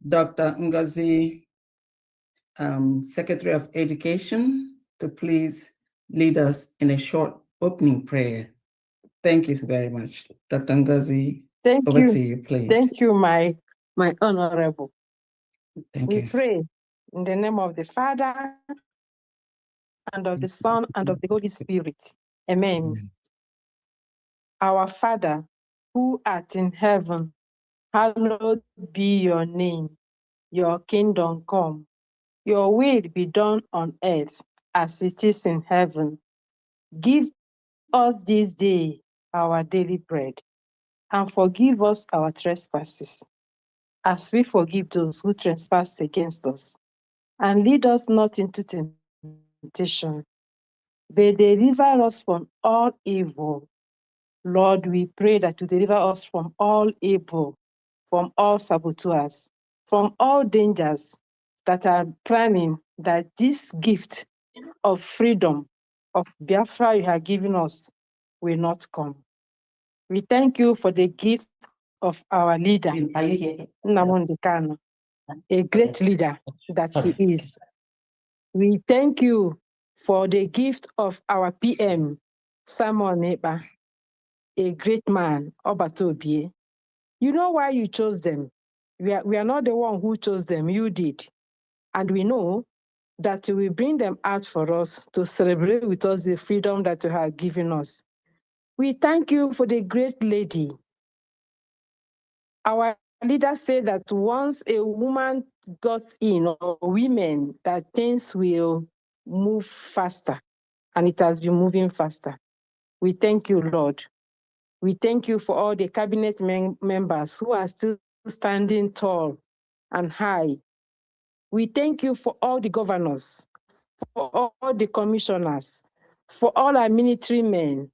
Dr. Ngozi, Secretary of Education, to please lead us in a short opening prayer. Thank you very much. Dr. Ngozi, over to you, please. Thank you, my honorable. Thank we you. pray in the name of the Father, and of the Son, and of the Holy Spirit. Amen. Amen. Our Father, who art in heaven, hallowed be your name. Your kingdom come. Your will be done on earth as it is in heaven. Give us this day our daily bread, and forgive us our trespasses, as we forgive those who trespass against us. And lead us not into temptation, but deliver us from all evil. Lord, we pray that you deliver us from all evil, from all saboteurs, from all dangers that are planning that this gift of freedom of Biafra you have given us will not come. We thank you for the gift of our leader, Nnamdi Kanu, a great leader that he is. We thank you for the gift of our PM, Simon Ekpa, a great man, Obatobie. You know why you chose them. We are not the one who chose them, you did. And we know that you will bring them out for us to celebrate with us the freedom that you have given us. We thank you for the great lady. Our leaders say that once a woman got in, or women, that things will move faster, and it has been moving faster. We thank you, Lord. We thank you for all the cabinet members who are still standing tall and high. We thank you for all the governors, for all the commissioners, for all our military men,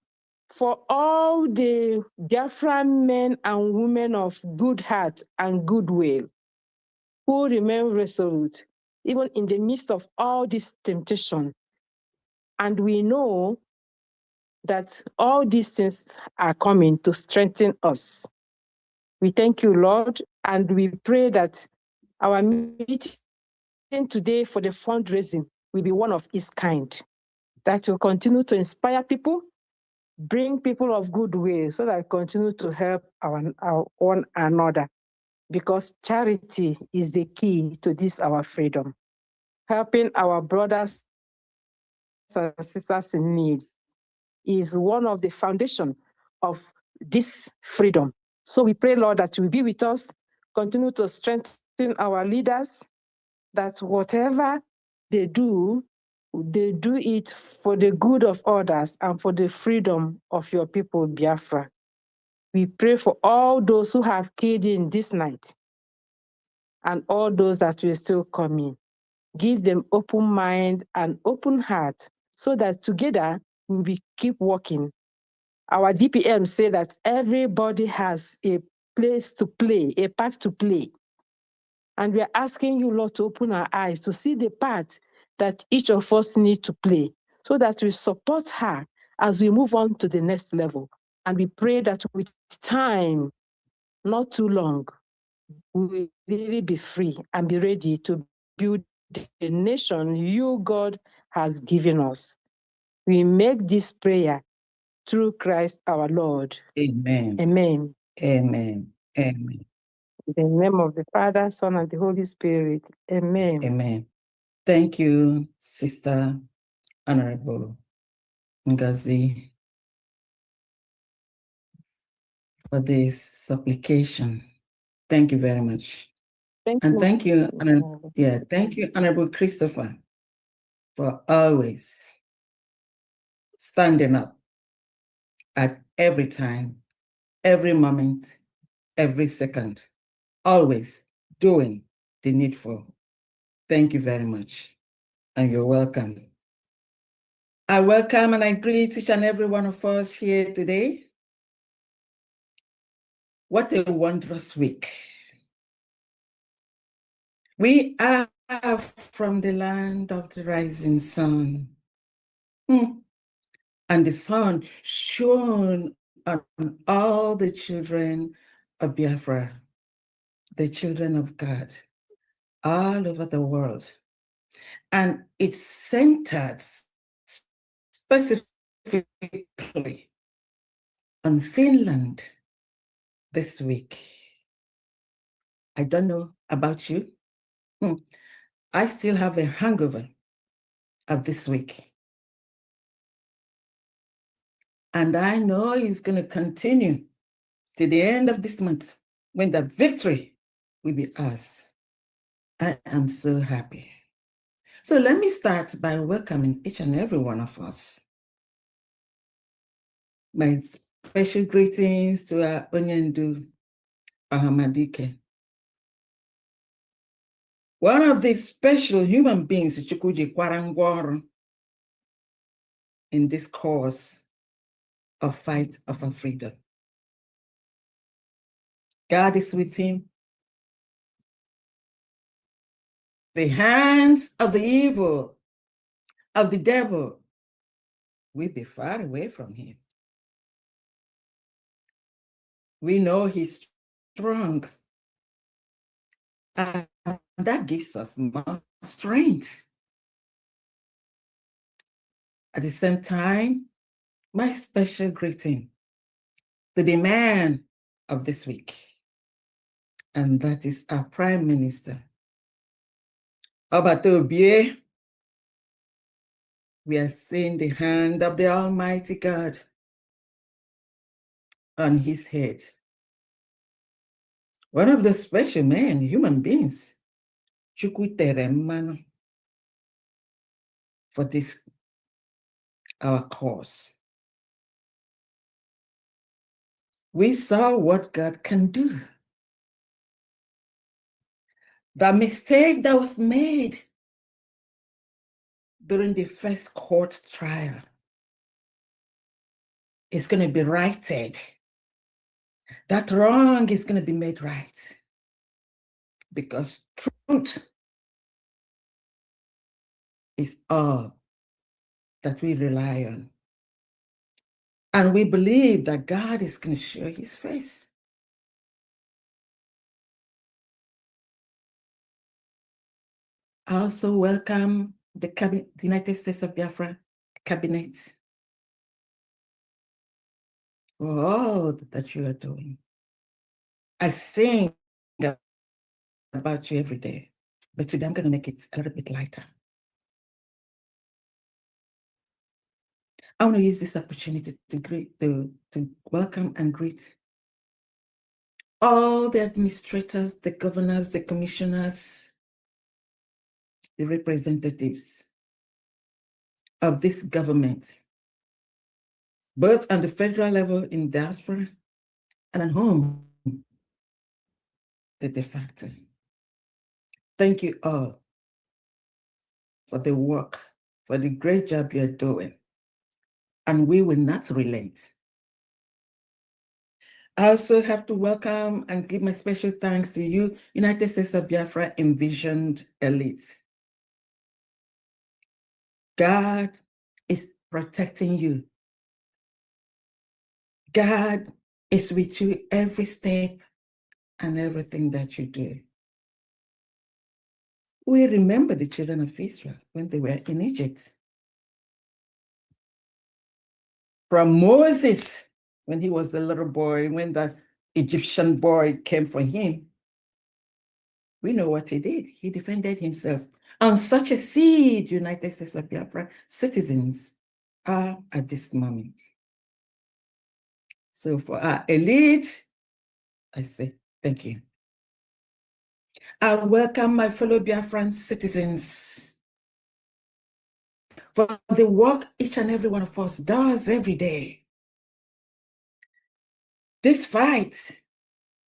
for all the Biafran men and women of good heart and goodwill who remain resolute, even in the midst of all this temptation. And we know that all these things are coming to strengthen us. We thank you, Lord, and we pray that our meeting today for the fundraising will be one of its kind, that will continue to inspire people, bring people of goodwill, so that we continue to help our one another, because charity is the key to this, our freedom. Helping our brothers and sisters in need is one of the foundation of this freedom. So we pray, Lord, that you will be with us, continue to strengthen our leaders, that whatever they do it for the good of others and for the freedom of your people, Biafra. We pray for all those who have killed in this night and all those that will still come in. Give them open mind and open heart, so that together we will keep working. Our DPM say that everybody has a place to play, a part to play. And we are asking you, Lord, to open our eyes to see the part that each of us need to play, so that we support her as we move on to the next level. And we pray that with time, not too long, we will really be free and be ready to build the nation you, God, has given us. We make this prayer through Christ our Lord. Amen. Amen. Amen. Amen. In the name of the Father, Son, and the Holy Spirit. Amen. Amen. Thank you, Sister Honorable Ngozi, for this supplication. Thank you very much. Thank you, Honorable Christopher, for always standing up at every time, every moment, every second, always doing the needful. Thank you very much, and you're welcome. I welcome and I greet each and every one of us here today. What a wondrous week. We are from the land of the rising sun. And the sun shone on all the children of Biafra, the children of God. all over the world. And it's centered specifically on Finland this week. I don't know about you. I still have a hangover of this week. And I know it's going to continue to the end of this month when the victory will be ours. I am so happy. So let me start by welcoming each and every one of us. My special greetings to our Onyendu Ahamadike. One of these special human beings, Chukwuji Kwarangworo, in this cause of fight of our freedom. God is with him. The hands of the evil, of the devil, will be far away from him. We know he's strong, and that gives us more strength. At the same time, my special greeting to the man of this week, and that is our Prime Minister, Obatobie. We are seeing the hand of the Almighty God on his head. One of the special men, human beings, Chukwu for this, our cause. We saw what God can do. The mistake that was made during the first court trial is going to be righted. That wrong is going to be made right. Because truth is all that we rely on. And we believe that God is going to show his face. I also welcome the United States of Biafra cabinet for all that you are doing. I sing about you every day, but today I'm going to make it a little bit lighter. I want to use this opportunity to welcome and greet all the administrators, the governors, the commissioners, the representatives of this government, both on the federal level in diaspora and at home, the de facto. Thank you all for the work, for the great job you're doing, and we will not relent. I also have to welcome and give my special thanks to you, United States of Biafra envisioned elite. God is protecting you. God is with you every step and everything that you do. We remember the children of Israel when they were in Egypt. From Moses, when he was a little boy, when the Egyptian boy came for him, we know what he did. He defended himself. And such a seed, United States of Biafra citizens are at this moment. So for our elite, I say thank you. I welcome my fellow Biafran citizens for the work each and every one of us does every day. This fight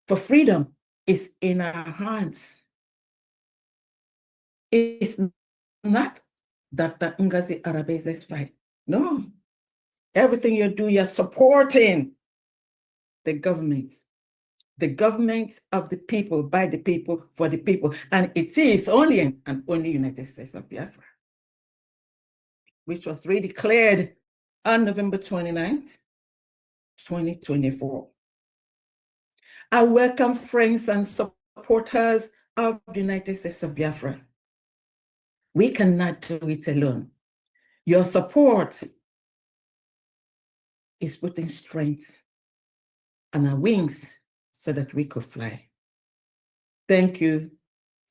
for freedom is in our hands. It's not Dr. Ngozi Arabeze's fight. No. Everything you do, you're supporting the government of the people, by the people, for the people. And it is only and only United States of Biafra, which was redeclared on November 29th, 2024. I welcome friends and supporters of the United States of Biafra. We cannot do it alone. Your support is putting strength on our wings so that we could fly. Thank you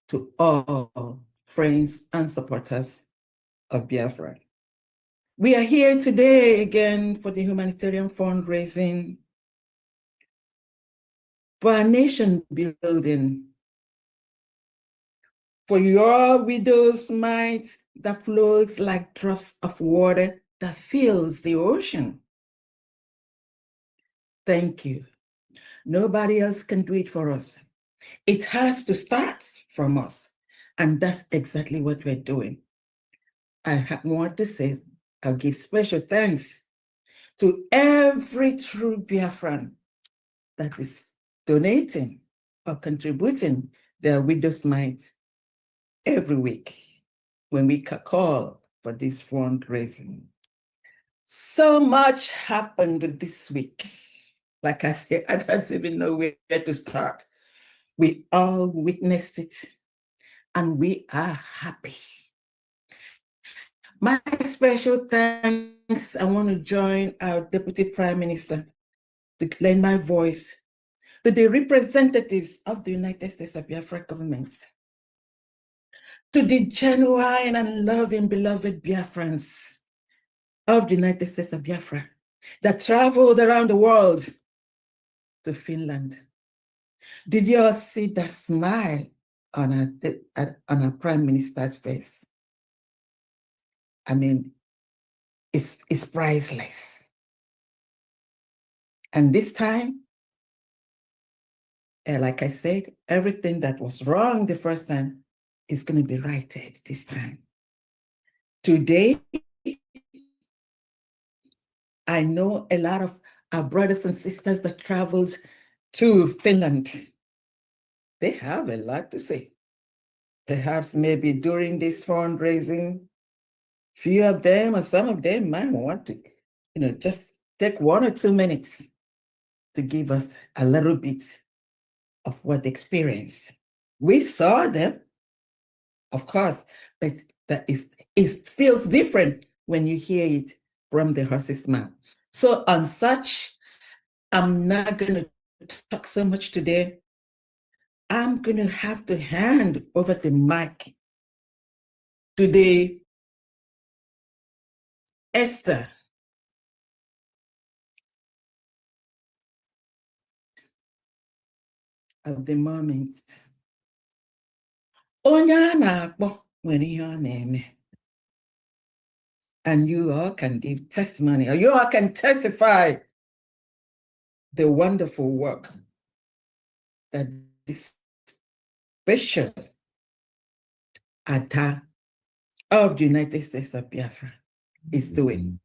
to all friends and supporters of Biafra. We are here today again for the humanitarian fundraising for our nation building, for your widow's mite that flows like drops of water that fills the ocean. Thank you. Nobody else can do it for us. It has to start from us. And that's exactly what we're doing. I want to say, I'll give special thanks to every true Biafran that is donating or contributing their widow's mite every week when we call for this fundraising. So much happened this week. Like I said, I don't even know where to start. We all witnessed it, and we are happy. My special thanks, I want to join our Deputy Prime Minister to lend my voice to the representatives of the United States of Biafra government, to the genuine and loving, beloved Biafrans of the United States of Biafra that traveled around the world to Finland. Did you all see that smile on our Prime Minister's face? I mean, it's priceless. And this time, like I said, everything that was wrong the first time is going to be righted this time. Today, I know a lot of our brothers and sisters that traveled to Finland. They have a lot to say. Perhaps maybe during this fundraising, few of them or some of them might want to, just take 1 or 2 minutes to give us a little bit of what they experienced. We saw them, of course, but it feels different when you hear it from the horse's mouth. So on such, I'm not going to talk so much today. I'm going to have to hand over the mic to the Esther of the moment. Onye a na-akpọ nwere ihe ọ na-eme. And you all can give testimony, or you all can testify the wonderful work that this special Ada of the United States of Biafra is doing.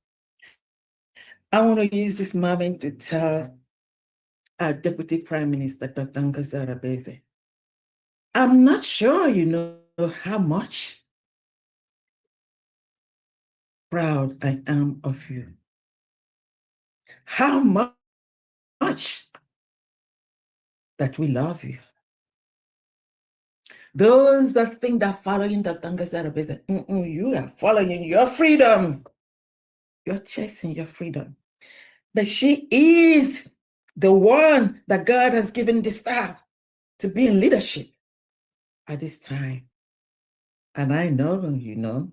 I want to use this moment to tell our Deputy Prime Minister, Dr. Ngozi Arabeze, I'm not sure you know how much proud I am of you. How much that we love you. Those that think that following Dr. Ngozi Arabeze, you are following your freedom. You're chasing your freedom. But she is the one that God has given the staff to be in leadership at this time. And I know,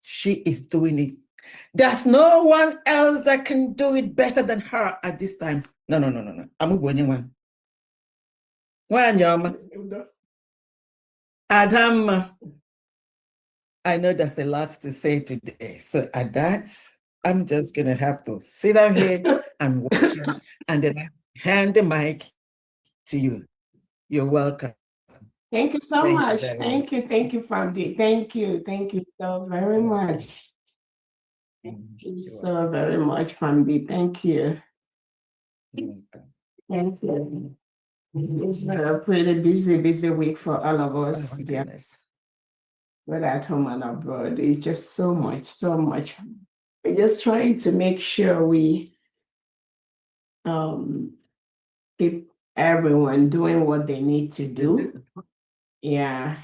she is doing it. There's no one else that can do it better than her at this time. No. I'm going one. Adam, I know there's a lot to say today. So at that, I'm just going to have to sit down here and watch you, and then hand the mic to you. You're welcome. Thank you so much. Thank you, Famdi. Thank you so very much. Thank you so very much, Famdi. Thank you. Thank you. It's a pretty busy week for all of us. Yeah. Whether at home and abroad. It's just so much. We're just trying to make sure we keep everyone doing what they need to do. Yeah.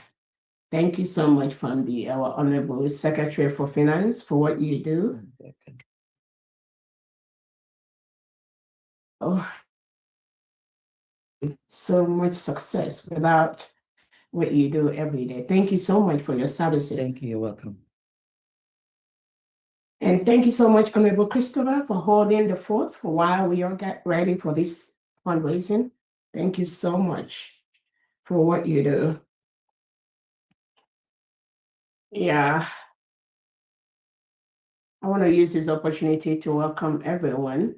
Thank you so much, Fundy, our Honorable Secretary for Finance, for what you do. Okay. Oh, so much success without what you do every day. Thank you so much for your services. Thank you. You're welcome. And thank you so much, Honorable Christopher, for holding the fort while we all get ready for this fundraising. Thank you so much for what you do. Yeah. I want to use this opportunity to welcome everyone.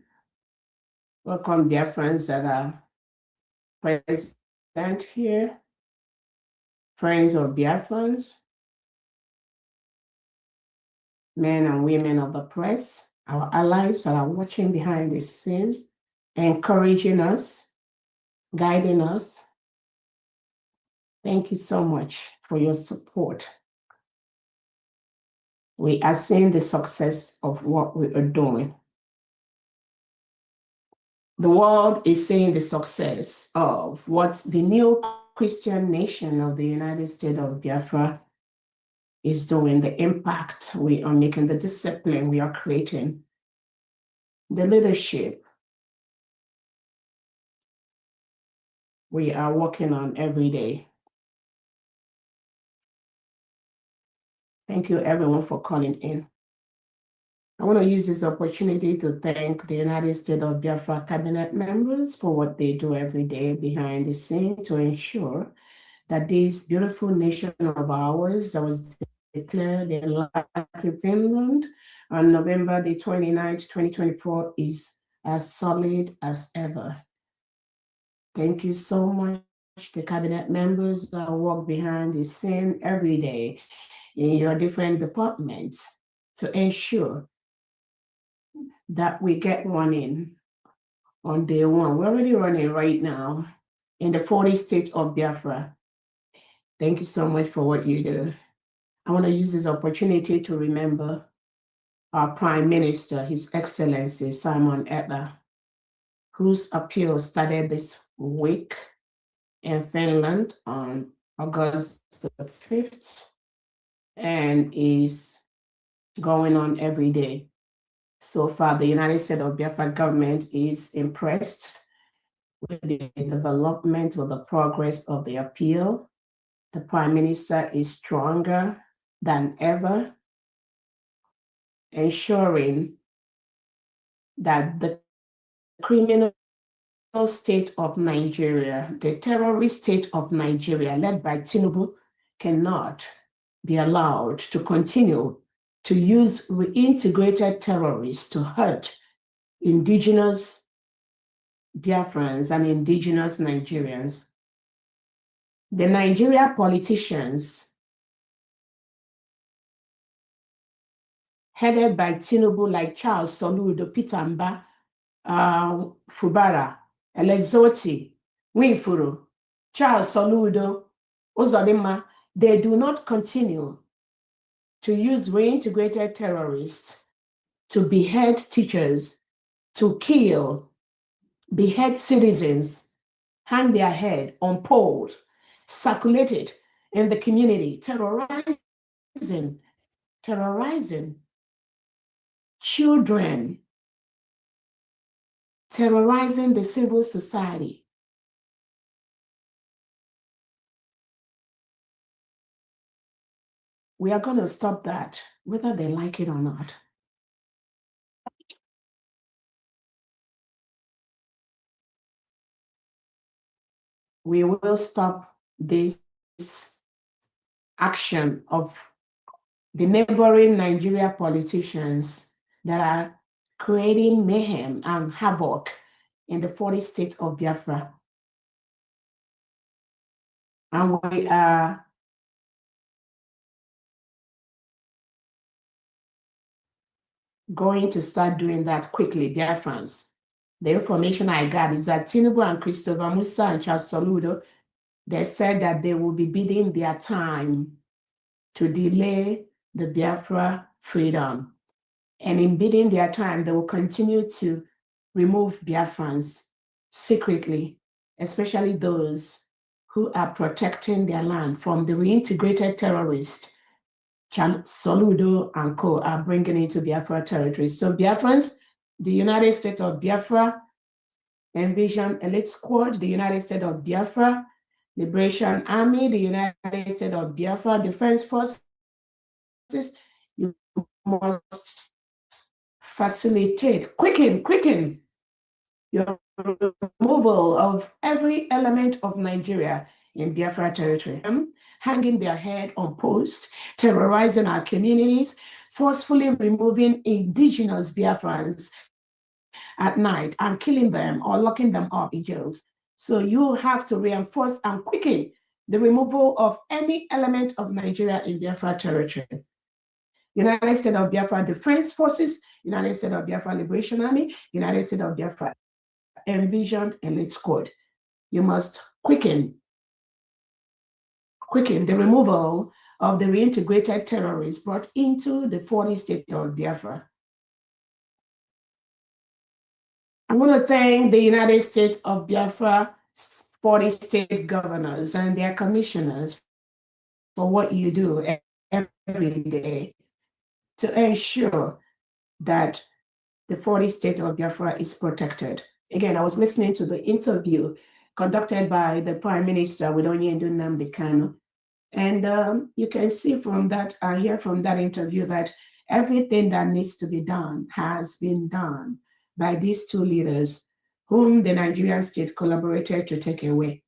Welcome dear friends that are present here, friends of Biafrans, men and women of the press, our allies that are watching behind the scenes, encouraging us, guiding us. Thank you so much for your support. We are seeing the success of what we are doing. The world is seeing the success of what the new Christian nation of the United States of Biafra is doing, the impact we are making, the discipline we are creating, the leadership we are working on every day. Thank you everyone for calling in. I want to use this opportunity to thank the United States of Biafra cabinet members for what they do every day behind the scene to ensure that this beautiful nation of ours that was declared in Finland on November the 29th, 2024 is as solid as ever. Thank you so much, the cabinet members that work behind the scene every day in your different departments to ensure that we get running on day one. We're already running right now in the 40 state of Biafra. Thank you so much for what you do. I want to use this opportunity to remember our Prime Minister, His Excellency Simon Ekpa, whose appeal started this week in Finland on August the 5th and is going on every day. So far, the United States of Biafra government is impressed with the development or the progress of the appeal. The Prime Minister is stronger than ever, ensuring that the criminal state of Nigeria, the terrorist state of Nigeria, led by Tinubu, cannot be allowed to continue to use reintegrated terrorists to hurt indigenous Biafrans and indigenous Nigerians. The Nigeria politicians headed by Tinubu like Charles Soludo, Peter Mba, Fubara, Elexoti, Nwifuru, Charles Soludo, Uzodimma, they do not continue to use reintegrated terrorists to behead teachers, to kill, behead citizens, hang their head on poles, circulate it in the community, terrorizing children, terrorizing the civil society. We are going to stop that, whether they like it or not. We will stop this action of the neighboring Nigeria politicians that are creating mayhem and havoc in the 40 state of Biafra. And we are going to start doing that quickly, Biafrans. The information I got is that Tinubu and Christopher Musa and Charles Soludo, they said that they will be bidding their time to delay the Biafra freedom. And in bidding their time, they will continue to remove Biafrans secretly, especially those who are protecting their land from the reintegrated terrorists, Soludo and co. are bringing into Biafra territory. So Biafrans, the United States of Biafra, Envision Elite Squad, the United States of Biafra, Liberation Army, the United States of Biafra, Defense Forces, you must facilitate, quicken your removal of every element of Nigeria in Biafra territory, hanging their head on post, terrorizing our communities, forcefully removing indigenous Biafrans at night and killing them or locking them up in jails. So you have to reinforce and quicken the removal of any element of Nigeria in Biafra territory. United States of Biafra Defense Forces, United States of Biafra Liberation Army, United States of Biafra Envisioned Elite Squad. You must quicken the removal of the reintegrated terrorists brought into the 40 states of Biafra. I want to thank the United States of Biafra 40 state governors and their commissioners for what you do every day to ensure that the 40 state of Biafra is protected. Again, I was listening to the interview conducted by the Prime Minister with Onyendu Nnamdi Kanu. And you can see from that, I hear from that interview that everything that needs to be done has been done by these two leaders whom the Nigerian state collaborated to take away.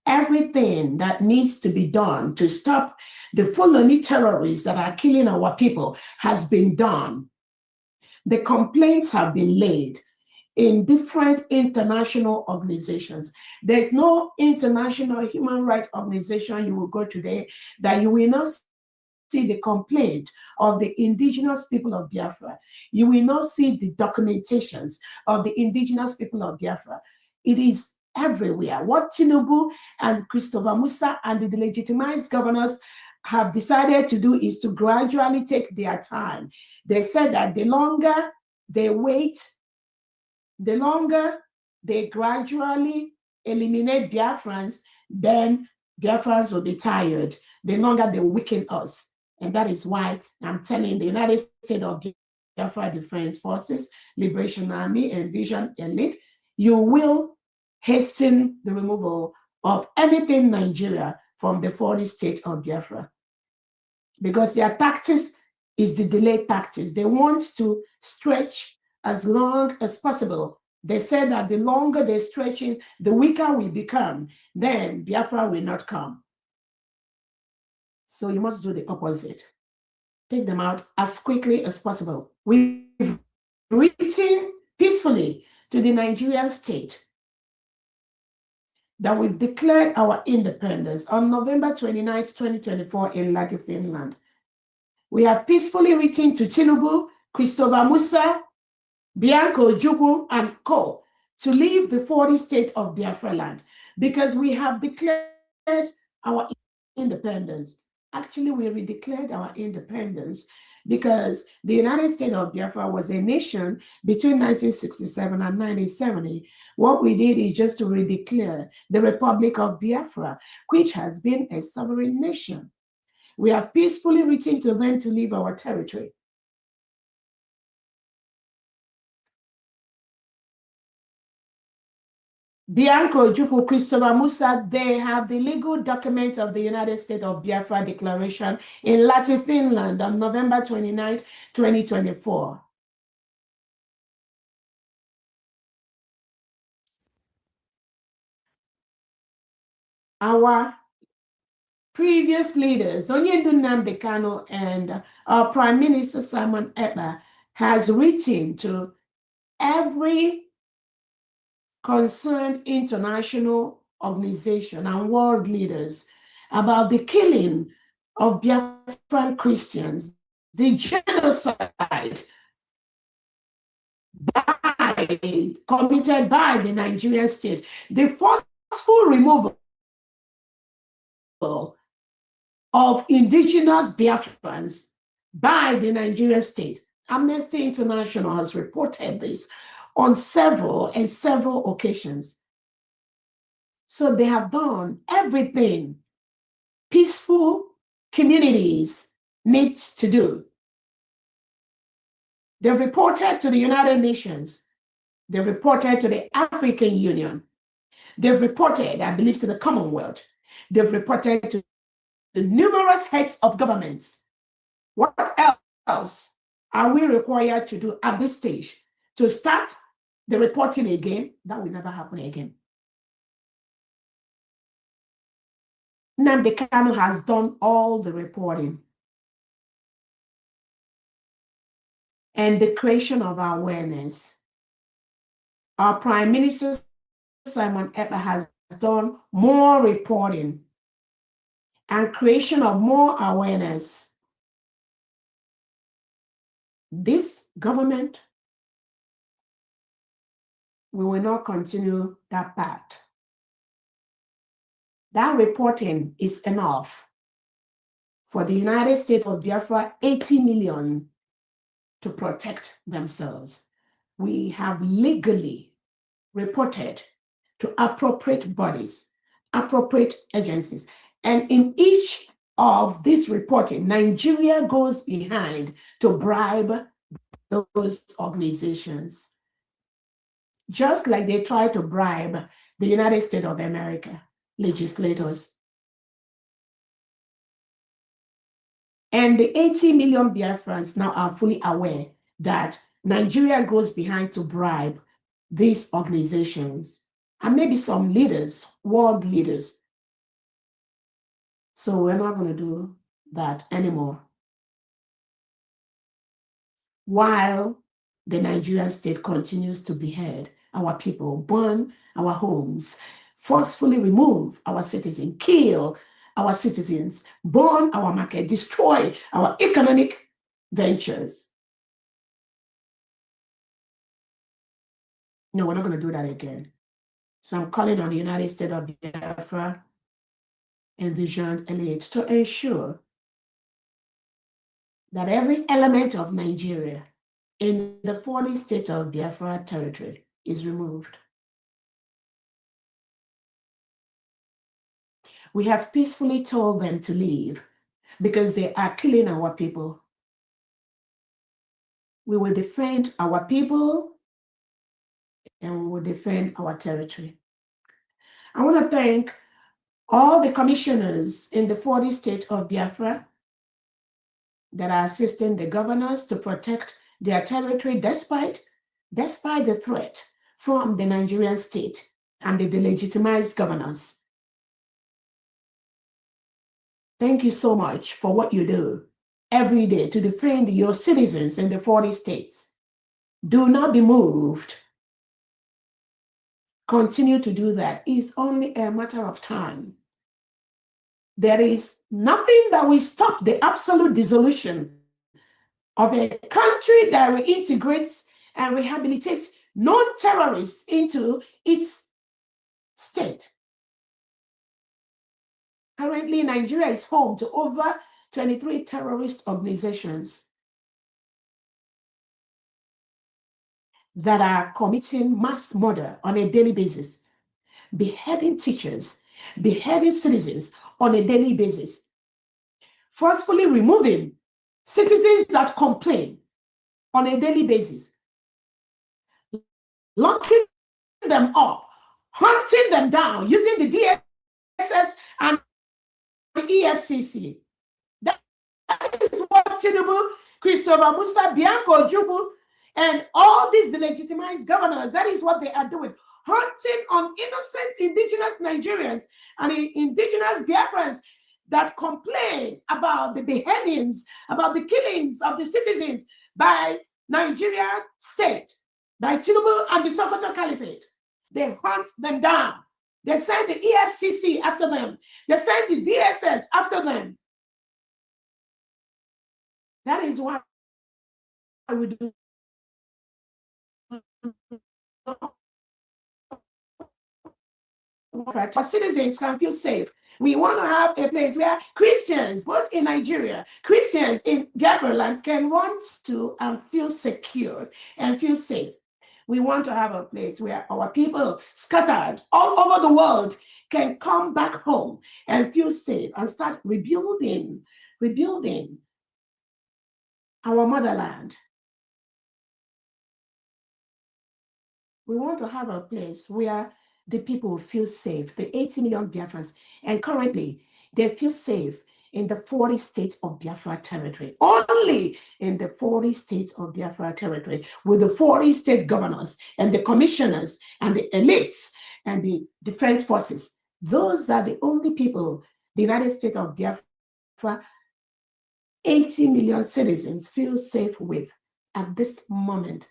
Everything that needs to be done to stop the Fulani terrorists that are killing our people has been done. The complaints have been laid in different international organizations. There's no international human rights organization you will go today that you will not see the complaint of the indigenous people of Biafra. You will not see the documentations of the indigenous people of Biafra. It is everywhere. What Tinubu and Christopher Musa and the delegitimized governors have decided to do is to gradually take their time. They said that the longer they wait, the longer they gradually eliminate Biafrans, then Biafrans will be tired. The longer they weaken us. And that is why I'm telling the United States of Biafra Defense Forces, Liberation Army, and Vision Elite, you will hasten the removal of anything Nigeria from the 40 state of Biafra. Because their tactics is the delay tactics. They want to stretch as long as possible. They said that the longer they stretch it, the weaker we become. Then Biafra will not come. So you must do the opposite. Take them out as quickly as possible. We've written peacefully to the Nigerian state that we've declared our independence on November 29, 2024 in Lati, Finland. We have peacefully written to Tinubu, Christopher Musa, Bianco Ojukwu, and co. to leave the 40 state of Biafra land because we have declared our independence. Actually, we redeclared our independence because the United States of Biafra was a nation between 1967 and 1970. What we did is just to redeclare the Republic of Biafra, which has been a sovereign nation. We have peacefully written to them to leave our territory. Bianco Ojukwu, Christopher Musa, they have the legal document of the United States of Biafra Declaration in Lati, Finland on November 29, 2024. Our previous leaders, Onyendu Nnamdi Kanu and our Prime Minister Simon Ekpa, has written to every concerned international organization and world leaders about the killing of Biafran Christians, the genocide committed by the Nigerian state, the forceful removal of indigenous Biafrans by the Nigerian state. Amnesty International has reported this on several occasions. So they have done everything peaceful communities need to do. They've reported to the United Nations. They've reported to the African Union. They've reported, I believe, to the Commonwealth. They've reported to the numerous heads of governments. What else are we required to do at this stage? To start the reporting again? That will never happen again. Nnamdi Kanu has done all the reporting. And the creation of awareness. Our Prime Minister, Simon Ekpa, has done more reporting and creation of more awareness. This government, we will not continue that path. That reporting is enough for the United States of Biafra, 80 million to protect themselves. We have legally reported to appropriate bodies, appropriate agencies. And in each of this reporting, Nigeria goes behind to bribe those organizations, just like they try to bribe the United States of America legislators. And the 80 million Biafrans now are fully aware that Nigeria goes behind to bribe these organizations and maybe some leaders, world leaders. So we're not going to do that anymore. While the Nigerian state continues to behead our people, burn our homes, forcefully remove our citizens, kill our citizens, burn our market, destroy our economic ventures. No, we're not going to do that again. So I'm calling on the United States of Biafra and Vision Elite to ensure that every element of Nigeria in the 40 states of Biafra territory is removed. We have peacefully told them to leave because they are killing our people. We will defend our people and we will defend our territory. I want to thank all the commissioners in the 40 states of Biafra that are assisting the governors to protect their territory despite the threat from the Nigerian state and the delegitimized governors. Thank you so much for what you do every day to defend your citizens in the 40 states. Do not be moved. Continue to do that. It's only a matter of time. There is nothing that will stop the absolute dissolution of a country that reintegrates and rehabilitates non-terrorists into its state. Currently, Nigeria is home to over 23 terrorist organizations that are committing mass murder on a daily basis, beheading teachers, beheading citizens on a daily basis, forcefully removing citizens that complain on a daily basis, locking them up, hunting them down, using the DSS and the EFCC. That is what Tinubu, Christopher Musa, Bianco Jubu, and all these delegitimized governors, that is what they are doing. Hunting on innocent indigenous Nigerians and indigenous Biafrans that complain about the beheadings, about the killings of the citizens by Nigeria state, by Tinubu and the Sokoto Caliphate. They hunt them down. They send the EFCC after them. They send the DSS after them. That is why we do our citizens can feel safe. We want to have a place where Christians, both in Nigeria, Christians in Biafra land, can want to and feel secure and feel safe. We want to have a place where our people scattered all over the world can come back home and feel safe and start rebuilding our motherland. We want to have a place where the people feel safe, the 80 million Biafrans, and currently they feel safe in the 40 states of Biafra territory, only in the 40 states of Biafra territory, with the 40 state governors and the commissioners and the elites and the defense forces. Those are the only people the United States of Biafra, 80 million citizens, feel safe with at this moment.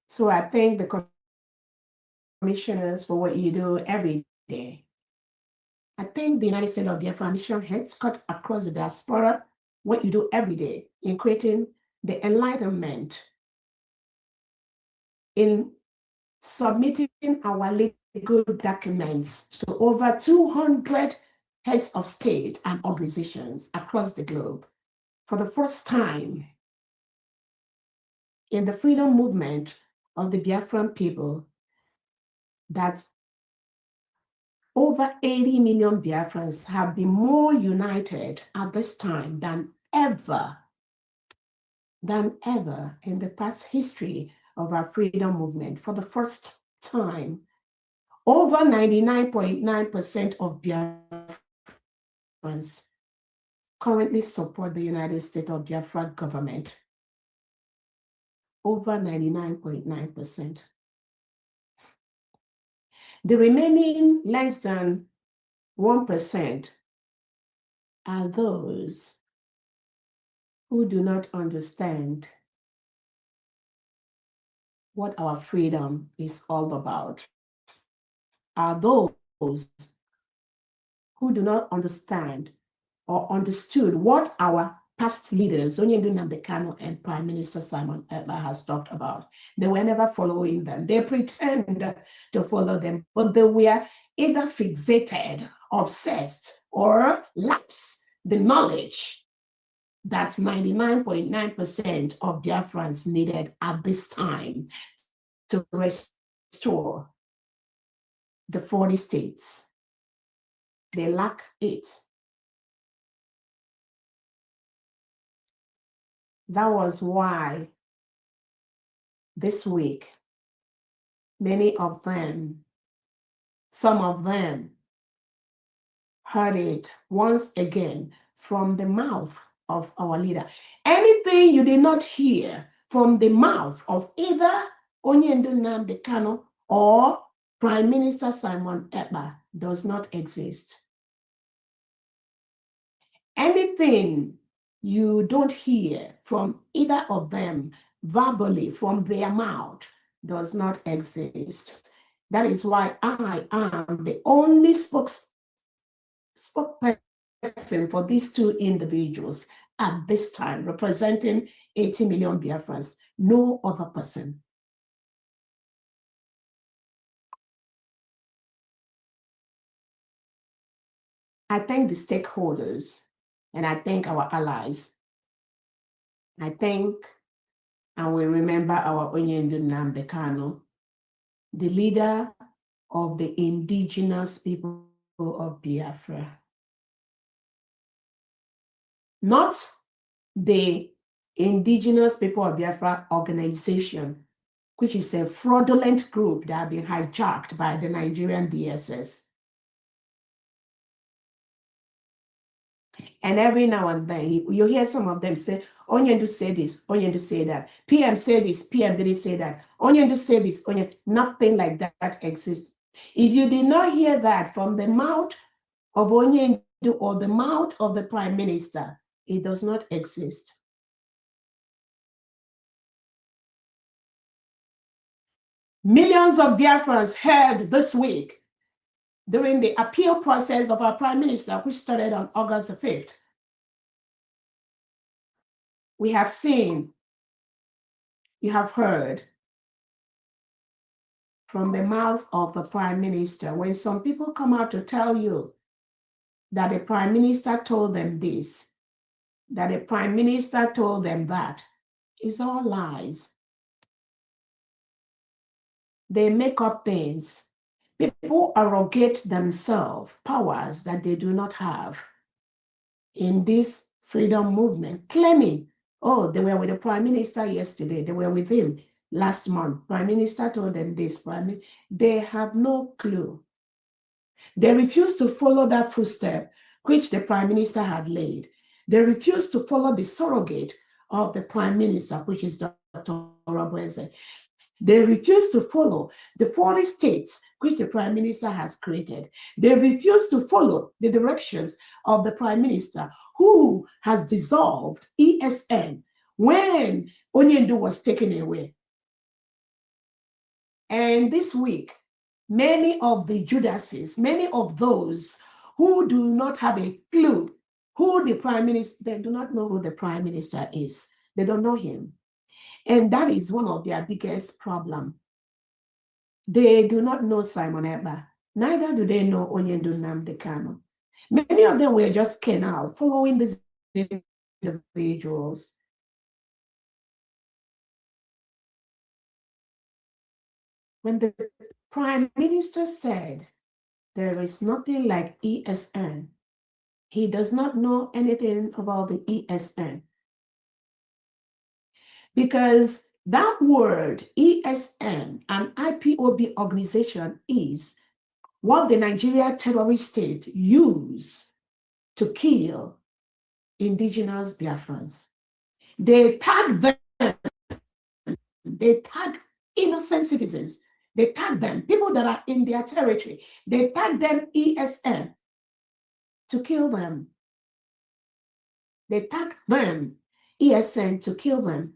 So I thank the commissioners for what you do every day. I thank the United States of Biafra mission heads cut across the diaspora, what you do every day in creating the enlightenment, in submitting our legal documents to over 200 heads of state and organizations across the globe. For the first time in the freedom movement of the Biafran people, that over 80 million Biafrans have been more united at this time than ever in the past history of our freedom movement. For the first time, over 99.9% of Biafrans currently support the United States of Biafra government. Over 99.9%. The remaining less than 1% are those who do not understand what our freedom is all about, are those who do not understand or understood what our past leaders, Onyendu Nnamdi Kanu and Prime Minister Simon Ekpa, has talked about. They were never following them. They pretend to follow them, but they were either fixated, obsessed, or lacks the knowledge that 99.9% of Biafrans needed at this time to restore the 40 states. They lack it. That was why this week, many of them, some of them, heard it once again from the mouth of our leader. Anything you did not hear from the mouth of either Onyendu Nnamdi Kanu or Prime Minister Simon Ekpa does not exist. Anything you don't hear from either of them verbally from their mouth does not exist. That is why I am the only spokesperson for these two individuals at this time, representing 80 million Biafrans, no other person. I thank the stakeholders and I thank our allies. I thank and we remember our Onyendu Nnamdi Kanu, the leader of the indigenous people of Biafra. Not the Indigenous People of Biafra organization, which is a fraudulent group that have been hijacked by the Nigerian DSS. And every now and then, you hear some of them say, Onyendu say this, Onyendu say that. PM say this, PM didn't say that. Onyendu say this, Onyendu, nothing like that exists. If you did not hear that from the mouth of Onyendu or the mouth of the Prime Minister, it does not exist. Millions of Biafrans heard this week during the appeal process of our Prime Minister, which started on August the 5th. We have seen, you have heard from the mouth of the Prime Minister, when some people come out to tell you that the Prime Minister told them this, that the Prime Minister told them that, It's all lies. They make up things. People arrogate themselves powers that they do not have in this freedom movement, claiming, oh, they were with the Prime Minister yesterday, they were with him last month. Prime Minister told them this, they have no clue. They refuse to follow that footstep which the Prime Minister had laid. They refuse to follow the surrogate of the Prime Minister, which is Dr. Obreze. They refuse to follow the 40 states which the Prime Minister has created. They refuse to follow the directions of the Prime Minister, who has dissolved ESN when Onyendu was taken away. And this week, many of the Judases, many of those who do not have a clue who the Prime Minister, they do not know who the Prime Minister is. They don't know him. And that is one of their biggest problems. They do not know Simon Ekpa. Neither do they know Onyendu Nnamdi Kanu. Many of them were just canal following these individuals. When the Prime Minister said there is nothing like ESN, he does not know anything about the ESN. Because that word, ESN, an IPOB organization, is what the Nigeria terrorist state used to kill indigenous Biafrans. They tag them, they tag innocent citizens, they tag them, people that are in their territory, they tag them ESN to kill them. They tag them ESN to kill them.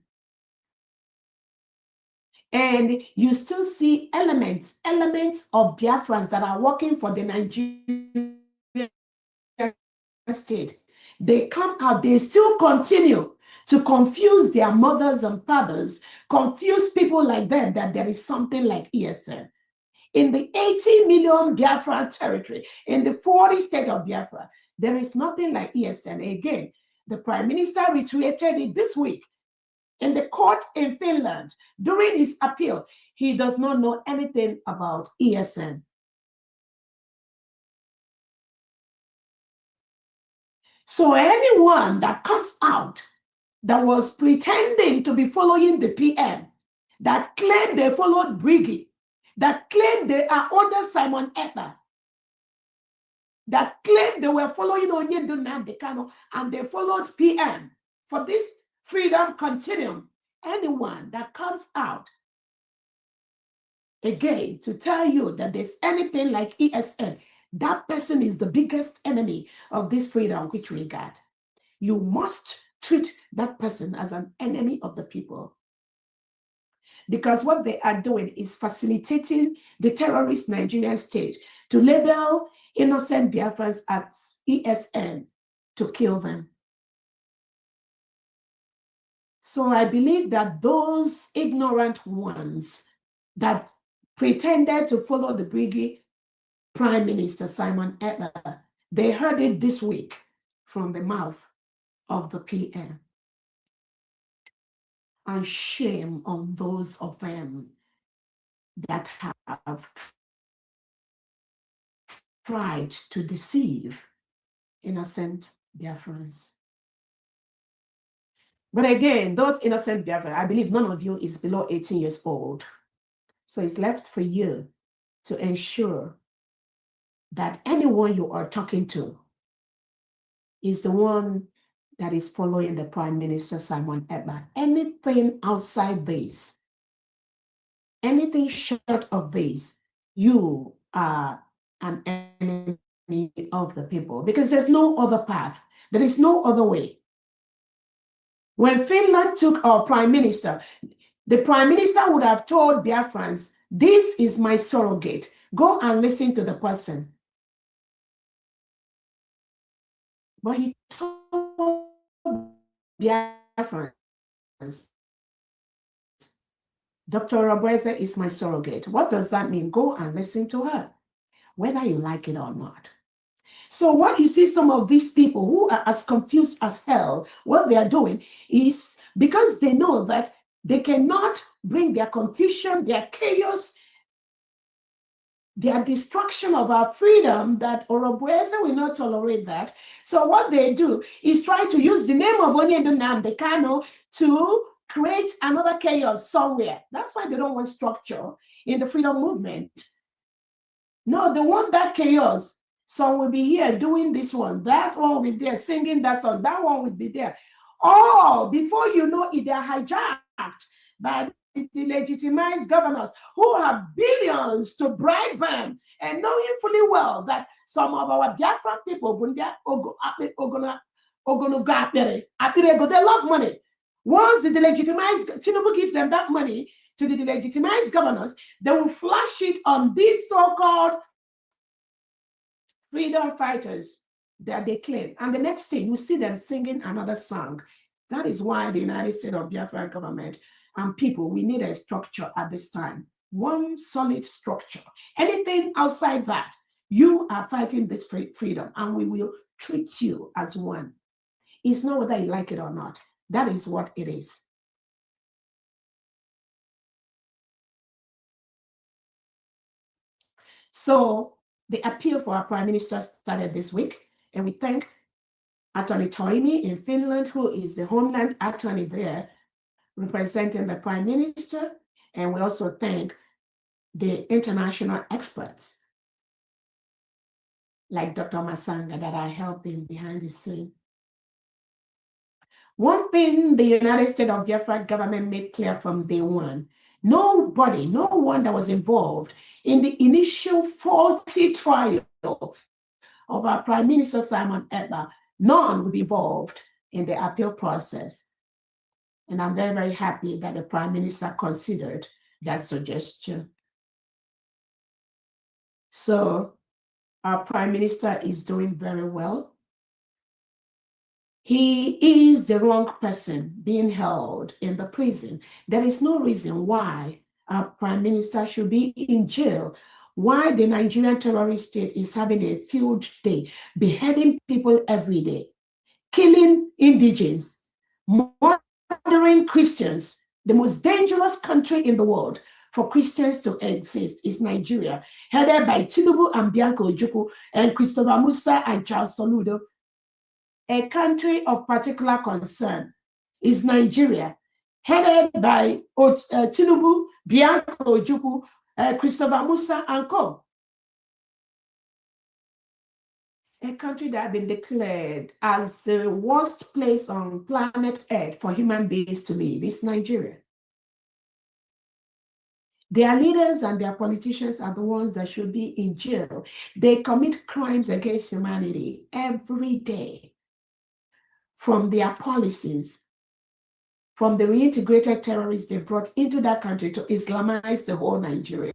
And you still see elements of Biafrans that are working for the Nigerian state. They come out, they still continue to confuse their mothers and fathers, confuse people like them that there is something like ESN. In the 80 million Biafran territory, in the 40 state of Biafra, there is nothing like ESN. Again, the Prime Minister reiterated it this week in the court in Finland. During his appeal, he does not know anything about ESN. So anyone that comes out that was pretending to be following the PM, that claimed they followed Briggy, that claimed they are under Simon Ekpa, that claimed they were following Onyendu Nnamdi Kanu, and they followed PM for this freedom continuum. Anyone that comes out again to tell you that there's anything like ESN, that person is the biggest enemy of this freedom which we got. You must treat that person as an enemy of the people. Because what they are doing is facilitating the terrorist Nigerian state to label innocent Biafrans as ESN to kill them. So I believe that those ignorant ones that pretended to follow the Briggy Prime Minister Simon Ekpa, they heard it this week from the mouth of the PM. And shame on those of them that have tried to deceive innocent Biafrans. But again, those innocent Biafrans, I believe none of you is below 18 years old. So it's left for you to ensure that anyone you are talking to is the one that is following the Prime Minister Simon Ekpa. Anything outside this, anything short of this, you are an enemy of the people, because there's no other path. There is no other way. When Finland took our Prime Minister, the Prime Minister would have told Biafrans, this is my surrogate. Go and listen to the person. But he told Biafrans, Dr. Obreze is my surrogate. What does that mean? Go and listen to her, whether you like it or not. So what you see some of these people who are as confused as hell, what they are doing is because they know that they cannot bring their confusion, their chaos, their destruction of our freedom, that Orobueze will not tolerate that. So what they do is try to use the name of Onyedu Nnamdi Kanu to create another chaos somewhere. That's why they don't want structure in the freedom movement. No, they want that chaos. Some will be here doing this one, that one will be there singing that song, that one will be there. Oh, before you know it, they're hijacked by the legitimized governors who have billions to bribe them, and knowing fully well that some of our Biafran people, they love money. Once the legitimized Tinubu gives them that money to the legitimized governors, they will flash it on these so-called freedom fighters that they claim. And the next thing, you see them singing another song. That is why the United States of Biafra government and people, we need a structure at this time. One solid structure. Anything outside that, you are fighting this freedom, and we will treat you as one. It's not whether you like it or not. That is what it is. So the appeal for our prime minister started this week, and we thank Attorney Toimi in Finland, who is the Homeland Attorney there, representing the Prime Minister. And we also thank the international experts like Dr. Masanga that are helping behind the scene. One thing the United States of Biafra government made clear from day one, no one that was involved in the initial faulty trial of our Prime Minister Simon Ekpa, none will be involved in the appeal process. And I'm very, very happy that the Prime Minister considered that suggestion. So our Prime Minister is doing very well. He is the wrong person being held in the prison. There is no reason why our Prime Minister should be in jail. Why the Nigerian terrorist state is having a field day, beheading people every day, killing indigents, murdering Christians. The most dangerous country in the world for Christians to exist is Nigeria, headed by Tinubu and Bianca Ojukwu and Christopher Musa and Charles Soludo. A country of particular concern is Nigeria, headed by Tinubu, Bianca Ojukwu, Christopher Musa and co. A country that has been declared as the worst place on planet Earth for human beings to live is Nigeria. Their leaders and their politicians are the ones that should be in jail. They commit crimes against humanity every day. From their policies, from the reintegrated terrorists they brought into that country to Islamize the whole Nigeria.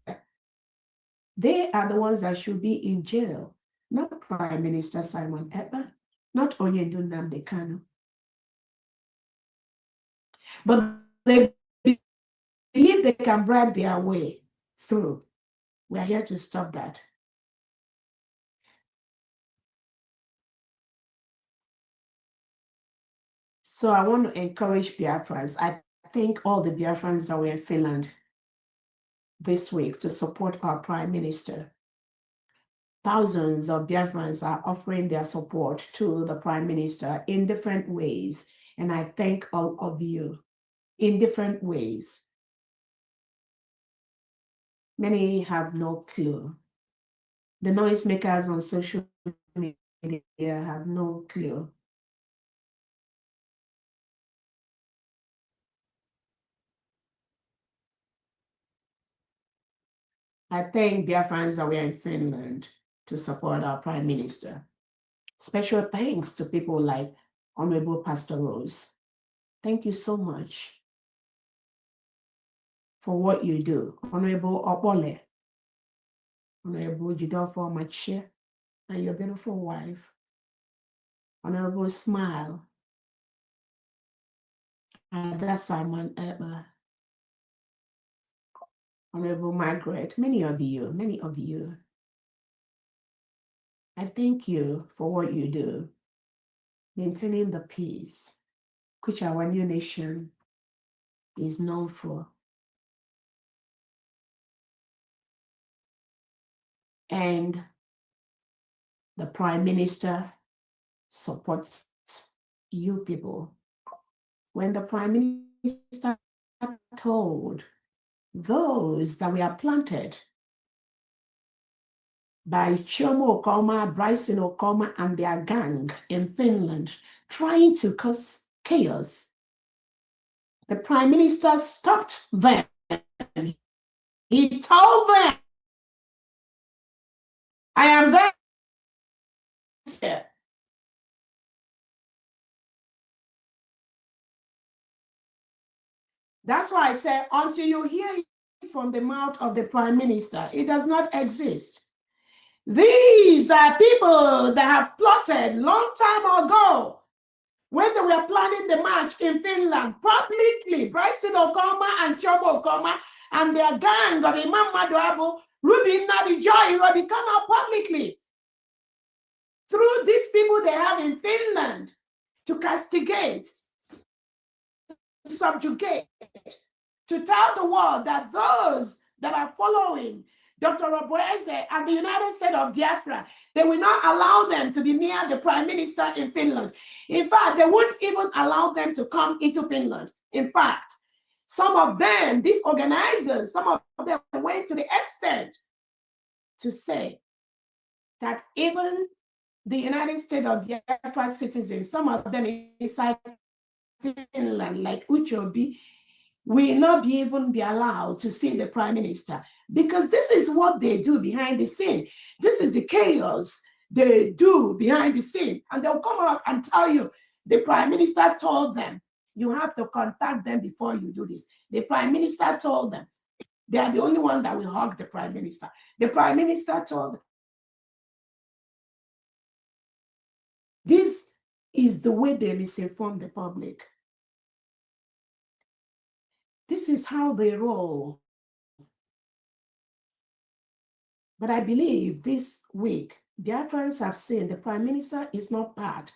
They are the ones that should be in jail, not Prime Minister Simon Ekpa, not Onyedu Nnamdi Kanu. But they believe they can bribe their way through. We are here to stop that. So I want to encourage Biafrans. I thank all the Biafrans that were in Finland this week to support our Prime Minister. Thousands of Biafrans are offering their support to the Prime Minister in different ways. And I thank all of you in different ways. Many have no clue. The noisemakers on social media have no clue. I thank Biafrans that we are in Finland to support our Prime Minister. Special thanks to people like Honorable Pastor Rose. Thank you so much for what you do. Honorable Opole, Honorable Jidofo Machia, and your beautiful wife. Honorable Smile, and that's Simon Ekpa. Honorable Margaret, many of you. I thank you for what you do, maintaining the peace, which our new nation is known for. And the Prime Minister supports you people. When the Prime Minister told those that were planted by Chomo Okoma, Bryson Okoma, and their gang in Finland, trying to cause chaos, the Prime Minister stopped them. He told them, I am going to. That's why I said, until you hear it from the mouth of the Prime Minister, it does not exist. These are people that have plotted long time ago when they were planning the march in Finland publicly. Bryson Okoma and Chomo Okoma and their gang of Imam Maduabu, Ruby Nadi Joy, will come out publicly through these people they have in Finland to castigate, subjugate, to tell the world that those that are following Dr. Oboeze and the United States of Biafra, they will not allow them to be near the Prime Minister in Finland. In fact, they won't even allow them to come into Finland. In fact, some of them, these organizers, some of them went to the extent to say that even the United States of Biafra citizens, some of them inside Finland, like Uchobi, will not even be allowed to see the Prime Minister, because this is what they do behind the scene. This is the chaos they do behind the scene. And they'll come out and tell you, the Prime Minister told them, you have to contact them before you do this. The Prime Minister told them. They are the only one that will hug the Prime Minister. The Prime Minister told them. This is the way they misinform the public. This is how they roll. But I believe this week, Biafrans have seen the Prime Minister is not part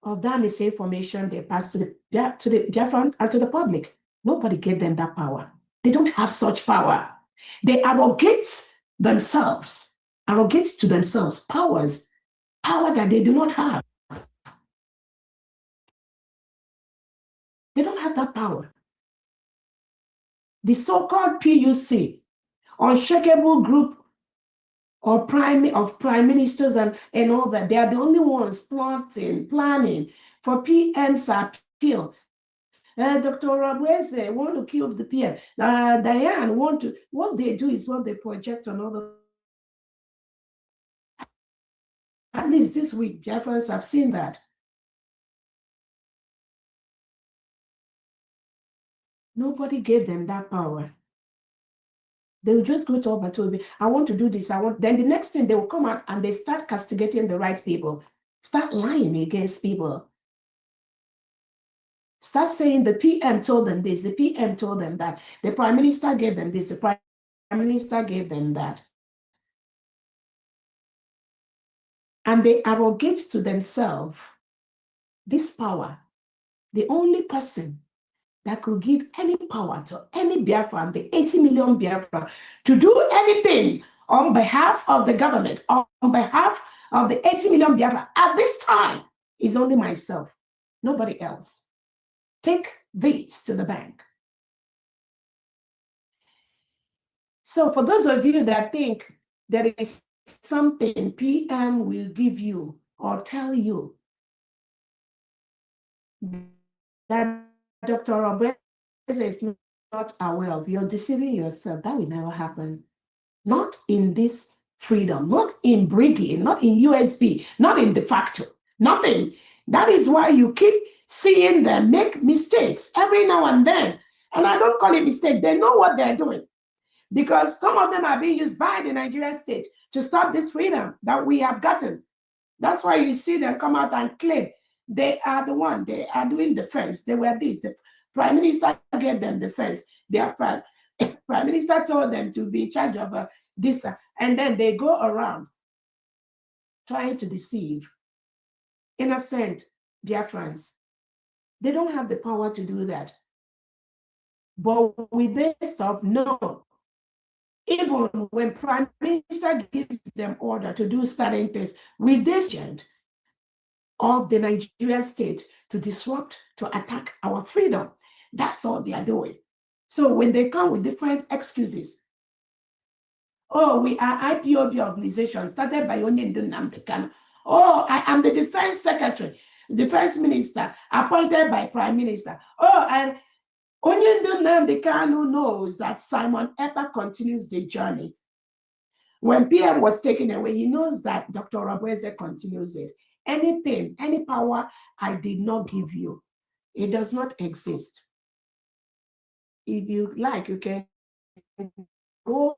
of that misinformation they passed to the Biafran and to the public. Nobody gave them that power. They don't have such power. They arrogate to themselves power that they do not have. They don't have that power. The so-called PUC, unshakable group of prime ministers and all that, they are the only ones planning for PM's appeal. Dr. Oboeze want to kill the PM. Diane what they do is what they project on other. At least this week, Biafrans have seen that. Nobody gave them that power. They will just go to Obatobi, I want to do this, then the next thing they will come out and they start castigating the right people, start lying against people. Start saying the PM told them this, the PM told them that, the Prime Minister gave them this, the Prime Minister gave them that. And they arrogate to themselves this power. The only person that could give any power to any Biafran, the 80 million Biafran, to do anything on behalf of the government, on behalf of the 80 million Biafran at this time is only myself, nobody else. Take this to the bank. So for those of you that think there is something PM will give you or tell you that Dr. Oboeze is not aware of, you're deceiving yourself. That will never happen. Not in this freedom, not in Briggy, not in USB, not in de facto, nothing. That is why you keep seeing them make mistakes every now and then. And I don't call it mistake. They know what they're doing. Because some of them are being used by the Nigerian state to stop this freedom that we have gotten. That's why you see them come out and claim they are the one, they are doing defense. They were this. The Prime Minister gave them defense. Their Prime Minister told them to be in charge of this. And then they go around trying to deceive innocent Biafrans. They don't have the power to do that. But will they stop? No. Even when Prime Minister gives them order to do certain things, with this agent of the Nigerian state to disrupt, to attack our freedom, that's all they are doing. So when they come with different excuses, oh, we are IPOB organization started by Onyendu Nnamdi Kanu. Oh, I am the defense secretary, defense minister appointed by Prime Minister. Oh, and Onyendu Nnamdi Kanu knows that Simon Ekpa continues the journey. When PM was taken away, he knows that Dr. Rabweze continues it. Anything, any power I did not give you, it does not exist. If you like, you can go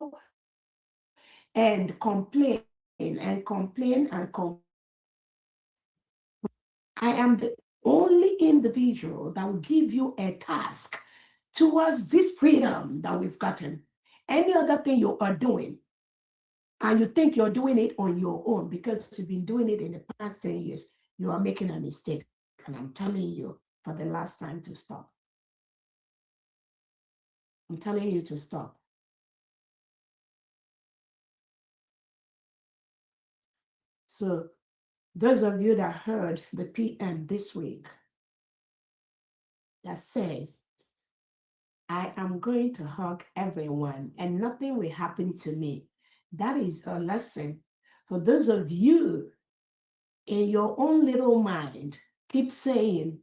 and complain and complain and complain. I am the only individual that will give you a task towards this freedom that we've gotten. Any other thing you are doing, and you think you're doing it on your own because you've been doing it in the past 10 years, you are making a mistake. And I'm telling you for the last time to stop. I'm telling you to stop. So those of you that heard the PM this week that says, I am going to hug everyone and nothing will happen to me. That is a lesson for those of you in your own little mind. Keep saying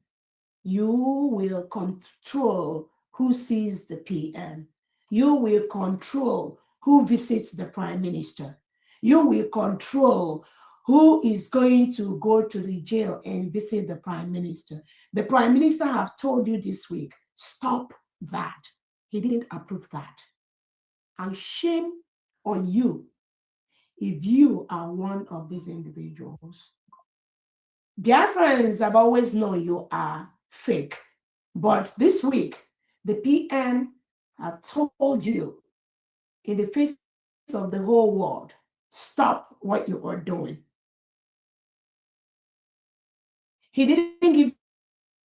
you will control who sees the PM. You will control who visits the Prime Minister. You will control who is going to go to the jail and visit the Prime Minister. The Prime Minister have told you this week, stop that. He didn't approve that. And shame on you if you are one of these individuals. Biafrans have always known you are fake. But this week, the PM have told you in the face of the whole world, stop what you are doing. He didn't give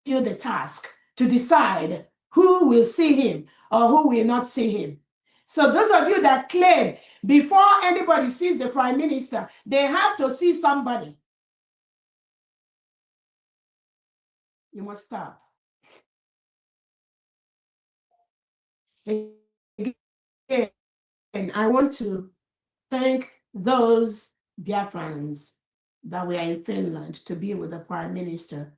you the task to decide who will see him or who will not see him. So those of you that claim before anybody sees the Prime Minister, they have to see somebody. You must stop. Again, I want to thank those Biafrans that were in Finland to be with the Prime Minister.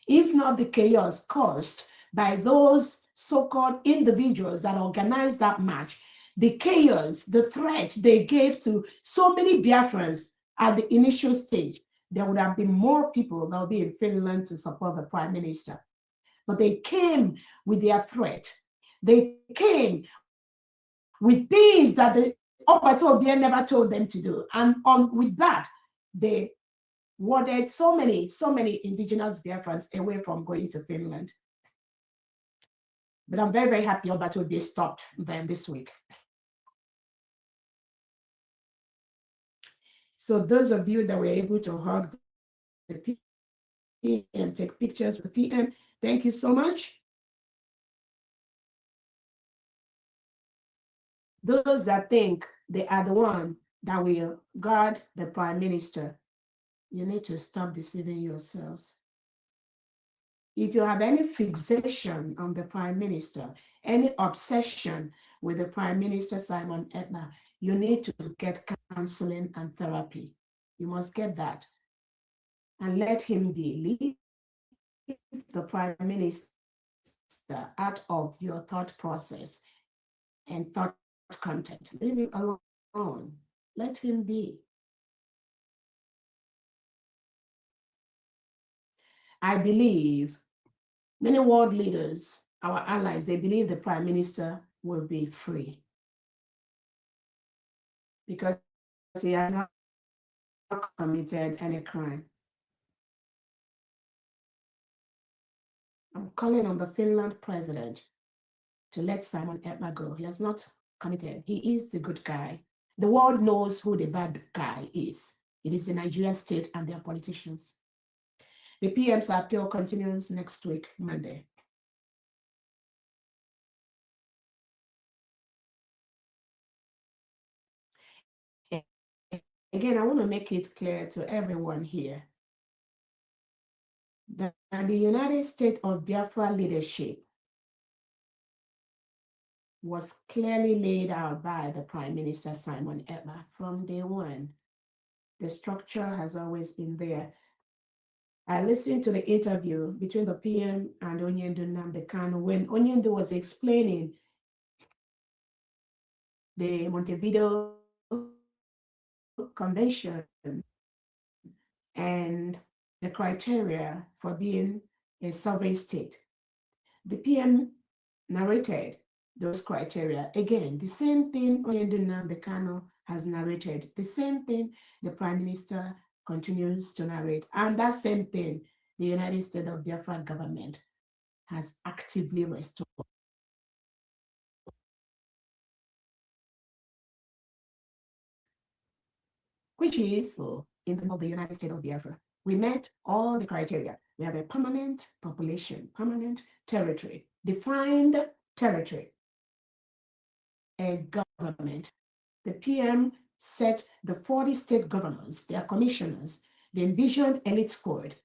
If not the chaos caused by those so-called individuals that organized that march, the chaos, the threats they gave to so many Biafrans at the initial stage, there would have been more people that would be in Finland to support the Prime Minister. But they came with their threat. They came with things that the Obatobia never told them to do. And with that, they warded so many indigenous Biafrans away from going to Finland. But I'm very, very happy Obatobia stopped them this week. So those of you that were able to hug the PM, take pictures with the PM, thank you so much. Those that think they are the one that will guard the Prime Minister, you need to stop deceiving yourselves. If you have any fixation on the Prime Minister, any obsession with the Prime Minister, Simon Ekpa, you need to get counseling and therapy. You must get that. And let him be. Leave the Prime Minister out of your thought process and thought content. Leave him alone. Let him be. I believe many world leaders, our allies, they believe the Prime Minister will be free because he has not committed any crime. I'm calling on the Finland president to let Simon Ekpa go. He has not committed. He is the good guy. The world knows who the bad guy is. It is the Nigeria state and their politicians. The PM's appeal continues next week, Monday. Again, I want to make it clear to everyone here that the United States of Biafra leadership was clearly laid out by the Prime Minister Simon Ekpa from day one. The structure has always been there. I listened to the interview between the PM and Onyendu Nnamdi Kanu when Onyendu was explaining the Montevideo Convention and the criteria for being a sovereign state. The PM narrated those criteria. Again, the same thing Onyendu Nnamdi Kanu has narrated, the same thing the Prime Minister continues to narrate, and that same thing the United States of Biafra government has actively restored. Which is in the United States of Biafra. We met all the criteria. We have a permanent population, permanent territory, defined territory, a government. The PM set the 40 state governors, their commissioners, the envisioned elite squad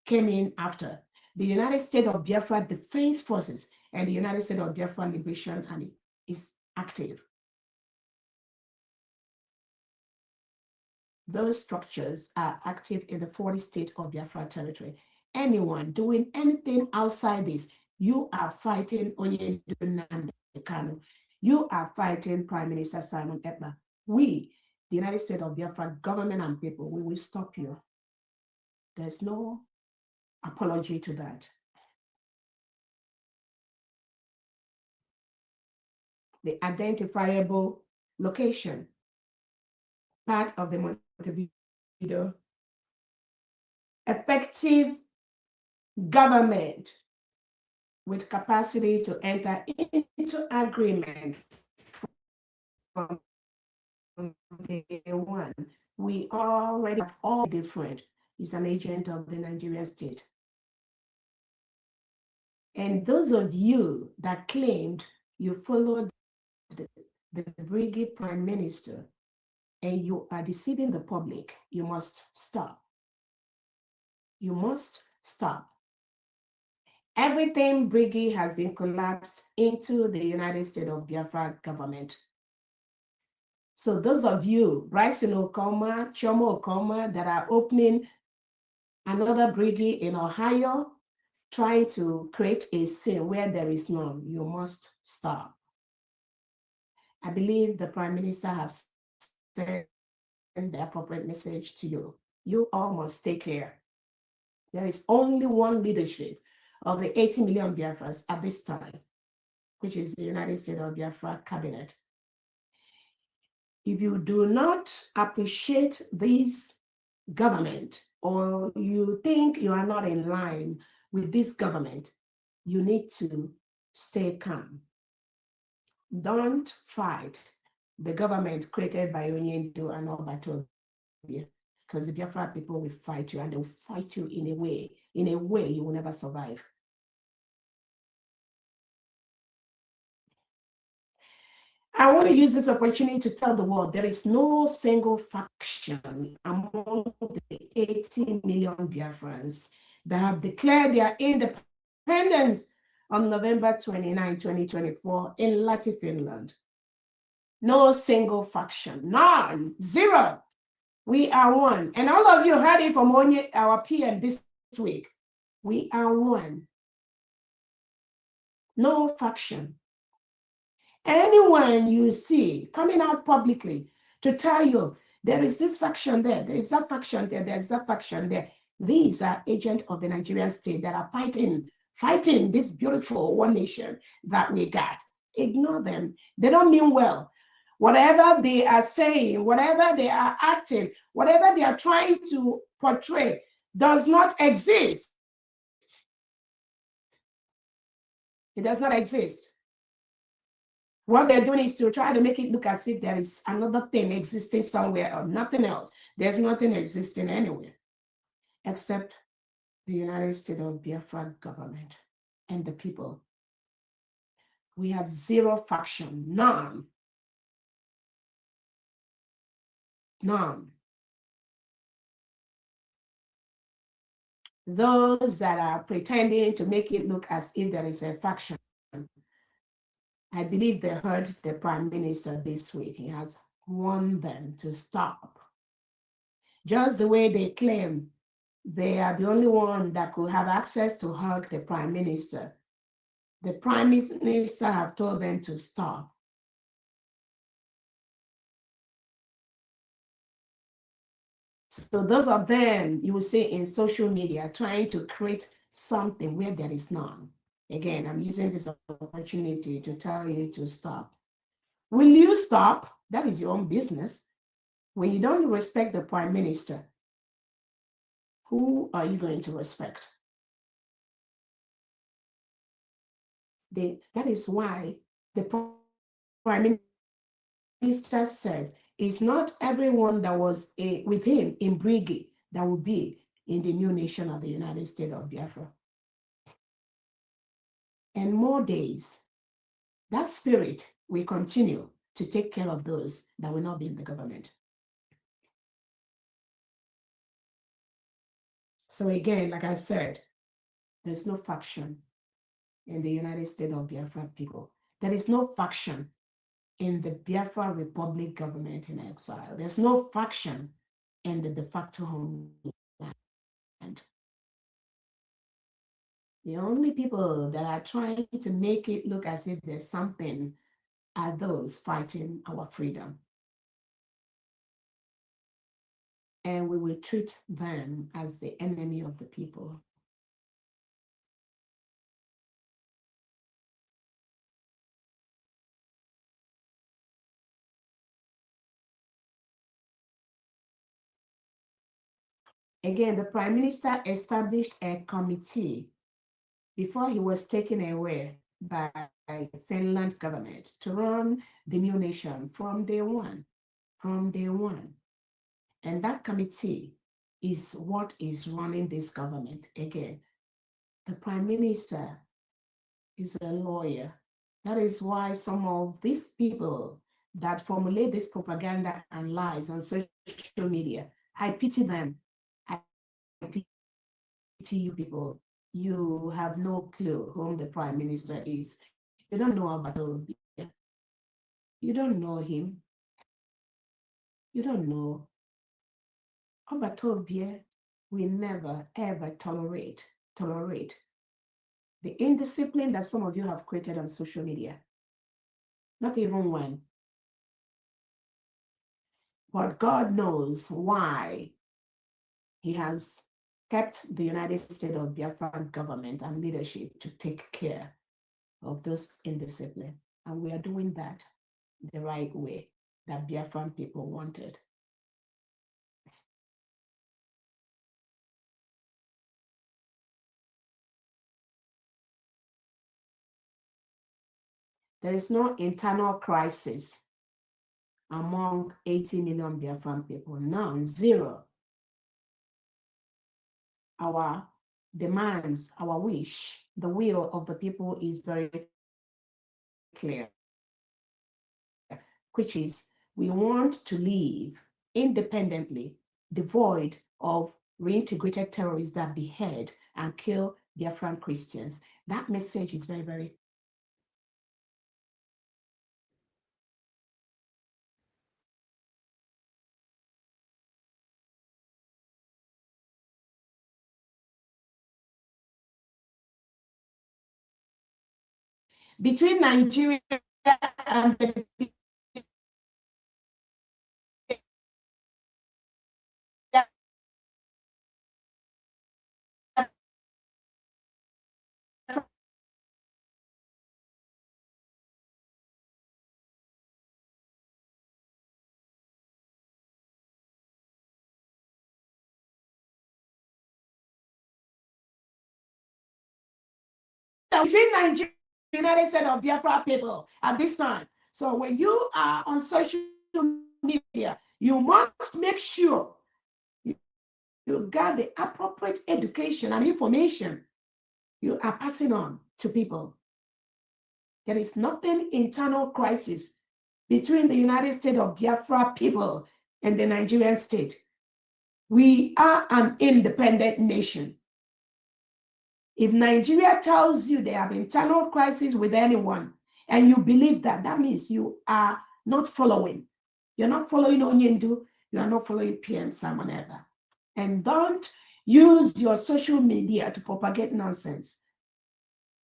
came in after. The United States of Biafra Defense Forces and the United States of Biafra Liberation Army is active. Those structures are active in the 40 states of Biafra territory. Anyone doing anything outside this, you are fighting Onyendu Nnamdi Kanu. You are fighting Prime Minister Simon Ekpa. We, the United States of Biafra government and people, we will stop you. There's no apology to that. The identifiable location, part of the Montevideo, effective government with capacity to enter into agreement from day one. We already have all different. He's an agent of the Nigerian state. And those of you that claimed you followed the brigade prime minister and you are deceiving the public, you must stop. You must stop. Everything brigade has been collapsed into the United States of Biafra government. So those of you, Bryson Okoma, Chomo Okoma, that are opening another brigade in Ohio, trying to create a scene where there is none, you must stop. I believe the Prime Minister has sent the appropriate message to you. You all must stay clear. There is only one leadership of the 80 million Biafrans at this time, which is the United States of Biafra cabinet. If you do not appreciate this government, or you think you are not in line with this government, you need to stay calm. Don't fight the government created by Onyendu and Obatobia, because the Biafra people will fight you, and they will fight you in a way you will never survive. I want to use this opportunity to tell the world there is no single faction among the 80 million Biafrans that have declared their independence on November 29, 2024 in Lahti, Finland. No single faction, none, zero. We are one. And all of you heard it from our PM this week. We are one. No faction. Anyone you see coming out publicly to tell you there is this faction there, there is that faction there, there's that faction there, these are agents of the Nigerian state that are fighting this beautiful one nation that we got. Ignore them. They don't mean well. Whatever they are saying, whatever they are acting, whatever they are trying to portray does not exist. It does not exist. What they're doing is to try to make it look as if there is another thing existing somewhere or nothing else. There's nothing existing anywhere except the United States of Biafra government and the people. We have zero faction, none. None. Those that are pretending to make it look as if there is a faction, I believe they heard the Prime Minister this week. He has warned them to stop. Just the way they claim they are the only one that could have access to hug the Prime Minister. The Prime Minister have told them to stop. So those of them you will see in social media trying to create something where there is none. Again, I'm using this opportunity to tell you to stop. Will you stop? That is your own business. When you don't respect the Prime Minister, who are you going to respect? That is why the Prime Minister said it's not everyone that was with him in Brigade that will be in the new nation of the United States of Biafra. And more days, that spirit will continue to take care of those that will not be in the government. So again, like I said, there's no faction in the United States of Biafra people. There is no faction in the Biafra Republic government in exile. There's no faction in the de facto homeland. The only people that are trying to make it look as if there's something are those fighting our freedom. And we will treat them as the enemy of the people. Again, the Prime Minister established a committee before he was taken away by the Finland government to run the new nation from day one. And that committee is what is running this government. Again, the Prime Minister is a lawyer. That is why some of these people that formulate this propaganda and lies on social media, I pity them. I pity you people. You have no clue whom the Prime Minister is. You don't know about Obia. You don't know him. You don't know. Obatobia will never, ever tolerate the indiscipline that some of you have created on social media. Not even when. But God knows why he has kept the United States of Biafran government and leadership to take care of those indiscipline. And we are doing that the right way that Biafran people wanted. There is no internal crisis among 80 million Biafran people, none, zero. Our demands, our wish, the will of the people is very clear, which is we want to live independently, devoid of reintegrated terrorists that behead and kill Biafran Christians. That message is very, very between Nigeria and the between Nigeria and the United States of Biafra people at this time. So when you are on social media, you must make sure you got the appropriate education and information you are passing on to people. There is nothing internal crisis between the United States of Biafra people and the Nigerian state. We are an independent nation. If Nigeria tells you they have internal crisis with anyone, and you believe that, that means you are not following. You're not following Onyendu, you are not following PM Simon Eba. And don't use your social media to propagate nonsense.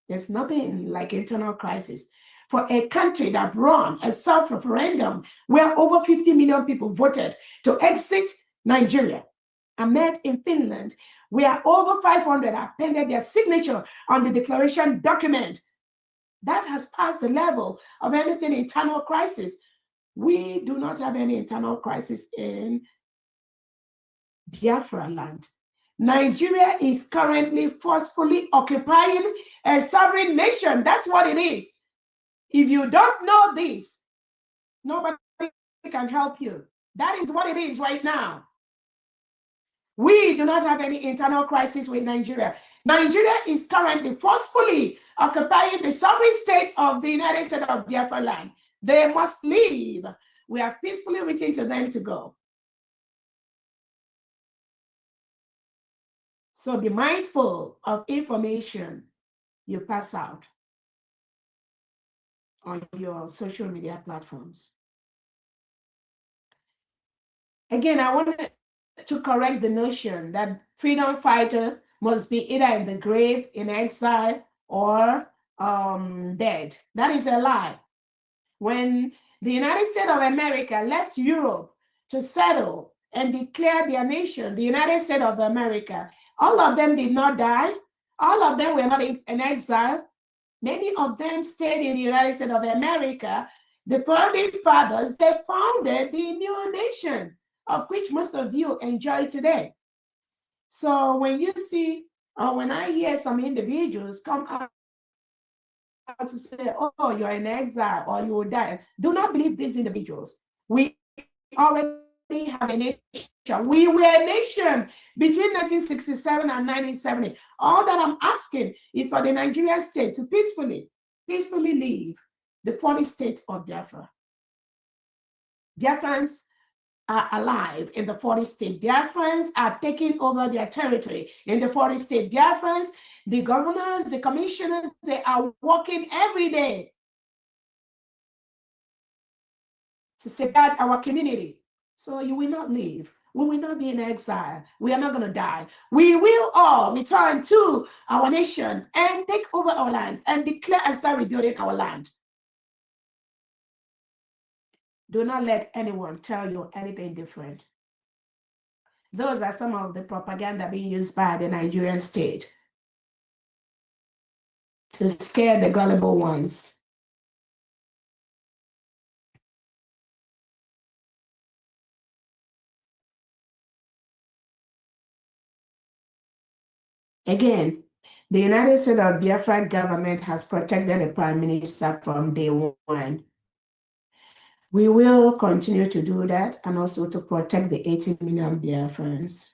There's nothing like internal crisis. For a country that ran a self-referendum where over 50 million people voted to exit Nigeria, and met in Finland, where over 500 appended their signature on the declaration document. That has passed the level of anything internal crisis. We do not have any internal crisis in Biafra land. Nigeria is currently forcefully occupying a sovereign nation. That's what it is. If you don't know this, nobody can help you. That is what it is right now. We do not have any internal crisis with Nigeria. Nigeria is currently forcefully occupying the sovereign state of the United States of Biafra land. They must leave. We have peacefully written to them to go. So be mindful of information you pass out on your social media platforms. Again, I wanted to correct the notion that freedom fighter must be either in the grave, in exile, or dead. That is a lie. When the United States of America left Europe to settle and declare their nation, the United States of America, all of them did not die. All of them were not in exile. Many of them stayed in the United States of America. The founding fathers, they founded the new nation, of which most of you enjoy today. So when you see, or when I hear some individuals come out to say, oh, you're in exile or you will die, do not believe these individuals. We already have a nation. We were a nation between 1967 and 1970. All that I'm asking is for the Nigerian state to peacefully leave the 40 state of Biafra. Biafrans are alive in the 40 state. Biafrans are taking over their territory in the 40 state. Biafrans, the governors, the commissioners, they are working every day to safeguard our community. So you will not leave. We will not be in exile. We are not going to die. We will all return to our nation and take over our land and declare and start rebuilding our land. Do not let anyone tell you anything different. Those are some of the propaganda being used by the Nigerian state to scare the gullible ones. Again, the United States of Biafra government has protected the Prime Minister from day one. We will continue to do that and also to protect the 80 million Biafrans.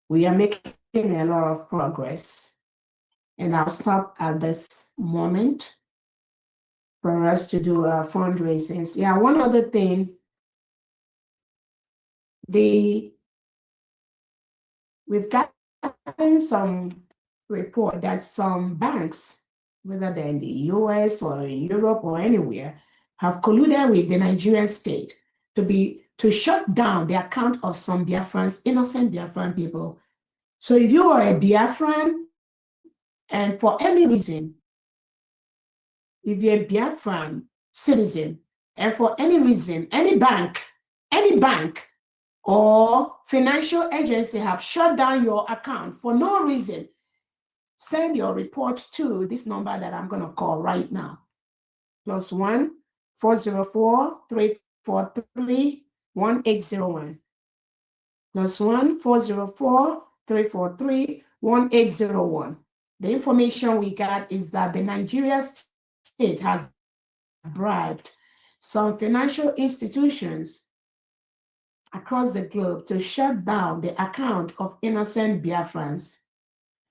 We are making a lot of progress, and I'll stop at this moment for us to do fundraisings. Yeah, one other thing, we've gotten some report that some banks, whether they're in the US or in Europe or anywhere, have colluded with the Nigerian state to shut down the account of some Biafrans, innocent Biafran people. So if you are a Biafran and for any reason, if you're a Biafran citizen and for any reason, any bank or financial agency have shut down your account for no reason, send your report to this number that I'm going to call right now. +1 404 343 1801. +1 404 343 1801. The information we got is that the Nigeria state has bribed some financial institutions across the globe to shut down the account of innocent Biafrans.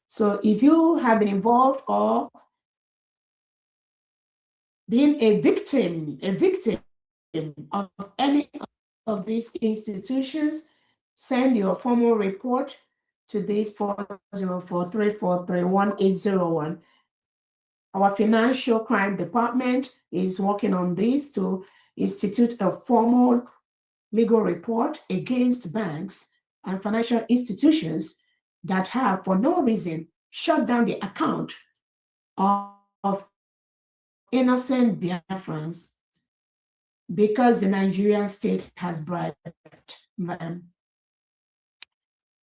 So if you have been involved or being a victim of any of these institutions, send your formal report to this 404-343-1801. Our financial crime department is working on this to institute a formal legal report against banks and financial institutions that have, for no reason, shut down the account of innocent Biafrans because the Nigerian state has bribed them.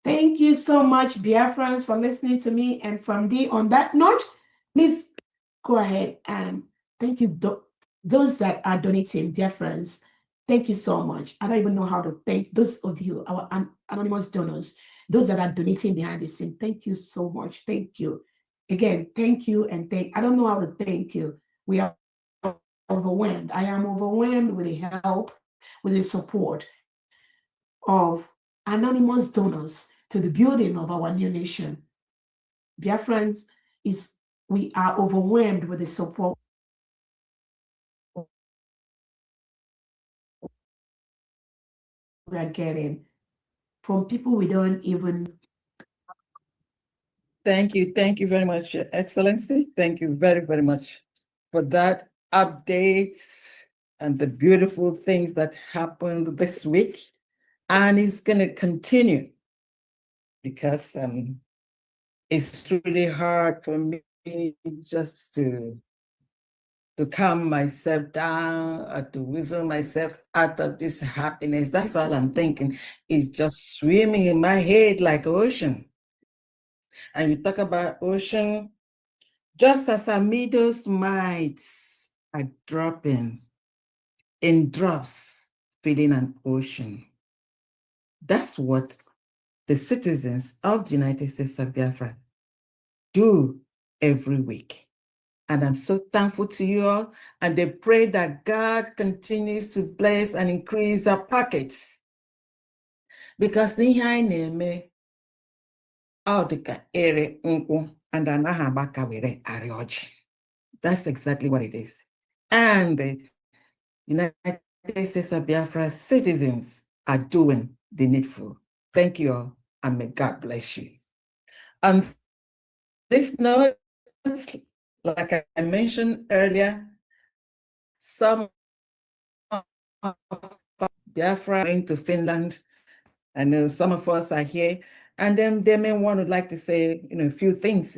Thank you so much, Biafrans, for listening to me. And from D, on that note, please go ahead and thank you, those that are donating, Biafrans. Thank you so much. I don't even know how to thank those of you, our anonymous donors, those that are donating behind the scene. Thank you so much. Thank you. Again, thank you and I don't know how to thank you. We are overwhelmed. I am overwhelmed with the help, with the support of anonymous donors to the building of our new nation. Biafrans, we are overwhelmed with the support we are getting from people we don't even. Thank you very much, Your Excellency. Thank you very, very much for that update and the beautiful things that happened this week. And it's going to continue because it's really hard for me just to calm myself down or to whistle myself out of this happiness. That's all I'm thinking. It's just swimming in my head like ocean. And you talk about ocean, just as our meadows mites are dropping in drops, filling an ocean. That's what the citizens of the United States of Biafra do every week. And I'm so thankful to you all. And I pray that God continues to bless and increase our pockets. Because n'ihe anyị na-eme ọ dịka ere nkwụ and anaghị agbaka were arị ọjị. That's exactly what it is. And the United States of Biafra citizens are doing the needful. Thank you all, and may God bless you. On this note, like I mentioned earlier, some of Biafra going to Finland. I know some of us are here, and then they may want to like to say, a few things,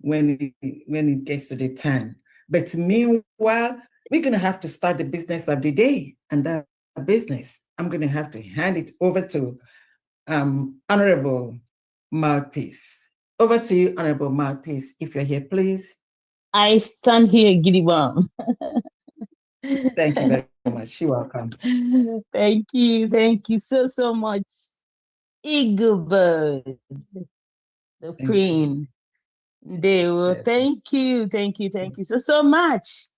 when it gets to the time. But meanwhile, we're going to have to start the business of the day, and that business, I'm going to have to hand it over to Honorable Mouthpiece. Over to you, Honorable Mouthpiece. If you're here, please. I stand here, Gideon. Thank you very much. You're welcome. Thank you so much. Eagle Bird, the queen. They will thank you so much.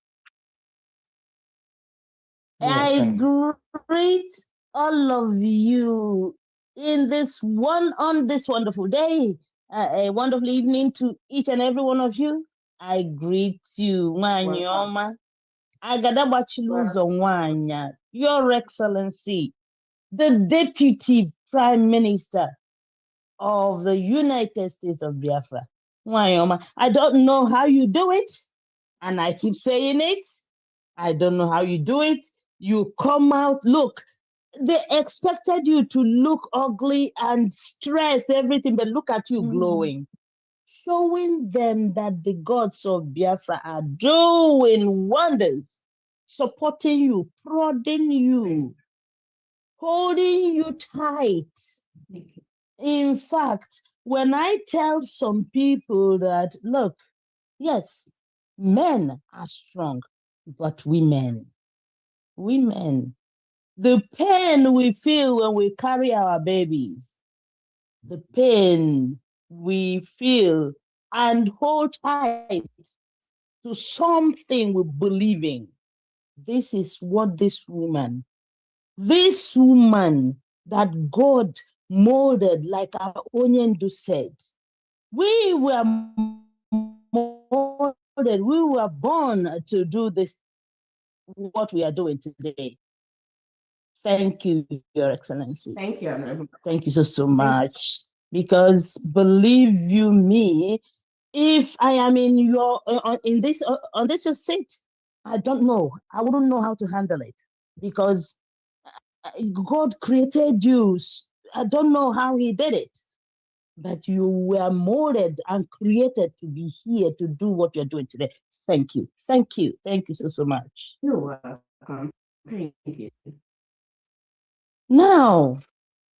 I greet all of you on this wonderful day, a wonderful evening to each and every one of you. I greet you, Wanyoma, Agadabachiluzo Wanya, Your Excellency, the Deputy Prime Minister of the United States of Biafra. Wanyoma, I don't know how you do it, and I keep saying it. I don't know how you do it. You come out, look, they expected you to look ugly and stressed, everything, but look at you glowing, showing them that the gods of Biafra are doing wonders, supporting you, prodding you, holding you tight. In fact, when I tell some people that, look, yes, men are strong, but women, The pain we feel when we carry our babies, the pain we feel and hold tight to something we believe in. This is what this woman that God molded, like our Onyendu said, we were molded, we were born to do this, what we are doing today. Thank you, Your Excellency. Thank you, Honorable. Thank you so much. Because believe you me, if I am in your in this on this your seat, I don't know. I wouldn't know how to handle it because God created you. I don't know how He did it, but you were molded and created to be here to do what you're doing today. Thank you. Thank you. Thank you so much. You're welcome. Thank you. Now,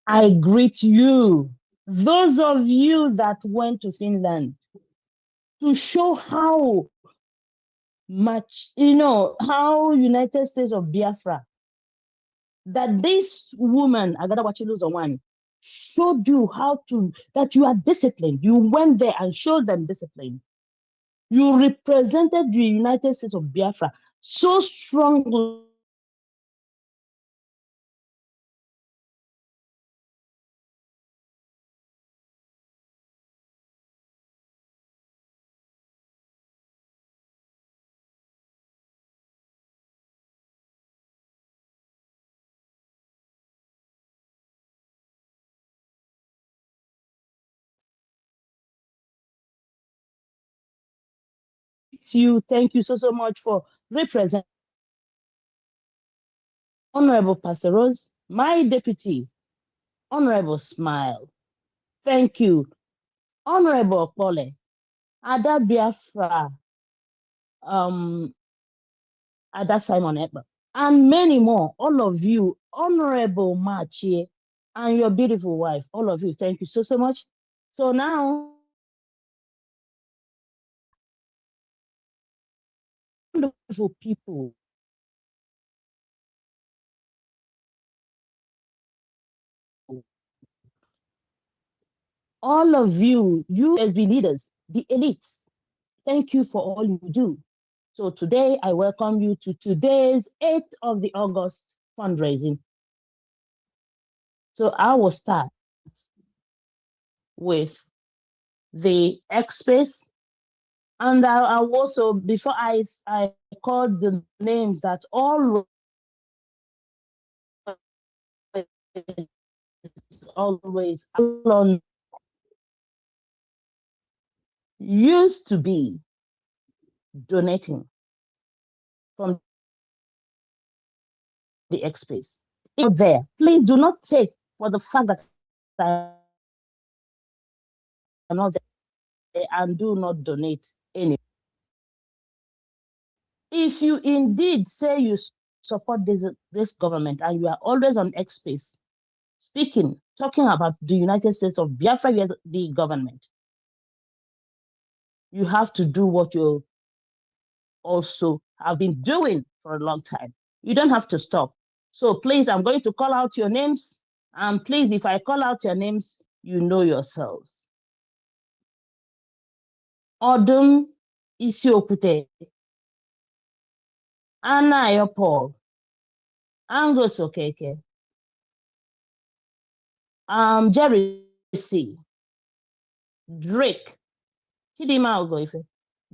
I greet you, those of you that went to Finland, to show how much, how United States of Biafra, that this woman, Agada Wachiluzawan, showed you that you are disciplined. You went there and showed them discipline. You represented the United States of Biafra so strongly you. Thank you so much for representing Honorable Pastor Rose, my deputy, Honorable Smile. Thank you, Honorable Pole, Ada Biafra, Ada Simon Ekpa, and many more. All of you, Honorable Machie, and your beautiful wife, all of you, thank you so much. So now, wonderful people, all of you, SB leaders, the elites, thank you for all you do. So today, I welcome you to today's 8th of the August fundraising. So I will start with the X space. And I also, before I call the names that always on used to be donating from the X space. If there, please do not take for the fact that I'm not there and do not donate any. If you indeed say you support this government and you are always on X space, talking about the United States of Biafra, the government, you have to do what you also have been doing for a long time. You don't have to stop. So please, I'm going to call out your names. And please, if I call out your names, you know yourselves. Odum Isiokute, Anna Paul, Angus Okeke, Jerry C., Drake, Chidima Ogoife,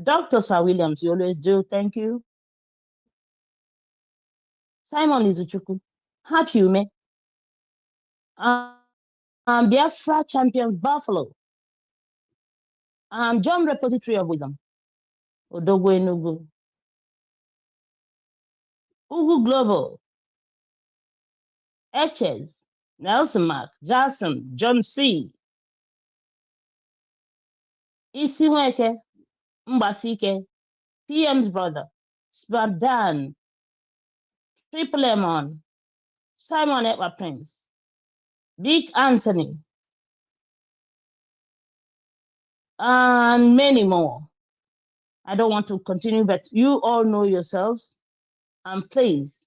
Dr. Sir Williams, you always do, thank you. Simon Izuchukwu, Hapume, Biafra Champions Buffalo, John Repository of Wisdom, Odogwu Enugu, Ugu Global, Etches, Nelson Mark, Jackson, John C., Isiweke, Mbasike, PM's brother, Spardan, Triple Lemon, Simon Ekwa Prince, Big Anthony, and many more. I don't want to continue, but you all know yourselves. And please,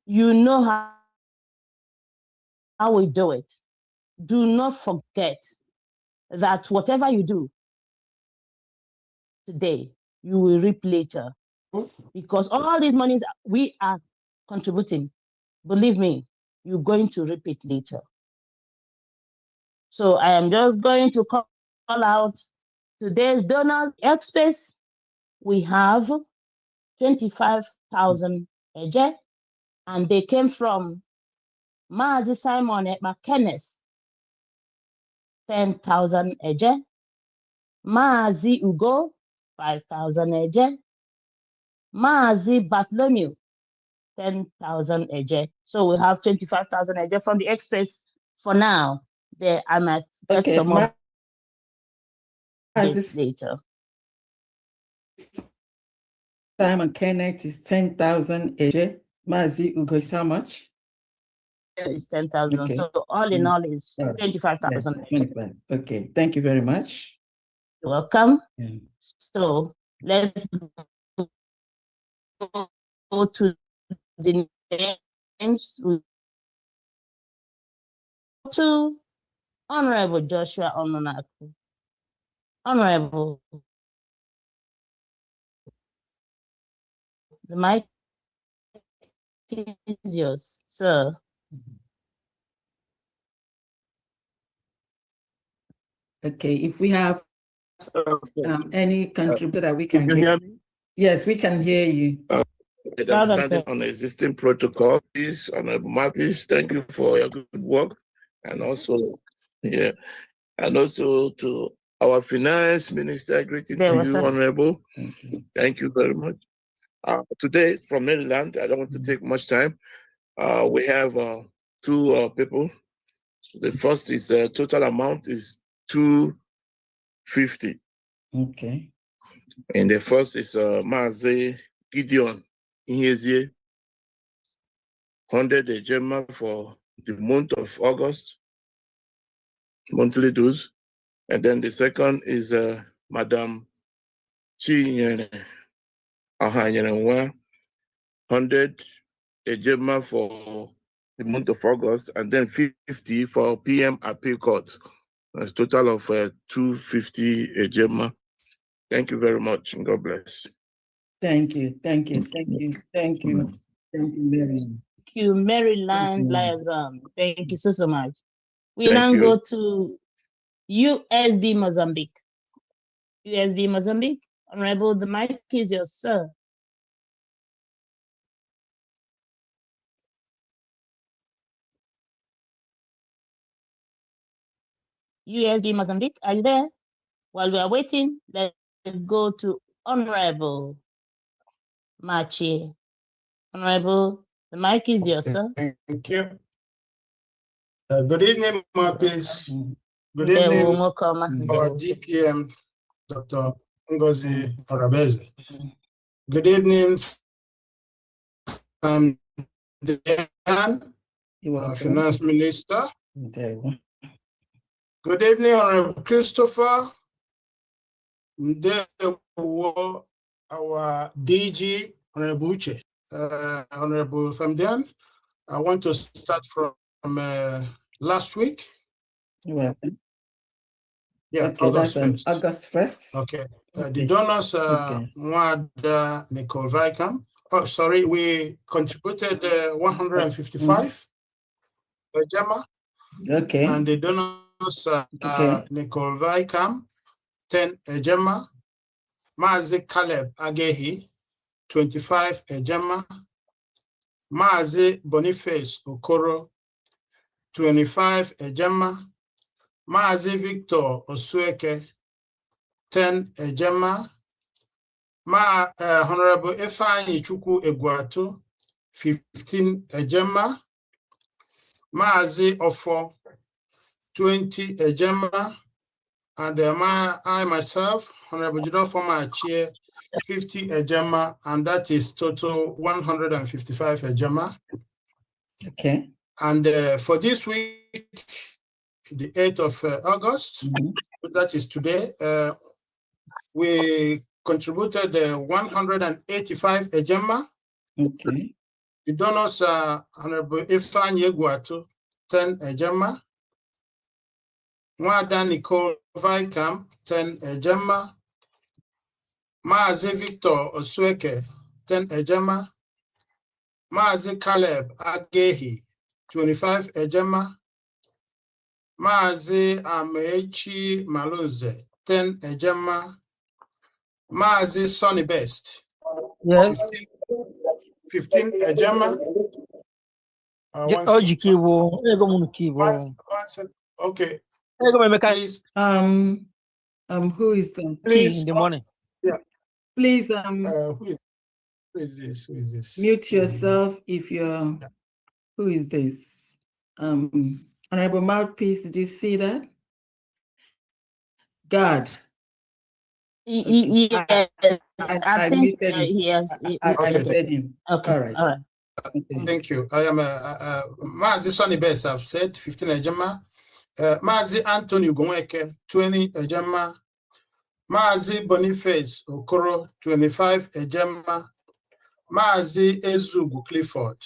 you know how we do it. Do not forget that whatever you do today, you will reap later. Because all these monies we are contributing, believe me, you're going to reap it later. So I am just going to call out today's donor X-Space. We have 25,000 eje, and they came from Mazi Simon Kenneth, 10,000 eje. Mazi Ugo, 5,000 eje. Mazi Bartholomew, 10,000 eje. So we have 25,000 eje from the X-Space for now. There, I might get some more later. Simon Kenneth is 10,000 eje. Mazi Ugo is how much? Is 10,000. Okay. So all in all is 25,000. Yeah, okay, thank you very much. You're welcome. Yeah. So let's go to the names. To Honorable Joshua Ononaku. Honorable, the mic is yours, sir. Okay, if we have any contributor that we can you hear me? Yes, we can hear you. I'm standing on existing protocols. Honorable Marcus, thank you for your good work. And also, and also to our finance minister, greeting to you, Honorable. Thank you very much. Today, from Maryland, I don't want to take much time. We have two people. So the first is total amount is 250. Okay. And the first is Mazi Gideon Inyezie, 100 ejema for the month of August, monthly dues. And then the second is Madam Chinyere Ahanyerenwa, 100 ejema for the month of August, and then 50 for PM appeal court. That's a total of 250 ejema. Thank you very much, and God bless. Thank you, Maryland. Thank you, Maryland Liaison. Thank you so much. We now go to USB Mozambique. USB Mozambique, Honorable, the mic is yours, sir. USB Mozambique, are you there? While we are waiting, let's go to Honorable Machi. Honorable, the mic is yours, sir. Thank you. Good evening, Marcus. Good evening, our DPM, Dr. Ngozi Orabeze. Good evening, Dan, our Finance Minister. Good evening, Honorable Christopher. Our DG, Honorable Uche. Honorable Famdian, I want to start from last week. Yeah, okay, August 1st. August 1st. Okay. The donors Mwada Nicole Vicam. Oh, sorry, we contributed 155 Jama. Okay. And the donors Nicole Vicam, 10 Ejema. Mazi Caleb Agehi, 25 Ejema. Mazi Boniface Okoro, 25 Ejema. Mazi Victor Osueke, 10 Ejema. Honorable Efani Chukwu Egwatu, 15 Ejema. Mazi Ofo, 20 Ejema. And I myself, Honorable General Fundraising, 50 Ejema, and that is total 155 Ejema. Okay. And for this week, the 8th of August, that is today, we contributed 185 Ejema. Okay. The donors are Honorable Ifan Yeguatu, 10 Ejema. Mwada Nicole Vaikam, 10 Ejema. Maazi Victor Osweke, 10 Ejema. Maazi Caleb Agehi, 25 Ejema. Maazi Amechi Malunze, 10 Ejema. Maazi Sonny Best, Yes. 15 Ejema. Okay. Please. Who is that? Please. In the morning. Yeah. Please, who is this? Who is this? mute yourself if you're, who is this? Honorable Mouthpiece, did you see that? God. Okay. I think muted him. he has. I Okay. muted him. Okay. All right. All right. Okay. Thank you. I am Mazi Sonny Best, I've said 15 Ejema. Mazi Anthony Ugweke, 20 Ejema. Mazi Boniface Okoro, 25 Ejema. Mazi Ezugu Clifford,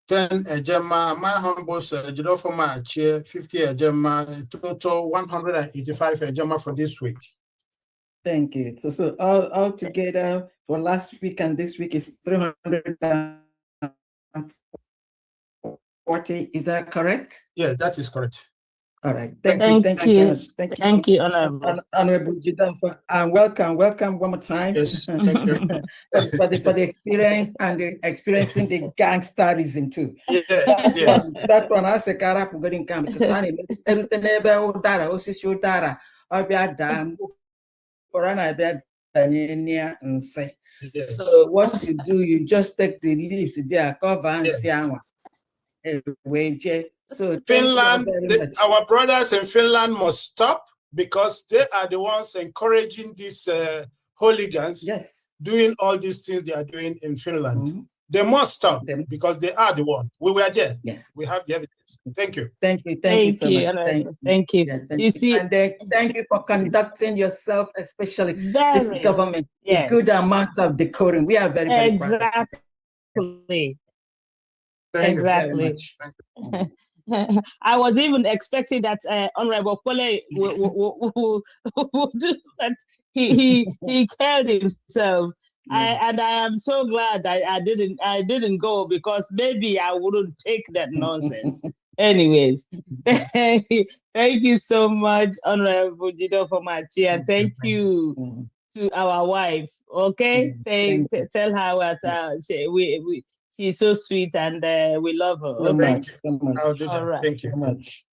10 Ejema. My humble Jidofo Machie, 50 Ejema. Total 185 Ejema for this week. Thank you. So all together for last week and this week is 340. Is that correct? Yeah, that is correct. All right. Thank Thank you so you. much. Thank you, Honorable. Honorable Jidan, and welcome one more time. Yes, thank you. for the experience and the experiencing the gangsterism too. Yes, yes. That one has a character getting come because everything about Dara, Osisi Dara, Obia Dam, for an idea and say. Yes. So what you do, you just take the leaves there, cover and Yes. So Finland, thank you very much. our brothers in Finland must stop because they are the ones encouraging these hooligans doing all these things they are doing in Finland. Mm-hmm. They must stop because they are the one. We were there. Yeah. We have the evidence. Thank you. Thank you so much. Thank you. Yeah, You see, and thank you for conducting yourself, especially this very, government, yes. a good amount of decorum. We are very, very proud. Exactly. Thank you Exactly. very much. I was even expecting that Honorable Pole would do that. He killed himself. And I am so glad I didn't go because maybe I wouldn't take that nonsense. Anyways, thank you so much, Honorable Jido for my tea, and thank you to our wife. Okay, tell her what she's so sweet and we love her. So Okay? much. I'll do that. All right. Thank you So much.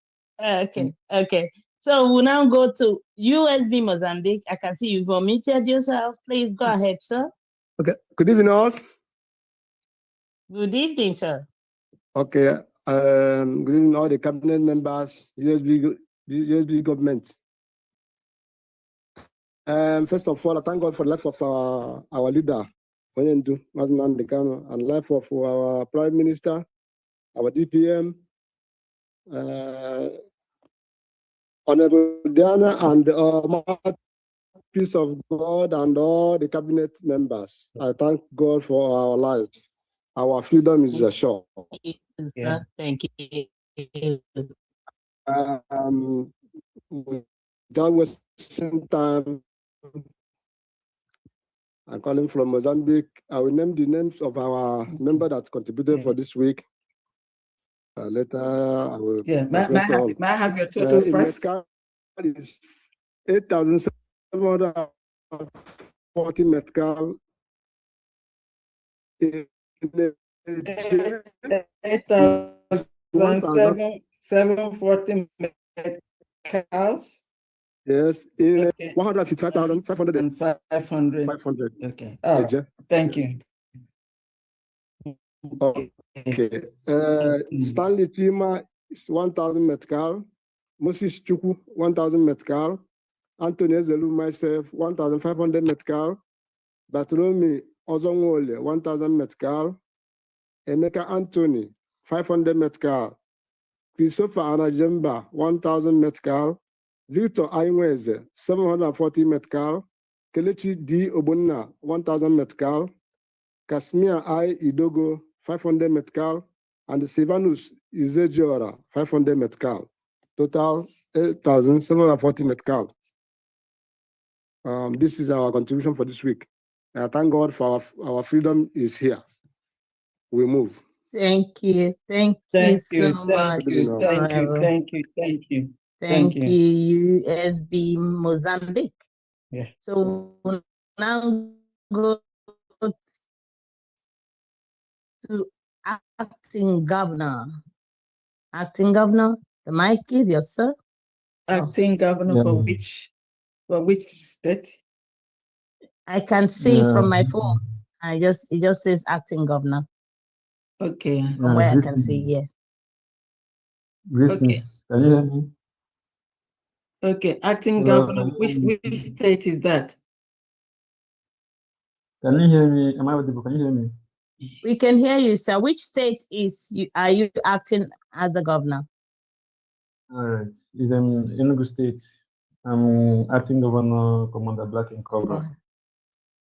Okay. So we'll now go to USB Mozambique. I can see you've unmuted yourself. Please go ahead, sir. Okay. Good evening, all. Good evening, sir. Okay. Good evening, all the cabinet members, USB government. First of all, I thank God for the life of our leader, and life of our Prime Minister, our DPM, Honorable Diana, and peace of God and all the cabinet members. I thank God for our lives. Our freedom is assured. Yeah. Thank you. Without wasting time, I'm calling from Mozambique. I will name the names of our members that contributed for this week. Later, I will. Yeah, may I have your total first? Is 8,740 Metcal. 8,740 Metcals. Yes, in 155,500. 500. Okay. All right. Thank you. Okay. Stanley Chima is 1,000 Metcal. Moses Chuku, 1,000 Metcal. Anthony Ezelu, myself, 1,500 Metcal. Bartholomew Ozongwole, 1,000 Metcal. Emeka Anthony, 500 Metcal. Christopher Anajemba, 1,000 Metcal. Victor Ainweze, 740 Metcal. Kelechi D. Obunna, 1,000 Metcal. Kasmia I. Idogo, 500 Metcal. and the Silvanus Izejiora 500 Metcal. Total 8,740 Metcal. This is our contribution for this week. Thank God for our freedom is here. We move. Thank you. Thank you so much. Thank you. Thank you, USB Mozambique. Yeah. So now go to acting governor. Acting governor, the mic is yours, sir. Acting governor for which state? I can see from my phone. It just says acting governor. Okay. From where I can see, yeah. Greetings. Can you hear me? Okay, acting governor, which state is that? Can you hear me? Am I audible? Can you hear me? We can hear you, sir. Which state are you acting as the governor? All right. It's Enugu State. I'm acting governor, Commander Black in Cobra.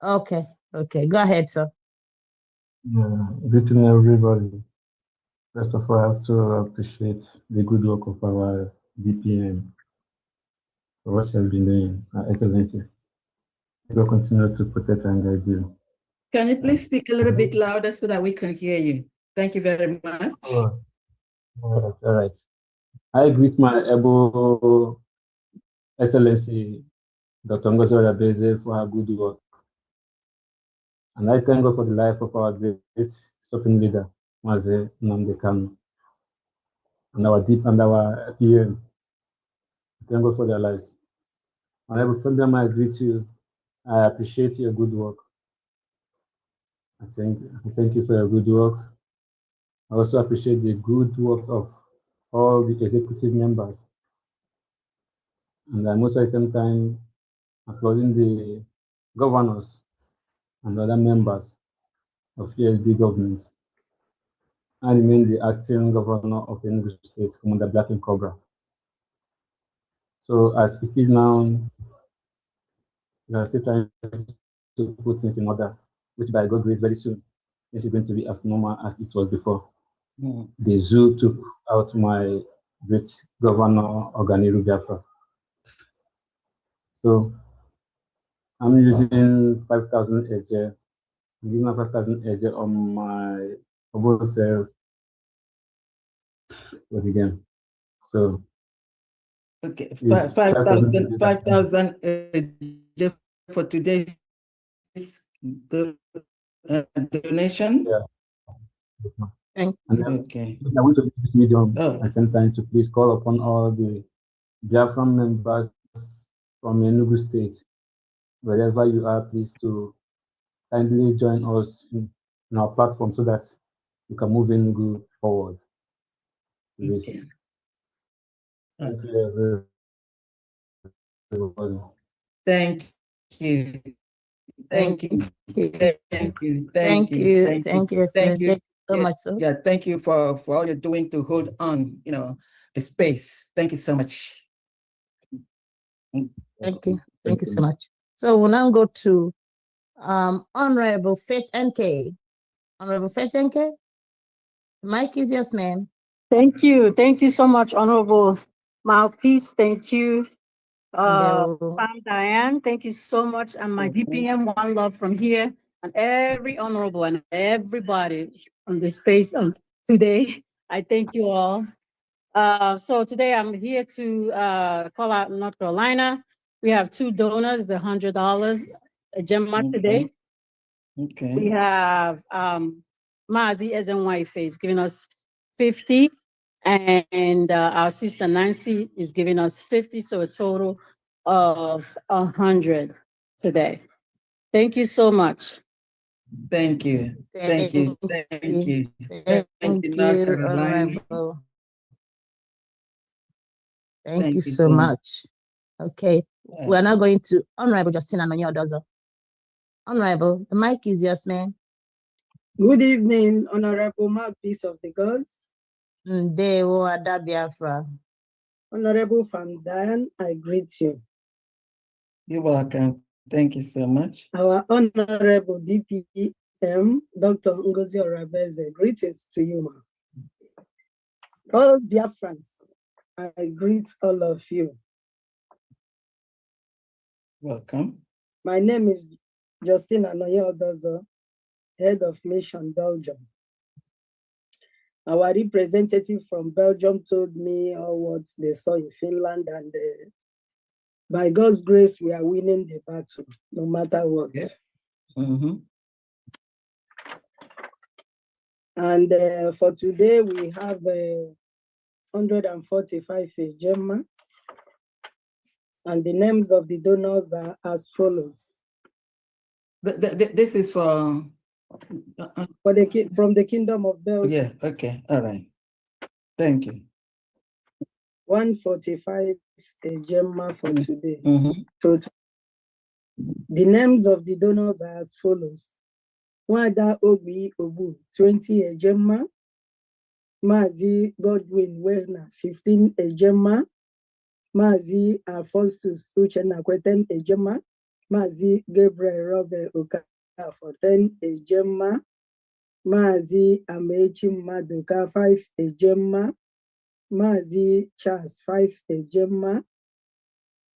Okay. Go ahead, sir. Yeah. Greeting everybody. First of all, I have to appreciate the good work of our DPM for what she has been doing, Excellency. We will continue to protect and guide you. Can you please speak a little bit louder so that we can hear you? Thank you very much. All right. I greet my able Excellency, Dr. Ngozi Orebeze, for her good work. And I thank God for the life of our great supreme leader, Mazi Nnamdi Kanu, and our PM. Thank God for their lives. Honorable President, I greet you. I appreciate your good work. I thank you for your good work. I also appreciate the good work of all the executive members. And I'm also at the same time applauding the governors and other members of ESB government. I remain the acting governor of Enugu State, Commander Black and Cobra. So as it is now, we are still trying to put things in order, which by God's grace very soon, this is going to be as normal as it was before. The zoo took out my great governor, Oganiru Biafran. So I'm using 5,000 AJ. I'm giving 5,000 AJ on my mobile self again. So okay, 5,000 for today's donation. Yeah. Okay. I want to use this medium at the same time to please call upon all the Biafran members from Enugu State, wherever you are, please to kindly join us in our platform so that we can move Enugu forward. Please. Okay. Thank you, everybody. Thank you. Thank you. Thank you. Thank you so much, sir. Yeah, thank you for all you're doing to hold on, the space. Thank you so much. Thank you so much. So we'll now go to Honorable Faith NK. Honorable Faith NK, the mic is yours, ma'am. Thank you so much, Honorable Mouthpiece. Thank you, Pam Diane. Thank you so much, and my DPM One Love from here, and every honorable and everybody on this space today. I thank you all. So today I'm here to call out North Carolina. We have two donors, the $100 Gemma today. Okay. We have Mazi Ezenwaife is giving us 50, and our sister Nancy is giving us 50, so a total of 100 today. Thank you so much. Thank you. Thank you, North Carolina. Thank you so much. Okay, we're now going to Honorable Justina Nonyodozo. Honorable, the mic is yours, ma'am. Good evening, Honorable Mouthpiece of the Gods. Honorable Van Diane, I greet you. You're welcome. Thank you so much. Our Honorable DPM, Dr. Ngozi Orebeze, greetings to you, ma'am. All Biafrans, I greet all of you. Welcome. My name is Justina Odozo, head of Mission Belgium. Our representative from Belgium told me all what they saw in Finland, and by God's grace, we are winning the battle, no matter what. Yeah. Mm-hmm. And for today, we have 145 Gemma, and the names of the donors are as follows. This is for from the Kingdom of Belgium. Yeah, okay, all right. Thank you. 145 Gemma for today. Mm-hmm. Total. The names of the donors are as follows. Wada Obi Obu, 20 Gemma. Mazi Godwin Werner, 15 Gemma. Mazi Alphonsus Uchenna, 10 Gemma. Mazi Gabriel Robert Oka for 10 Gemma. Mazi Amechi Maduka, 5 Gemma. Mazi Charles, 5 Gemma.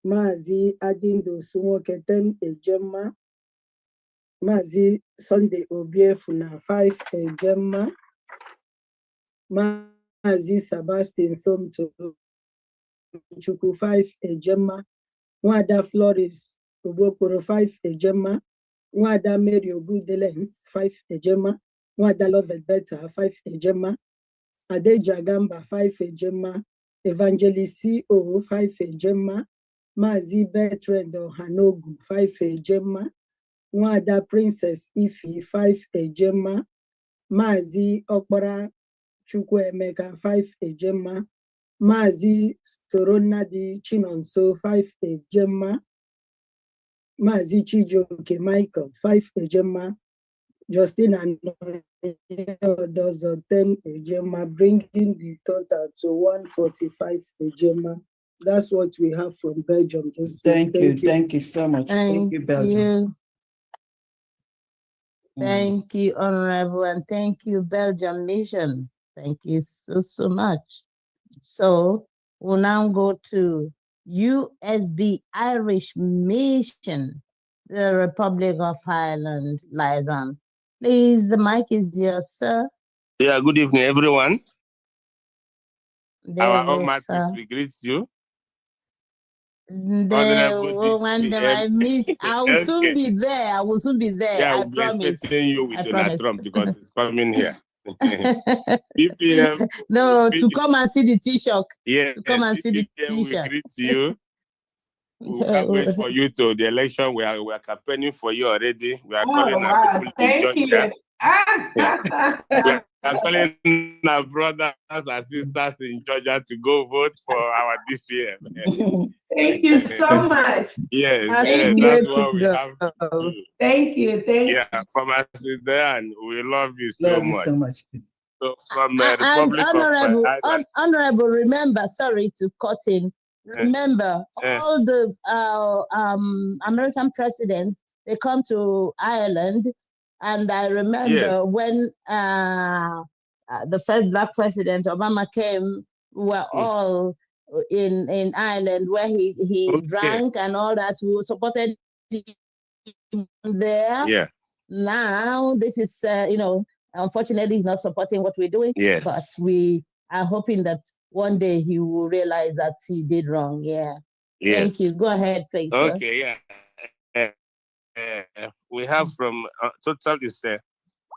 Mazi Adindo Sumoke, 10 Gemma. Mazi Sunday Obiefuna, 5 Gemma. Mazi Sebastian Somto Chuku, 5 Gemma. Wada Flores Obokoro, 5 Gemma. Wada Mary Ogudelens, 5 Gemma. Wada Lovett Beta, 5 Gemma. Adeja Gamba, 5 Gemma. Evangelist CO, 5 Gemma. Mazi Bertrand Hanogu, 5 Gemma. Wada Princess Ifi, 5 Gemma. Mazi Okpara Chukwuemeka, 5 Gemma. Mazi Soronadi Chinonso, 5 Gemma. Mazi Chijoke Michael, 5 Gemma. Justin and those 10 Gemma, bringing the total to 145 Gemma. That's what we have from Belgium this week. Thank you so much. Thank you, Belgium. Thank you, Honorable, and thank you, Belgium Mission. Thank you so much. So we'll now go to USB Irish Mission, the Republic of Ireland, liaison. Please, the mic is yours, sir. Yeah, good evening, everyone. Our Home Office greets you. I will soon be there. I will soon be there. Yeah, I will be promise. expecting you with Donald Trump because he's coming here. BPM. No, to come and see the T-shirt. Yeah, to come and see the BPM T-shirt. we greet you. We can't wait for you to the election. We are campaigning for you already. We are calling our people in Georgia. We are calling our brothers and sisters in Georgia to go vote for our DPM. Thank you so much. Yes, that's what we have to do. Thank you. Yeah, from us there, we love you so much. So from Republic Honorable, of Ireland. Honorable, remember, sorry to cut in. Remember, all the American presidents, they come to Ireland, and I remember when the first Black president, Obama, came, we were all in Ireland, where he drank and all that. We supported him there. Yeah. Now, this is, unfortunately, he's not supporting what we're doing. Yes. But we are hoping that one day he will realize that he did wrong. Yeah. Yes. Thank you. Go ahead, please. Okay, sir. Yeah. We have from total is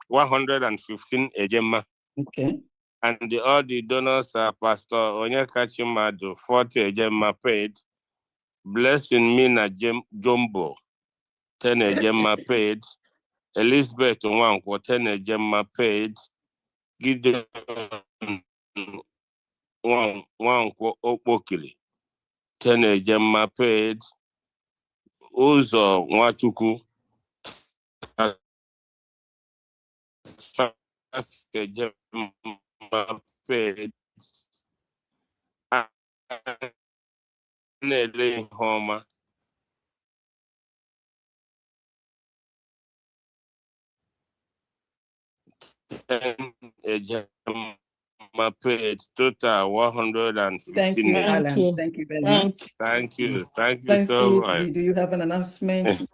115 Ejema. Okay. And all the donors are Pastor Onyeka Chimadu, 40 Ejema paid. Blessing Mina Jumbo, 10 Ejema paid. Elizabeth Nwankwo, 10 Ejema paid. Gideon Nwankwo Okpokili, 10 Ejema paid. Uzo Nwachukwu, 5 Ejema paid. Nele Homa, Ejema paid, total 115. Thank you, naira. Alan. Thank you very much. Thank you. Thank you Nancy, so much. do you have an announcement?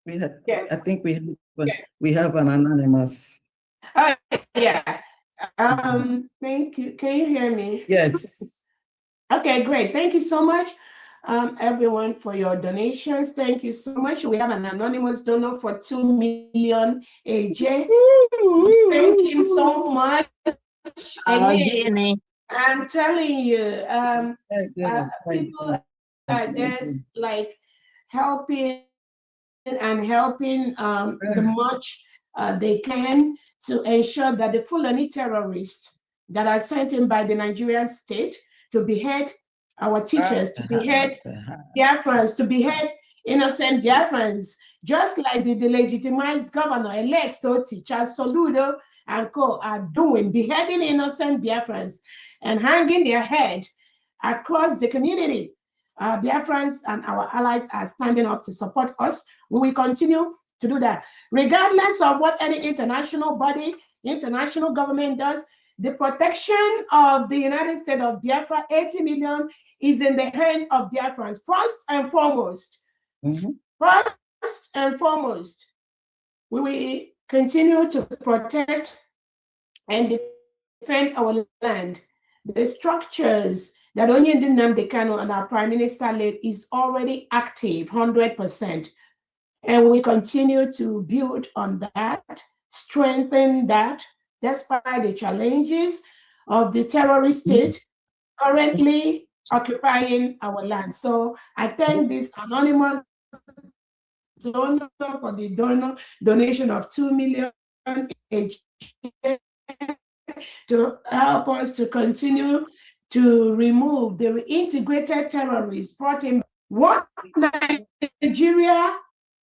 Yes. I think we have an anonymous. Yeah. Thank you. Can you hear me? Yes. Okay, great. Thank you so much, everyone, for your donations. Thank you so much. We have an anonymous donor for 2 million. AJ, thank him so much. Again, I'm telling you, people are just like helping and helping the much they can to ensure that the Fulani terrorists that are sent in by the Nigerian state to behead our teachers, to behead Biafrans, to behead innocent Biafrans, just like the legitimized governor-elect, so Charles Soludo and co are doing, beheading innocent Biafrans and hanging their head across the community. Biafrans and our allies are standing up to support us. We will continue to do that. Regardless of what any international body, international government does, the protection of the United States of Biafra, 80 million, is in the hand of Biafrans, first and foremost. First and foremost, we will continue to protect and defend our land. The structures that Onyinye Nnamdi Kanu and our Prime Minister led is already active, 100%. And we continue to build on that, strengthen that, despite the challenges of the terrorist state currently occupying our land. So I thank this anonymous donor for the donation of 2 million to help us to continue to remove the reintegrated terrorists brought in. What Nigeria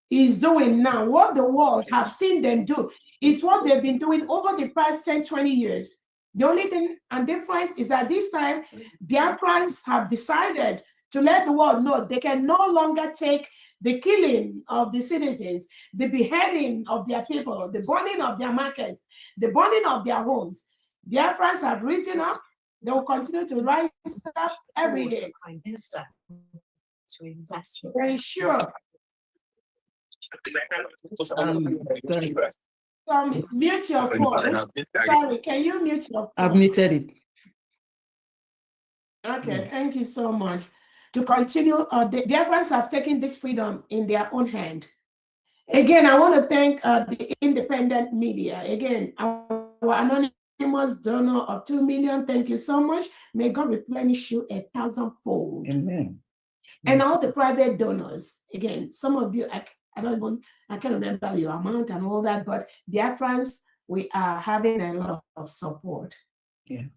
is doing now, what the world have seen them do, is what they've been doing over the past 10, 20 years. The only thing and difference is that this time, Biafrans have decided to let the world know they can no longer take the killing of the citizens, the beheading of their people, the burning of their markets, the burning of their homes. Biafrans have risen up. They will continue to rise up every day. Very sure. Mute your phone. Sorry, can you mute your phone? I've muted it. Okay, thank you so much. To continue, the Biafrans have taken this freedom in their own hand. Again, I want to thank the independent media. Again, our anonymous donor of 2 million, thank you so much. May God replenish you 1,000-fold. Amen. And all the private donors, again, some of you, I can't remember your amount and all that, but Biafrans, we are having a lot of support. Yeah.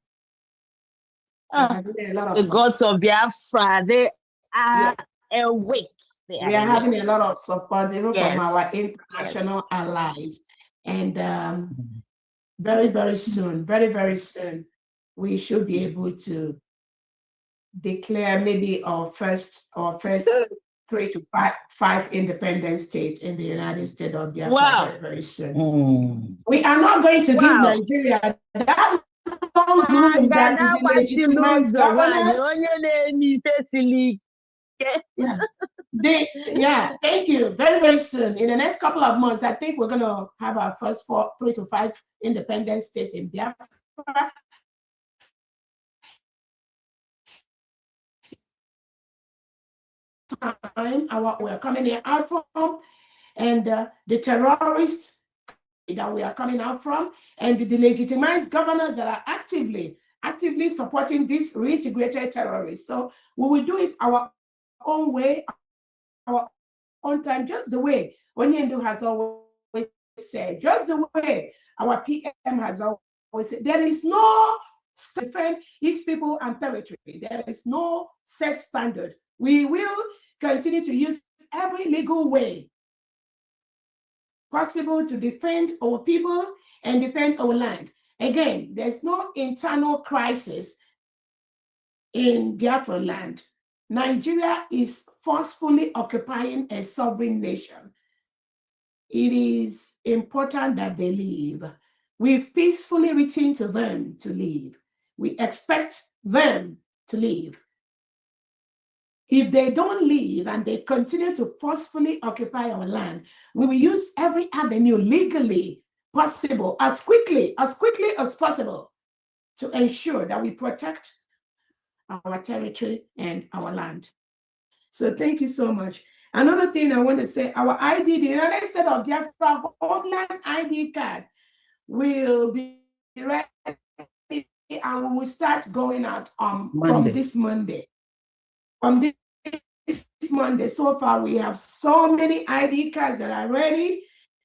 The gods of Biafra, they are awake. We are having a lot of support even from our international allies. And very, very soon, very soon, we should be able to declare maybe our first 3 to 5 independent states in the United States of Biafra very soon. We are not going to give Nigeria that long room that the legitimized governors. Thank you. Very soon. In the next couple of months, I think we're going to have our first 3 to 5 independent states in Biafra. We're coming here out from, and the terrorists that we are coming out from, and the legitimized governors that are actively supporting these reintegrated terrorists. So we will do it our own way, our own time, just the way Onyendu has always said, just the way our PM has always said. There is no defend his people and territory. There is no set standard. We will continue to use every legal way possible to defend our people and defend our land. Again, there's no internal crisis in Biafra land. Nigeria is forcefully occupying a sovereign nation. It is important that they leave. We've peacefully written to them to leave. we expect them to leave. If they don't leave and they continue to forcefully occupy our land, we will use every avenue legally possible as quickly as possible to ensure that we protect our territory and our land. So thank you so much. Another thing I want to say, our ID, the United States of Biafra Homeland ID card will be ready and we will start going out from this Monday. From this Monday, so far we have so many ID cards that are ready.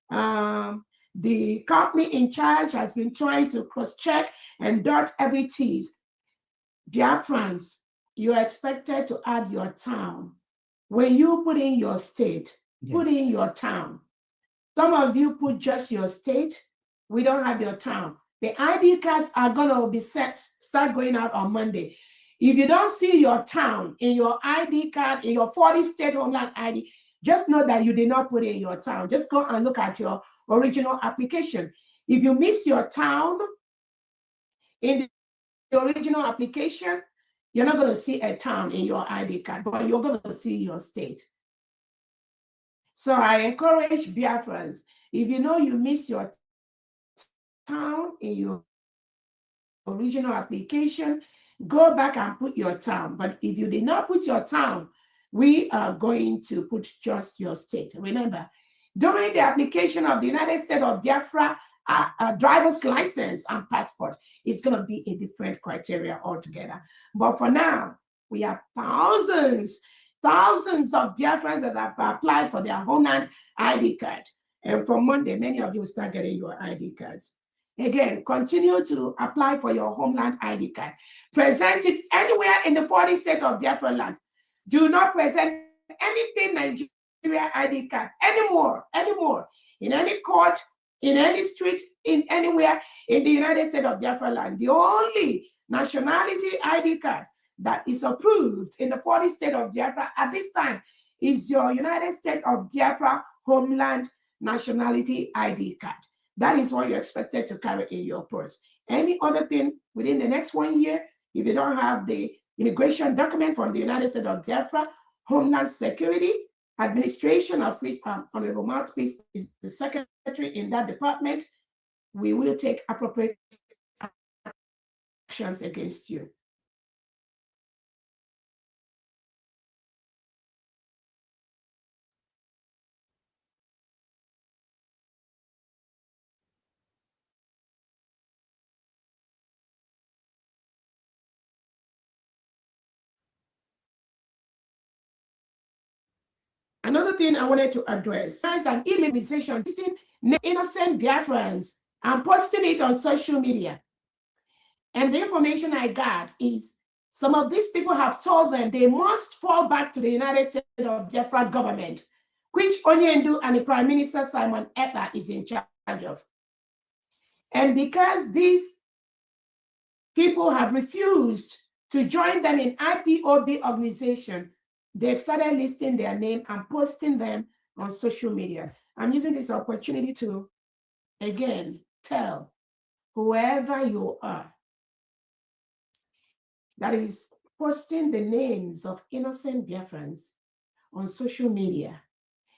The company in charge has been trying to cross-check and dot every T's. Biafrans, you are expected to add your town. When you put in your state, put in your town. Some of you put just your state. We don't have your town. The ID cards are going to be start going out on Monday. If you don't see your town in your ID card, in your 40-state homeland ID, just know that you did not put in your town. Just go and look at your original application. If you miss your town in the original application, you're not going to see a town in your ID card, but you're going to see your state. So I encourage Biafrans, if you know you miss your town in your original application, go back and put your town. But if you did not put your town, we are going to put just your state. Remember, during the application of the United States of Biafra, a driver's license and passport is going to be a different criteria altogether. But for now, we have thousands of Biafrans that have applied for their homeland ID card. And from Monday, many of you will start getting your ID cards. Again, continue to apply for your homeland ID card. Present it anywhere in the 40 states of Biafra land. Do not present anything Nigeria ID card anymore. In any court, in any street, in anywhere in the United States of Biafra land. The only nationality ID card that is approved in the 40 states of Biafra at this time is your United States of Biafra homeland nationality ID card. That is what you're expected to carry in your purse. Any other thing within the next 1 year, if you don't have the immigration document from the United States of Biafra, Homeland Security Administration, of which Honorable Mouthpiece is the secretary in that department, we will take appropriate actions against you. Another thing I wanted to address is an illegalization, innocent Biafrans and posting it on social media. And the information I got is some of these people have told them they must fall back to the United States of Biafra government, which Onyendu and the Prime Minister Simon Ekpa is in charge of. And because these people have refused to join them in IPOB organization, they've started listing their name and posting them on social media. I'm using this opportunity to, again, tell whoever you are that is posting the names of innocent Biafrans on social media.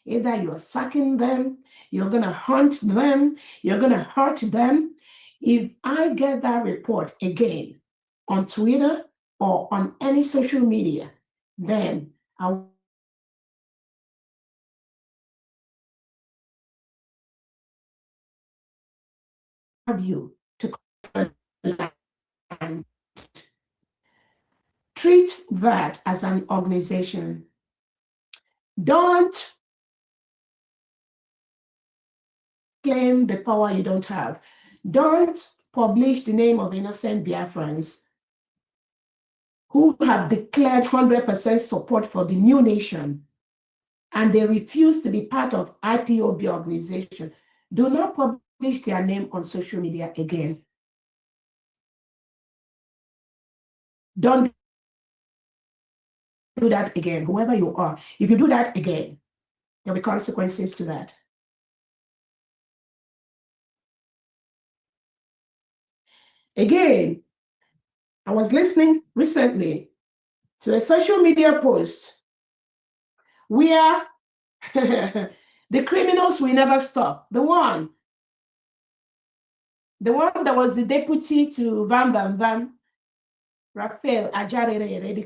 Either you're sacking them, you're going to hunt them, you're going to hurt them. If I get that report again on Twitter or on any social media, then I have you to treat that as an organization. Don't claim the power you don't have. Don't publish the name of innocent Biafrans who have declared 100% support for the new nation and they refuse to be part of IPOB organization. Do not publish their name on social media again. Don't do that again, whoever you are. If you do that again, there'll be consequences to that. Again, I was listening recently to a social media post where the criminals will never stop. The one that was the deputy to Van Van Van, Raphael Ajarere, the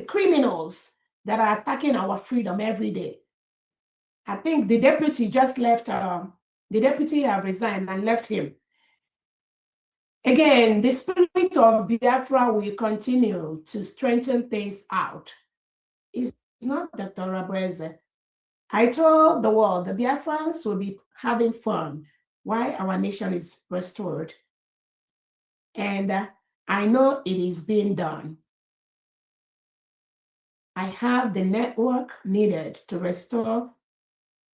criminals that are attacking our freedom every day. I think the deputy just left, the deputy have resigned and left him. Again, the spirit of Biafra will continue to strengthen things out. It's not Dr. Rabweze. I told the world the Biafrans will be having fun while our nation is restored. And I know it is being done. I have the network needed to restore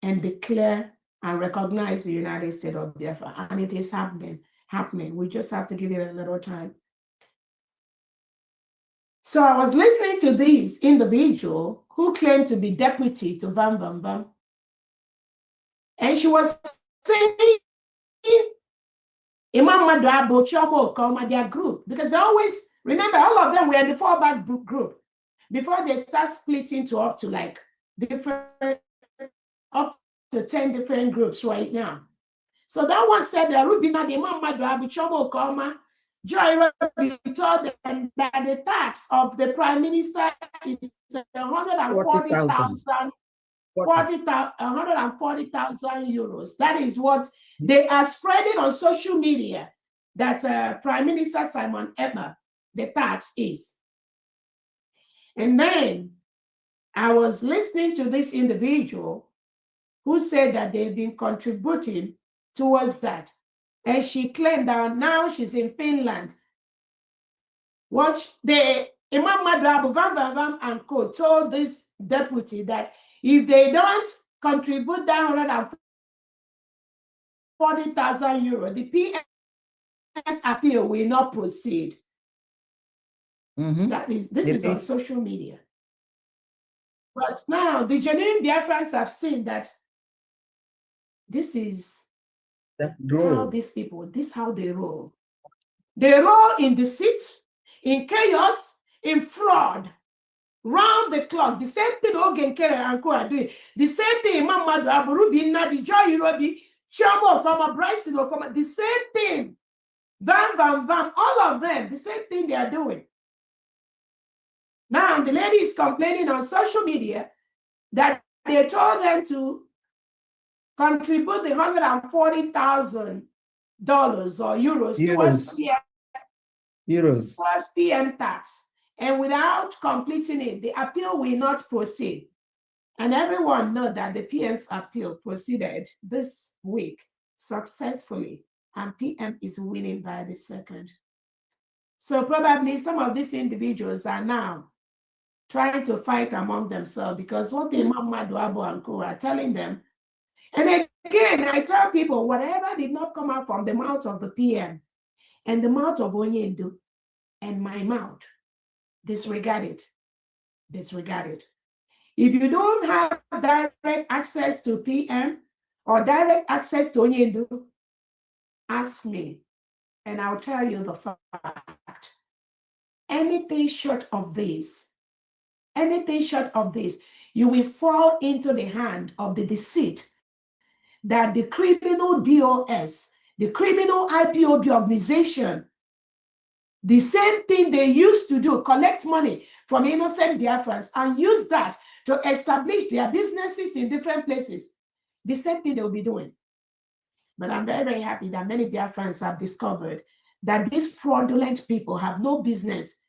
and declare and recognize the United States of Biafra. And it is happening. We just have to give it a little time. So I was listening to this individual who claimed to be deputy to Van Van Van. And she was saying, Imam Madrabo, Chomo, Koma, their group, because they always, remember, all of them were in the 4-back group before they start splitting to up to like up to 10 different groups right now. So that one said that Rubina, the Imam Madrabo, Chomo, Koma, Joy told them that the tax of the prime minister is 140,000 euros. That is what they are spreading on social media, that Prime Minister Simon Emma, the tax is. And then I was listening to this individual who said that they've been contributing towards that. And she claimed that now she's in Finland. What the Imam Madrabu, Van Van Van and Co. told this deputy that if they don't contribute that 140,000 euros, the PM's appeal will not proceed. This is on social media. But now the genuine Biafrans have seen that this is how these people, this is how they roll. They roll in deceit, in chaos, in fraud, round the clock. The same thing Ogen Kere and Co are doing. The same thing Imam Madu Aburubi, Nadi Joy Irobi, Shamo Okoma, Bryson Okoma, the same thing. Van Van Van, all of them, the same thing they are doing. Now the lady is complaining on social media that they told them to contribute the $140,000 or euros towards PM tax. And without completing it, the appeal will not proceed. And everyone knows that the PM's appeal proceeded this week successfully, and PM is winning by the second. So probably some of these individuals are now trying to fight among themselves, because what the Imam Maduabo and Co are telling them. And again, I tell people, whatever did not come out from the mouth of the PM and the mouth of Onyendu and my mouth, disregard it. Disregard it. If you don't have direct access to PM or direct access to Onyendu, ask me, and I'll tell you the fact. Anything short of this, you will fall into the hand of the deceit that the criminal DOS, the criminal IPOB organization, the same thing they used to do, collect money from innocent Biafrans and use that to establish their businesses in different places. The same thing they'll be doing. But I'm very, very happy that many Biafrans have discovered that these fraudulent people have no business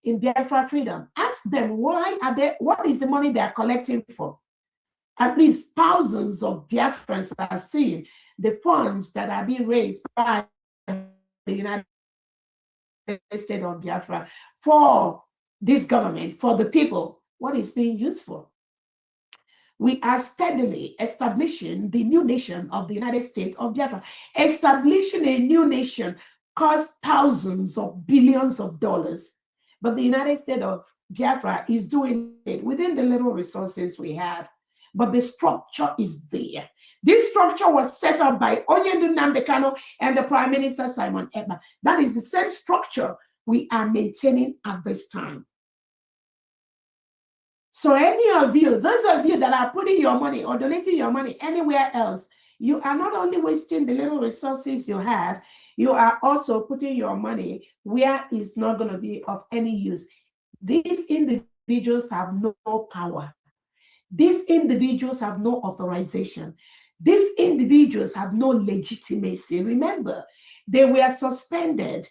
in Biafra freedom. Ask them, what is the money they are collecting for? At least thousands of Biafrans are seeing the funds that are being raised by the United States of Biafra for this government, for the people. What is being used for? We are steadily establishing the new nation of the United States of Biafra. Establishing a new nation costs thousands of billions of dollars. But the United States of Biafra is doing it within the little resources we have. But the structure is there. This structure was set up by Onyendu Nnamdi Kanu and the Prime Minister Simon Ekpa. That is the same structure we are maintaining at this time. So any of you, those of you that are putting your money or donating your money anywhere else, you are not only wasting the little resources you have, you are also putting your money where it's not going to be of any use. These individuals have no power. These individuals have no authorization. These individuals have no legitimacy. Remember, they were suspended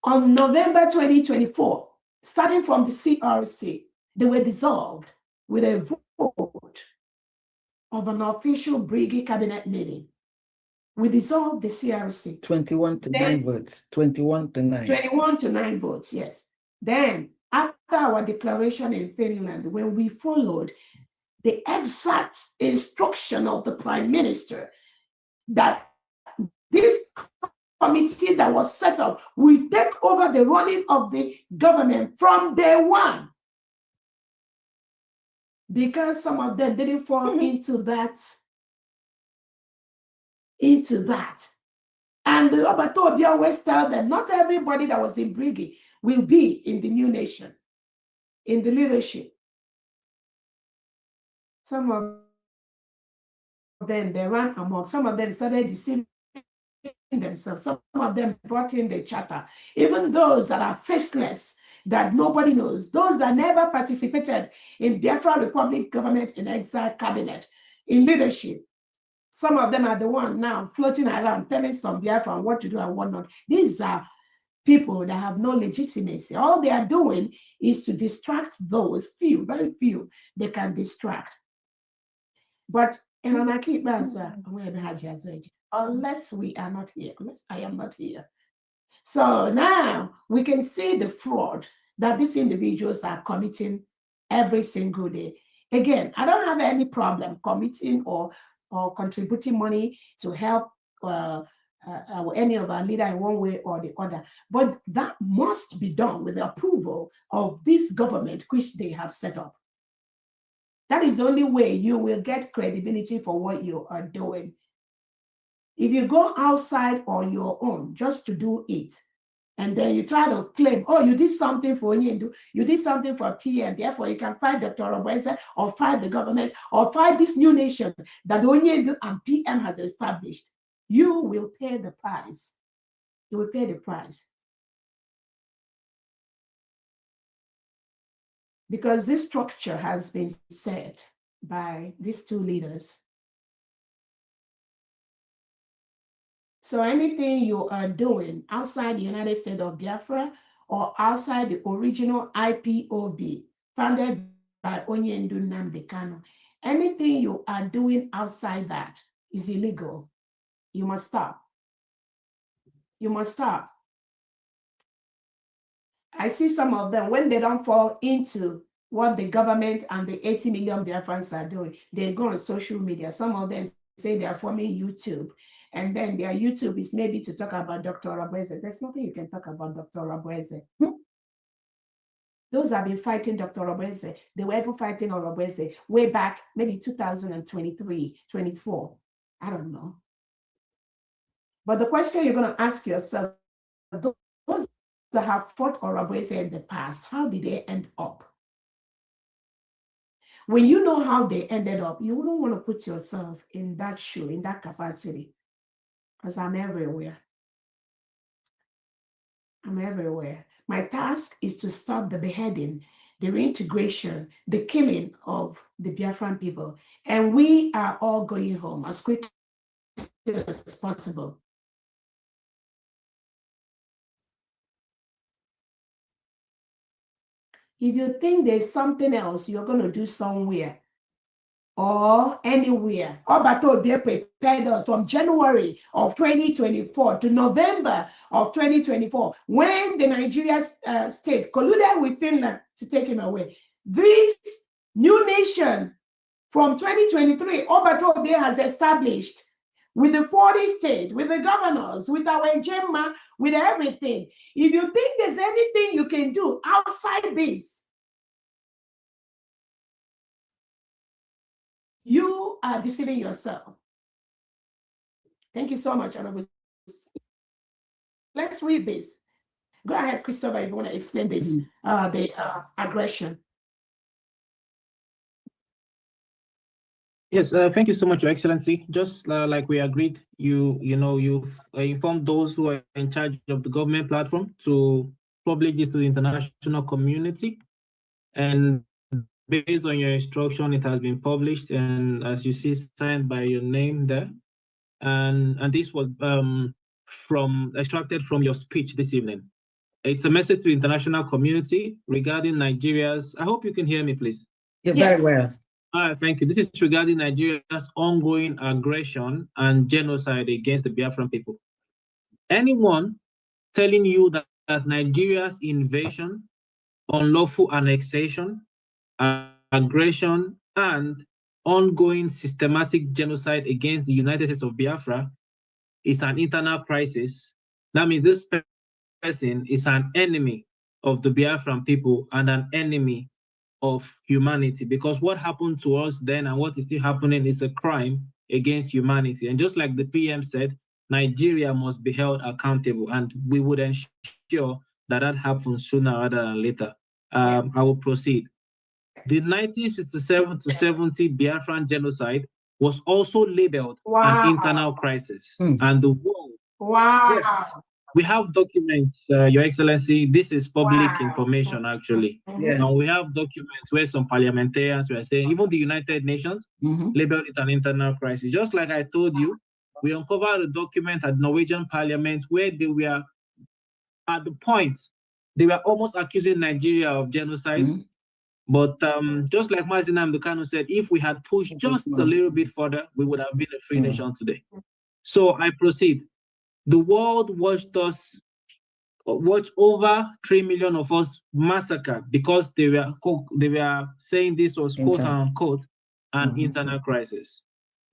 on November 2024. Starting from the CRC, they were dissolved with a vote of an official brigade cabinet meeting. We dissolved the CRC. 21 to 9 votes. 21 to 9. 21 to 9 votes, yes. Then, after our declaration in Finland, when we followed the exact instruction of the Prime Minister that this committee that was set up will take over the running of the government from day one. Because some of them didn't fall into that. And the Obatobia always tell them, not everybody that was in Briggy will be in the new nation, in the leadership. Some of them, they ran amok. Some of them started deceiving themselves. Some of them brought in the charter. Even those that are faceless, that nobody knows, those that never participated in Biafran Republic government in exile cabinet, in leadership. Some of them are the one now floating around telling some Biafran what to do and what not. These are people that have no legitimacy. All they are doing is to distract those few, very few, they can distract. But unless we are not here, unless I am not here. So now we can see the fraud that these individuals are committing every single day. Again, I don't have any problem committing or contributing money to help any of our leaders in one way or the other. But that must be done with the approval of this government, which they have set up. That is the only way you will get credibility for what you are doing. If you go outside on your own just to do it, and then you try to claim, oh, you did something for Onyendu, you did something for PM, therefore you can fight Dr. Oboeze or fight the government or fight this new nation that Onyendu and PM has established, you will pay the price. You will pay the price. Because this structure has been set by these two leaders. So anything you are doing outside the United States of Biafra or outside the original IPOB founded by Onyendu Nnamdi Kanu, anything you are doing outside that is illegal. You must stop. You must stop. I see some of them, when they don't fall into what the government and the 80 million Biafrans are doing, they go on social media. Some of them say they are forming YouTube. And then their YouTube is maybe to talk about Dr. Oboeze. There's nothing you can talk about Dr. Oboeze. Those have been fighting Dr. Oboeze. They were even fighting Oboeze way back, maybe 2023, 24. I don't know. But the question you're going to ask yourself, those that have fought Oboeze in the past, how did they end up? When you know how they ended up, you wouldn't want to put yourself in that shoe, in that capacity. Because I'm everywhere. I'm everywhere. My task is to stop the beheading, the reintegration, the killing of the Biafran people. And we are all going home as quickly as possible. If you think there's something else you're going to do somewhere, or anywhere. Obato prepared us from January of 2024 to November of 2024, when the Nigeria state colluded with Finland to take him away. This new nation from 2023, Obato has established with the 40 states, with the governors, with our Gemma, with everything. If you think there's anything you can do outside this, you are deceiving yourself. Thank you so much, Honorable let's read this. Go ahead, Christopher, if you want to explain this, the aggression. Yes, thank you so much, Your Excellency. Just like we agreed, you've informed those who are in charge of the government platform to publish this to the international community. And based on your instruction, it has been published, and as you see, signed by your name there. And this was extracted from your speech this evening. It's a message to the international community regarding Nigeria's. I hope you can hear me, please. You're very well. All right, thank you. This is regarding Nigeria's ongoing aggression and genocide against the Biafran people. Anyone telling you that Nigeria's invasion, unlawful annexation, aggression, and ongoing systematic genocide against the United States of Biafra is an internal crisis, that means this person is an enemy of the Biafran people and an enemy of humanity, because what happened to us then and what is still happening is a crime against humanity. And just like the PM said, Nigeria must be held accountable, and we would ensure that that happens sooner rather than later. I will proceed. The 1967 to 70 Biafran genocide was also labeled an internal crisis, and the world. Yes, we have documents, Your Excellency. This is public information, actually. And we have documents where some parliamentarians were saying, even the United Nations labeled it an internal crisis. Just like I told you, we uncovered a document at Norwegian Parliament where they were at the point, they were almost accusing Nigeria of genocide. But just like Mazin Amdekano said, if we had pushed just a little bit further, we would have been a free nation today. So I proceed. The world watched over 3 million of us massacred because they were saying this was quote unquote an internal crisis.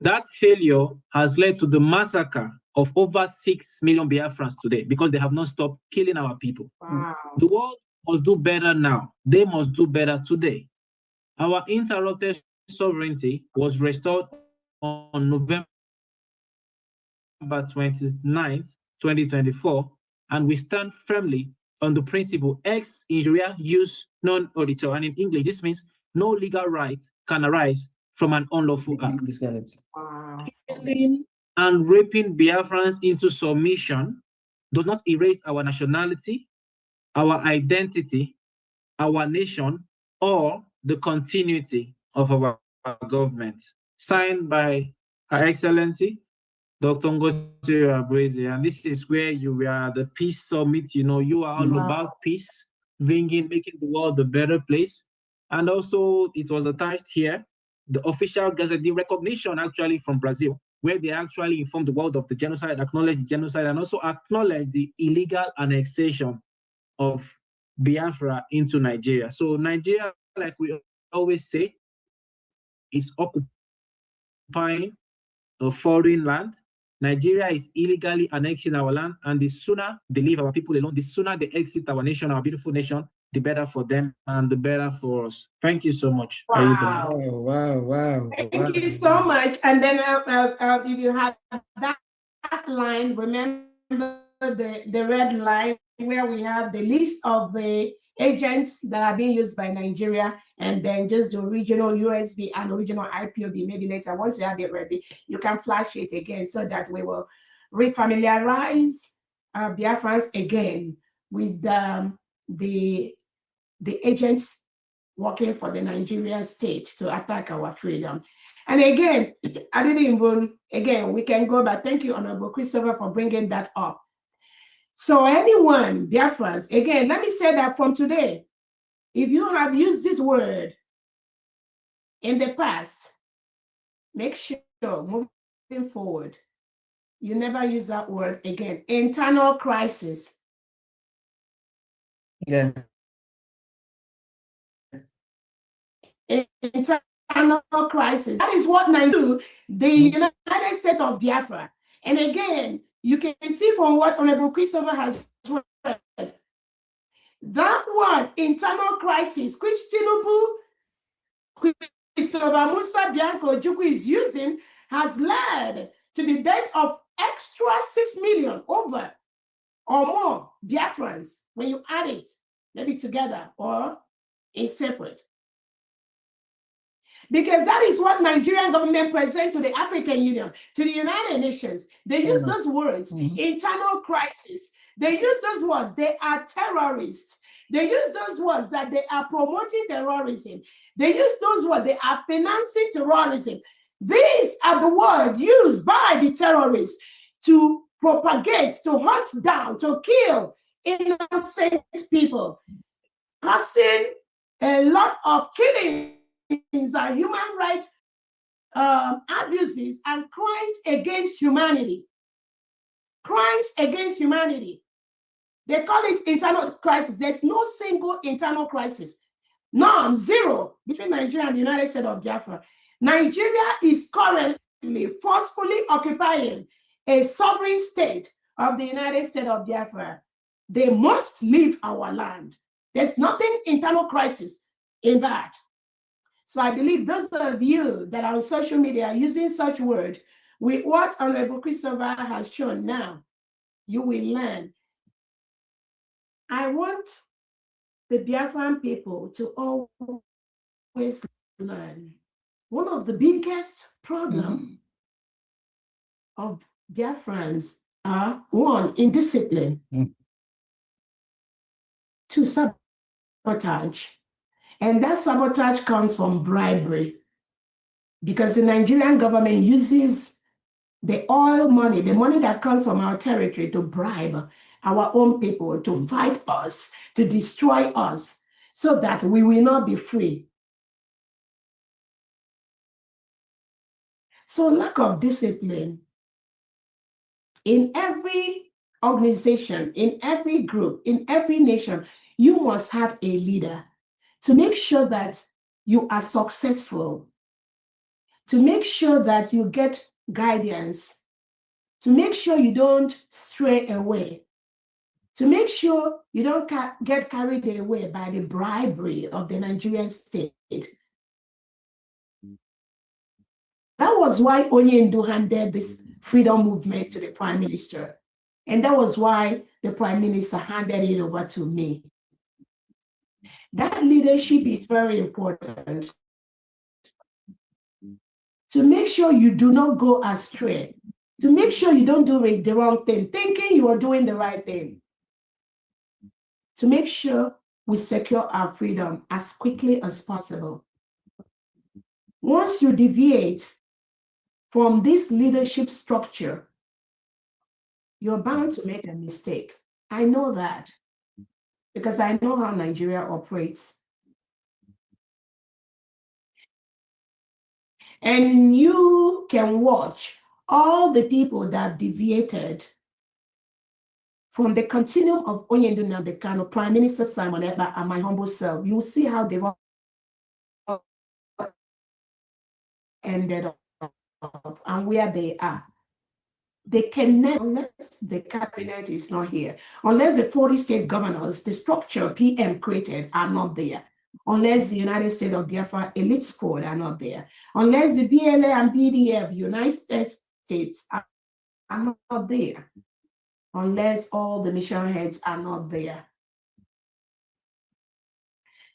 That failure has led to the massacre of over 6 million Biafrans today because they have not stopped killing our people. The world must do better now. They must do better today. Our interrupted sovereignty was restored on November 29th, 2024, and we stand firmly on the principle ex injuria jus non auditor. And in English, this means no legal right can arise from an unlawful act. Killing and raping Biafrans into submission does not erase our nationality, our identity, our nation, or the continuity of our government. Signed by Her Excellency, Dr. Ngozi Okonjo-Iweala, and this is where you were at the Peace Summit. You know, you are all about peace, making the world a better place. And also, it was attached here, the official gazette, the recognition actually from Brazil, where they actually informed the world of the genocide, acknowledged the genocide, and also acknowledged the illegal annexation of Biafra into Nigeria. So Nigeria, like we always say, is occupying a foreign land. Nigeria is illegally annexing our land, and the sooner they leave our people alone, the sooner they exit our nation, our beautiful nation, the better for them and the better for us. Thank you so much. Wow. Thank you so much. And then if you have that line, remember the red line where we have the list of the agents that are being used by Nigeria, and then just the original USB and original IPOB. Maybe later, once you have it ready, you can flash it again so that we will refamiliarize Biafrans again with the agents working for the Nigerian state to attack our freedom. And again, again, we can go back. Thank you, Honorable Christopher, for bringing that up. So anyone, Biafrans, again, let me say that from today, if you have used this word in the past, make sure moving forward, you never use that word again. Internal crisis. Yeah. Internal crisis. That is what Nigeria do, the United States of Biafra. And again, you can see from what Honorable Christopher has read, that word, internal crisis, which Christopher Musa Bianco Ojukwu is using, has led to the death of extra 6 million over or more Biafrans when you add it, maybe together or in separate. Because that is what Nigerian government present to the African Union, to the United Nations. They use those words, internal crisis. They use those words, they are terrorists. They use those words that they are promoting terrorism. They use those words, they are financing terrorism. These are the words used by the terrorists to propagate, to hunt down, to kill innocent people, causing a lot of killings and human rights abuses and crimes against humanity. Crimes against humanity. They call it internal crisis. There's no single internal crisis. None, zero, between Nigeria and the United States of Biafra. Nigeria is currently forcefully occupying a sovereign state of the United States of Biafra. They must leave our land. There's nothing internal crisis in that. So I believe those of you that are on social media using such word, with what Honorable Christopher has shown now, you will learn. I want the Biafran people to always learn. One of the biggest problems of Biafrans are, one, indiscipline, two, sabotage. And that sabotage comes from bribery, because the Nigerian government uses the oil money, the money that comes from our territory, to bribe our own people, to fight us, to destroy us, so that we will not be free. So lack of discipline in every organization, in every group, in every nation, you must have a leader to make sure that you are successful, to make sure that you get guidance, to make sure you don't stray away, to make sure you don't get carried away by the bribery of the Nigerian state. That was why Onyendu handed this freedom movement to the Prime Minister. And that was why the Prime Minister handed it over to me. That leadership is very important, to make sure you do not go astray, to make sure you don't do the wrong thing, thinking you are doing the right thing, to make sure we secure our freedom as quickly as possible. Once you deviate from this leadership structure, you're bound to make a mistake. I know that, because I know how Nigeria operates. And you can watch all the people that have deviated from the continuum of Onyendu Nnamdi, Prime Minister Simon Ekpa, and my humble self. You will see how they've ended up and where they are. They can never, unless the cabinet is not here, unless the 40 state governors, the structure PM created, are not there, unless the United States of Biafra elite squad are not there, unless the BLA and BDF, United States, are not there, unless all the mission heads are not there.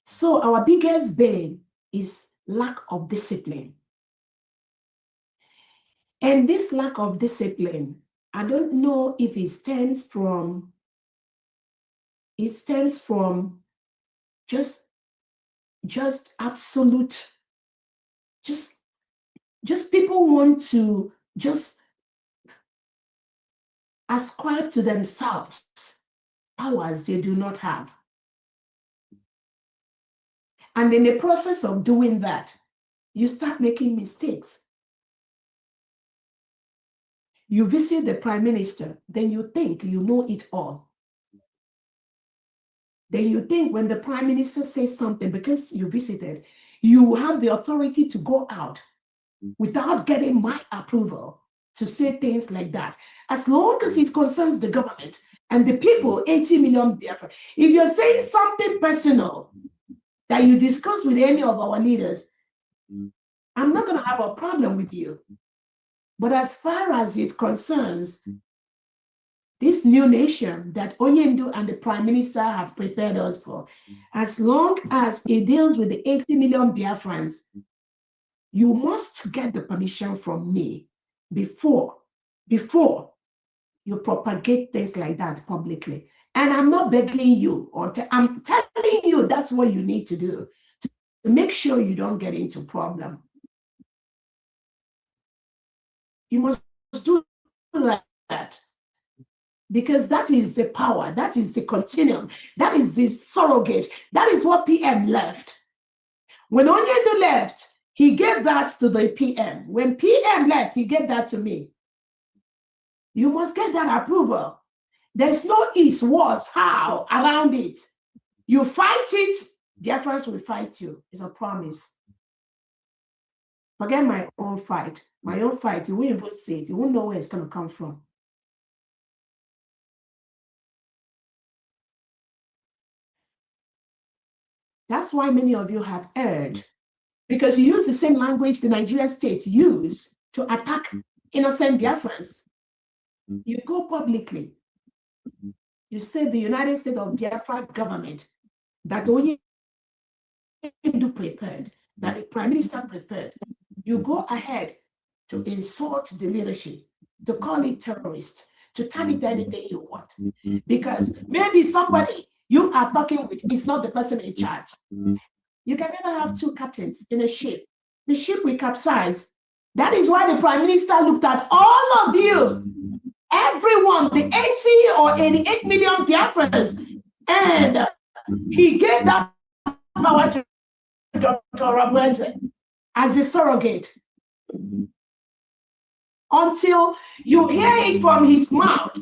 So our biggest bane is lack of discipline. And this lack of discipline, I don't know if it stems from just absolute, just people want to just ascribe to themselves powers they do not have. And in the process of doing that, you start making mistakes. You visit the Prime Minister, then you think you know it all. Then you think when the Prime Minister says something, because you visited, you have the authority to go out without getting my approval to say things like that. As long as it concerns the government and the people, 80 million Biafra. If you're saying something personal that you discuss with any of our leaders, I'm not going to have a problem with you. But as far as it concerns this new nation that Onyendu and the Prime Minister have prepared us for, as long as it deals with the 80 million Biafrans, you must get the permission from me before you propagate things like that publicly. And I'm not begging you, I'm telling you that's what you need to do to make sure you don't get into problem. You must do that. Because that is the power, that is the continuum, that is the surrogate, that is what PM left. When Onyendu left, he gave that to the PM. When PM left, he gave that to me. You must get that approval. There's no east, was, how around it. You fight it, Biafrans will fight you. It's a promise. Forget my own fight. My own fight, you won't even see it. You won't know where it's going to come from. That's why many of you have erred, because you use the same language the Nigerian state used to attack innocent Biafrans. You go publicly. You say the United States of Biafra government that Onyendu prepared, that the Prime Minister prepared. You go ahead to insult the leadership, to call it terrorist, to turn it anything you want. Because maybe somebody you are talking with is not the person in charge. You can never have two captains in a ship. The ship will capsize. That is why the Prime Minister looked at all of you, everyone, the 80 or 88 million Biafrans, and he gave that power to Dr. Rabweze as a surrogate. Until you hear it from his mouth,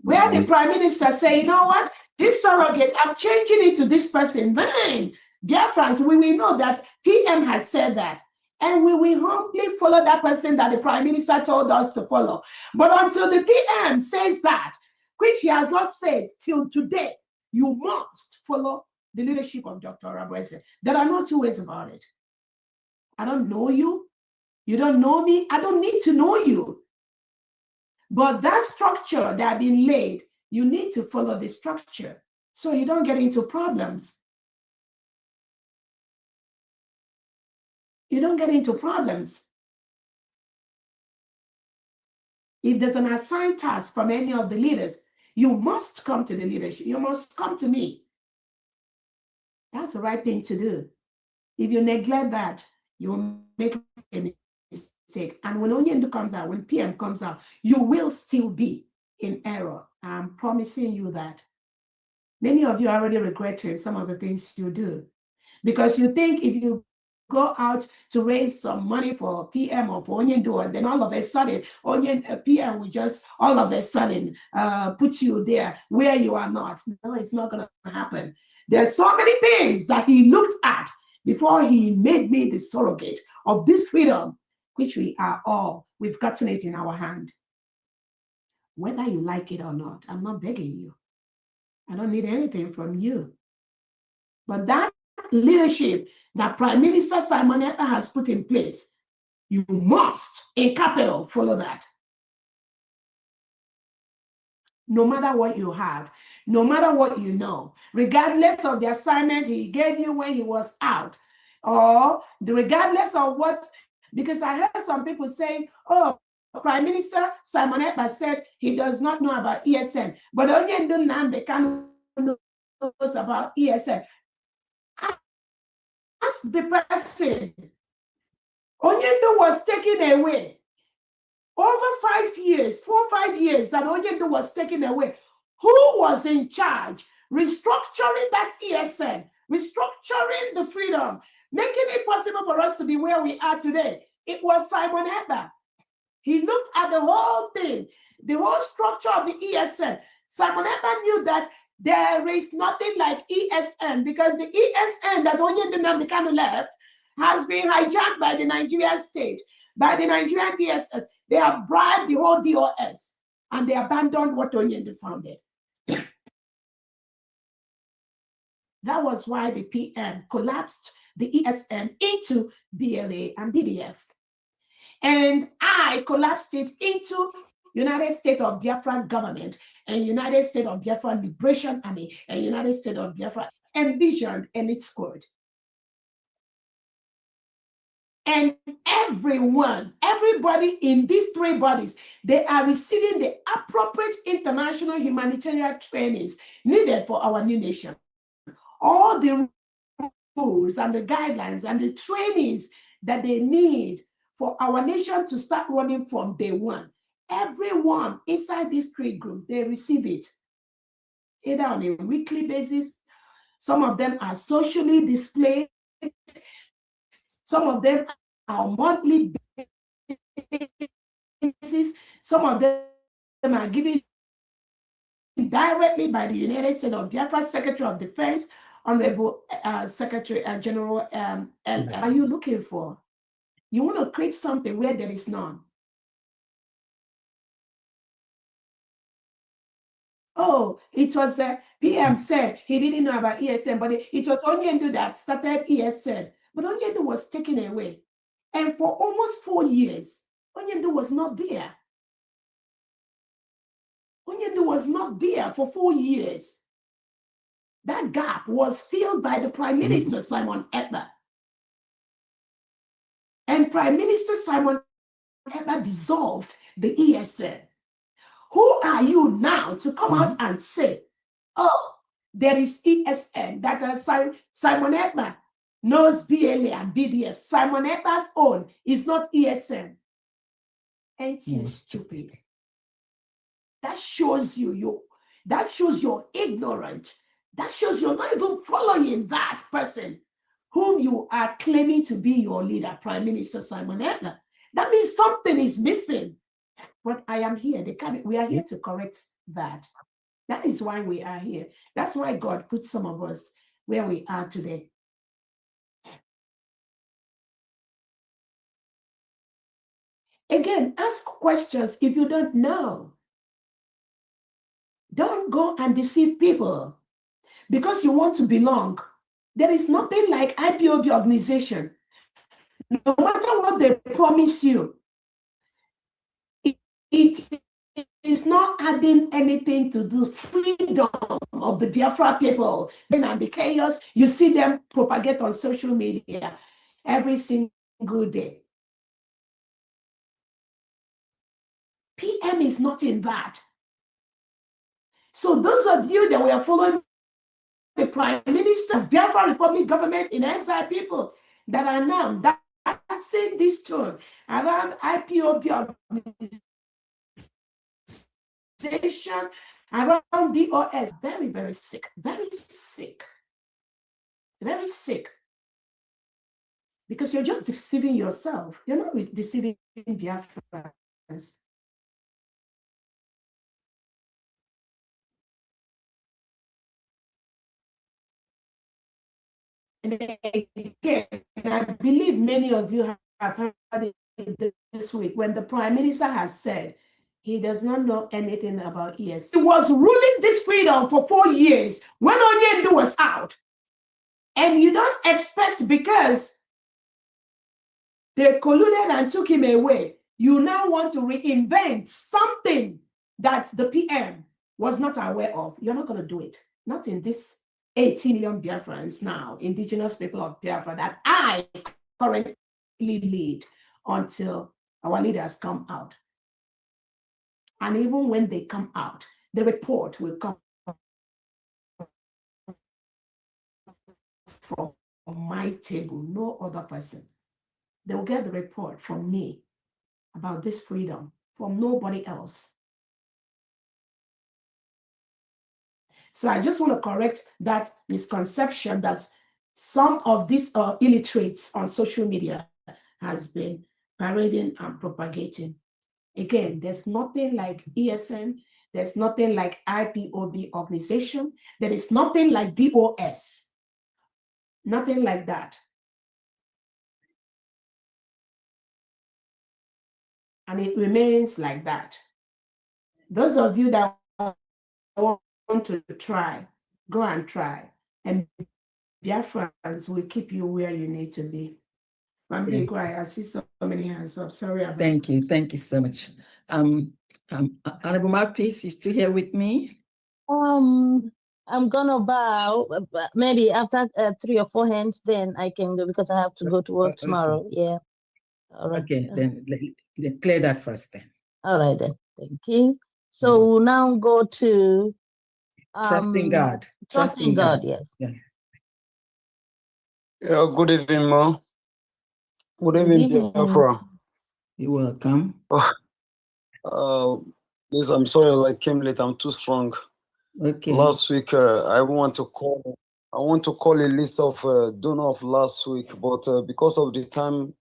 where the Prime Minister say, you know what, this surrogate, I'm changing it to this person. Then, Biafrans, we will know that PM has said that. And we will humbly follow that person that the Prime Minister told us to follow. But until the PM says that, which he has not said till today, you must follow the leadership of Dr. Rabweze. There are no two ways about it. I don't know you. You don't know me. I don't need to know you. But that structure that has been laid, you need to follow the structure so you don't get into problems. You don't get into problems. If there's an assigned task from any of the leaders, you must come to the leadership. You must come to me. That's the right thing to do. If you neglect that, you will make a mistake. And when Onyendu comes out, when PM comes out, you will still be in error. I'm promising you that. Many of you are already regretting some of the things you do, because you think if you go out to raise some money for PM or for Onyendu, and then all of a sudden, PM will just all of a sudden put you there where you are not. No, it's not going to happen. There's so many things that he looked at before he made me the surrogate of this freedom, which we are all, we've gotten it in our hand. Whether you like it or not, I'm not begging you. I don't need anything from you. But that leadership that Prime Minister Simon Ekpa has put in place, you must, in capital, follow that. No matter what you have, no matter what you know, regardless of the assignment he gave you when he was out, or regardless of what, because I heard some people saying, oh, Prime Minister Simon Ekpa said he does not know about ESN, but Onyendu Nnamdi Kanu knows about ESN. Ask the person. Onyendu was taken away. Over 5 years, 4 or 5 years that Onyendu was taken away. Who was in charge? Restructuring that ESN, restructuring the freedom, making it possible for us to be where we are today. It was Simon Ekpa. He looked at the whole thing, the whole structure of the ESN. Simon Ekpa knew that there is nothing like ESN, because the ESN that Onyendu Nnamdi Kanu left has been hijacked by the Nigerian state, by the Nigerian DSS. They have bribed the whole DOS, and they abandoned what Onyendu founded. That was why the PM collapsed the ESN into BLA and BDF. And I collapsed it into United States of Biafra government and United States of Biafra Liberation Army and United States of Biafra envisioned elite squad. And everybody in these three bodies, they are receiving the appropriate international humanitarian trainings needed for our new nation. All the rules and the guidelines and the trainings that they need for our nation to start running from day one. Everyone inside this trade group, they receive it, either on a weekly basis. Some of them are socially displayed. Some of them are on monthly basis. Some of them are given directly by the United States of Biafra Secretary of Defense, Honorable Secretary General. Are you looking for? You want to create something where there is none. Oh, it was PM said he didn't know about ESN, but it was Onyendu that started ESN. But Onyendu was taken away. And for almost 4 years, Onyendu was not there. Onyendu was not there for 4 years. That gap was filled by the Prime Minister, Simon Ekpa. And Prime Minister Simon Ekpa dissolved the ESN. Who are you now to come out and say, oh, there is ESN that Simon Ekpa knows BLA and BDF. Simon Ekpa's own is not ESN. Ain't you stupid? That shows that shows you're ignorant. That shows you're not even following that person whom you are claiming to be your leader, Prime Minister Simon Ekpa. That means something is missing. But I am here. We are here to correct that. That is why we are here. That's why God put some of us where we are today. Again, ask questions if you don't know. Don't go and deceive people because you want to belong. There is nothing like IPOB organization. No matter what they promise you, it is not adding anything to the freedom of the Biafra people. And the chaos, you see them propagate on social media every single day. PM is not in that. So those of you that were following the Prime Minister's Biafra Republic government in exile people that are now dancing this tune around IPOB organization, around DOS, very, very sick, very sick, very sick. Because you're just deceiving yourself. You're not deceiving Biafrans. And again, I believe many of you have heard it this week when the Prime Minister has said he does not know anything about ESN. He was ruling this freedom for 4 years when Onyendu was out. And you don't expect because they colluded and took him away, you now want to reinvent something that the PM was not aware of. You're not going to do it. Not in this 80 million Biafrans now, indigenous people of Biafra that I currently lead until our leaders come out. And even when they come out, the report will come from my table, no other person. They will get the report from me about this freedom, from nobody else. So I just want to correct that misconception that some of these illiterates on social media has been parading and propagating. Again, there's nothing like ESN. There's nothing like IPOB organization. There is nothing like DOS. Nothing like that. And it remains like that. Those of you that want to try, go and try. And Biafrans will keep you where you need to be. Okay. I see so many hands up. Sorry about Thank you so much. Honorable Mouthpiece, you still here with me? I'm gonna bow, but maybe after 3 or 4 hands, then I can go because I have to go to work tomorrow. Yeah. All right. Okay, then clear that first then. All right then. Thank you. So we'll now go to trusting God. Trusting God, yes. Yeah. Yeah, good evening, Ma. Good evening, Biafra. You're welcome. Please, I'm sorry I came late. I'm too strong. Okay. Last week, I want to call a list of donor of last week, but because of the time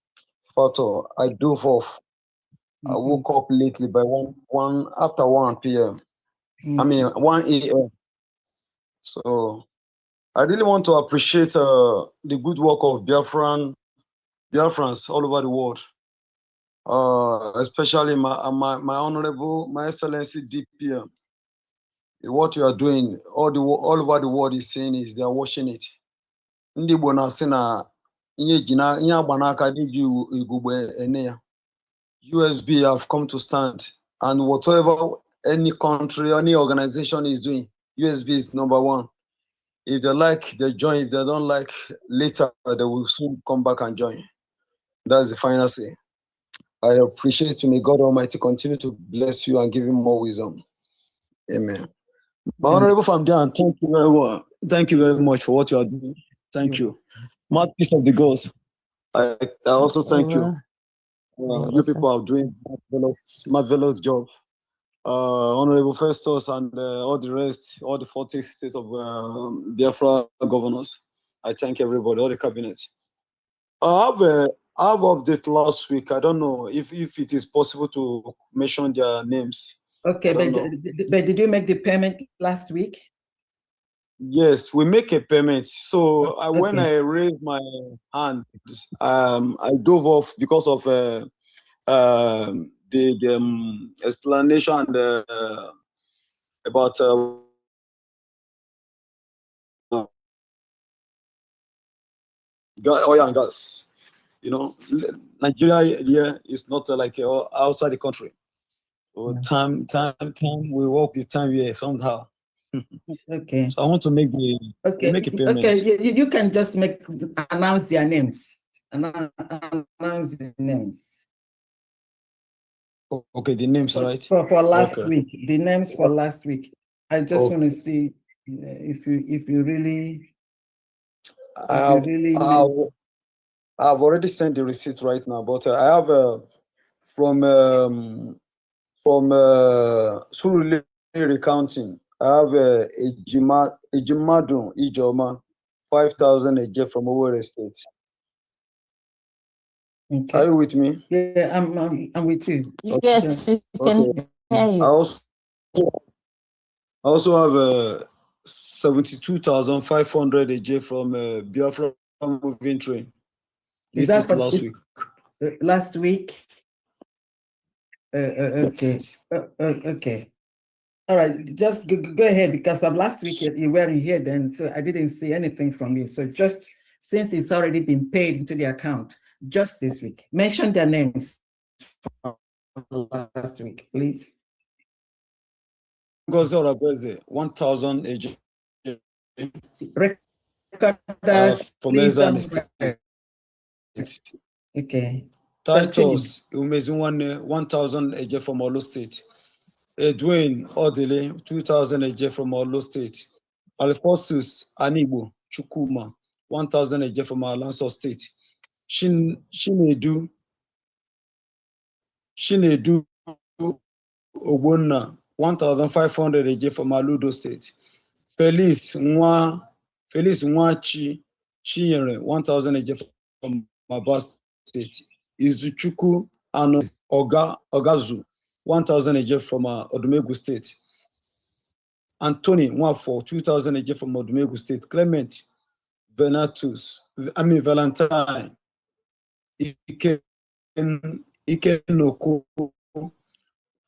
factor, I dove off. I woke up lately by after 1 p.m. I mean 1 a.m. So I really want to appreciate the good work of Biafrans all over the world. Especially my honorable, my excellency DPM. What you are doing all over the world is saying is they are watching it. Ndị Igbo na-asị na ihe agba n'aka dị ji igugbe ene ya. USB have come to stand, and whatever any country, any organization is doing, USB is number one. If they like, they join. If they don't like, later they will soon come back and join. That's the final say. I appreciate you. May God Almighty continue to bless you and give you more wisdom. Amen. My Honorable Famdian, thank you very much. Thank you very much for what you are doing. Thank you. Mouthpiece of the Gods, I also thank you. You people are doing marvelous job. Honorable Festus and all the rest, all the 40 states of Biafra governors. I thank everybody, all the cabinet. I have update last week. I don't know if it is possible to mention their names. Okay, but did you make the payment last week? Yes, we make a payment. So when I raised my hand, I dove off because of the explanation about oil and gas. You know, Nigeria here is not like outside the country. So time, we work the time here somehow. Okay. So I want to make a payment. Okay, you can just announce their names. Announce the names. Okay, the names, right? For last week, the names for last week. I just want to see if you really. I've already sent the receipt right now, but I have from Surulere County. I have Ejimadu Ijoma, 5,000 a year from Owerri State. Okay. Are you with me? Yeah, I'm with you. Yes, you can hear you. I also have 72,500 a year from Biafra moving train. This is last week. Last week. Okay. Okay. All right. Just go ahead, because of last week you weren't here then, so I didn't see anything from you. So just since it's already been paid into the account, just this week, mention their names from last week, please. 1,000 a year. From Ezan State. Okay. Titus Umezinwane, 1,000 a year from Olo State. Edwin Odele, 2,000 a year from Olo State. Alphonsus Anibo Chukuma, 1,000 a year from Alanso State. Shinedu Ogbonna, 1,500 a year from Aludo State. Felice Nwachi Chinyere, 1,000 a year from Mabas State. Izuchukwu Ano Ogazu, 1,000 a year from Odumegu State. Anthony Nwafo, 2,000 a year from Odumegu State. Clement Valentine Ikenoko,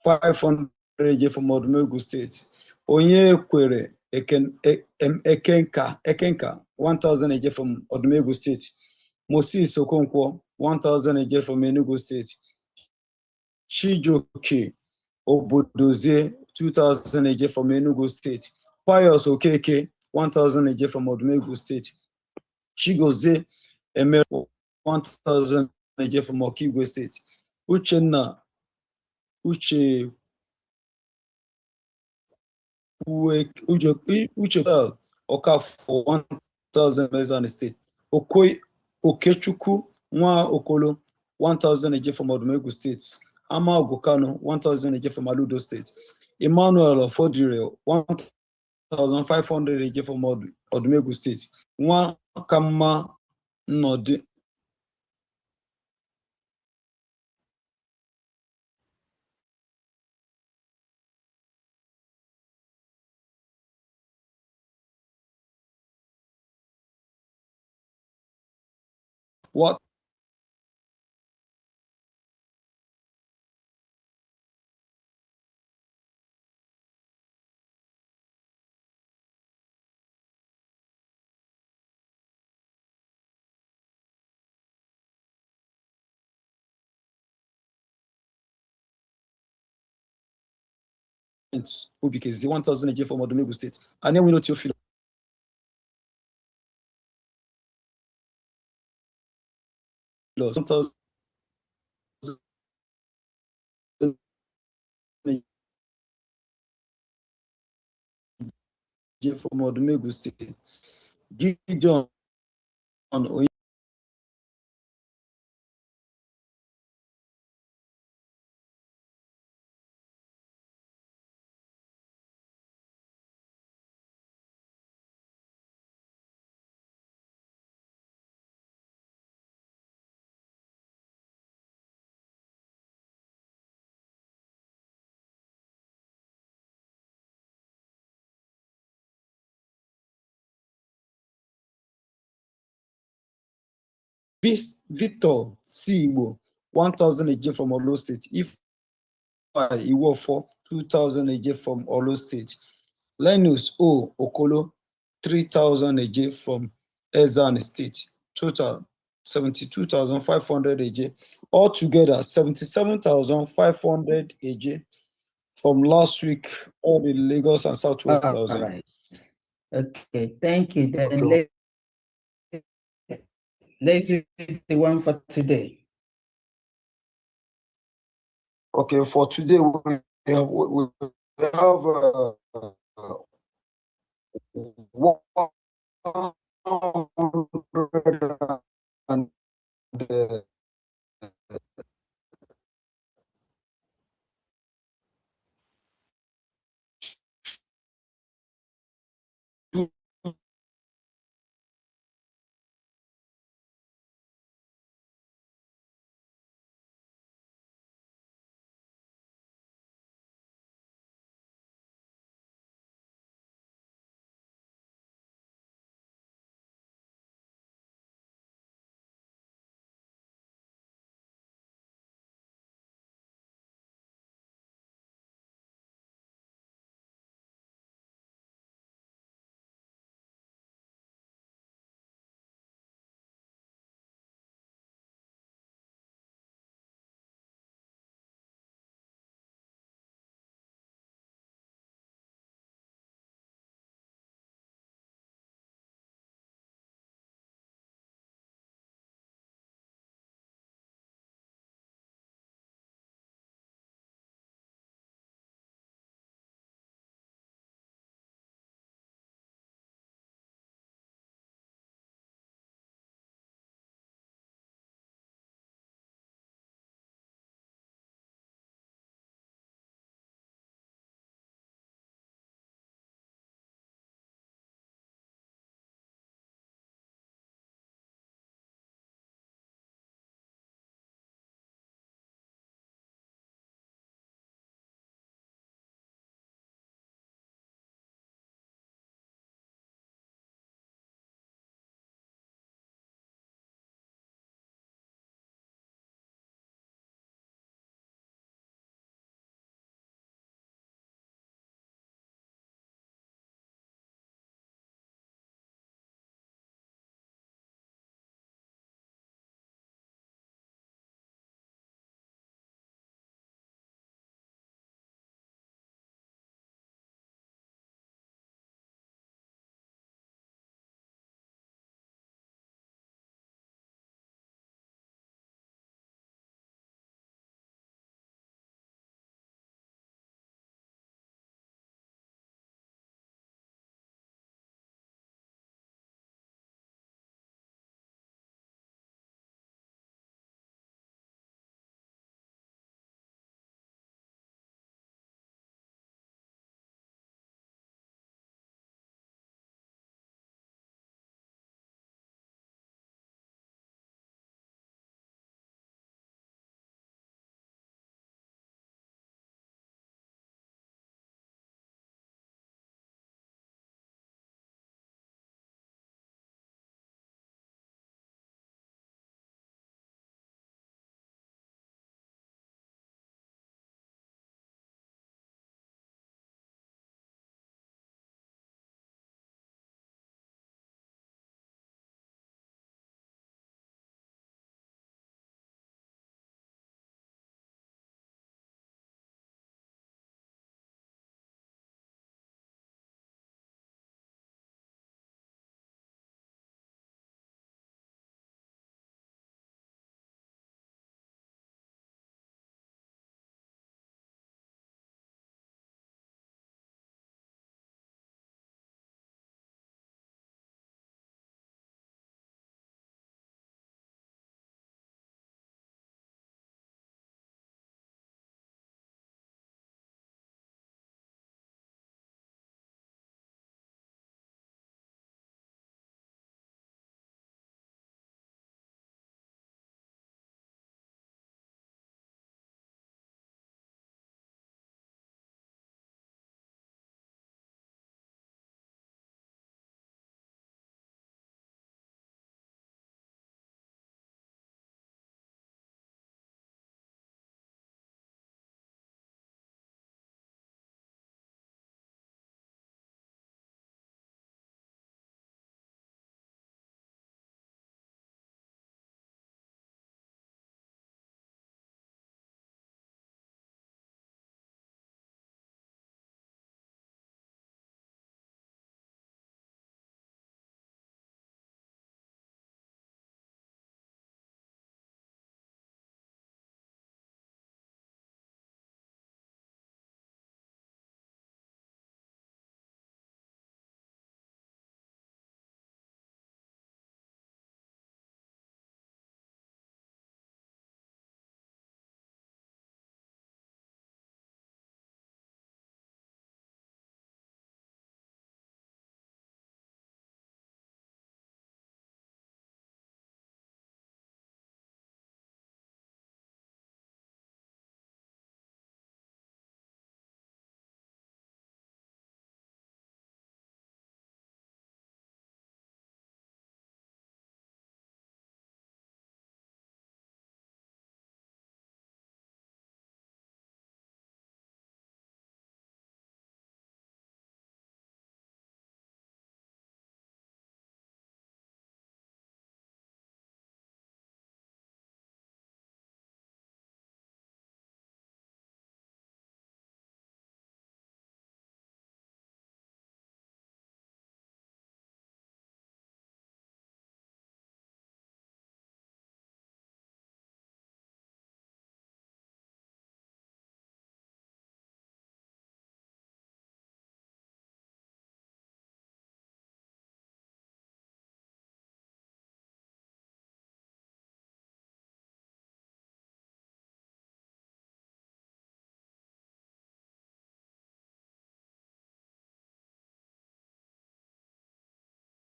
500 a year from Odumegu State. Onyekwere Ekenka, 1,000 a year from Odumegu State. Moses Okonkwo, 1,000 Naija from Enugu State. Chijoke Obodozie, 2,000 Naija from Enugu State. Pius Okeke, 1,000 Naija from Odumegu State. Chigozie Emero, 1,000 Naija from Okigwe State. Uchenna Uche Okafor, 1,000 Mezan State. Okechukwu Nwa Okolo, 1,000 Naija from Odumegu State. Ama Ogukano, 1,000 Naija from Aludo State. Emmanuel Ofodire, 1,500 Naija from Odumegu State. Nwa Kama Nnodi. What? Ubikezi, 1,000 Naija from Odumegu State. And then we know Theophilus. Plus 1,000 from Odumegu State. Gideon Victor Sigbo, 1,000 Naija from Olo State. If I were for 2,000 Naija from Olo State. Linus O Okolo, 3,000 Naija from Ezan State. Total 72,500 AJ. Altogether 77,500 AJ from last week, all the Lagos and Southwest All thousand. right. Okay, thank you. Then Okay. let's do the one for today. Okay, for today we have 100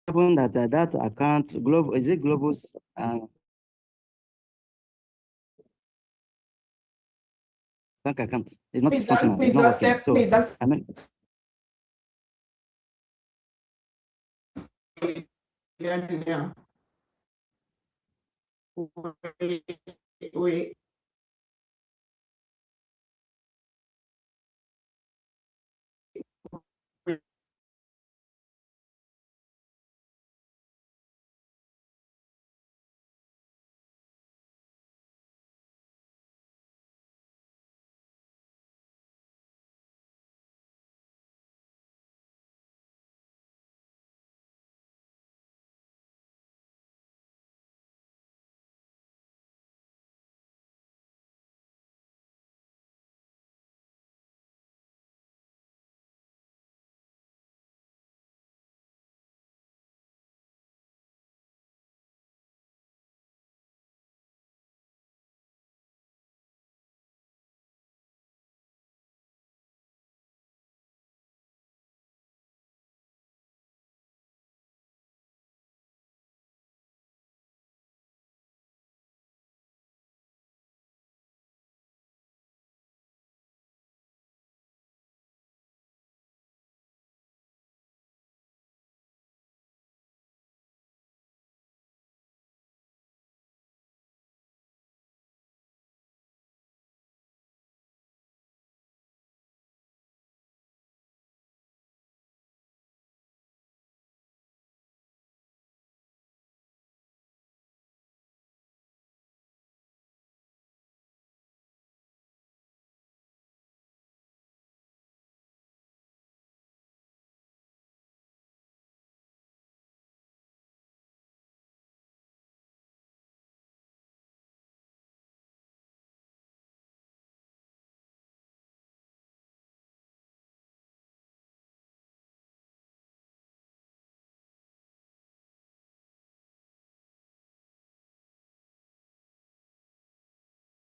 happened that that account, Global, is it Global's bank account is not functional, it's not working. So I mean, yeah. We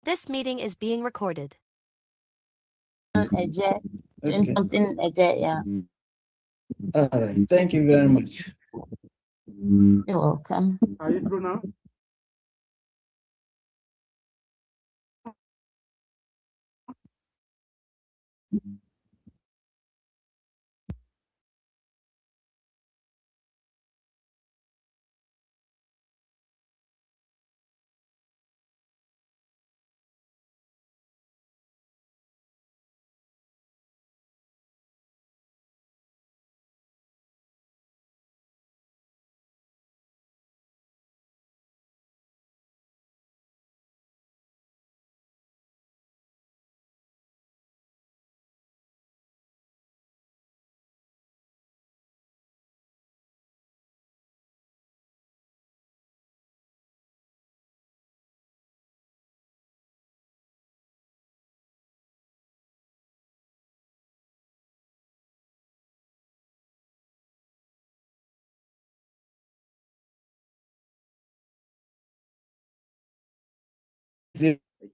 This meeting is being recorded. A something a jet, yeah. All right. Thank you very much. You're welcome. Are you through now?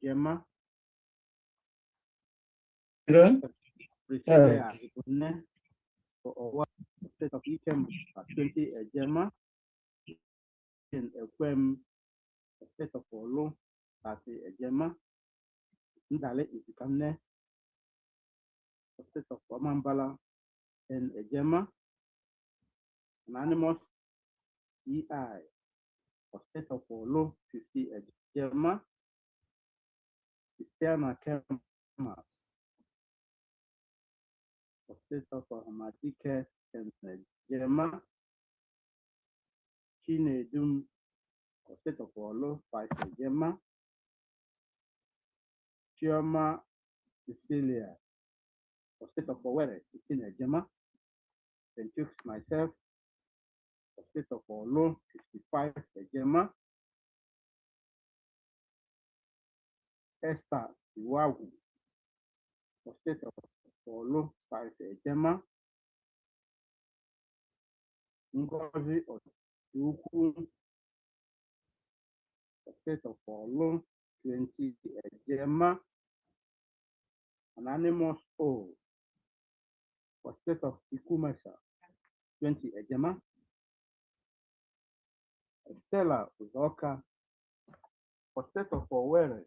Gemma. All right. For state of Ikem 20 Gemma in Equem state of Olo at Gemma Ndale Isikamne state of Omambala and Gemma Anonymous EI for state of Olo 50 Gemma Christiana Kema for state of Hamadike and Gemma Chinedum for state of Olo 5 Gemma Chioma Cecilia for state of Owerri 15 Gemma and took myself for state of Olo 55 Gemma Esther Iwagu for state of Olo 5 Gemma Ngozi Otukwu for state of Olo 20 Gemma Anonymous O for state of Ikumesa 20 Gemma Stella Uzoka, for state of Owerri.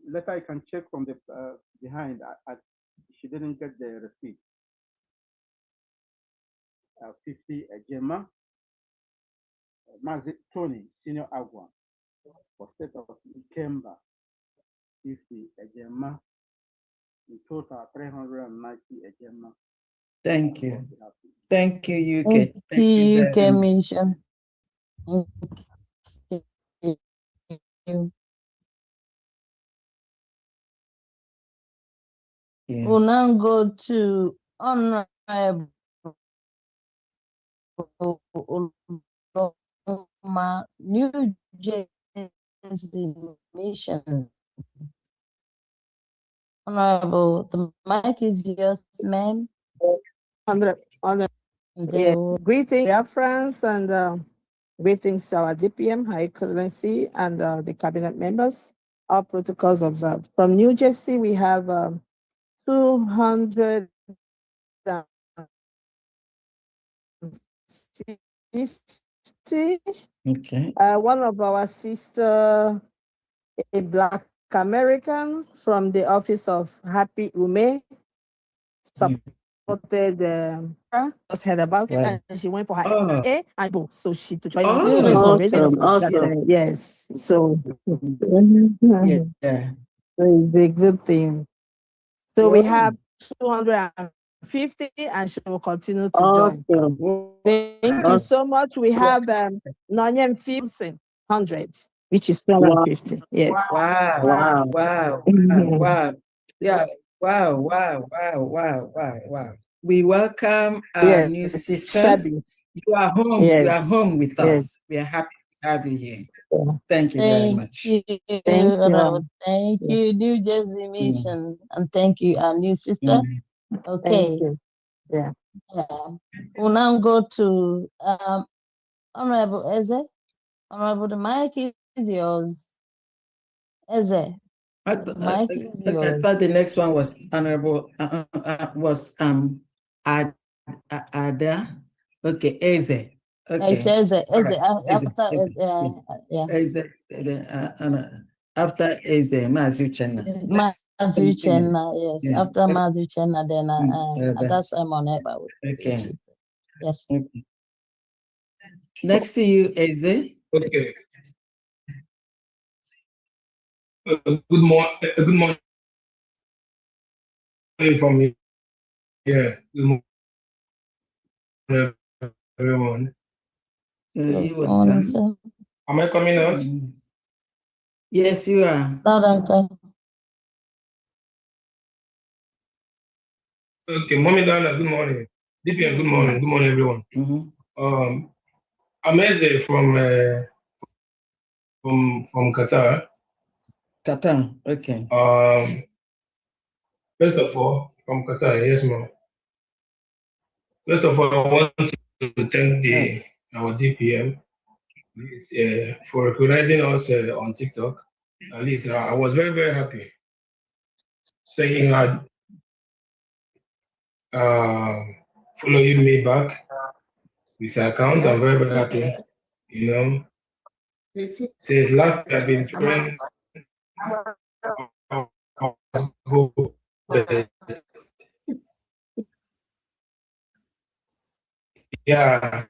Later I can check from the behind. She didn't get the receipt. 50 Ejema. Mazi Tony, Senior Agua, for state of Ikemba. 50 Ejema. In total, 390 Ejema. Thank you. Thank you, UK. Thank Thank you you, very UK much. Mission. Thank you. Yeah. We'll now go to Honorable New Jersey Mission. Honorable, the mic is yours, ma'am. Greetings, Biafrans, and greetings to our DPM, High Excellency, and the cabinet members. All protocols observed. From New Jersey, we have 250. Okay. One of our sister, a Black American from the office of Happy Ume, supported just heard about it, and she went for her A and B, so she to join us in fundraising. Awesome. Yes, so Yeah. so it's a good thing. So we have 250, and she will continue to join. Thank you so much. We have Nanyem Simpson 100, which is 250. Yeah. Wow. Wow. Yeah. Wow. We welcome our new sister. Shabby. You are home. Yes. You are home with Yes. us. We are happy to have you here. Yeah. Thank you very much. Thank you, New Jersey Mission, and thank you, our new sister. Okay. Thank you. Yeah. We'll now go to Honorable Eze. Honorable, the mic is yours. Eze, the mic is I yours. thought the next one was Honorable Ada. Okay, Eze. Okay. Eze, Right. Eze, After Eze, Mazi Uchenna. Mazi Uchenna, yes. Yeah. After Mazi Uchenna, then that's Simon Eba. Okay. Yes. Okay. Next to you, Eze. Okay. Good morning from me. Yeah. Good morning, everyone. You welcome. Am I coming out? Yes, you are. Loud and clear. Okay, Mommy Dana, good morning. DPM, good morning. Good morning, everyone. I'm Eze from Qatar. Qatar, okay. First of all, from Qatar, yes, ma'am. First of all, I want to thank our DPM for recognizing us on TikTok. At least I was very, very happy saying that following me back with the account. I'm very, very happy. You know, since last I've been trying. Yeah.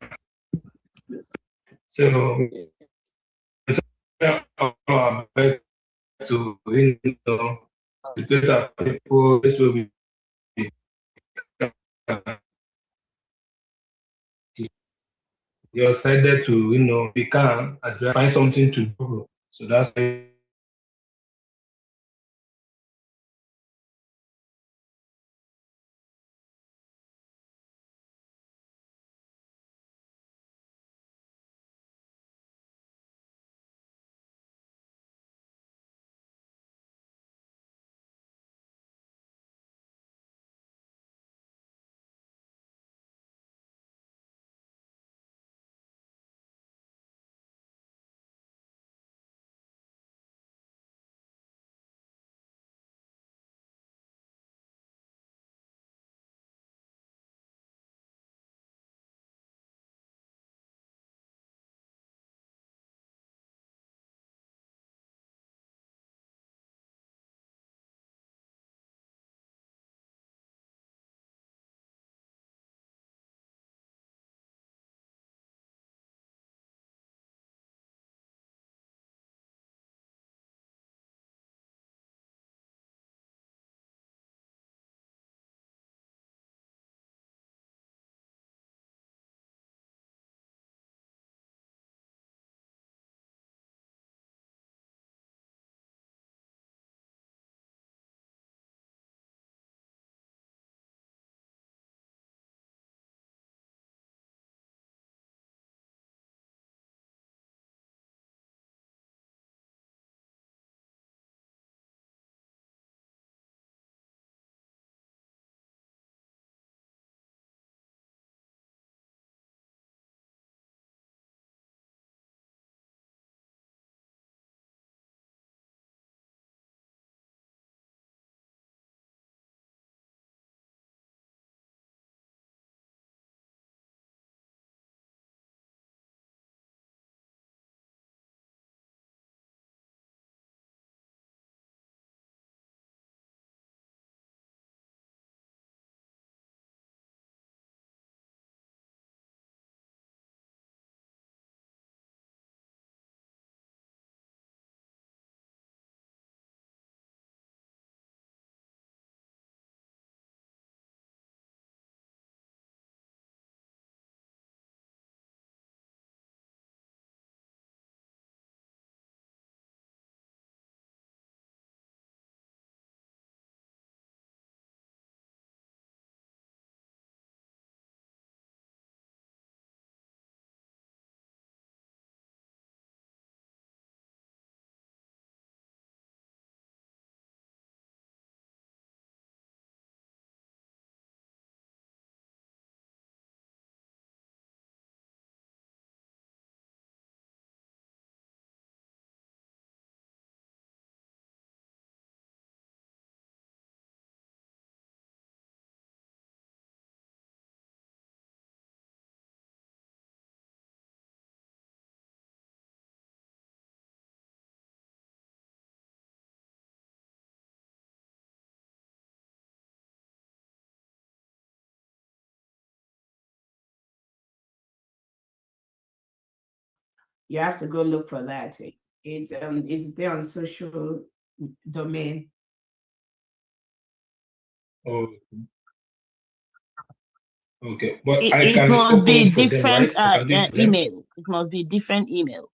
So to because our people this will be you're excited to be calm and find something to do. So that's why You have to go look for that. It's there on social domain. Oh, okay. But It must be different email. It must be different email.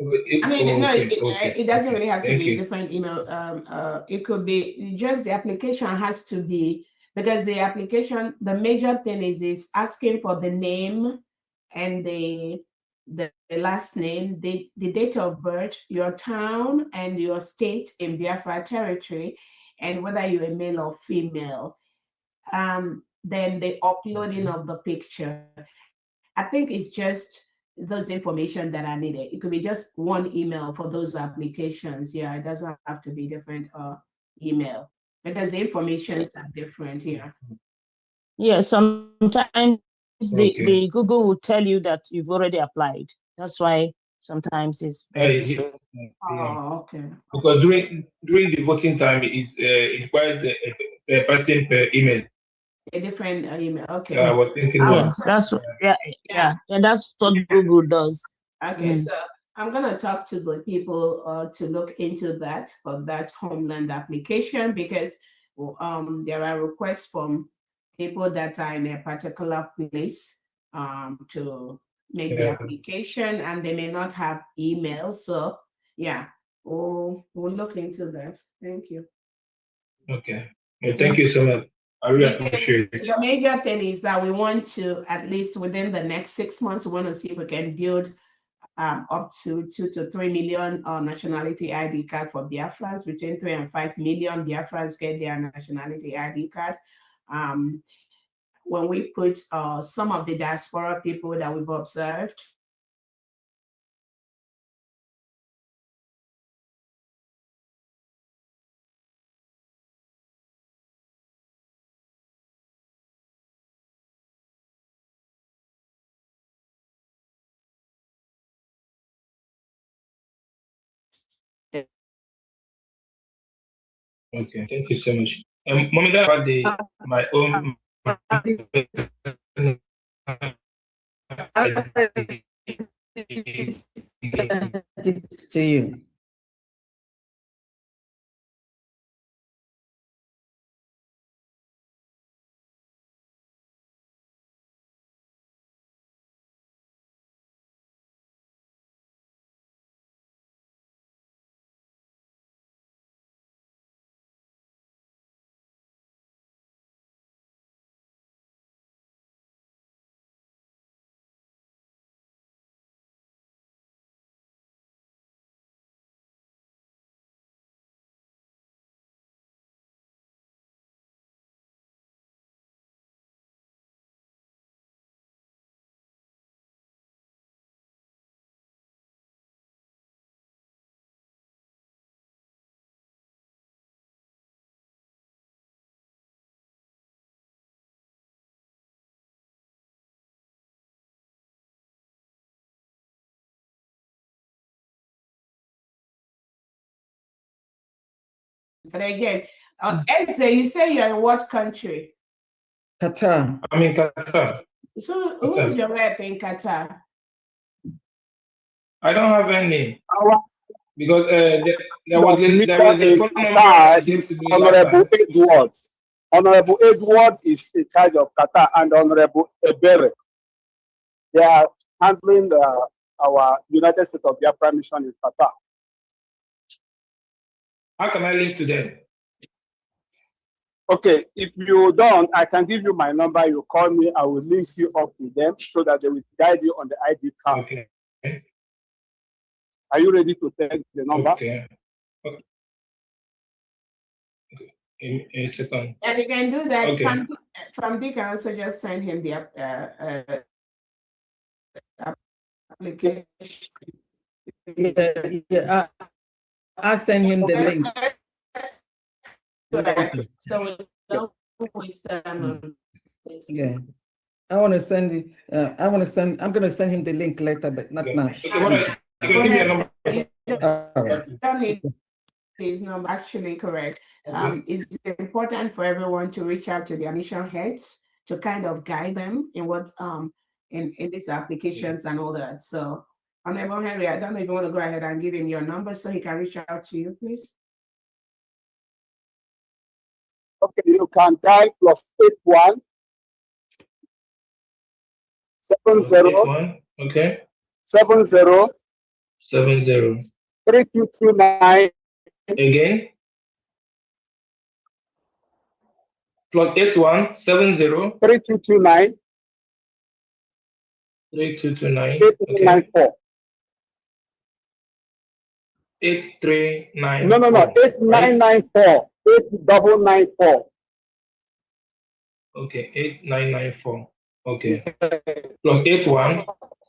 I mean, no, it doesn't really have to be a different email. It could be just the application has to be, because the application, the major thing is asking for the name and the last name, the date of birth, your town and your state in Biafra territory, and whether you're a male or female. Then the uploading of the picture. I think it's just those information that are needed. It could be just one email for those applications. Yeah, it doesn't have to be different email, because the informations are different here. Yeah, sometimes the Google will tell you that you've already applied. That's why sometimes it's very Yeah. Oh, okay. Because during the voting time, it requires the person per email. A different email. Okay. I was thinking that's and that's what Google does. Okay, so I'm gonna talk to the people to look into that for that homeland application, because there are requests from people that are in a particular place to make the application, and they may not have email. So yeah, we'll look into that. Thank you. Okay. Well, thank you so much. I really appreciate it. The major thing is that we want to, at least within the next 6 months, we want to see if we can build up to 2 to 3 million nationality ID card for Biafrans. Between 3 and 5 million Biafrans get their nationality ID card. When we put some of the diaspora people that we've observed, Okay, thank you so much. Mommy, that about my own. It's to you. but again, Eze, you say you're in what country? Qatar. I'm in Qatar. So who's your rep in Qatar? I don't have any. Because there was a phone number is Honorable Edward. Honorable Edward is in charge of Qatar, and Honorable Ebere. They are handling our United States of Biafra mission in Qatar. How can I link to them? Okay, if you don't, I can give you my number. You call me, I will link you up to them so that they will guide you on the ID card. Okay. Are you ready to take the number? Okay. A second. And you can do that. Okay. From there, can also just send him the application. Yeah, I'll send him the link. So yeah, I want to send it. I'm going to send him the link later, but not now. His number actually correct. It's important for everyone to reach out to their mission heads to kind of guide them in what in these applications and all that. So, Honorable Henry, I don't know if you want to go ahead and give him your number so he can reach out to you, please. Okay, you can dial +81 70 Okay. 70 70 3229 again. +81 70 3229 3229 8394. 8394. No, 8994 8994. Okay, 8994. Okay. +81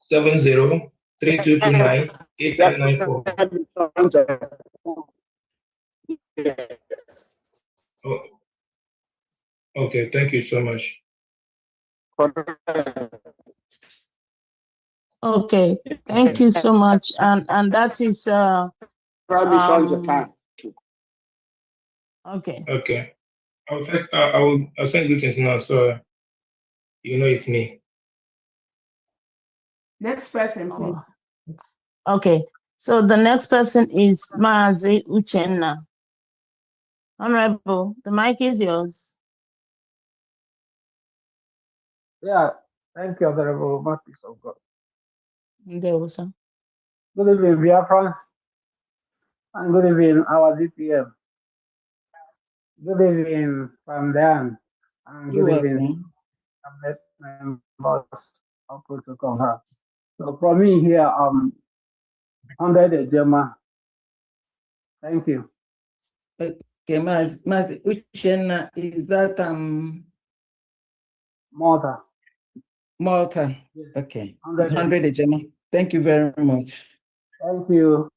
70 3229 8994. Oh, okay, thank you so much. Okay, thank you so much. And that is okay. Okay. I'll send this now so you know it's me. Next person, please. Okay, so the next person is Maazi Uchenna. Honorable, the mic is yours. Yeah, thank you, Honorable Marquis of God. There was some. Good evening, Biafran, and good evening, our DPM. Good evening, from Dan, and You're good evening, welcome. members of Protocol. So for me here, under the Gemma. Thank you. Okay, Mas Uchenna, is that Malta? Malta. Yes. Okay. 100 Gemma. Thank you very much. Thank you.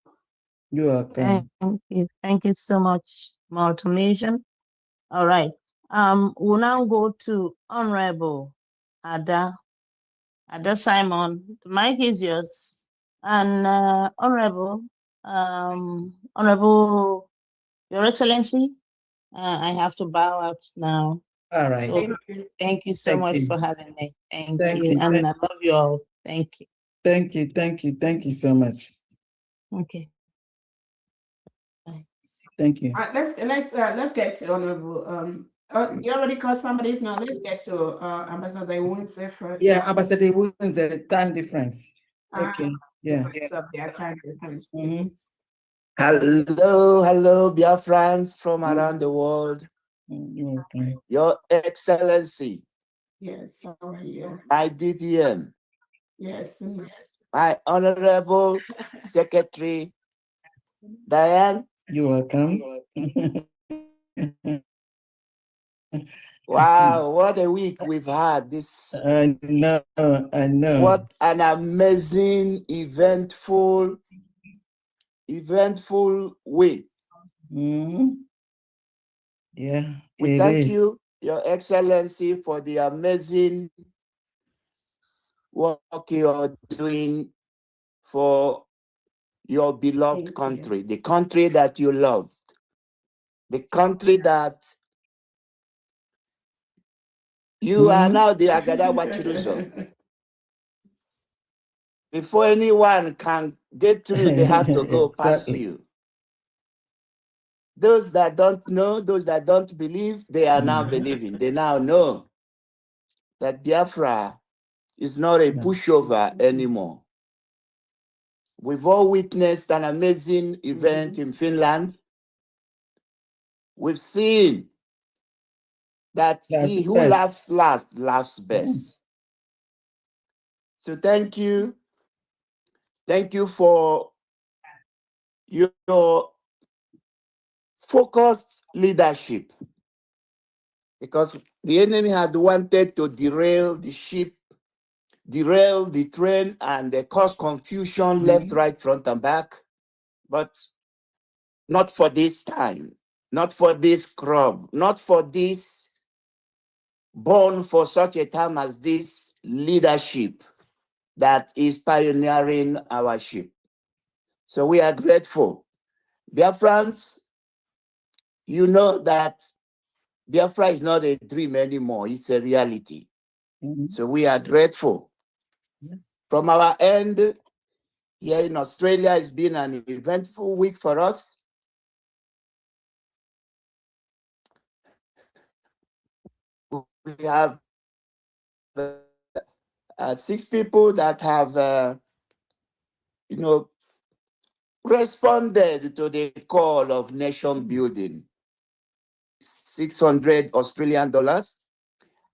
You're welcome. Thank you. Thank you so much, more automation. All right. We'll now go to Honorable Ada Simon. The mic is yours. And Honorable, Your Excellency, I have to bow out now. All right. So thank you so much for having me. Thank you. And I love you all. Thank you. Thank you so much. Okay. Thank you. Let's get to Honorable. You already called somebody. If not, let's get to Ambassador Iwunse first. Yeah, Ambassador Iwunse, the time difference. Okay. Yeah. It's up there, time difference. Hello, Biafrans from around the world. Okay. Your Excellency. Yes, how are you? My DPM. Yes. My Honorable Secretary, Diane. You're welcome. Wow, what a week we've had. I know. What an amazing, eventful week. Yeah. We thank you, Your Excellency, for the amazing work you're doing for your beloved country, the country that you loved, the country that you are now the Agada Wachiruzo. Before anyone can get through, they have to go past you. Those that don't know, those that don't believe, they are now believing. They now know that Biafra is not a pushover anymore. We've all witnessed an amazing event in Finland. We've seen that he who laughs last laughs best. So thank you. Thank you for your focused leadership, because the enemy had wanted to derail the ship, derail the train, and cause confusion left, right, front, and back. But not for this time, not for this crop, not for this born for such a time as this leadership that is pioneering our ship. So we are grateful. Biafrans, you know that Biafra is not a dream anymore, it's a reality. So we are grateful. From our end, here in Australia, it's been an eventful week for us. We have 6 people that have, responded to the call of nation building. 600 Australian dollars.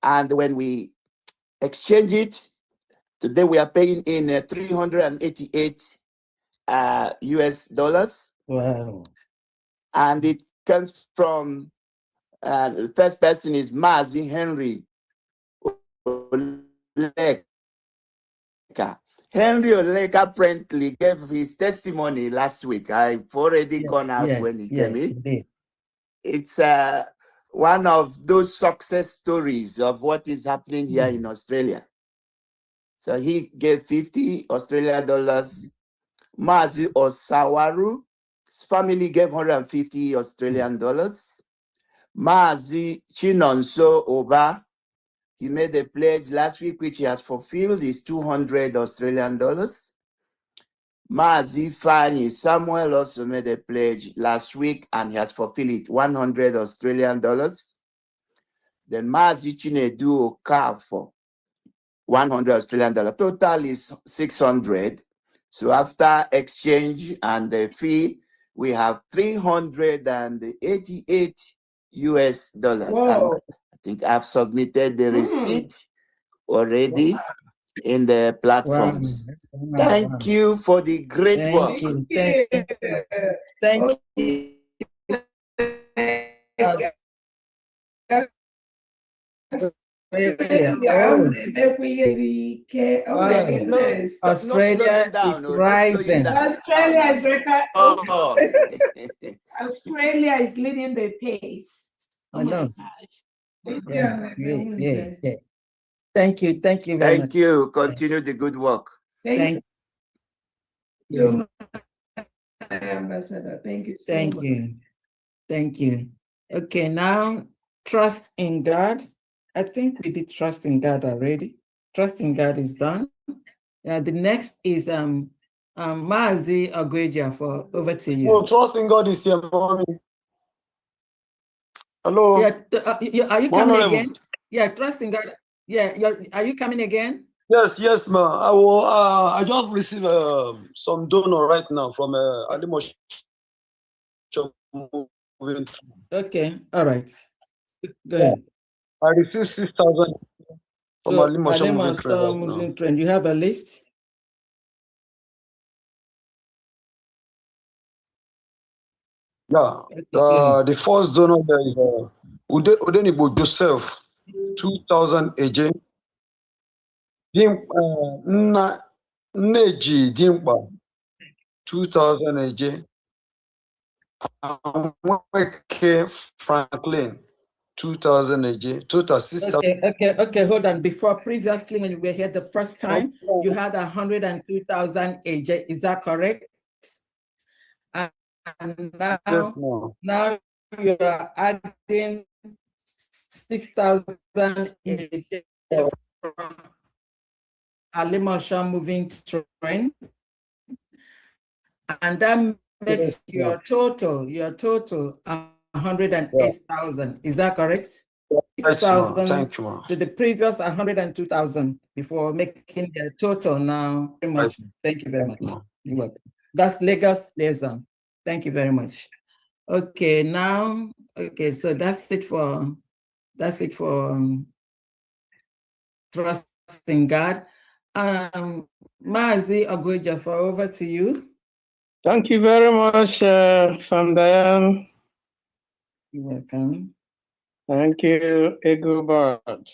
And when we exchange it, today we are paying in 388 US dollars. Wow. And it comes from, the first person is Mazi Henry Oleka. Henry Oleka apparently gave his testimony last week. I've already gone out when he came in. It's one of those success stories of what is happening here in Australia. So he gave 50 Australian dollars. Mazi Osawaru, his family gave 150 Australian dollars. Mazi Chinonso Oba, he made a pledge last week, which he has fulfilled, is 200 Australian dollars. Mazi Fani Samuel also made a pledge last week and he has fulfilled it, 100 Australian dollars. Then Mazi Chinedu Okafo, 100 Australian dollars. Total is 600. So after exchange and the fee, we have 388 US dollars. And I think I've submitted the receipt already in the platforms. Wow. Thank you for the great work. Thank you. Australia is rising. Australia is record. Oh. Australia is leading the pace. I know. Yeah. Thank you very much. Thank you. Continue the good work. Thank you, Ambassador. Thank you so much. Thank you. Okay, now trust in God. I think we did trust in God already. Trust in God is done. The next is Maazi Ogweja. For over to you. No, trust in God is here, mommy. Hello. Yeah, are you coming again? Yeah, trust in God. Yeah, are you coming again? Yes, ma'am. I will. I just received some donor right now from Alimosho. Okay, all right. Go ahead. I received 6,000 from So Alimosho moving train. Trend. You have a list? Yeah. The first donor there is Udenibo Joseph, 2,000 AJ. Neji Dimba, 2,000 AJ. Weke Franklin, 2,000 AJ. Total 6,000. Okay, hold on. Before, previously, when you were here the first time, you had 102,000 AJ. Is that correct? And now you are adding 6,000 AJ from Alimosho moving train. And that makes your total 108,000. Is that correct? 6,000 Thank you, ma'am. to the previous 102,000 before making the total now. Very much. Thank you very much. You're welcome. That's Lagos liaison. Thank you very much. Okay, now, so that's it for trust in God. Maazi Ogweja, over to you. Thank you very much, Fam Diane. You're welcome. Thank you, Egobert.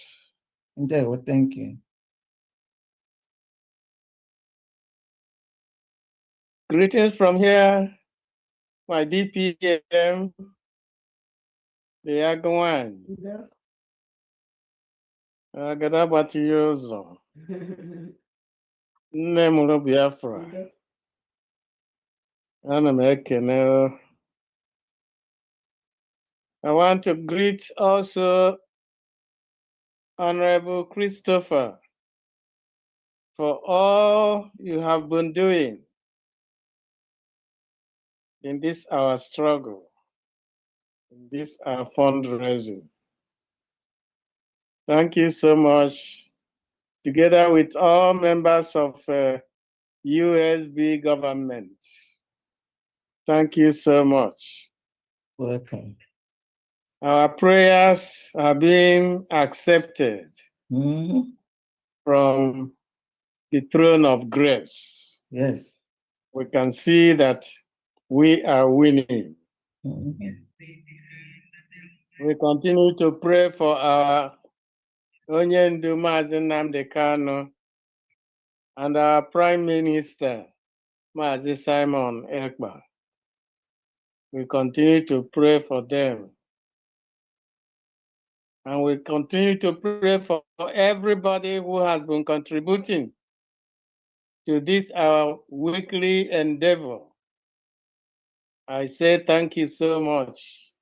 Well, thank you. Greetings from here, my DPM, the Agwan. Agadabatiyozo. Nemuro Biafra. Anamekene. I want to greet also Honorable Christopher for all you have been doing in this our struggle, in this our fundraising. Thank you so much, together with all members of USB government. Thank you so much. Welcome. Our prayers are being accepted from the throne of grace. Yes. We can see that we are winning. We continue to pray for our Onyendu Mazi Nnamdi Kanu and our Prime Minister, Mazi Simon Ekpa. We continue to pray for them. And we continue to pray for everybody who has been contributing to this our weekly endeavor. I say thank you so much.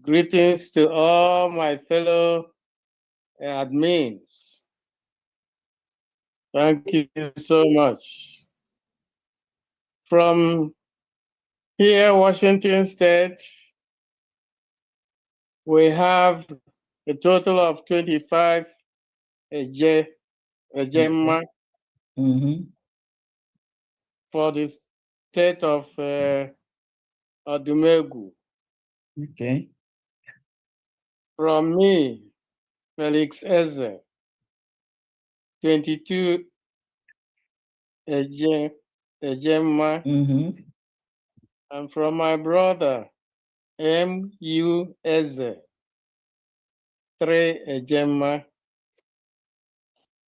Greetings to all my fellow admins. Thank you so much. From here, Washington State, we have a total of 25 Ejema for the state of Odumegu. Okay. From me, Felix Eze, 22 Ejema. And from my brother, M.U. Eze, 3 Ejema.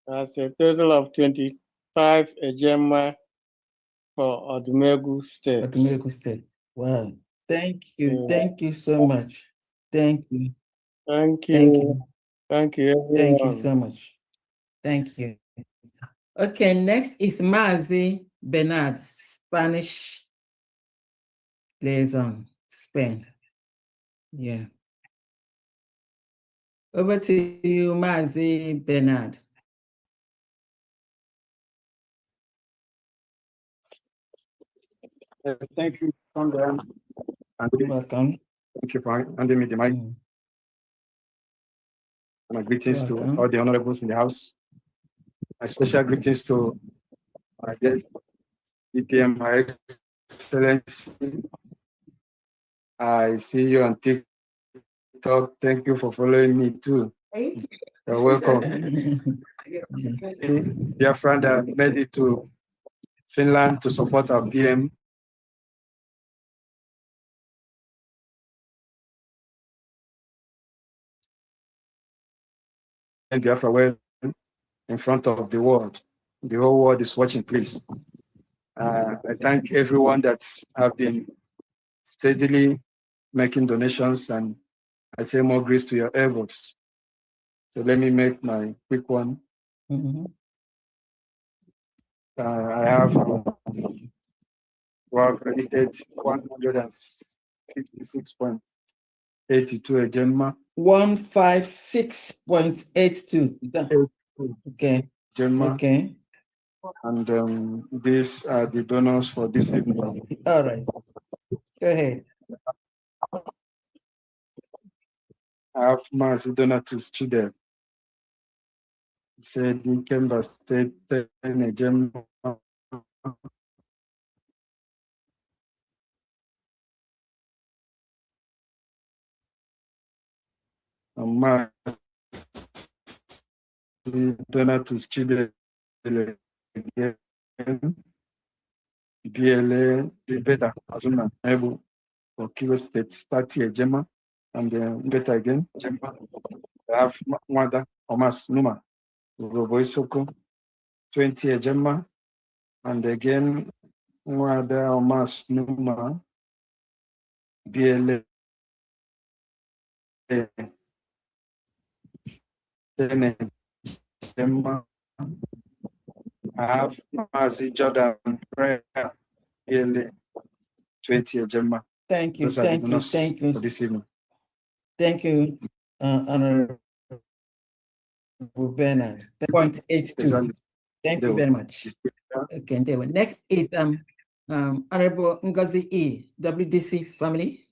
That's a total of 25 Ejema for Odumegu State. Odumegu State. Wow. Thank you. Thank you so much. Thank you. Thank you. Thank you. Thank you, everyone. Thank you so much. Thank you. Okay, next is Mazi Bernard, Spanish liaison, Spain. Yeah. Over to you, Mazi Bernard. Thank you, Sandra. Welcome. Thank you for handing me the mic. My greetings to all the honorables in the house. My special greetings to my DPM, my Excellency. I see you on TikTok. Thank you for following me too. You're welcome. Biafran made it to Finland to support our PM. And Biafra well in front of the world. The whole world is watching, please. I thank everyone that have been steadily making donations, and I say more grace to your efforts. So let me make my quick one. I have credited 156.82 Ejema. 156.82. Okay. Ejema. Okay. And these are the donors for this evening. All right. Go ahead. I have Mazi Donatus Chidel. Said in Kemba State, Ejema. Mazi Donatus Chidel. BLA, the better, Azuna, Ebu, or Kilo State, Stati Ejema, and better again, Jemma. I have Mwada, Omas Numa, Roboisoko, 20 Ejema, and again, Mwada, Omas Numa, BLA, 10 Ejema. I have Mazi Jordan Prayer, BLA, 20 Ejema. Thank you. Those Thank you. Thank you. For this evening. Thank you, Honorable Bernard. 0.82. Thank you very much. Okay, there. Next is Honorable Ngozi E, WDC family.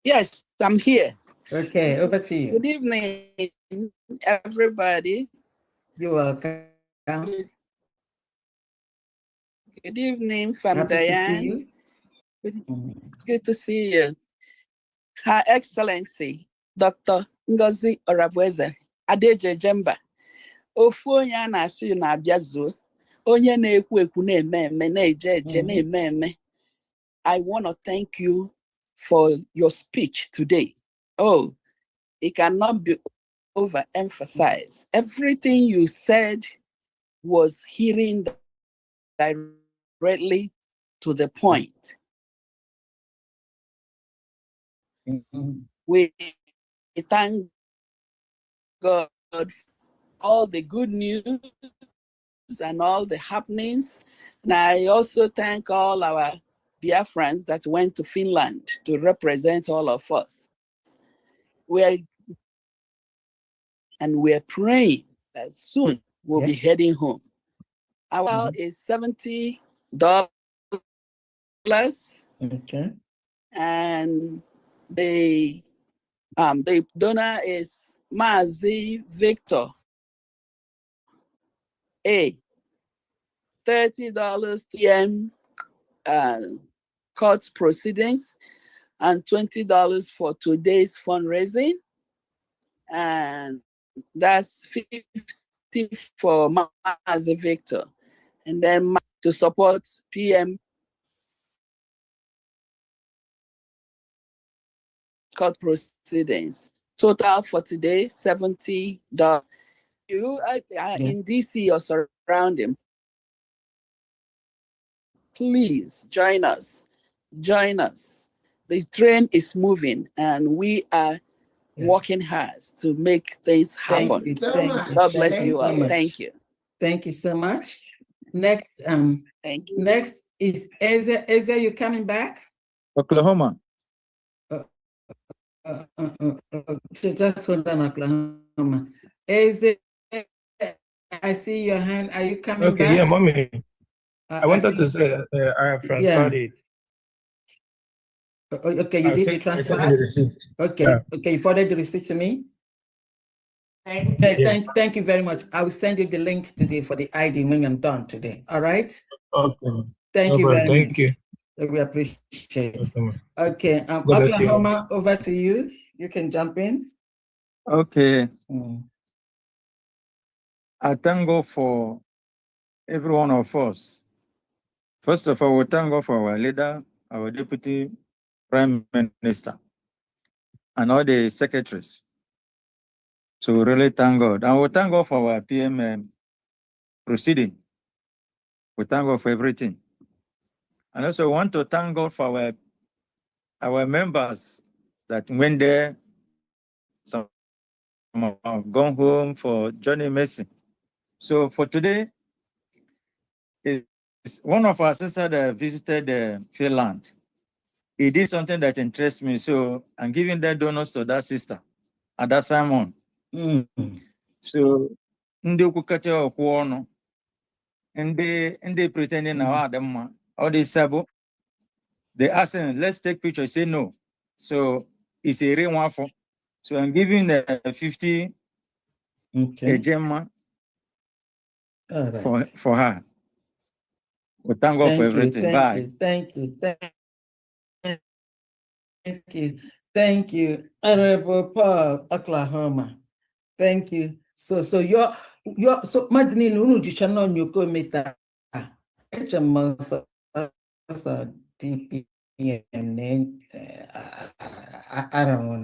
Yes, I'm here. Okay, over to you. Good evening, everybody. You're welcome. Good evening, Fam Happy Diane. to see you. Good to see you. Her Excellency, Dr. Ngozi Orabueze Adeje Jemba. Ofu onye a na-asụ na abịa zuo. Onye na-ekwu ekwu na-eme eme na-eje eje na-eme eme. I want to thank you for your speech today. Oh, it cannot be overemphasized. Everything you said was hitting directly to the point. We thank God for all the good news and all the happenings. And I also thank all our Biafrans that went to Finland to represent all of us. We're praying that soon we'll be heading home. Our is $70. Okay. And the donor is Mazi Victor A. $30 TM court proceedings and $20 for today's fundraising. And that's $50 for Mazi Victor. And then to support PM court proceedings. Total for today, $70. You are in DC or surrounding, please join us. Join us. The train is moving and we are working hard to make things happen. God bless you all. Thank you. Thank you so much. Next, thank you. Next is Eze. Eze, you coming back? Oklahoma. Just hold on, Oklahoma. Eze, I see your hand. Are you coming back? Okay, yeah, mommy. I wanted to say I have transferred it. Okay, you did the transfer? Okay, Yeah. okay, you forwarded the receipt to me? Okay, thank you very much. I will send you the link today for the ID when I'm done today. All right? Okay. Thank you very much. Thank you. We appreciate it. Okay. Okay, Oklahoma, over to you. You can jump in. Okay. I thank God for every one of us. First of all, we thank God for our leader, our deputy prime minister, and all the secretaries. So we really thank God. And we thank God for our PM proceeding. We thank God for everything. And also want to thank God for our members that went there. Some have gone home for Johnny Mercy. So for today, it's one of our sisters that visited Finland. He did something that interests me. So I'm giving the donors to that sister at that Simon. So ndị okwukọta okwu ọnụ, ndị pretending na adamma, all this sabo, they asking, let's take pictures. Say no. So it's a real one for. So I'm giving the 50 a gemma for her. We thank God for everything. Bye. Thank you, Honorable Paul, Oklahoma. Thank you. So so madni nunu jichano nyoko meta. I don't want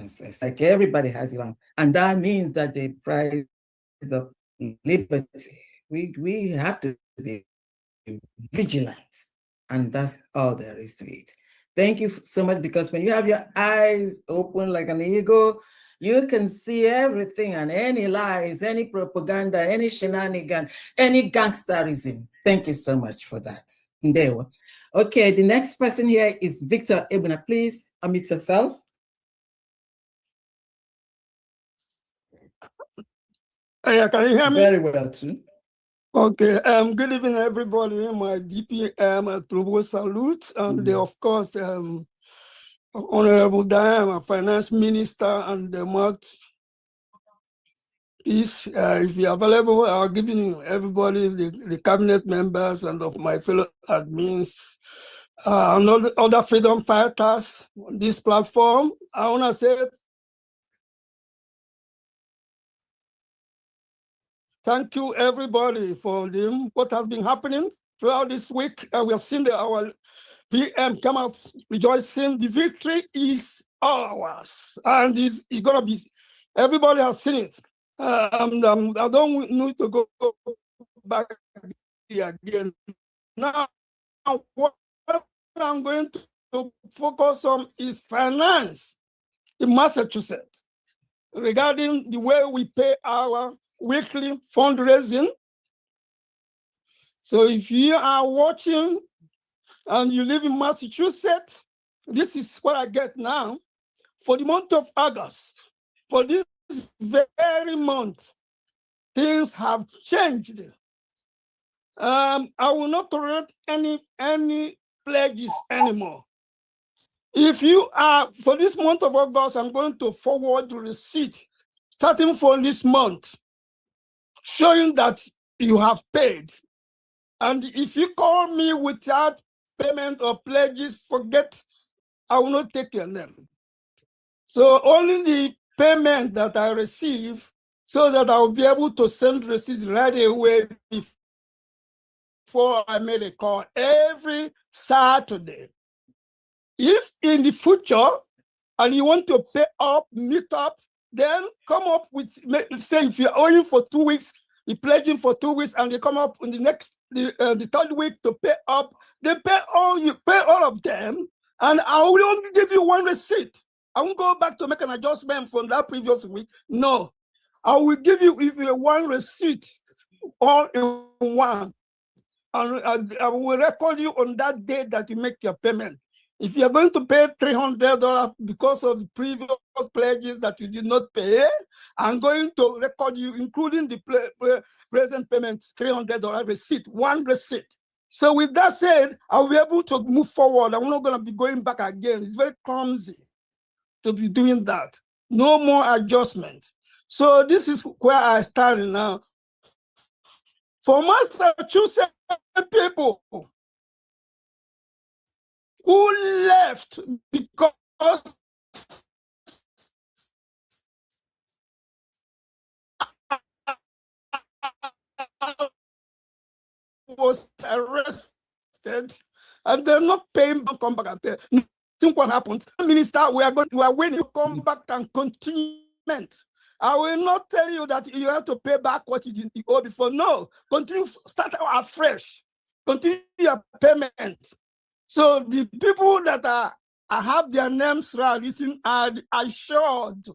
to say. It's like everybody has it on, and that means that the price of liberty. We have to be vigilant, and that's all there is to it. Thank you so much, because when you have your eyes open like an eagle, you can see everything and any lies, any propaganda, any shenanigan, any gangsterism. Thank you so much for that. There. Okay, the next person here is Victor Ebuna. Please unmute yourself. Yeah, can you hear me? Very well, too. Okay. Good evening, everybody. My DPM Trouble salute, and of course, Honorable Diane, Finance Minister, and the mouthpiece. If you're available, I'll give you everybody, the cabinet members, and of my fellow admins, and all the other freedom fighters on this platform. I want to say thank you, everybody, for what has been happening throughout this week. We have seen our PM come out rejoicing. The victory is ours, and it's going to be, everybody has seen it. I don't need to go back again. Now, what I'm going to focus on is finance in Massachusetts regarding the way we pay our weekly fundraising. So if you are watching and you live in Massachusetts, this is what I get now. For the month of August, for this very month, things have changed. I will not tolerate any pledges anymore. If you are, for this month of August, I'm going to forward the receipt starting from this month, showing that you have paid. And if you call me without payment or pledges, forget, I will not take your name. So only the payment that I receive, so that I will be able to send receipt right away before I made a call every Saturday. If in the future, and you want to pay up, meet up, then come up with, say if you're owing for 2 weeks, you're pledging for 2 weeks, and they come up in the third week to pay up, they pay all of them, and I will only give you one receipt. I won't go back to make an adjustment from that previous week. No, I will give you one receipt all in one. And I will record you on that day that you make your payment. If you're going to pay $300 because of the previous pledges that you did not pay, I'm going to record you, including the present payment, $300 receipt, one receipt. So with that said, I'll be able to move forward. I'm not going to be going back again. It's very clumsy to be doing that. No more adjustment. So this is where I stand now. For Massachusetts people who left because was arrested and they're not paying back, come back and pay. Think what happened. Minister, we are waiting to come back and continue. I will not tell you that you have to pay back what you didn't owe before. No, continue, start afresh. Continue your payment. So the people that have their names written are assured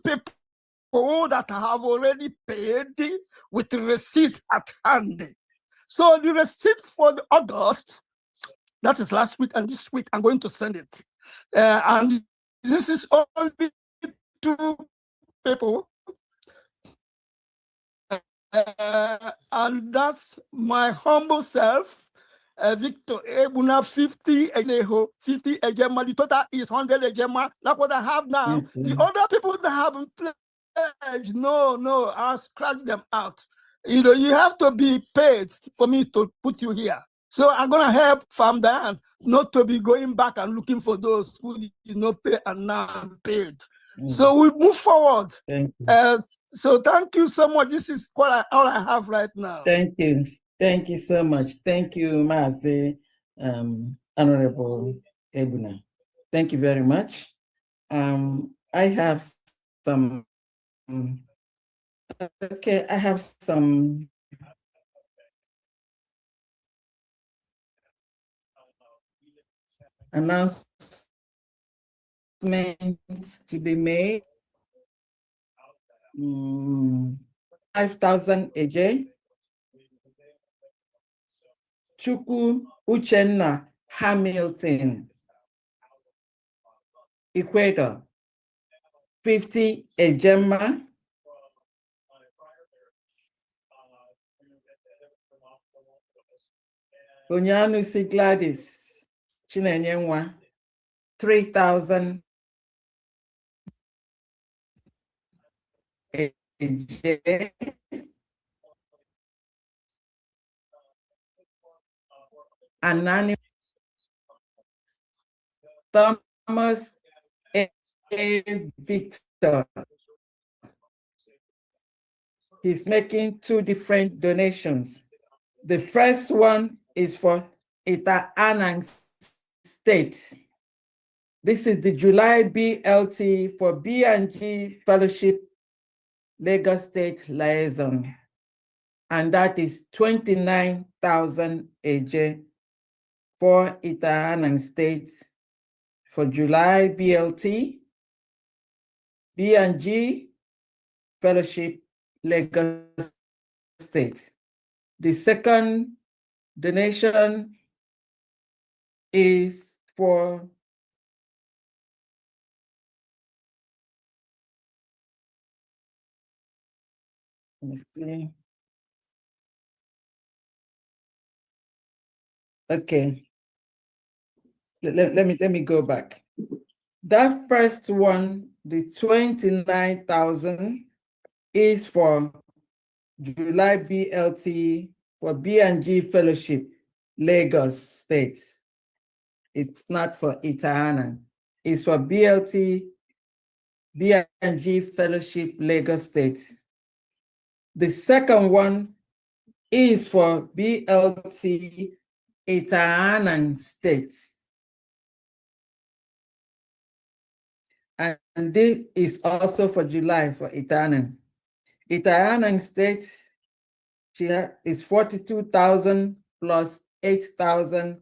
people that have already paid with the receipt at hand. So the receipt for the August, that is last week, and this week I'm going to send it. And this is only 2 people. And that's my humble self, Victor Ebuna 50 Ejema. The total is 100 Ejema. That's what I have now. The other people that haven't pledged, no, I'll scratch them out. You have to be paid for me to put you here. So I'm going to help Farm Dan not to be going back and looking for those who did not pay and now paid. So we move forward. Thank you. So thank you so much. This is all I have right now. Thank you. Thank you so much. Thank you, Mazi, Honorable Ebuna. Thank you very much. I have some, I have some announcements to be made. 5,000 AJ. Chukwu Uchenna Hamilton, Equator, 50 Ejema. Onyanusi Gladys Chinenyenwa, 3,000. Anonymous Thomas A. Victor. He's making 2 different donations. The first one is for Ita Anang State. This is the July BLT for B&G Fellowship Lagos State Liaison. And that is 29,000 AJ for Ita Anang State for July BLT, B&G Fellowship Lagos State. The second donation is for let me see. Okay. Let me go back. That first one, the 29,000, is for July BLT for B&G Fellowship, Lagos State. It's not for Itahana. It's for BLT, B&G Fellowship, Lagos State. The second one is for BLT, Itahana State. And this is also for July for Itahana. Itahana State is 42,000 plus 8,000,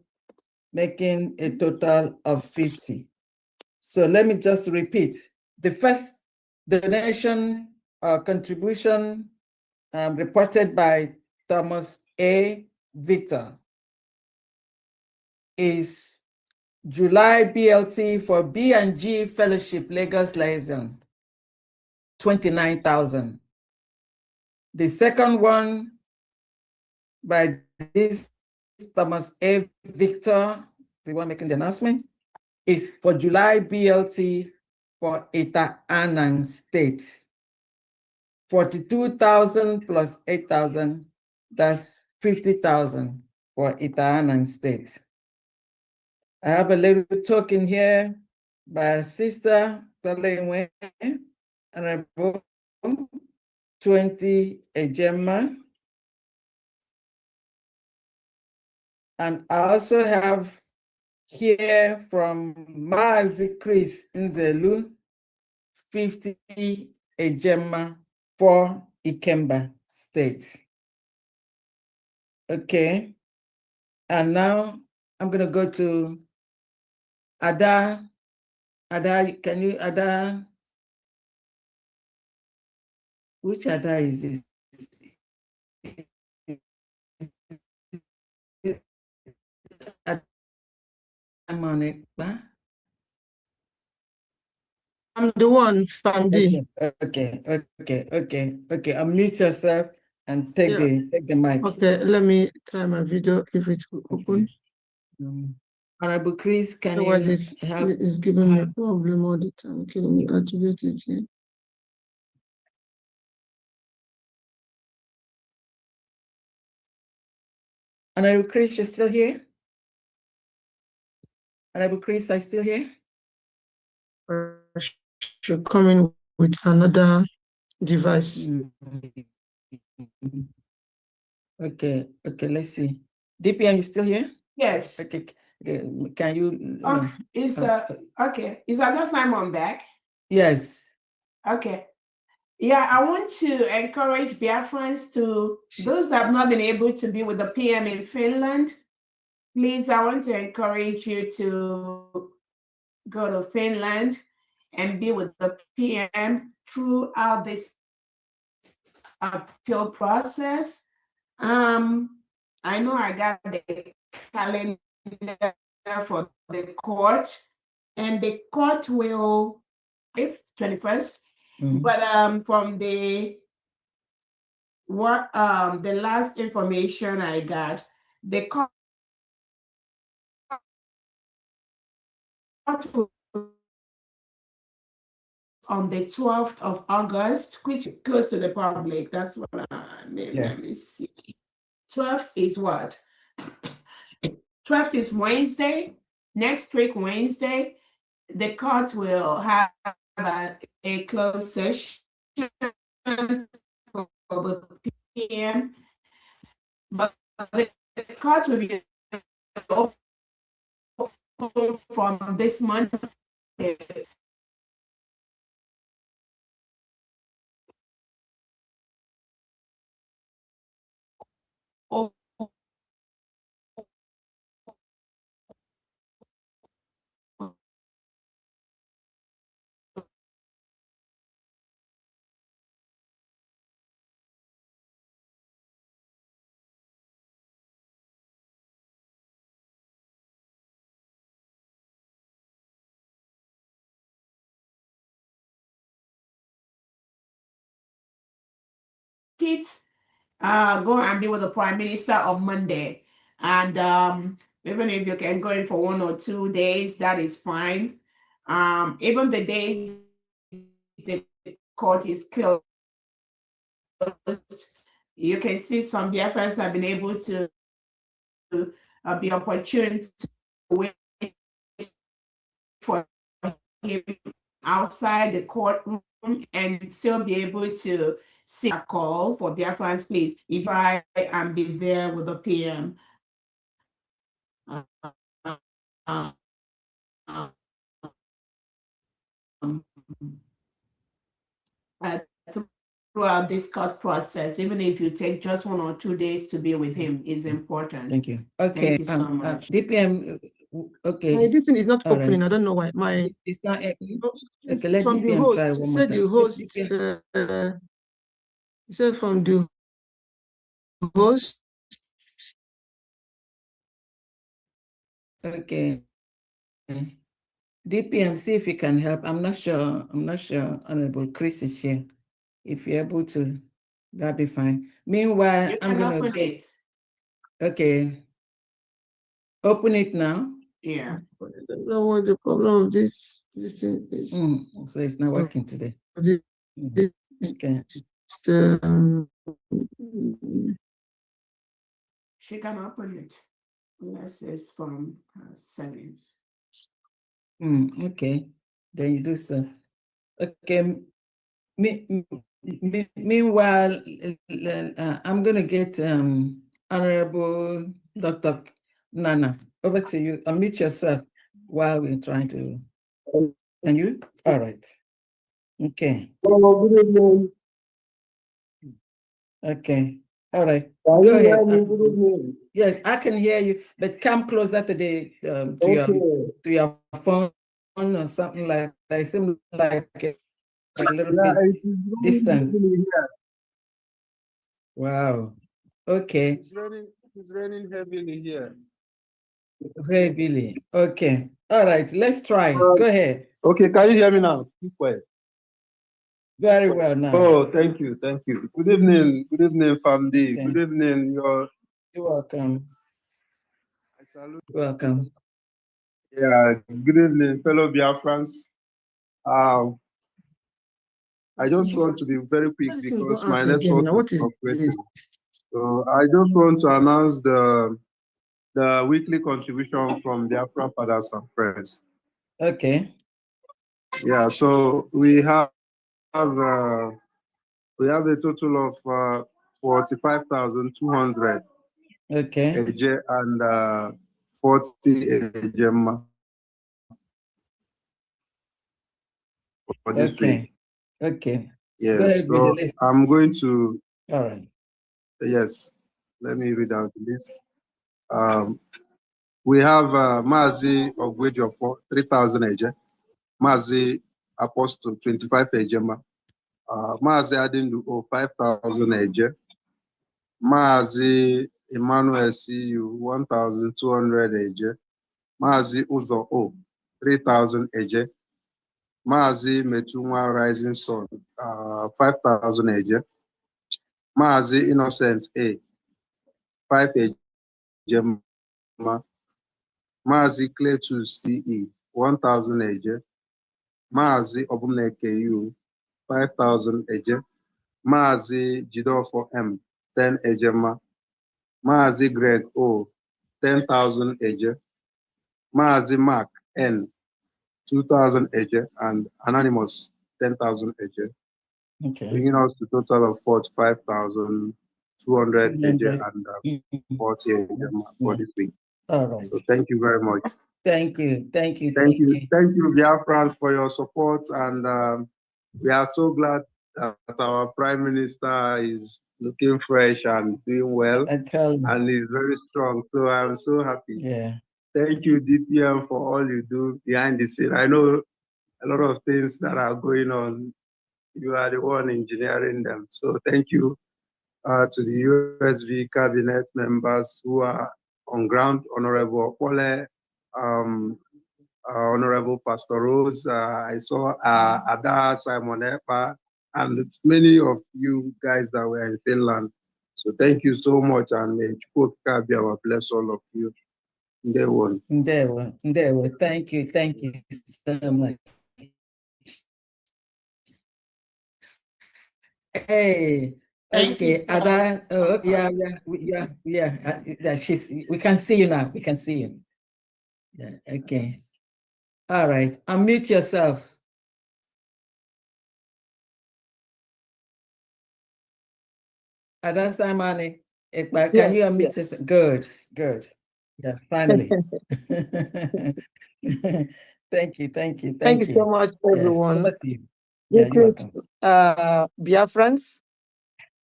making a total of 50. So let me just repeat. The first donation contribution reported by Thomas A. Victor is July BLT for B&G Fellowship Lagos Liaison, 29,000. The second one by this Thomas A. Victor, the one making the announcement, is for July BLT for Ita Anang State. 42,000 plus 8,000, that's 50,000 for Ita Anang State. I have a little token here by Sister Honorable 20 Ejema. And I also have here from Mazi Chris Nzelu, 50 Ejema for Ikemba State. Okay. And now I'm going to go to Ada. Ada, can you, Ada? Which Ada is this? I'm on it. I'm the one from D. Okay. Unmute yourself and take the mic. Okay, let me try my video if it will open. Honorable Chris, can you help? It's giving me a problem all the time. Okay, let me activate it here. Honorable Chris, you're still here? Honorable Chris, are you still here? Should come in with another device. Okay, let's see. DPM, you still here? Yes. Okay, can you? Okay. Is Ada Simon back? Yes. Okay. Yeah, I want to encourage Biafrans to, those that have not been able to be with the PM in Finland, please, I want to encourage you to go to Finland and be with the PM throughout this appeal process. I know I got the calendar for the court, and the court will, if 21st, but from the last information I got, the court on the 12th of August, which is close to the public. That's what let me see. 12th is what? 12th is Wednesday. Next week, Wednesday, the court will have a closed session for the PM, but the court will be open from this Monday. Go and be with the Prime Minister on Monday. And even if you can go in for 1 or 2 days, that is fine. Even the days the court is closed, you can see some Biafrans have been able to be opportune to wait for him outside the courtroom and still be able to see a call for Biafrans, please. If I and be there with the PM. Throughout this court process, even if you take just 1 or 2 days to be with him, is important. Thank you. Okay. Thank you so much. DPM, okay. My this thing is not All opening. right. I don't know why. My It's not. Okay, it's let from the DPM host. try He one more said time. the host. He said from the host. Okay. DPM, see if you can help. I'm not sure. Honorable Chris is here. If you're able to, that'd be fine. Meanwhile, I'm gonna get it. Okay. Open it now. Yeah. I don't know what the problem of this thing is. So it's not working today. Okay. She can open it unless it's from settings. Okay. Then you do so. Okay. Meanwhile, I'm going to get Honorable Dr. Nana, over to you. Unmute yourself while we're trying to. Can you? All right. Okay. Oh, good evening. Okay. All right. Can Go you hear ahead. me? Good evening. Yes, I can hear you, but come closer to the to your phone or something like that. It seems like a little bit it is distant. raining here. Wow. Okay. It's raining heavily here. Heavily. Okay. All right. Let's try. Go ahead. Okay, can you hear me now? Keep quiet. Very well now. Oh, thank you. Thank you. Good evening. Good evening, family. Okay. Good evening. You're welcome. I salute. Welcome. Yeah, good evening, fellow Biafrans. I just want to be very quick because my network is fluctuating. So I just want to announce the weekly contribution from Biafran Fathers and Friends. Okay. Yeah, so we have a total of 45,200. Okay. And 40 Ejema for this week. Okay. Yes. Go ahead with the list. I'm going to. All right. Yes. Let me read out the list. We have Mazi Ogwejo for 3,000 Eje. Mazi Apostle 25 Ejema. Mazi Adindu 5,000 Eje. Mazi Emmanuel CU 1,200 Eje. Mazi Uzo O 3,000 Eje. Mazi Metunwa Rising Sun 5,000 Eje. Mazi Innocent A 5 Eje. Mazi Cletus CE 1,000 eje. Mazi Obumneke U, 5,000 eje. Mazi Jidofo M, 10 ejema. Mazi Greg O, 10,000 eje. Mazi Mark N, 2,000 eje, and Anonymous 10,000 eje, bringing us to total of 45,200 eje and 40 eje for this week. All right. So thank you very much. Thank you. Thank you. Thank you, Biafrans, for your support, and we are so glad that our Prime Minister is looking fresh and doing well, and is very strong. So I'm so happy. Yeah. Thank you, DPM, for all you do behind the scene. I know a lot of things that are going on. You are the one engineering them. So thank you to the USV cabinet members who are on ground, Honorable Okole, Honorable Pastor Rose, I saw Ada, Simon Epa, and many of you guys that were in Finland. So thank you so much, and may Chukwuka bless all of you. There one. Thank you so much. Hey, okay, Ada. Oh, yeah. We can see you now. We can see you. Yeah. Okay. All right. Unmute yourself. Ada Simani, can you unmute yourself? Good. Yeah, finally. Thank you. Thank you so much, everyone. Yes, over to you. Yeah, you're welcome. Biafrans,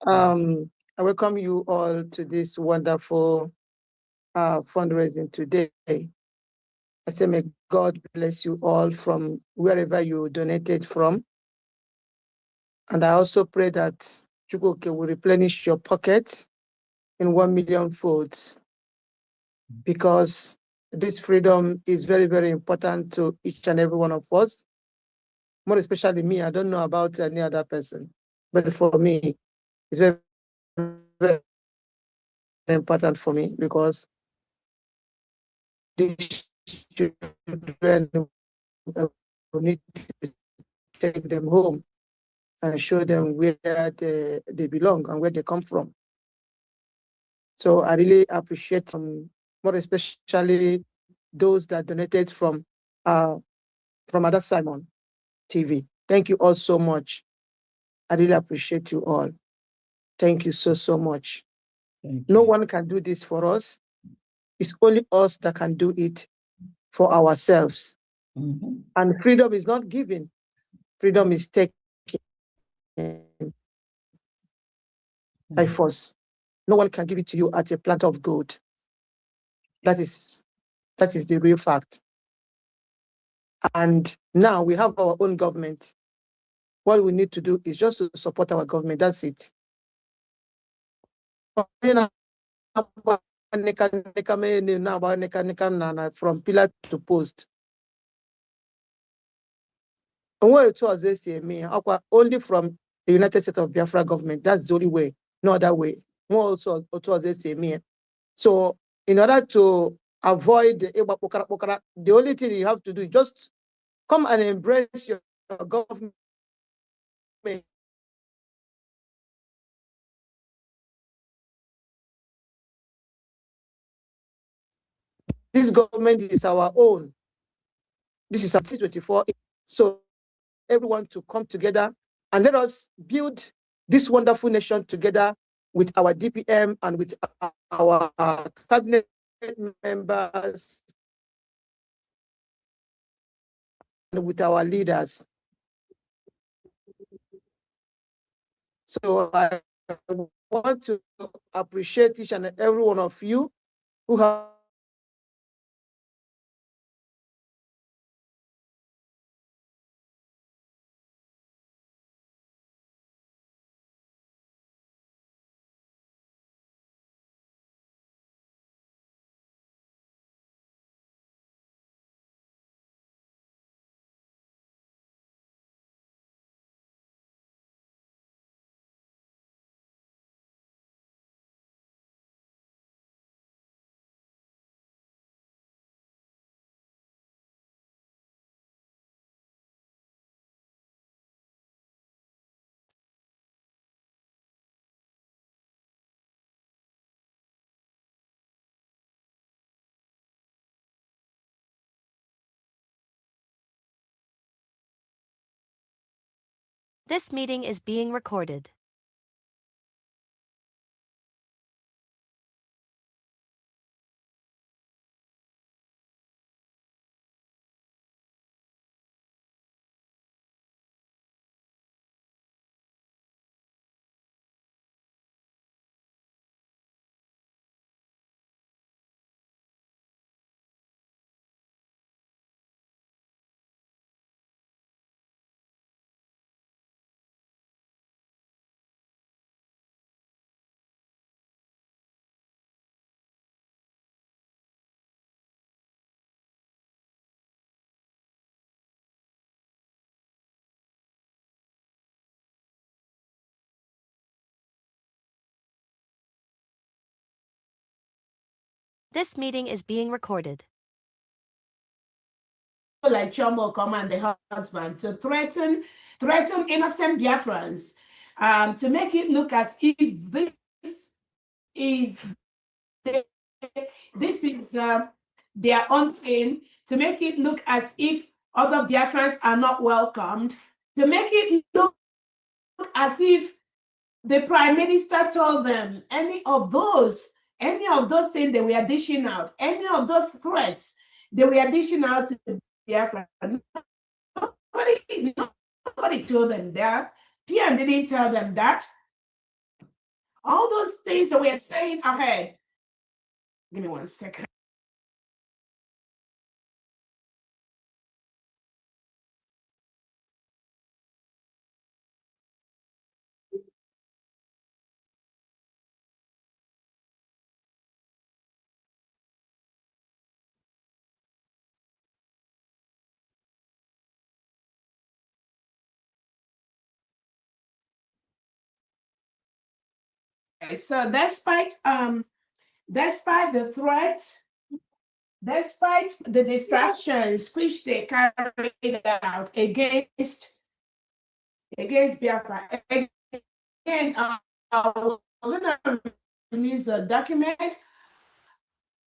I welcome you all to this wonderful fundraising today. I say, may God bless you all from wherever you donated from. And I also pray that Chukwuke will replenish your pockets in 1 million folds, because this freedom is very, very important to each and every one of us. More especially me, I don't know about any other person, but for me, it's very, very important for me, because these children need to take them home and show them where they belong and where they come from. So I really appreciate more especially those that donated from Ada Simon TV. Thank you all so much. I really appreciate you all. Thank you so much. No one can do this for us. It's only us that can do it for ourselves. And freedom is not given. Freedom is taken by force. No one can give it to you at a plant of gold. That is the real fact. And now we have our own government. What we need to do is just to support our government. That's it. From pillar to post. And what it was this year, only from the United States of Biafra government. That's the only way, no other way. More also it was this year. So in order to avoid the only thing you have to do is just come and embrace your government. This government is our own. This is 2024. So everyone to come together and let us build this wonderful nation together with our DPM and with our cabinet members and with our leaders. So I want to appreciate each and every one of you who have This meeting is being recorded. This meeting is being recorded. Like Chomo come and the husband to threaten innocent Biafrans, to make it look as if this is their own thing, to make it look as if other Biafrans are not welcomed, to make it look as if the Prime Minister told them any of those things they were dishing out, any of those threats they were dishing out to Biafra. Nobody told them that. PM didn't tell them that. All those things that we are saying ahead. Give me 1 second. So despite the threats, despite the distractions which they carried out against Biafra, again, we're gonna release a document.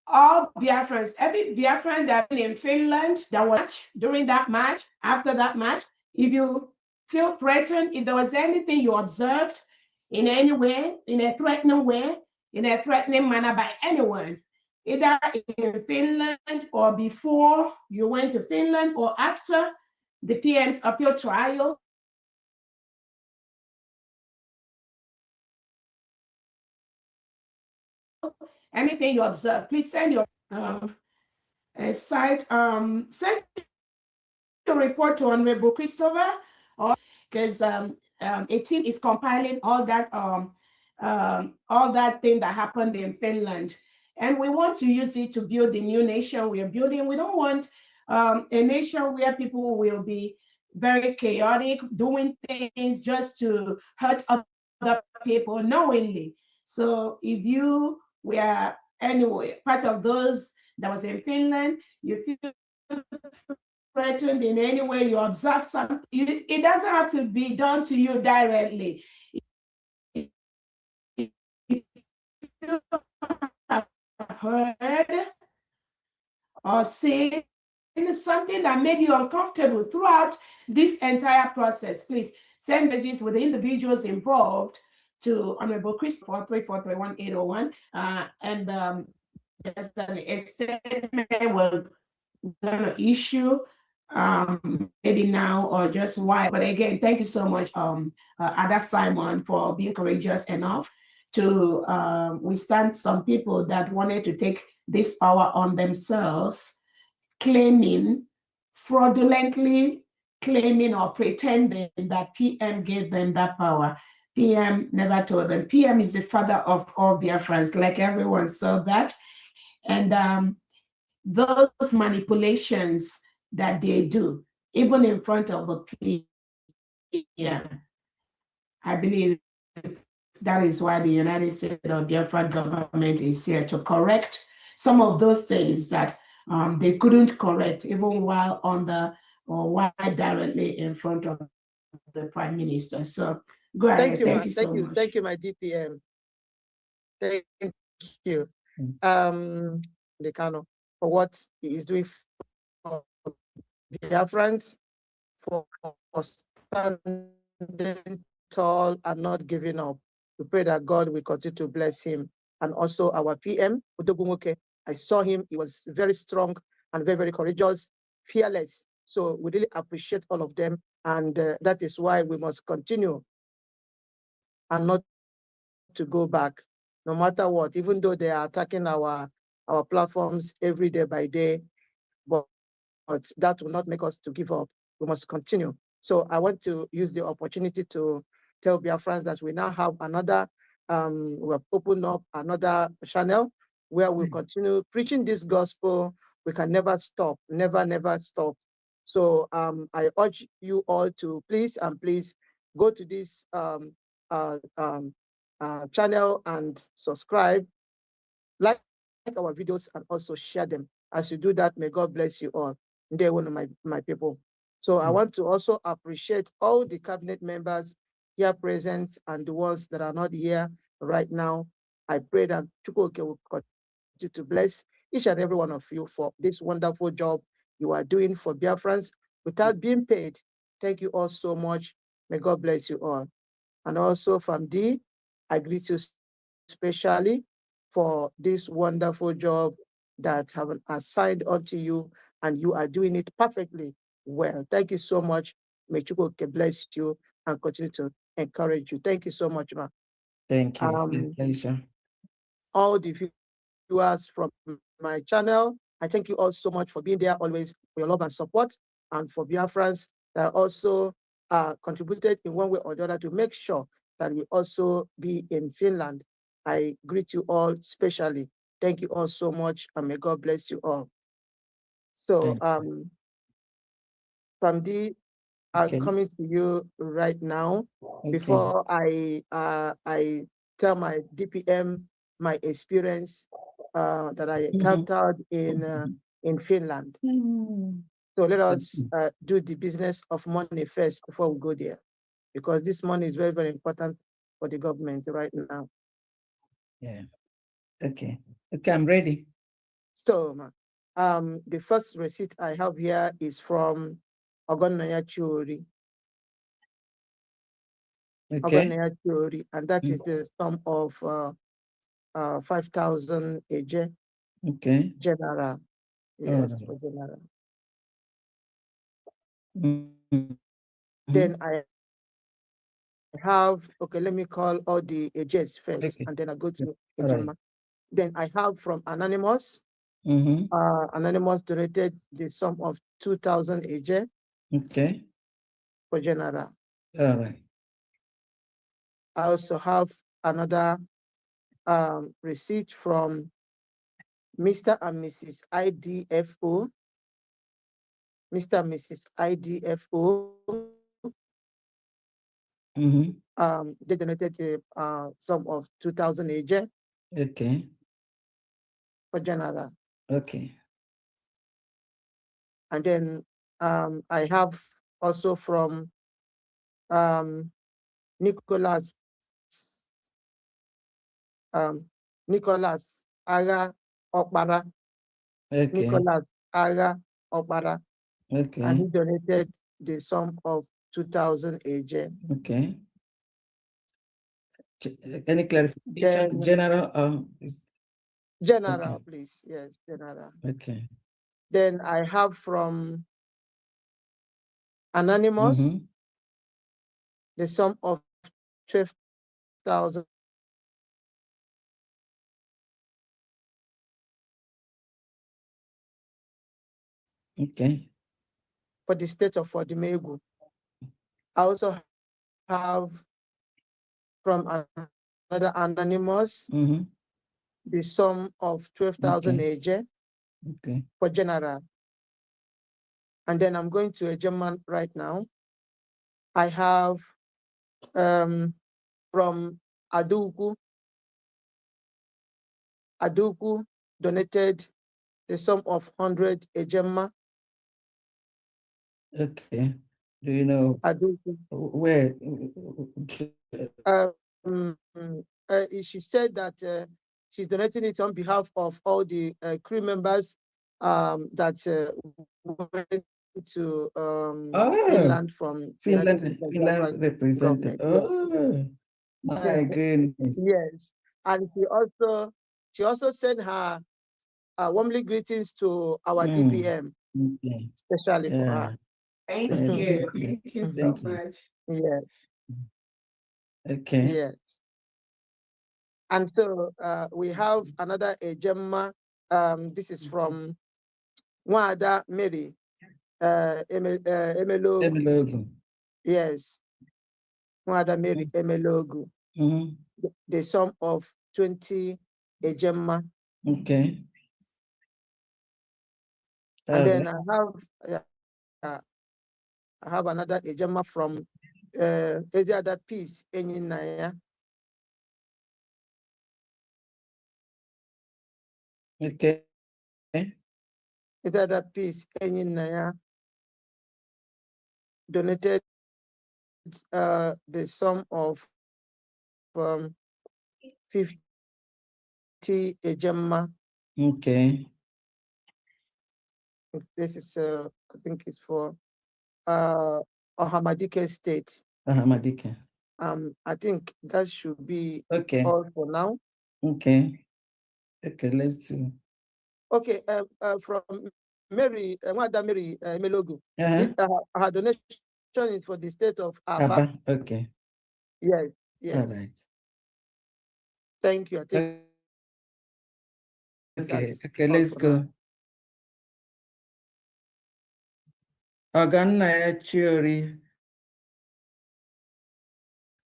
All Biafrans, every Biafran that in Finland that was during that match, after that match, if you feel threatened, if there was anything you observed in any way, in a threatening way, in a threatening manner by anyone, either in Finland or before you went to Finland or after the PM's appeal trial, anything you observe, please send your send your report to Honorable Christopher, or because a team is compiling all that thing that happened in Finland, and we want to use it to build the new nation we are building. We don't want a nation where people will be very chaotic, doing things just to hurt other people knowingly. So if you were anyway part of those that was in Finland, you feel threatened in any way, you observe something, it doesn't have to be done to you directly. If you have heard or seen something that made you uncomfortable throughout this entire process, please send messages with the individuals involved to Honorable Christopher 3431801, and there's a statement we're gonna issue maybe now or just why. But again, thank you so much, Ada Simon, for being courageous enough to withstand some people that wanted to take this power on themselves, fraudulently claiming or pretending that PM gave them that power. PM never told them. PM is the father of all Biafrans, like everyone saw that. And those manipulations that they do, even in front of the PM, I believe that is why the United States of Biafra government is here to correct some of those things that they couldn't correct, even while while directly in front of the Prime Minister. So go ahead. Thank you, Thank you so much. Thank you, my DPM. Thank you, Decano, for what he is doing for Biafrans, for standing standing tall and not giving up. We pray that God will continue to bless him. And also our PM, Udogunwoke, I saw him. He was very strong and very, very courageous, fearless. So we really appreciate all of them. And that is why we must continue and not to go back, no matter what, even though they are attacking our platforms every day by day, but that will not make us to give up. We must continue. So I want to use the opportunity to tell Biafrans that we now have another, we have opened up another channel where we continue preaching this gospel. We can never stop, never, never stop. So I urge you all to please go to this channel and subscribe, like our videos, and also share them. As you do that, may God bless you all. They're one of my people. So I want to also appreciate all the cabinet members here present and the ones that are not here right now. I pray that Chukwuoke will continue to bless each and every one of you for this wonderful job you are doing for Biafrans without being paid. Thank you all so much. May God bless you all. And also from D, I greet you especially for this wonderful job that have been assigned unto you, and you are doing it perfectly well. Thank you so much. May Chukwuoke bless you and continue to encourage you. Thank you so much, ma. Thank you. It's a pleasure. All the viewers from my channel, I thank you all so much for being there always, for your love and support, and for Biafrans that also contributed in one way or the other to make sure that we also be in Finland. I greet you all specially. Thank you all so much, and may God bless you all. So, Pamdi, I'm coming to you right now. Before I tell my DPM my experience that I encountered in Finland. So let us do the business of money first before we go there, because this money is very, very important for the government right now. Yeah. Okay. Okay, I'm ready. So the first receipt I have here is from Ogonaya Churi. Okay. Ogonaya Churi, and that is the sum of 5,000 AJ. Okay. General. Yes, for general. Then I have, okay, let me call all the AJs first, and then I go to Ejima. Right. Then I have from Anonymous. Anonymous donated the sum of 2,000 AJ. Okay. For general. All right. I also have another receipt from Mr. and Mrs. IDFO. Mr. and Mrs. IDFO. They donated a sum of 2,000 AJ. Okay. For general. Okay. And then I have also from Nicholas Nicholas Aga Okpara. Okay. Nicholas Aga Okpara. Okay. And he donated the sum of 2,000 AJ. Okay. Any clarification? General? General, okay. Please. Yes, general. Okay. Then I have from Anonymous the sum of 12,000. Okay. For the state of Odimegu. I also have from another Anonymous the sum of 12,000 AJ. Okay. For general. And then I'm going to a German right now. I have from Aduku. Aduku donated the sum of 100 Ejema. Okay. Do you know Aduku where? She said that she's donating it on behalf of all the crew members that went to Finland from Finland represented. government. Oh, my goodness. Yes, and she also sent her warmly greetings to our DPM, especially for her. Thank you. Thank you so much. Yes. Okay. Yes. And so we have another Ejemma. This is from Wada Mary Emelogu. Yes. Wada Mary Emelogu. The sum of 20 Ejemma. Okay. And then I have another Ejemma from Eziada Peace Enyinaya. Okay. Eziada Peace Enyinaya donated the sum of 50 Ejemma. Okay. This is I think it's for Ohamadike State. Ohamadike. I think that should be okay. all for now. Okay. Okay, let's see. Okay, from Mary, Wada Mary Melogu. Her donation is for the state of Aba. Okay. Yes, yes. All right. Thank you. I think okay, let's go. Oganaya Chiori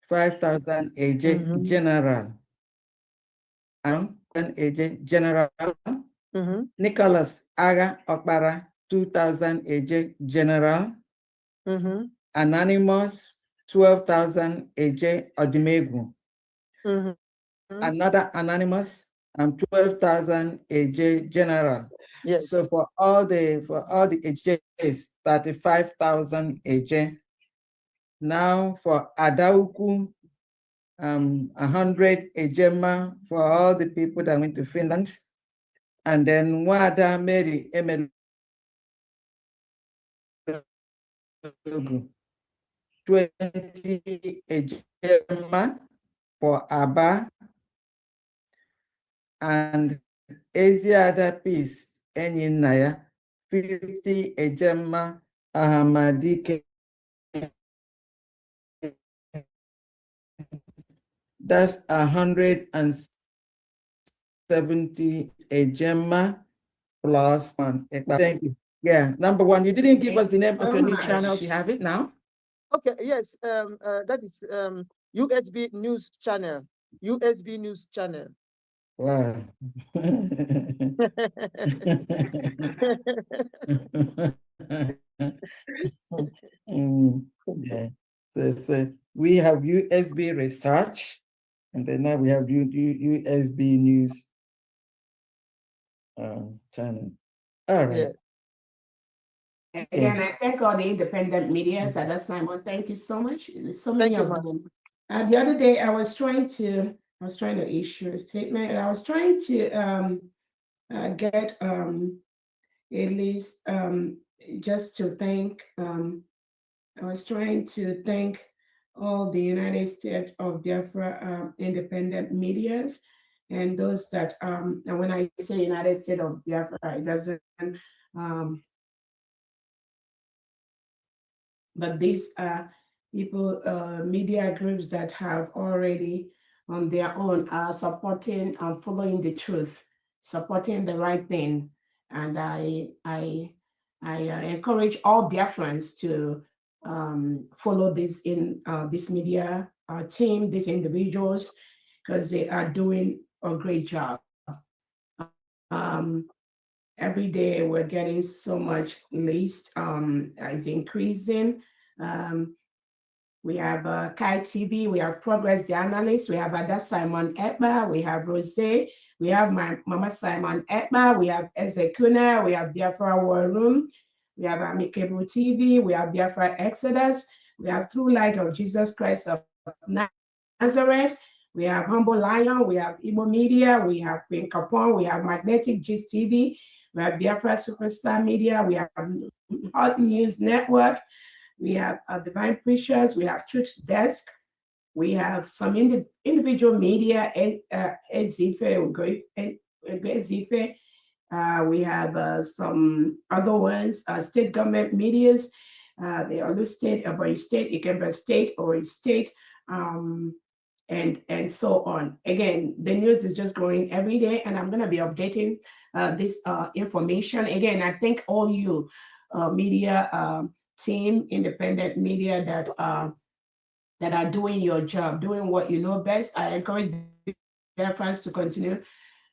5,000 AJ General. AJ General. Nicholas Aga Okpara 2,000 AJ General. Anonymous 12,000 AJ Odimegu. Another anonymous 12,000 AJ General. Yes. So for all the AJs, 35,000 AJ. Now for Adauku, 100 Ejema for all the people that went to Finland. And then Wada Mary Emelogu, 20 Ejema for Aba. And Eziada Peace Enyinaya, 50 Ejema Ahamadike. That's 170 Ejema plus one. Thank you. Yeah, number one, you didn't give us the name of your new channel. Do you have it now? Okay, yes. That is USB News Channel. USB News Channel. Wow. Yeah. So we have USB research, and then now we have USB news channel. All right. Yeah. Again, I thank all the independent media at that Simon. Thank you so much. There's so many of them. The other day, I was trying to issue a statement, and I was trying to get at least just to thank. I was trying to thank all the United States of Biafra independent medias and those that and when I say United States of Biafra, it doesn't but these are people, media groups that have already on their own are supporting and following the truth, supporting the right thing. And I encourage all Biafrans to follow this in this media team, these individuals, because they are doing a great job. Every day we're getting so much list, it's increasing. We have Kai TV, we have Progress the Analyst, we have Ada Simon Ekba, we have Rose, we have my Mama Simon Ekba, we have Ezekuna, we have Biafra War Room, we have Amicable TV, we have Biafra Exodus, we have True Light of Jesus Christ of Nazareth, we have Humble Lion, we have Igbo Media, we have Queen Capone, we have Magnetic Gist TV, We have Biafra Superstar Media. We have Hot News Network. We have Divine Preachers. We have Truth Desk. We have some individual media, Ezife. We have some other ones, state government medias. They are listed Ebonyi State, Ikemba State, Ori State, and so on. Again, the news is just growing every day, and I'm going to be updating this information. Again, I thank all you media team, independent media that are doing your job, doing what you know best. I encourage Biafrans to continue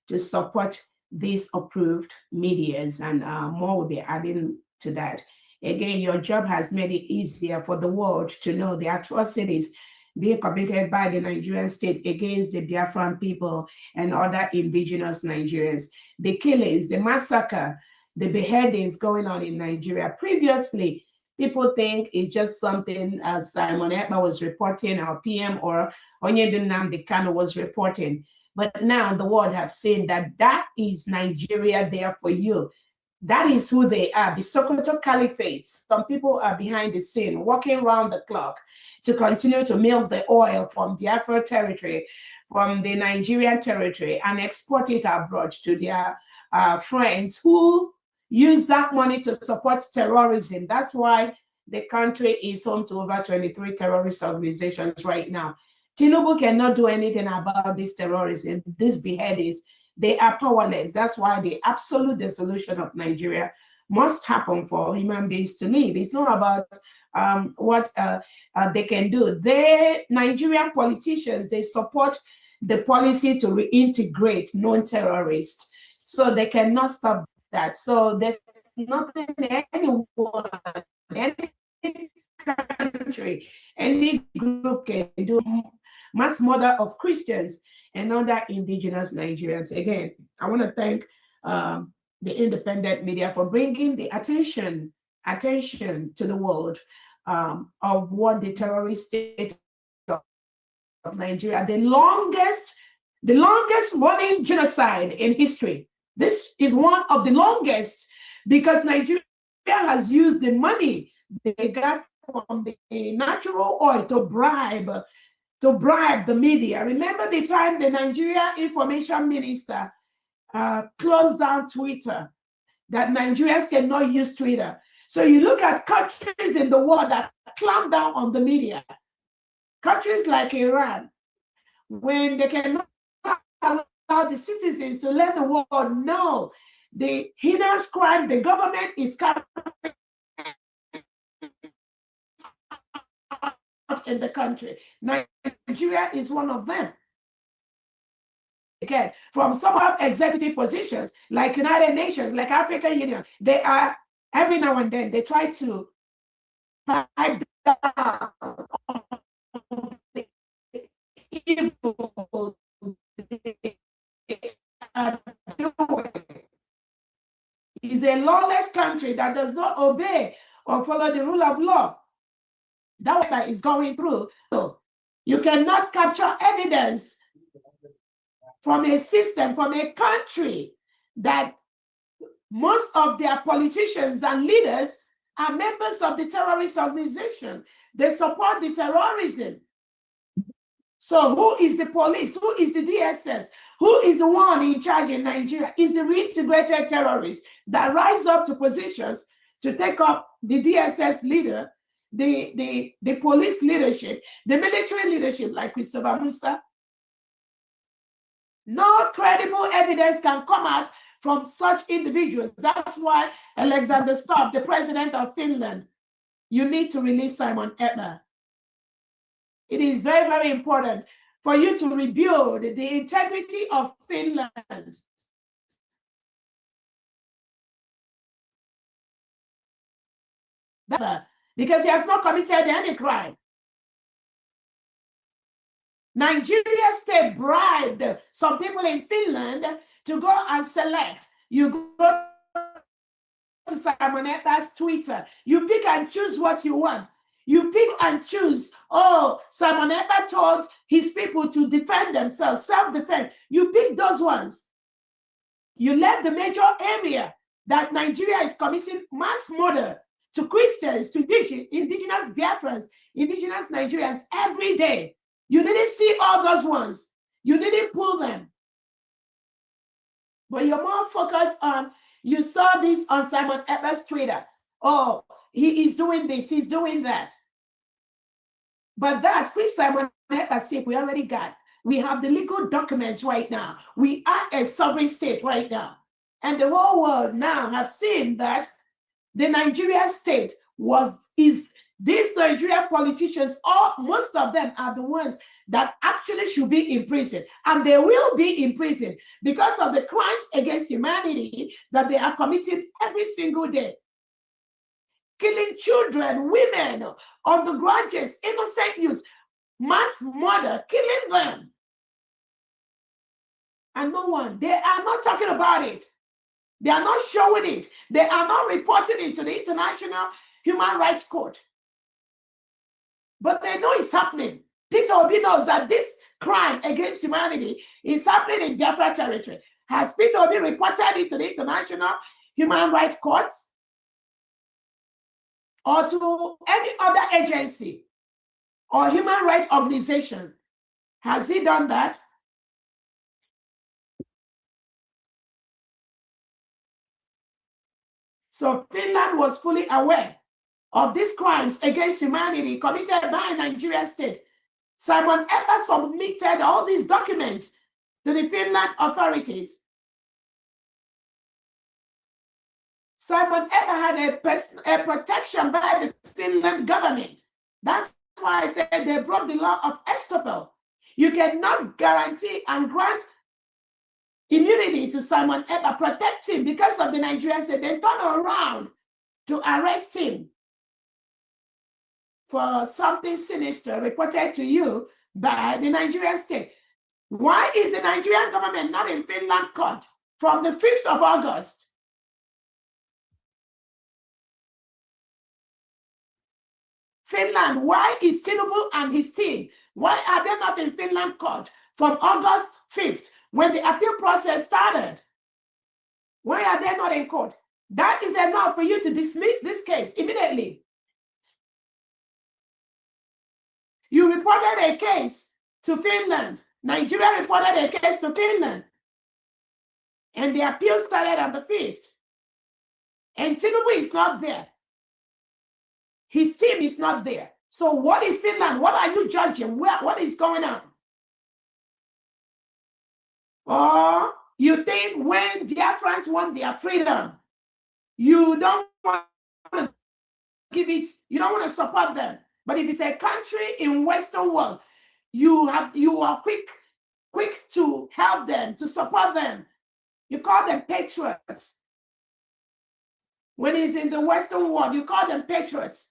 to support these approved medias, and more will be adding to that. Again, your job has made it easier for the world to know the atrocities being committed by the Nigerian state against the Biafran people and other indigenous Nigerians. The killings, the massacre, the beheadings going on in Nigeria. Previously, people think it's just something as Simon Ekpa was reporting, our PM, or Onyedin Nnamdi Kanu was reporting. But now the world have seen that that is Nigeria there for you. That is who they are, the Sokoto Caliphate. Some people are behind the scene, working around the clock to continue to milk the oil from Biafra territory, from the Nigerian territory, and export it abroad to their friends who use that money to support terrorism. That's why the country is home to over 23 terrorist organizations right now. Tinubu cannot do anything about this terrorism, these beheadings. They are powerless. That's why the absolute dissolution of Nigeria must happen for human beings to live. It's not about what they can do. Nigerian politicians, they support the policy to reintegrate non-terrorists. So they cannot stop that. So there's nothing anyone, any country, any group can do. Mass murder of Christians and other indigenous Nigerians. Again, I want to thank the independent media for bringing the attention to the world of what the terrorist state of Nigeria, the longest running genocide in history. This is one of the longest because Nigeria has used the money they got from the natural oil to bribe the media. Remember the time the Nigeria information minister closed down Twitter, that Nigerians cannot use Twitter. So you look at countries in the world that clamp down on the media. Countries like Iran, when they cannot allow the citizens to let the world know the heinous crime the government is carrying in the country. Nigeria is one of them. Again, from some of executive positions, like United Nations, like African Union, they are, every now and then, they try to pipe down the evil is a lawless country that does not obey or follow the rule of law. That is going through. So you cannot capture evidence from a system, from a country that most of their politicians and leaders are members of the terrorist organization. They support the terrorism. So who is the police? Who is the DSS? Who is the one in charge in Nigeria? Is the reintegrated terrorists that rise up to positions to take up the DSS leader, the police leadership, the military leadership like Christopher Musa. No credible evidence can come out from such individuals. That's why Alexander Stubb, the president of Finland, you need to release Simon Ekpa. It is very, very important for you to rebuild the integrity of Finland. Because he has not committed any crime. Nigeria state bribed some people in Finland to go and select. You go to Simon Ekpa's Twitter. You pick and choose what you want. You pick and choose. Oh, Simon Ekpa told his people to defend themselves, self-defense. You pick those ones. You left the major area that Nigeria is committing mass murder to Christians, to indigenous Biafrans, indigenous Nigerians every day. You didn't see all those ones. You didn't pull them. But you're more focused on, you saw this on Simon Eber's Twitter. Oh, he is doing this, he's doing that. But that, which Simon Eber said, we already got. We have the legal documents right now. We are a sovereign state right now. And the whole world now have seen that the Nigeria state is these Nigerian politicians, most of them are the ones that actually should be in prison. And they will be in prison because of the crimes against humanity that they are committing every single day. Killing children, women, undergraduates, innocent youths, mass murder, killing them. And no one, they are not talking about it. They are not showing it. They are not reporting it to the International Human Rights Court. But they know it's happening. Peter Obi knows that this crime against humanity is happening in Biafra territory. Has Peter Obi reported it to the International Human Rights Courts or to any other agency or human rights organization? Has he done that? So Finland was fully aware of these crimes against humanity committed by Nigeria state. Simon Eber submitted all these documents to the Finland authorities. Simon Eber had a protection by the Finland government. That's why I said they broke the law of estoppel. You cannot guarantee and grant immunity to Simon Eber, protect him because of the Nigerian state, then turn around to arrest him for something sinister reported to you by the Nigerian state. Why is the Nigerian government not in Finland court from the 5th of August? Finland, why is Tinubu and his team, why are they not in Finland court from August 5th when the appeal process started? Why are they not in court? That is enough for you to dismiss this case immediately. You reported a case to Finland. Nigeria reported a case to Finland. And the appeal started on the 5th. And Tinubu is not there. His team is not there. So what is Finland? What are you judging? What is going on? Or you think when Biafrans want their freedom, you don't want to give it, you don't want to support them. But if it's a country in Western world, you are quick to help them, to support them. You call them patriots. When it's in the Western world, you call them patriots.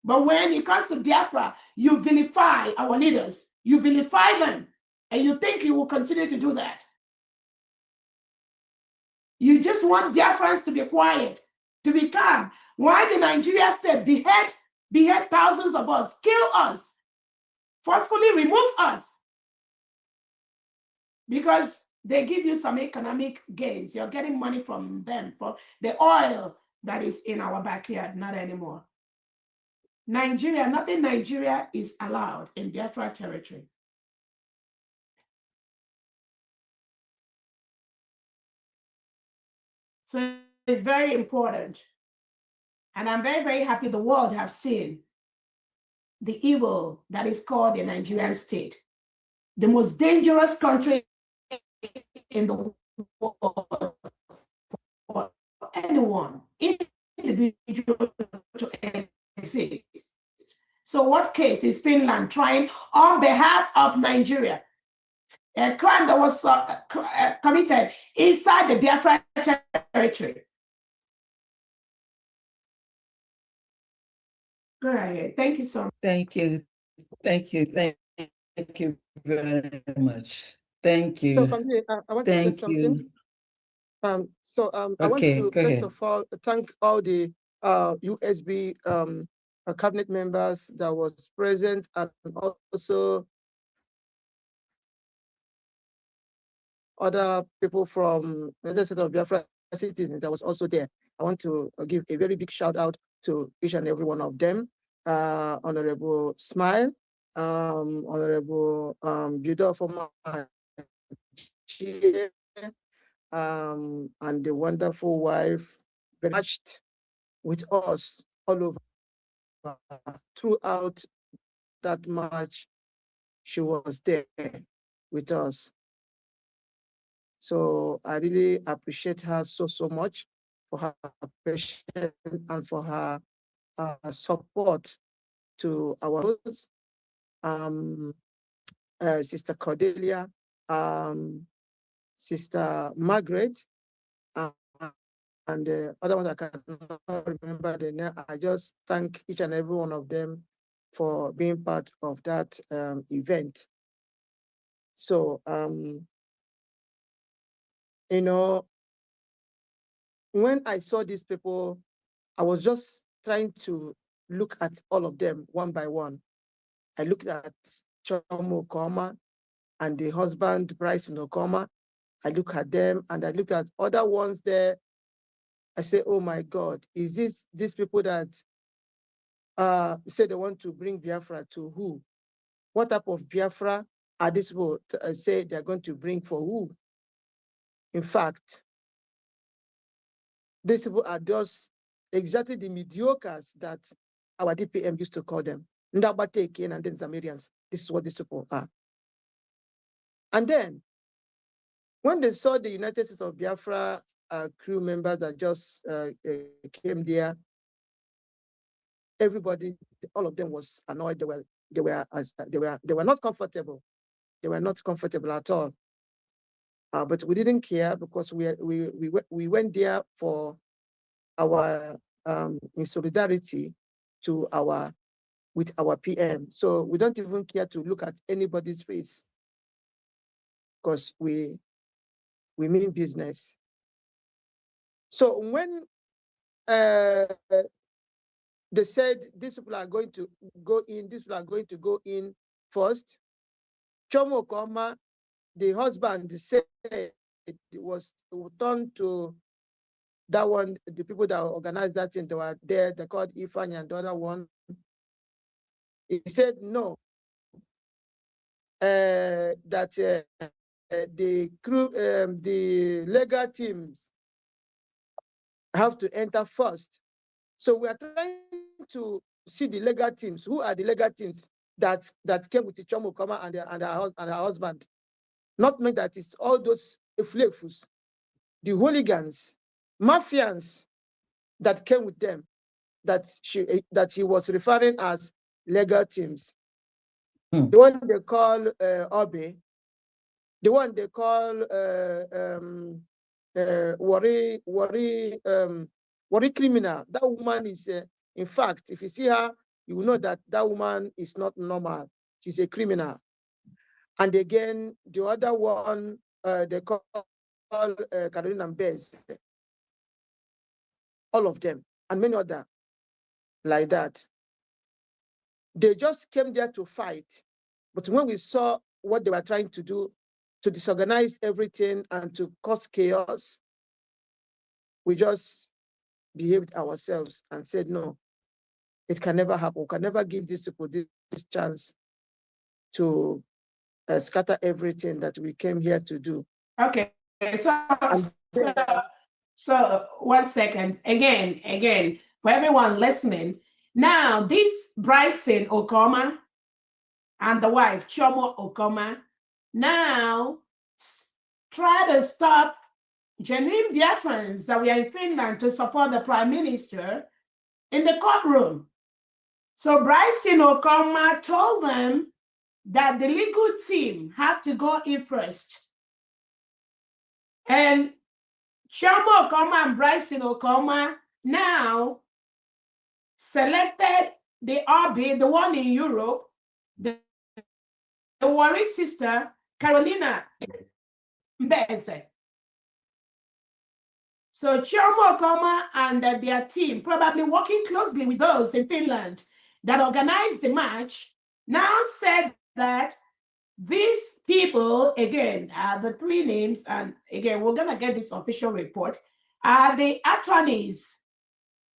But when it comes to Biafra, you vilify our leaders. You vilify them. And you think you will continue to do that. You just want Biafrans to be quiet, to be calm. Why the Nigeria state behead thousands of us, kill us, forcefully remove us? Because they give you some economic gains. You're getting money from them for the oil that is in our backyard, not anymore. Nigeria, nothing Nigeria is allowed in Biafra territory. So it's very important. And I'm very, very happy the world have seen the evil that is called the Nigerian state. The most dangerous country in the world for anyone, individual to exist. So what case is Finland trying on behalf of Nigeria? A crime that was committed inside the Biafra territory. Go ahead. Thank you so much. Thank you. Thank you. Thank you very much. Thank you. So, I want to say something. I want to first of all thank all the USB cabinet members that was present, and also other people from the state of Biafra citizens that was also there. I want to give a very big shout out to each and every one of them. Honorable Smile, Honorable Judah Former, and the wonderful wife, matched with us all over throughout that march. She was there with us. So I really appreciate her so much for her patience and for her support to our hosts, Sister Cordelia, Sister Margaret, and the other ones I cannot remember the name. I just thank each and every one of them for being part of that event. So, you know, when I saw these people, I was just trying to look at all of them one by one. I looked at Chomo Okoma and the husband, Bryson Okoma. I look at them and I looked at other ones there. I say, oh my God, is this these people that say they want to bring Biafra to who? What type of Biafra are these people say they're going to bring for who? In fact, these people are just exactly the mediocres that our DPM used to call them. Ndabateke and then Zamarians. This is what these people are. And then, when they saw the United States of Biafra crew members that just came there, everybody, all of them was annoyed. They were not comfortable. They were not comfortable at all. But we didn't care because we went there for our in solidarity to with our PM. So we don't even care to look at anybody's face because we mean business. So when they said these people are going to go in, these people are going to go in first, Chomo Okoma, the husband, said it was turned to that one, the people that organized that thing, they were there, they called Ifan and the other one. He said no, that the crew, the legal teams have to enter first. So we are trying to see the legal teams. Who are the legal teams that came with the Chomo Okoma and her husband? Not meant that it's all those flavors, the hooligans, mafians that came with them, that he was referring as legal teams. The one they call Obe, the one they call worry criminal. That woman is, in fact, if you see her, you will know that that woman is not normal. She's a criminal. And again, the other one they call Carolina Bez. All of them, and many other like that. They just came there to fight. But when we saw what they were trying to do, to disorganize everything and to cause chaos, we just behaved ourselves and said, no, it can never happen. We can never give these people this chance to scatter everything that we came here to do. Okay, so 1 second. Again, for everyone listening, now this Bryson Okoma and the wife, Chomo Okoma, now try to stop genuine Biafrans that we are in Finland to support the Prime Minister in the courtroom. So Bryson Okoma told them that the legal team have to go in first. And Chomo Okoma and Bryson Okoma now selected the RB, the one in Europe, the worried sister, Carolina Mbeze. So Chomo Okoma and their team, probably working closely with those in Finland that organized the march, now said that these people, again, the three names, and again, we're going to get this official report. the attorneys,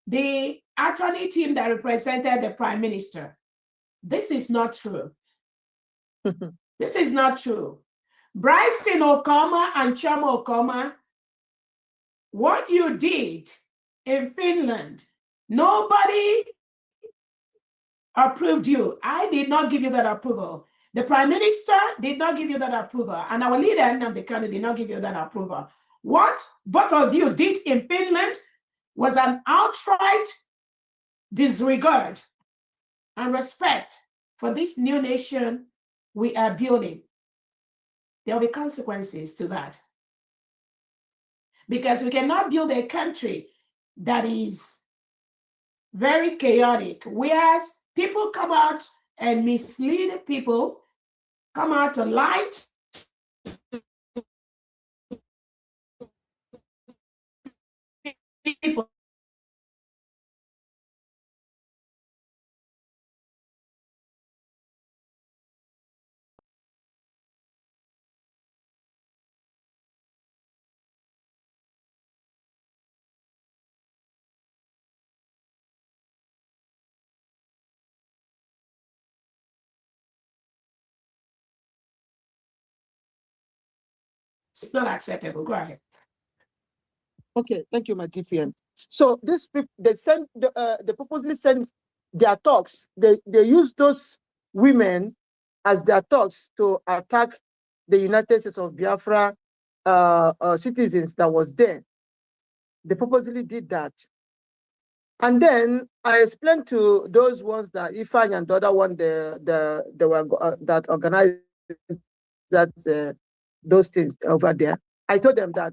the attorney team that represented the prime minister. This is not true. This is not true. Bryson Okoma and Chama Okoma, what you did in Finland, nobody approved you. I did not give you that approval. The prime minister did not give you that approval. And our leader, Nnamdi Kanu, did not give you that approval. What both of you did in Finland was an outright disregard and respect for this new nation we are building. There will be consequences to that. Because we cannot build a country that is very chaotic, whereas people come out and mislead people, come out to lie to people. It's not acceptable. Go ahead. Okay, thank you, my DPN. So these people, they purposely send their talks. They use those women as their talks to attack the United States of Biafra citizens that was there. They purposely did that. And then I explained to those ones that Ifan and the other one, they were that organized that those things over there. I told them that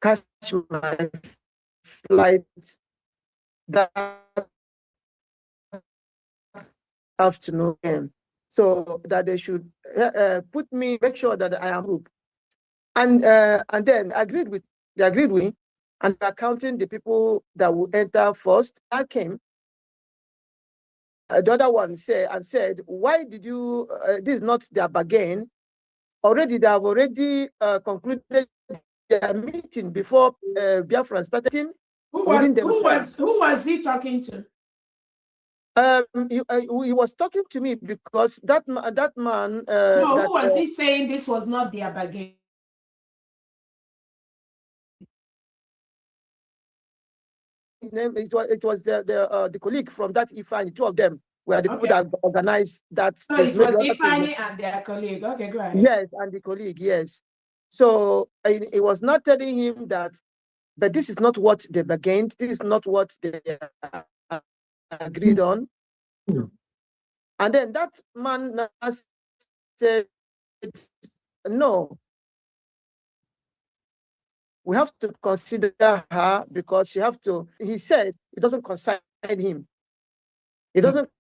catch my flight that afternoon, so that they should put me, make sure that I am group, and then they agreed with me, and they're counting the people that will enter first. I came. The other one said, why did you? This is not their bargain. Already, they have already concluded their meeting before Biafran started. Who was he talking to? He was talking to me because that man. No, who was he saying this was not their bargain? It was the colleague from that Ifani. Two of them were the people that organized that. So it was Ifani and their colleague. Okay, go ahead. Yes, and the colleague. Yes. So it was not telling him that, but this is not what they bargained. This is not what they agreed on. And then that man said, no, we have to consider her because he said it doesn't concern him. It doesn't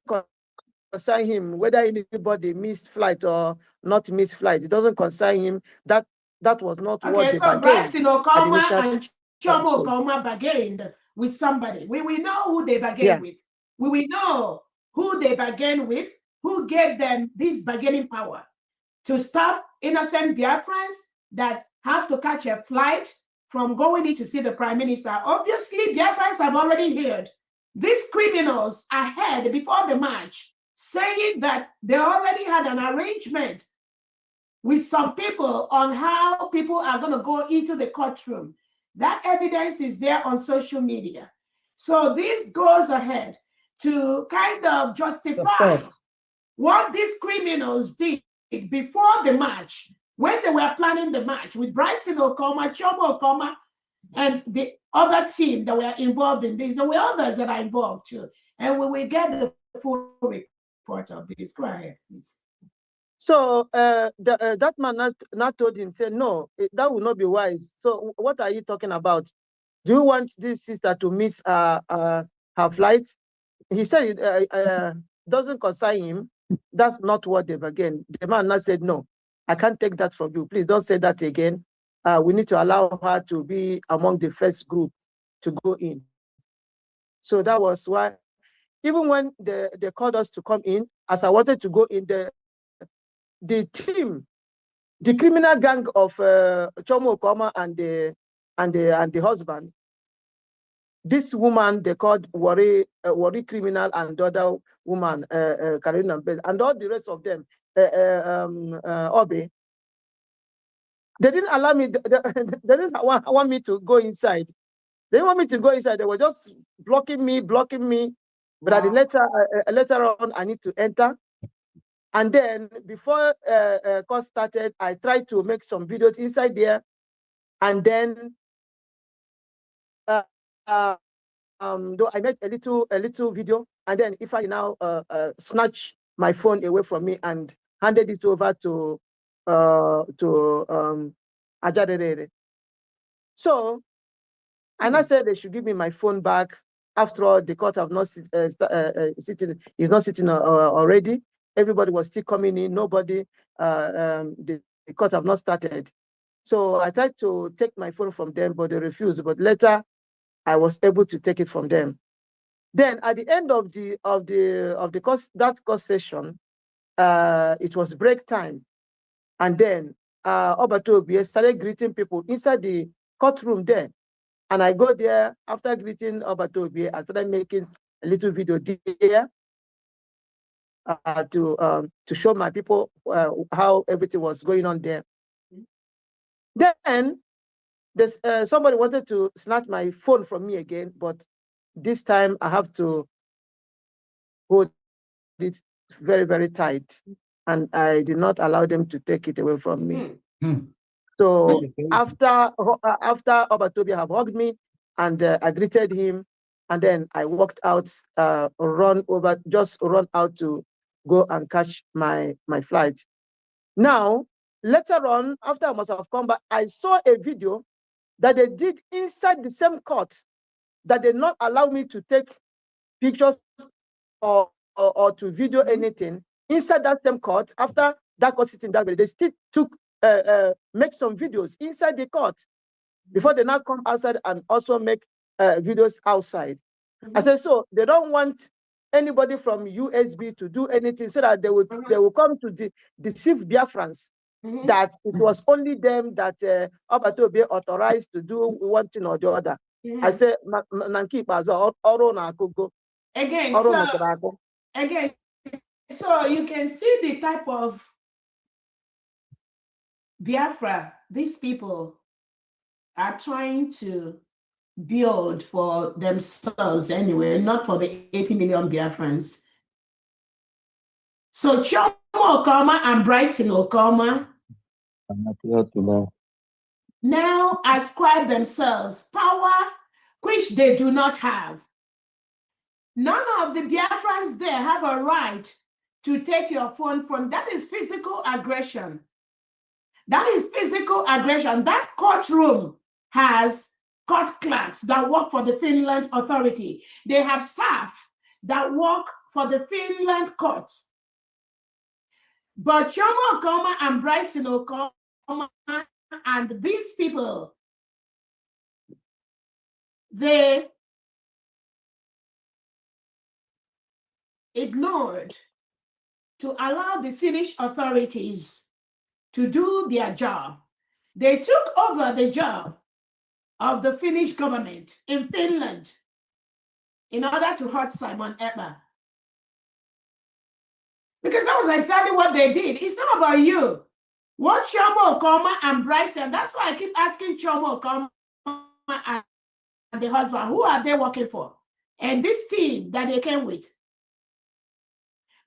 concern him whether anybody missed flight or not missed flight. It doesn't concern him. That was not what they bargained. Okay, so Bryson Okoma and Chama Okoma bargained with somebody. We will know who they bargained with. We will know who they bargained with, who gave them this bargaining power to stop innocent Biafrans that have to catch a flight from going in to see the prime minister. Obviously, Biafrans have already heard these criminals ahead before the march saying that they already had an arrangement with some people on how people are going to go into the courtroom. That evidence is there on social media. So this goes ahead to kind of justify what these criminals did before the march, when they were planning the march with Bryson Okoma, Chama Okoma, and the other team that were involved in this. There were others that are involved too. And we will get the full report of this. Go ahead, please. So that man not told him, said, no, that would not be wise. So what are you talking about? Do you want this sister to miss her flight? He said it doesn't concern him. That's not what they bargained. The man now said, no, I can't take that from you. Please don't say that again. We need to allow her to be among the first group to go in. So that was why, even when they called us to come in, as I wanted to go in, the team, the criminal gang of Chomo Okoma and the husband, this woman they called Worry Criminal, and the other woman, Karina Bez, and all the rest of them, Obi, they didn't allow me, they didn't want me to go inside. They didn't want me to go inside. They were just blocking me. But at the later on, I need to enter. And then before course started, I tried to make some videos inside there. And then though I made a little video, and then if I now snatch my phone away from me and handed it over to Ajarere. So, and I said they should give me my phone back. After all, the court have not is not sitting already. Everybody was still coming in. Nobody, the court have not started. So I tried to take my phone from them, but they refused. But later, I was able to take it from them. Then at the end of the course session, it was break time, and then Obatobi started greeting people inside the courtroom there. And I go there after greeting Obatobi. I started making a little video there to show my people how everything was going on there. Then somebody wanted to snatch my phone from me again, but this time I have to hold it very, very tight, and I did not allow them to take it away from me. So after Obatobi have hugged me, and I greeted him, and then I walked out, run out to go and catch my flight. Now, later on, after I must have come back, I saw a video that they did inside the same court that did not allow me to take pictures or to video anything inside that same court. After that court sitting that way, they still make some videos inside the court before they now come outside and also make videos outside. I said, so they don't want anybody from USB to do anything, so that they will come to deceive Biafrans that it was only them that Obatobi authorized to do one thing or the other. I said, again, so you can see the type of Biafra these people are trying to build for themselves anyway, not for the 80 million Biafrans. So Chomo Okoma and Bryson Okoma now ascribe themselves power which they do not have. None of the Biafrans there have a right to take your phone from. That is physical aggression. That is physical aggression. That courtroom has court clerks that work for the Finland Authority. They have staff that work for the Finland courts. But Chomo Okoma and Bryson Okoma and these people, they ignored to allow the Finnish authorities to do their job. They took over the job of the Finnish government in Finland in order to hurt Simon Ekpa. Because that was exactly what they did. It's not about you. What Chomo Okoma and Bryson, that's why I keep asking Chomo Okoma and the husband, who are they working for? And this team that they came with.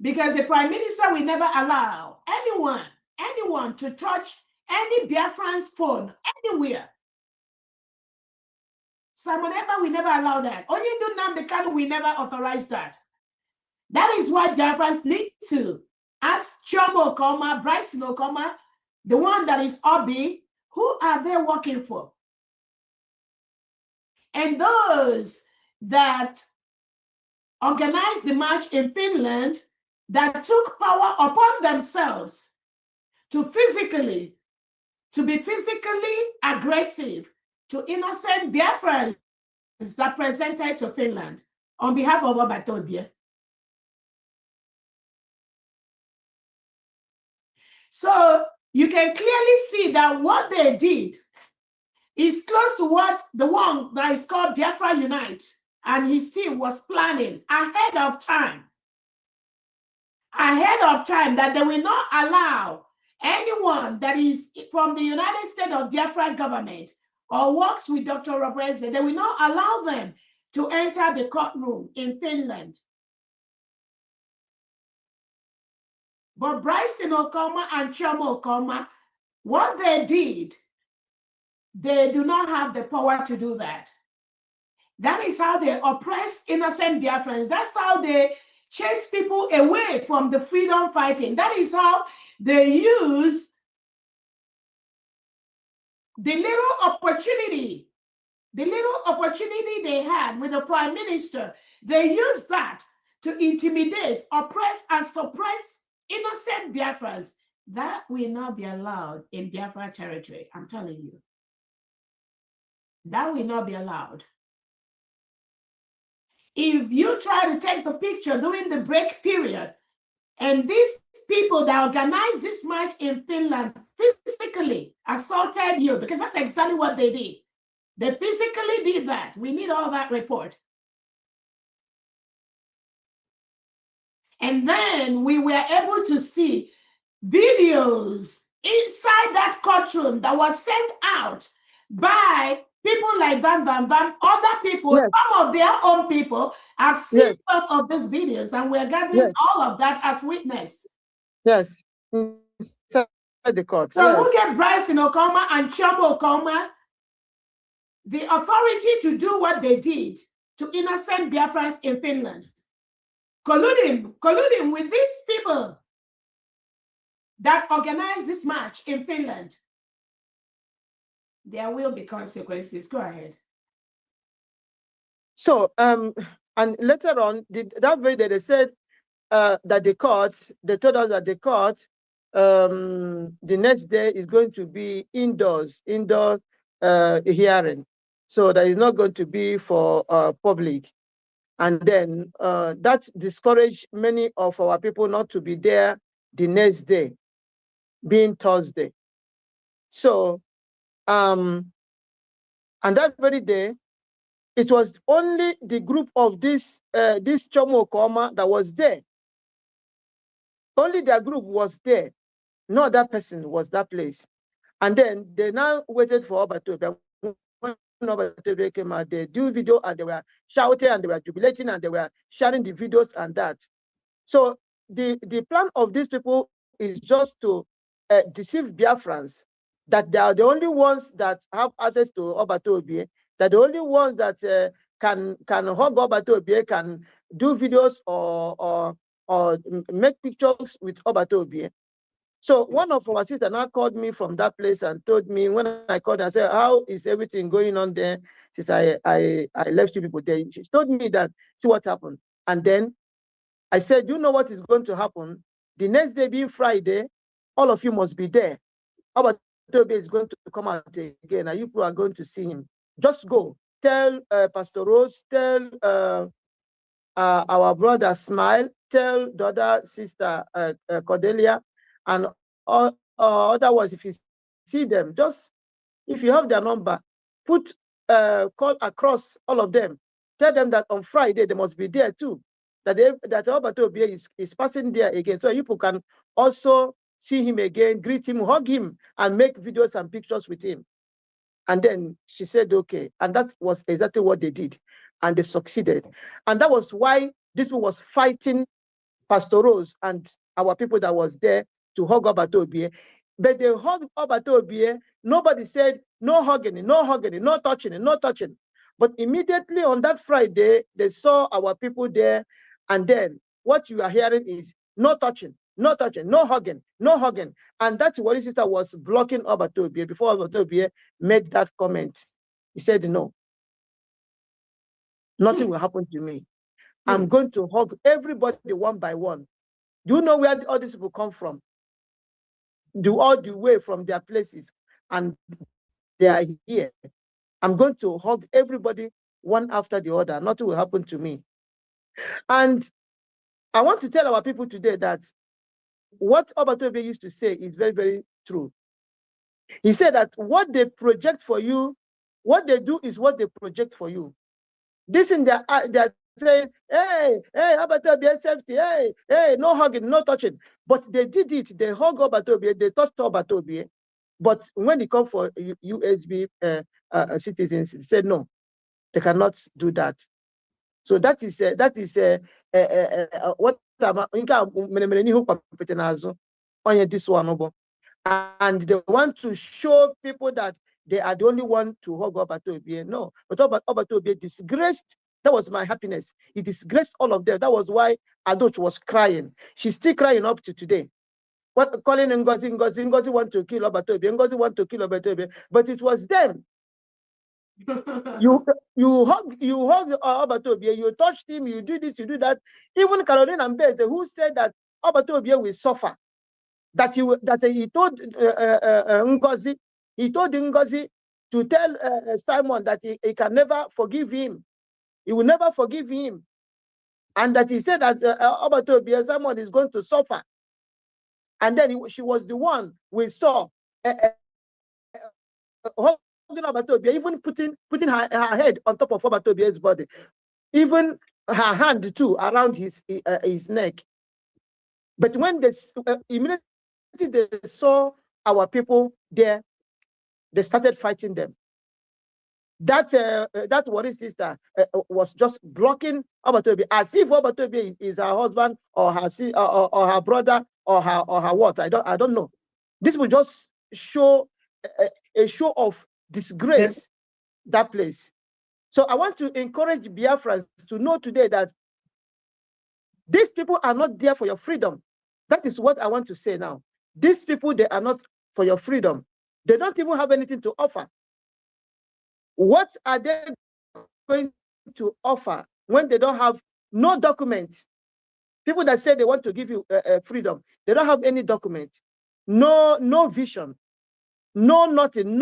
Because the Prime Minister will never allow anyone to touch any Biafran's phone anywhere. Simon Ekpa will never allow that. Only Nnamdi Kanu will never authorize that. That is why Biafrans need to ask Chomo Okoma, Bryson Okoma, the one that is Obi, who are they working for? And those that organized the march in Finland, that took power upon themselves to be physically aggressive to innocent Biafrans that presented to Finland. on behalf of Obatobia. So you can clearly see that what they did is close to what the one that is called Biafra Unite and his team was planning ahead of time. Ahead of time, that they will not allow anyone that is from the United States of Biafra government or works with Dr. Robreze, they will not allow them to enter the courtroom in Finland. But Bryson Okoma and Choma Okoma, what they did, they do not have the power to do that. That is how they oppress innocent Biafrans. That's how they chase people away from the freedom fighting. That is how they use the little opportunity they had with the prime minister. They used that to intimidate, oppress, and suppress innocent Biafrans. That will not be allowed in Biafra territory, I'm telling you. That will not be allowed. If you try to take the picture during the break period, and these people that organized this march in Finland physically assaulted you, because that's exactly what they did. They physically did that. We need all that report. And then we were able to see videos inside that courtroom that was sent out by people like Bam Bam Bam, other people, yes. Some of their own people have seen yes. some of these videos, and we're gathering yes. all of that as witness. Yes. The court. So yes. who get Bryson Okoma and Choma Okoma the authority to do what they did to innocent Biafrans in Finland? Colluding with these people that organized this march in Finland. There will be consequences. Go ahead. So, and later on, that very day they said that they told us that the court, the next day is going to be indoor hearing. So that is not going to be for public. And then that discouraged many of our people not to be there the next day, being Thursday. So, and that very day, it was only the group of this Choma Okoma that was there. Only their group was there. No other person was that place. And then they now waited for Obatobia. When Obatobia came out, they do video and they were shouting and they were jubilating and they were sharing the videos and that. So the plan of these people is just to deceive Biafrans, that they are the only ones that have access to Obatobia, that the only ones that can hug Obatobia, can do videos or make pictures with Obatobia. So one of our sisters now called me from that place and told me, when I called, I said, how is everything going on there since I left you people there? She told me that, see what happened. And then I said, you know what is going to happen? The next day being Friday, all of you must be there. Obatobia is going to come out again, and you people are going to see him. Just go. Tell Pastor Rose, tell our brother Smile, tell the other sister Cordelia, and otherwise, if you see them, just if you have their number, put call across all of them. Tell them that on Friday they must be there too. That Obatobia is passing there again, so you people can also see him again, greet him, hug him, and make videos and pictures with him. And then she said, okay. And that was exactly what they did. And they succeeded. And that was why this one was fighting Pastor Rose and our people that was there to hug Obatobia. But they hugged Obatobia. Nobody said, no hugging, no hugging, no touching, no touching. But immediately on that Friday, they saw our people there. And then what you are hearing is no touching, no touching, no hugging, no hugging. And that's what his sister was blocking Obatobia before Obatobia made that comment. He said, no, nothing will happen to me. I'm going to hug everybody one by one. Do you know where all these people come from? All the way from their places, and they are here. I'm going to hug everybody one after the other. Nothing will happen to me. And I want to tell our people today that what Obatobe used to say is very, very true. He said that what they project for you, what they do is what they project for you. This in their they're saying, hey, Obatobe, safety, hey, no hugging, no touching. But they did it. They hug Obatobe, they touched Obatobe. But when it comes for USB citizens, they said no, they cannot do that. So that is what this one. And they want to show people that they are the only one to hug Obatobe. No, but Obatobe disgraced. That was my happiness. He disgraced all of them. That was why Adoch was crying. She's still crying up to today. What calling Ngozi want to kill Obatobe, Ngozi want to kill Obatobe, but it was them. you hug Obatobe, you touched him, you do this, you do that. Even Caroline Ambeze, who said that Obatobe will suffer, that he told Ngozi, to tell Simon that he can never forgive him. He will never forgive him, and that he said that Obatobe, Simon is going to suffer. And then she was the one we saw holding Obatobe, even putting her head on top of Obatobe's body, even her hand too around his neck. But when they immediately they saw our people there, they started fighting them. That worry sister was just blocking Obatobe, as if Obatobe is her husband or her brother or her what. I don't know. This will just show a show of disgrace, that place. So I want to encourage Biafrans to know today that these people are not there for your freedom. That is what I want to say now. These people, they are not for your freedom. They don't even have anything to offer. What are they going to offer when they don't have no documents? People that say they want to give you freedom, they don't have any document, no vision, no nothing,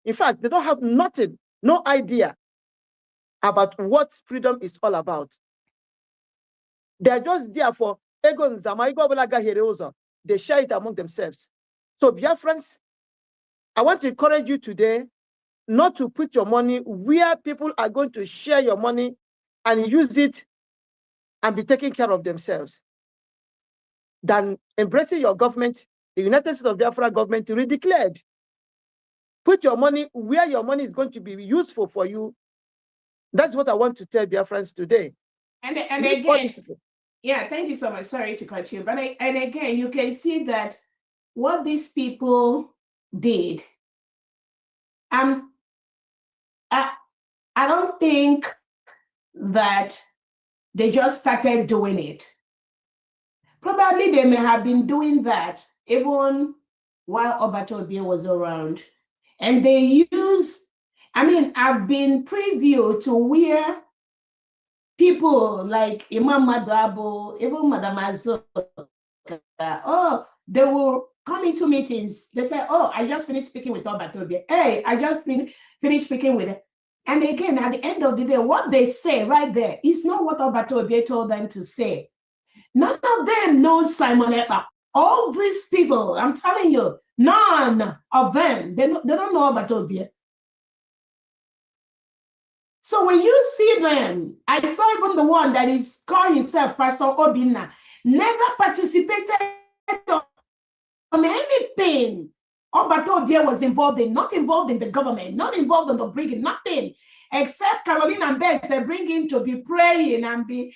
in fact, they don't have nothing, no idea about what freedom is all about. They're just there for ego nzama. They share it among themselves. So, Biafrans, I want to encourage you today not to put your money where people are going to share your money and use it and be taking care of themselves, than embracing your government, the United States of Biafra government, to redeclared. Put your money where your money is going to be useful for you. That's what I want to tell Biafrans today. And again, yeah, thank you so much. Sorry to cut you, but and again, you can see that what these people did. I don't think that they just started doing it. Probably they may have been doing that even while Obatobe was around. And they use, I've been privy to where people like Imam Madabo, even Madam Azo, they will come into meetings. They say, I just finished speaking with Obatobe. Hey, I just finished speaking with it. And again, at the end of the day, what they say right there is not what Obatobe told them to say. None of them know Simon Ekpa. All these people, I'm telling you, none of them, they don't know Obatobe. So when you see them, I saw even the one that is called himself Pastor Obinna, never participated on anything Obatobe was involved in, not involved in the government, not involved in the bringing, nothing, except Caroline and Bess bring him to be praying and be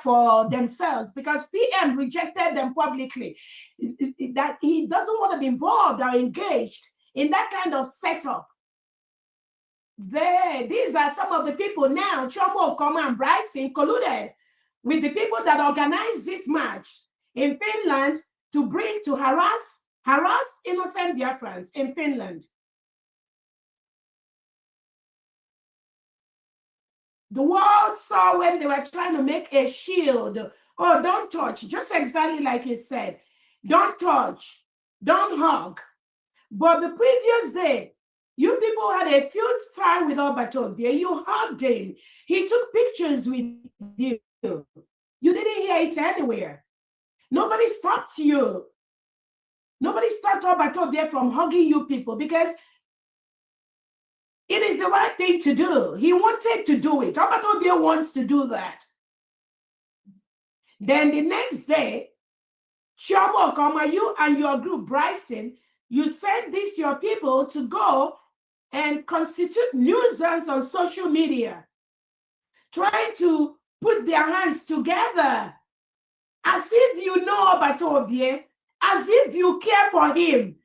for themselves, because PM rejected them publicly, that he doesn't want to be involved or engaged in that kind of setup. These are some of the people now, Chomo, Koma, and Bryson, colluded with the people that organized this march in Finland to harass innocent Biafrans in Finland. The world saw when they were trying to make a shield. Oh, don't touch, just exactly like you said. Don't touch, don't hug. But the previous day, You people had a field time with Obatobie. You hugged him. He took pictures with you. You didn't hear it anywhere. Nobody stopped you. Nobody stopped Obatobie from hugging you people because it is the right thing to do. He wanted to do it. Obatobie wants to do that. Then the next day, Chioma Okoma, you and your group, Bryson, you send this your people to go and constitute nuisance on social media, trying to put their hands together as if you know Obatobie, as if you care for him,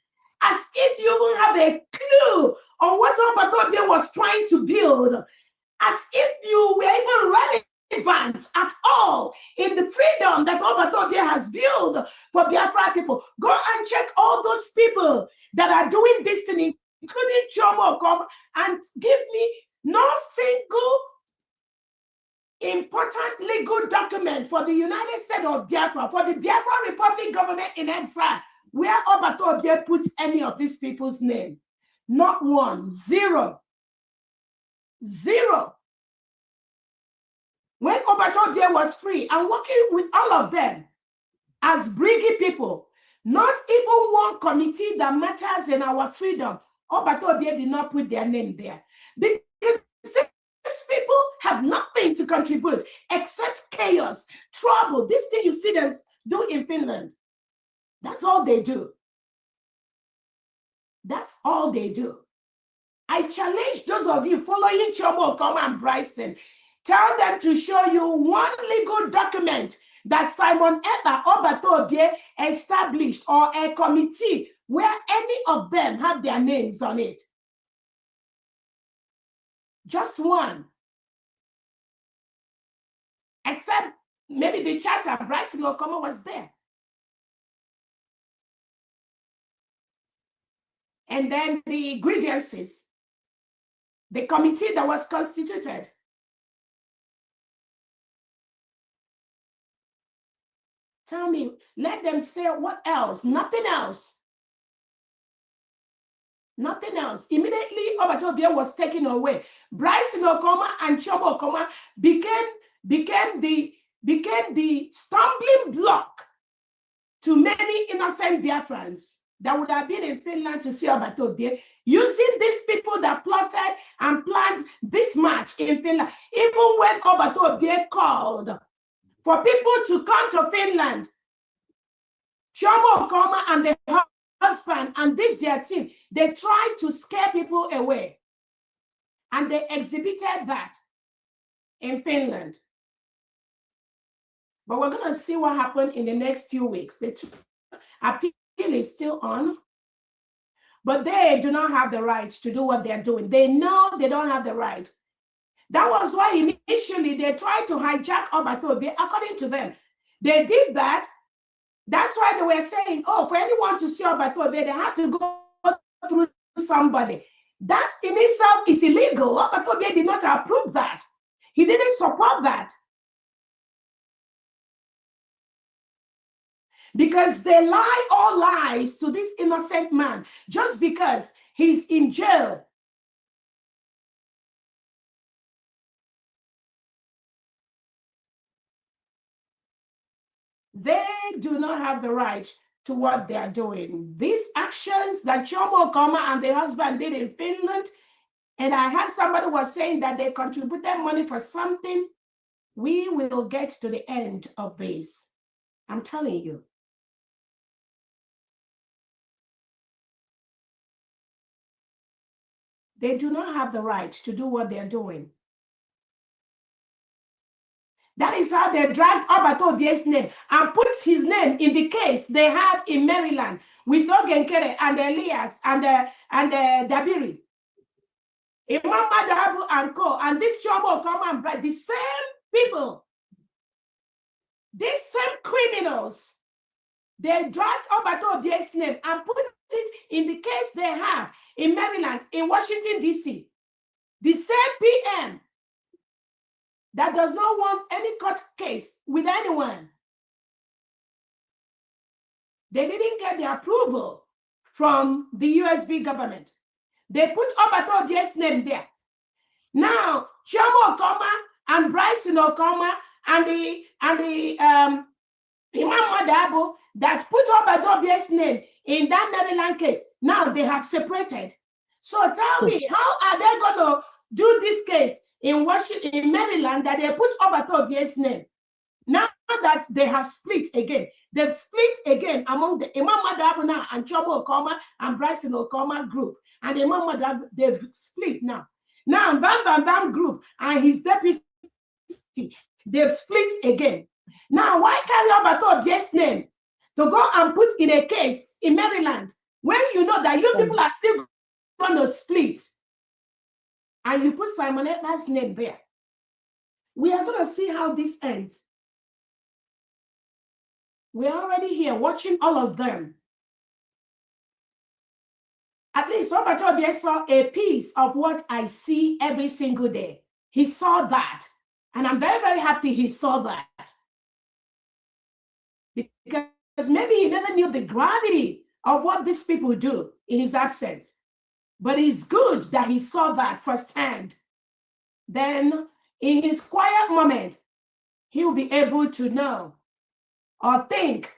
as if you will have a clue on what Obatobie was trying to build, as if you were even relevant at all in the freedom that Obatobie has built for Biafra people. Go and check all those people that are doing this thing, including Chioma Okoma, and give me no single important legal document for the United States of Biafra, for the Biafra Republic government in exile, where Obatobie puts any of these people's name. Not one, zero. Zero. When Obatobie was free and working with all of them as Briggy people, not even one committee that matters in our freedom, Obatobie did not put their name there. Because these people have nothing to contribute except chaos, trouble. This thing you see them do in Finland, that's all they do. That's all they do. I challenge those of you following Chioma Okoma and Bryson, tell them to show you one legal document that Simon Ekpa Obatobie established or a committee where any of them have their names on it. Just one. Except maybe the charter, Bryson Okoma was there. And then the grievances, the committee that was constituted. Tell me, let them say what else? Nothing else. Nothing else. Immediately, Obatobie was taken away. Bryson Okoma and Chioma Okoma became the stumbling block to many innocent Biafrans that would have been in Finland to see Obatobie, using these people that plotted and planned this march in Finland. Even when Obatobie called for people to come to Finland, Chioma Okoma and the husband and their team, they tried to scare people away. And they exhibited that in Finland. But we're going to see what happened in the next few weeks. The appeal is still on, but they do not have the right to do what they're doing. They know they don't have the right. That was why initially they tried to hijack Obatobie, according to them. They did that. That's why they were saying, oh, for anyone to see Obatobie, they have to go through somebody. That in itself is illegal. Obatobie did not approve that. He didn't support that. Because they lie all lies to this innocent man just because he's in jail. They do not have the right to what they are doing. These actions that Chioma Okoma and the husband did in Finland, and I heard somebody was saying that they contributed money for something, we will get to the end of this. I'm telling you. They do not have the right to do what they're doing. That is how they dragged Obatobie's name and put his name in the case they had in Maryland with Ogenkere and Elias and Dabiri. Imam Madabu and Co. And this Chioma Okoma and Bride, the same people, these same criminals, they dragged Obatobie's name and put it in the case they have in Maryland, in Washington, D.C. The same PM that does not want any court case with anyone. They didn't get the approval from the USB government. They put Obato Obi's name there. Now, Chioma Okoma and Bryson Okoma and the Imam Madabo that put Obato Obi's name in that Maryland case, now they have separated. So tell me, how are they going to do this case in Washington, in Maryland, that they put Obato Obi's name? Now that they have split again, they've split again among the Imam Madabo now and Chioma Okoma and Bryson Okoma group. And Imam Madabo, they've split now. Now, Bam Bam Bam group and his deputy, they've split again. Now, why carry Obato Obi's name to go and put in a case in Maryland when you know that you people are still going to split? And you put Simon Ekpa's name there. We are going to see how this ends. We're already here watching all of them. At least Robert Obieh saw a piece of what I see every single day. He saw that. And I'm very, very happy he saw that. Because maybe he never knew the gravity of what these people do in his absence. But it's good that he saw that firsthand. Then in his quiet moment, he will be able to know or think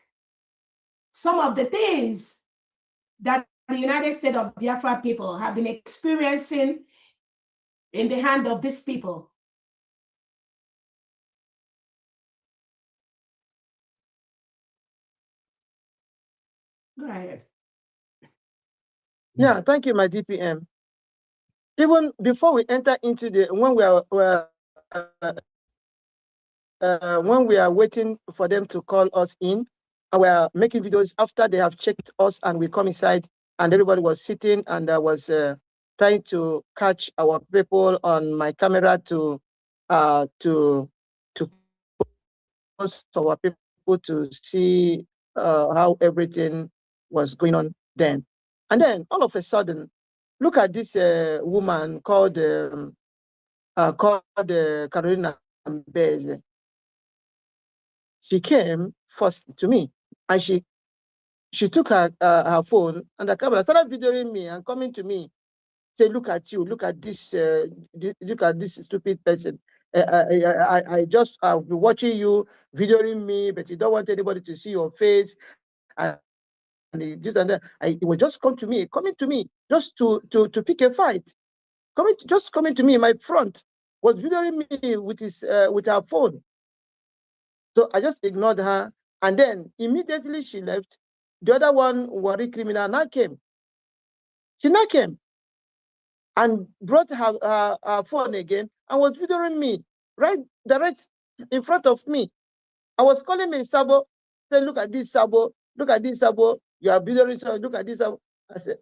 some of the things that the United States of Biafra people have been experiencing in the hand of these people. Go ahead. Yeah, thank you, my DPM. Even before we enter into the, when we are waiting for them to call us in, we are making videos after they have checked us and we come inside and everybody was sitting and I was trying to catch our people on my camera to post our people to see how everything was going on then. And then all of a sudden, look at this woman called Carolina Bez. She came first to me, and she took her phone and the camera, started videoing me and coming to me, say, "Look at you! Look at this! Look at this stupid person! I just have been watching you videoing me, but you don't want anybody to see your face." And this and that. It was just coming to me, just to pick a fight. Just coming to me, my front was videoing me with her phone. So I just ignored her, and then immediately she left. The other one, worry criminal, now came. She now came and brought her phone again and was videoing me right direct in front of me. I was calling me Sabo. Said, "Look at this, Sabo. Look at this, Sabo. You are videoing, so look at this, Sabo." I said,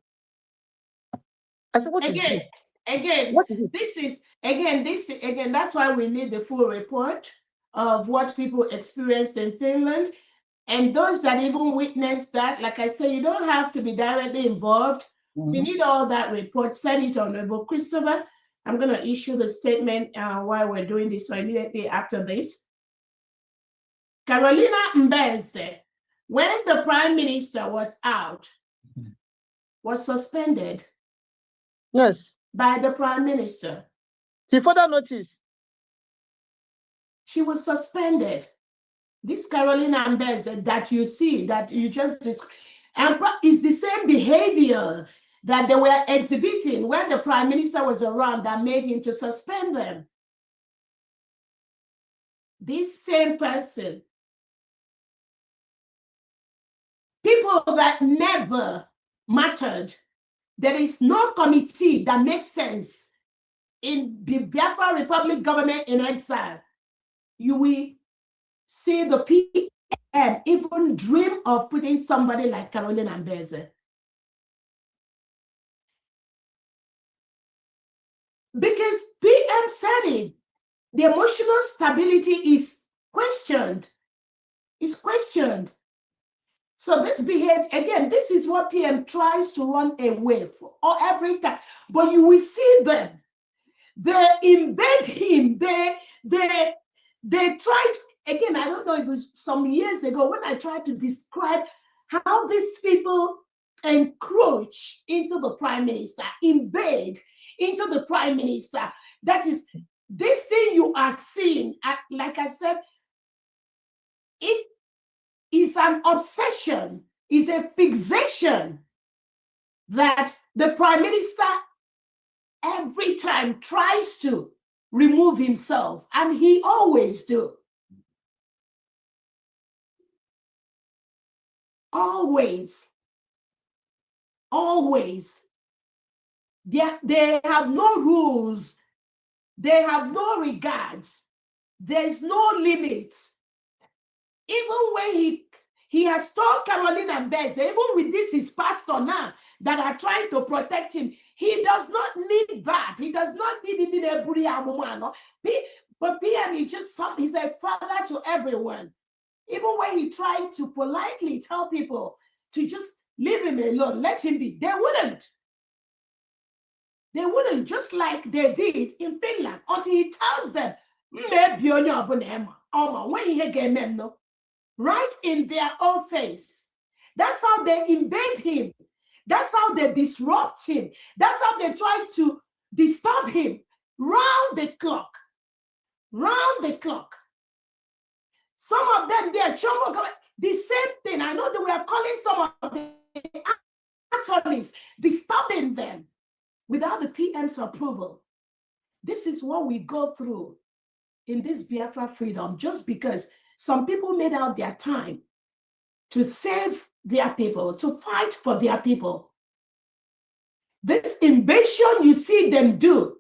"What again, is this?" Again, what is this? That's why we need the full report of what people experienced in Finland. And those that even witnessed that, like I say, you don't have to be directly involved. We need all that report. Send it to Honorable Christopher. I'm going to issue the statement while we're doing this, so immediately after this. Carolina Mbeze, when the Prime Minister was out, was suspended. Yes. By the Prime Minister. She further notice. She was suspended. This Carolina Mbeze that you see, that you just described, is the same behavior that they were exhibiting when the Prime Minister was around that made him to suspend them. This same person. People that never mattered. There is no committee that makes sense in the Biafra Republic government in exile. You will see the PM even dream of putting somebody like Carolina Mbeze. Because PM said it, the emotional stability is questioned. It's questioned. So this behavior, again, this is what PM tries to run away from or every time. But you will see them. They invade him. They tried, again, I don't know, it was some years ago when I tried to describe how these people encroach into the prime minister, invade into the prime minister. That is, this thing you are seeing, like I said, it is an obsession, is a fixation that the prime minister every time tries to remove himself, and he always do. Always. Always. They have no rules. They have no regard. There's no limit. Even when he has told Caroline and Bez, even with this his pastor now that are trying to protect him, he does not need that. He does not need it in a buri amumano. But PM is just he's a father to everyone. Even when he tried to politely tell people to just leave him alone, let him be, they wouldn't. They wouldn't, just like they did in Finland, until he tells them, right in their own face. That's how they invade him. That's how they disrupt him. That's how they try to disturb him round the clock. Round the clock. Some of them, they are the same thing. I know that we are calling some of the attorneys, disturbing them without the PM's approval. This is what we go through in this Biafra freedom, just because some people made out their time to save their people, to fight for their people. This invasion you see them do,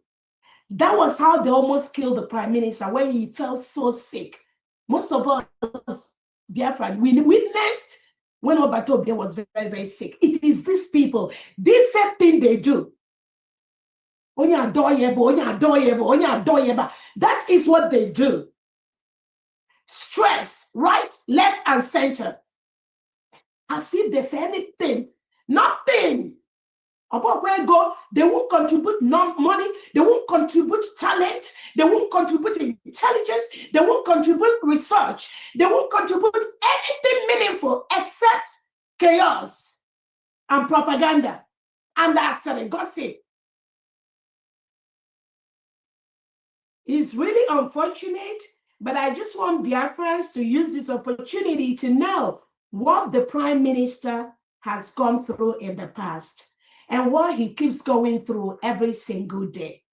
that was how they almost killed the prime minister when he felt so sick. Most of us, Biafran, we witnessed when Obatobia was very, very sick. It is these people, this same thing they do. That is what they do. Stress, right, left, and center. As if they say anything, nothing. About where go, they won't contribute money, they won't contribute talent, they won't contribute intelligence, they won't contribute research, they won't contribute anything meaningful except chaos and propaganda and gossip. It's really unfortunate, but I just want Biafrans to use this opportunity to know what the Prime Minister has gone through in the past and what he keeps going through every single day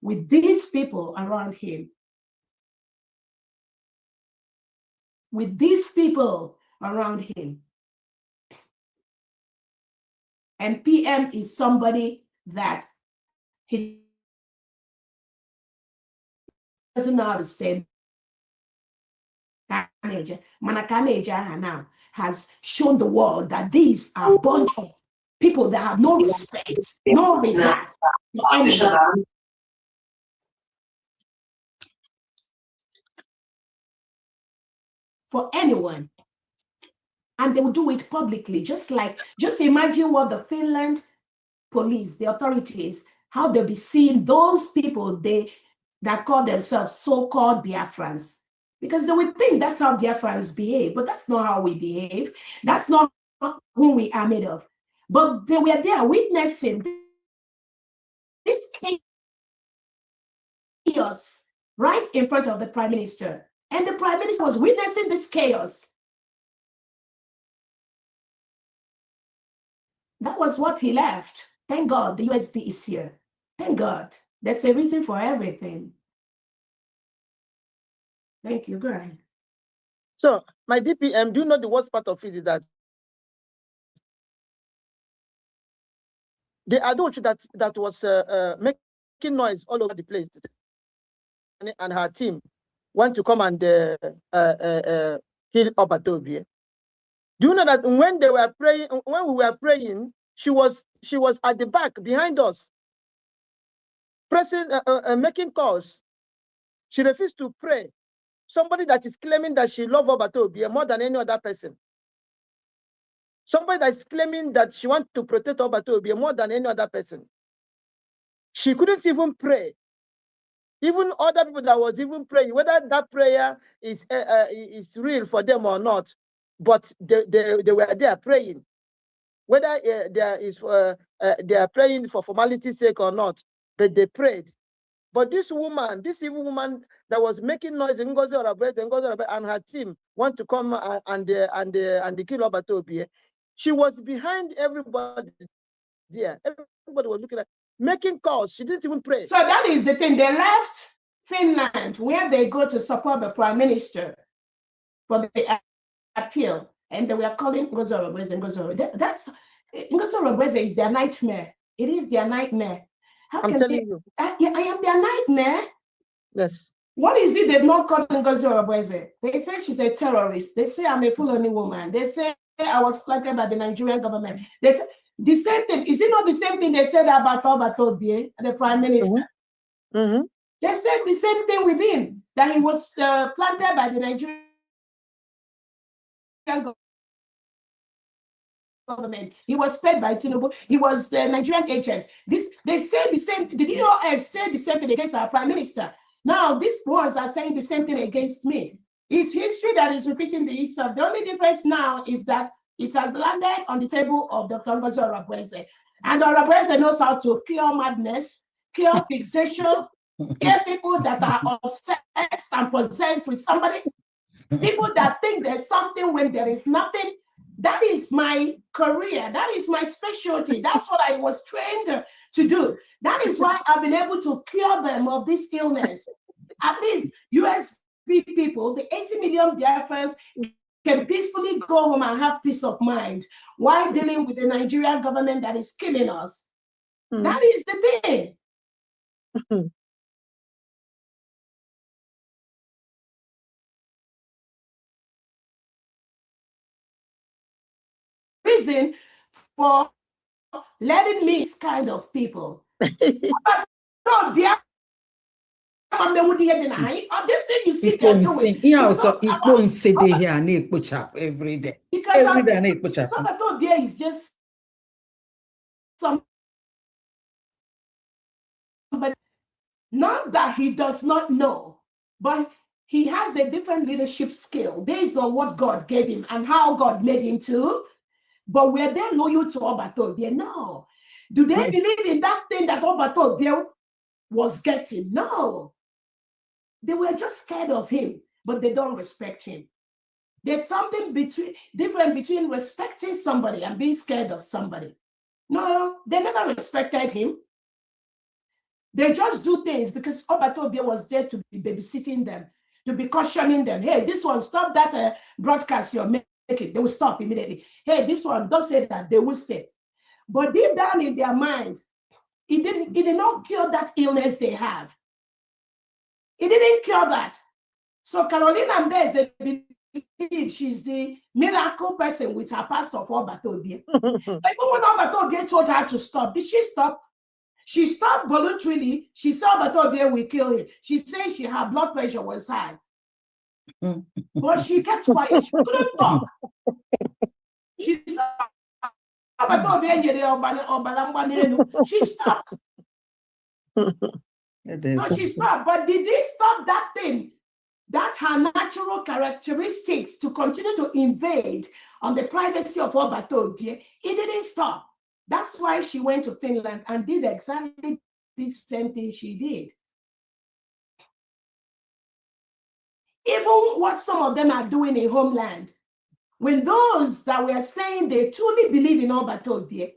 with these people around him. With these people around him. And PM is somebody that he doesn't know how to say. Manakaneja now has shown the world that these are a bunch of people that have no respect, no regard for anyone. For anyone. And they will do it publicly, just imagine what the Finland police, the authorities, how they'll be seeing those people that call themselves so-called Biafrans. Because they would think that's how Biafrans behave, but that's not how we behave. That's not who we are made of. But they were there witnessing this chaos right in front of the Prime Minister. And the Prime Minister was witnessing this chaos. That was what he left. Thank God the USD is here. Thank God. There's a reason for everything. Thank you, Greg. So, my DPM, do you know the worst part of it is that the adult that was making noise all over the place, and her team went to come and kill Obatobie. Do you know that when they were praying, when we were praying, she was at the back behind us, pressing, making calls. She refused to pray. Somebody that is claiming that she loves Obatobie more than any other person. Somebody that is claiming that she wants to protect Obatobie more than any other person. She couldn't even pray. Even other people that was even praying, whether that prayer is real for them or not, but they were there praying. whether they are praying for formality's sake or not, but they prayed. But this woman, this evil woman that was making noise in Ngozi Orabueze and her team want to come and kill Obatobie, she was behind everybody there. Everybody was looking at, making calls. She didn't even pray. So that is the thing. They left Finland, where they go to support the prime minister for the appeal, and they were calling Ngozi Orabueze. That's Ngozi Orabueze is their nightmare. It is their nightmare. How I'm can telling you. I am their nightmare. Yes. What is it they've not called Ngozi Orabueze? They say she's a terrorist. They say I'm a Fulani woman. They say I was planted by the Nigerian government. They say the same thing. Is it not the same thing they said about Obatobie, the prime minister? Mm-hmm. They said the same thing with him, that he was planted by the Nigerian government. He was fed by Tinubu. He was the Nigerian agent. They say the same. The DOS said the same thing against our prime minister. Now these ones are saying the same thing against me. It's history that is repeating the itself. The only difference now is that it has landed on the table of Dr. Ngozi Orabueze. And Orabueze knows how to cure madness, cure fixation, cure people that are obsessed and possessed with somebody, people that think there's something when there is nothing. That is my career. That is my specialty. That's what I was trained to do. That is why I've been able to cure them of this illness. At least USB people, the 80 million Biafrans, can peacefully go home and have peace of mind while dealing with the Nigerian government that is killing us. That is the thing. Reason for letting me these kind of people. This thing you see they're doing. Every day. Because every day Obatobie is just some, but not that he does not know, but he has a different leadership skill based on what God gave him and how God made him to. But were they loyal to Obatobie? No. Do they believe in that thing that Obatobie was getting? No. They were just scared of him, but they don't respect him. There's something different between respecting somebody and being scared of somebody. No, they never respected him. They just do things because Obatobie was there to be babysitting them, to be cautioning them. Hey, this one, stop that broadcast you're making. They will stop immediately. Hey, this one, don't say that. They will say. But deep down in their mind, it did not cure that illness they have. It didn't cure that. So Carolina Mbeze believes she's the miracle person with her pastor for Obatobie. Like when Obatobie told her to stop, did she stop? She stopped voluntarily. She saw Obatobie will kill him. She said her blood pressure was high. But she kept quiet. She couldn't talk. She stopped. She stopped. So she stopped. But did they stop that thing? That her natural characteristics to continue to invade on the privacy of Obatobie, it didn't stop. That's why she went to Finland and did exactly the same thing she did. Even what some of them are doing in homeland, when those that were saying they truly believe in Obatobie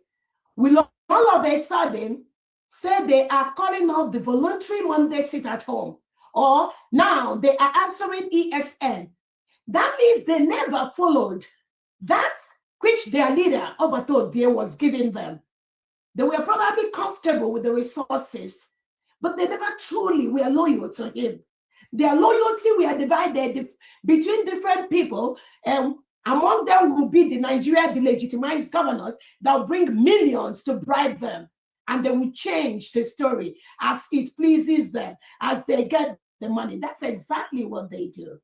will all of a sudden say they are calling off the voluntary Monday sit at home, or now they are answering ESN. That means they never followed that which their leader, Obatobie, was giving them. They were probably comfortable with the resources, but they never truly were loyal to him. Their loyalty were divided between different people, and among them will be the Nigeria delegitimized governors that will bring millions to bribe them, and they will change the story as it pleases them, as they get the money. That's exactly what they do.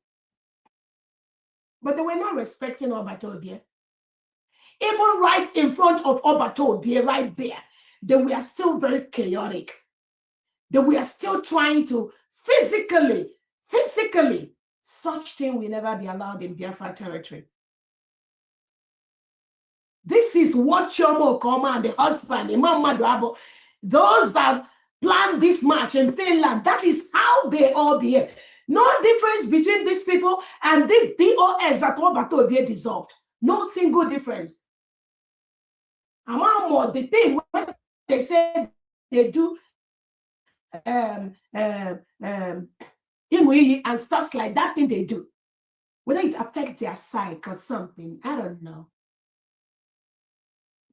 But they were not respecting Obatobie. Even right in front of Obatobie, right there, they were still very chaotic. They were still trying to physically, such thing will never be allowed in Biafra territory. This is what Chomo Koma and the husband, Imam Madrabo, those that planned this march in Finland, that is how they all behave. No difference between these people and this DOS that all they dissolved. No single difference. Among the thing when they say they do and stuff like that thing they do, whether it affects their psyche or something, I don't know.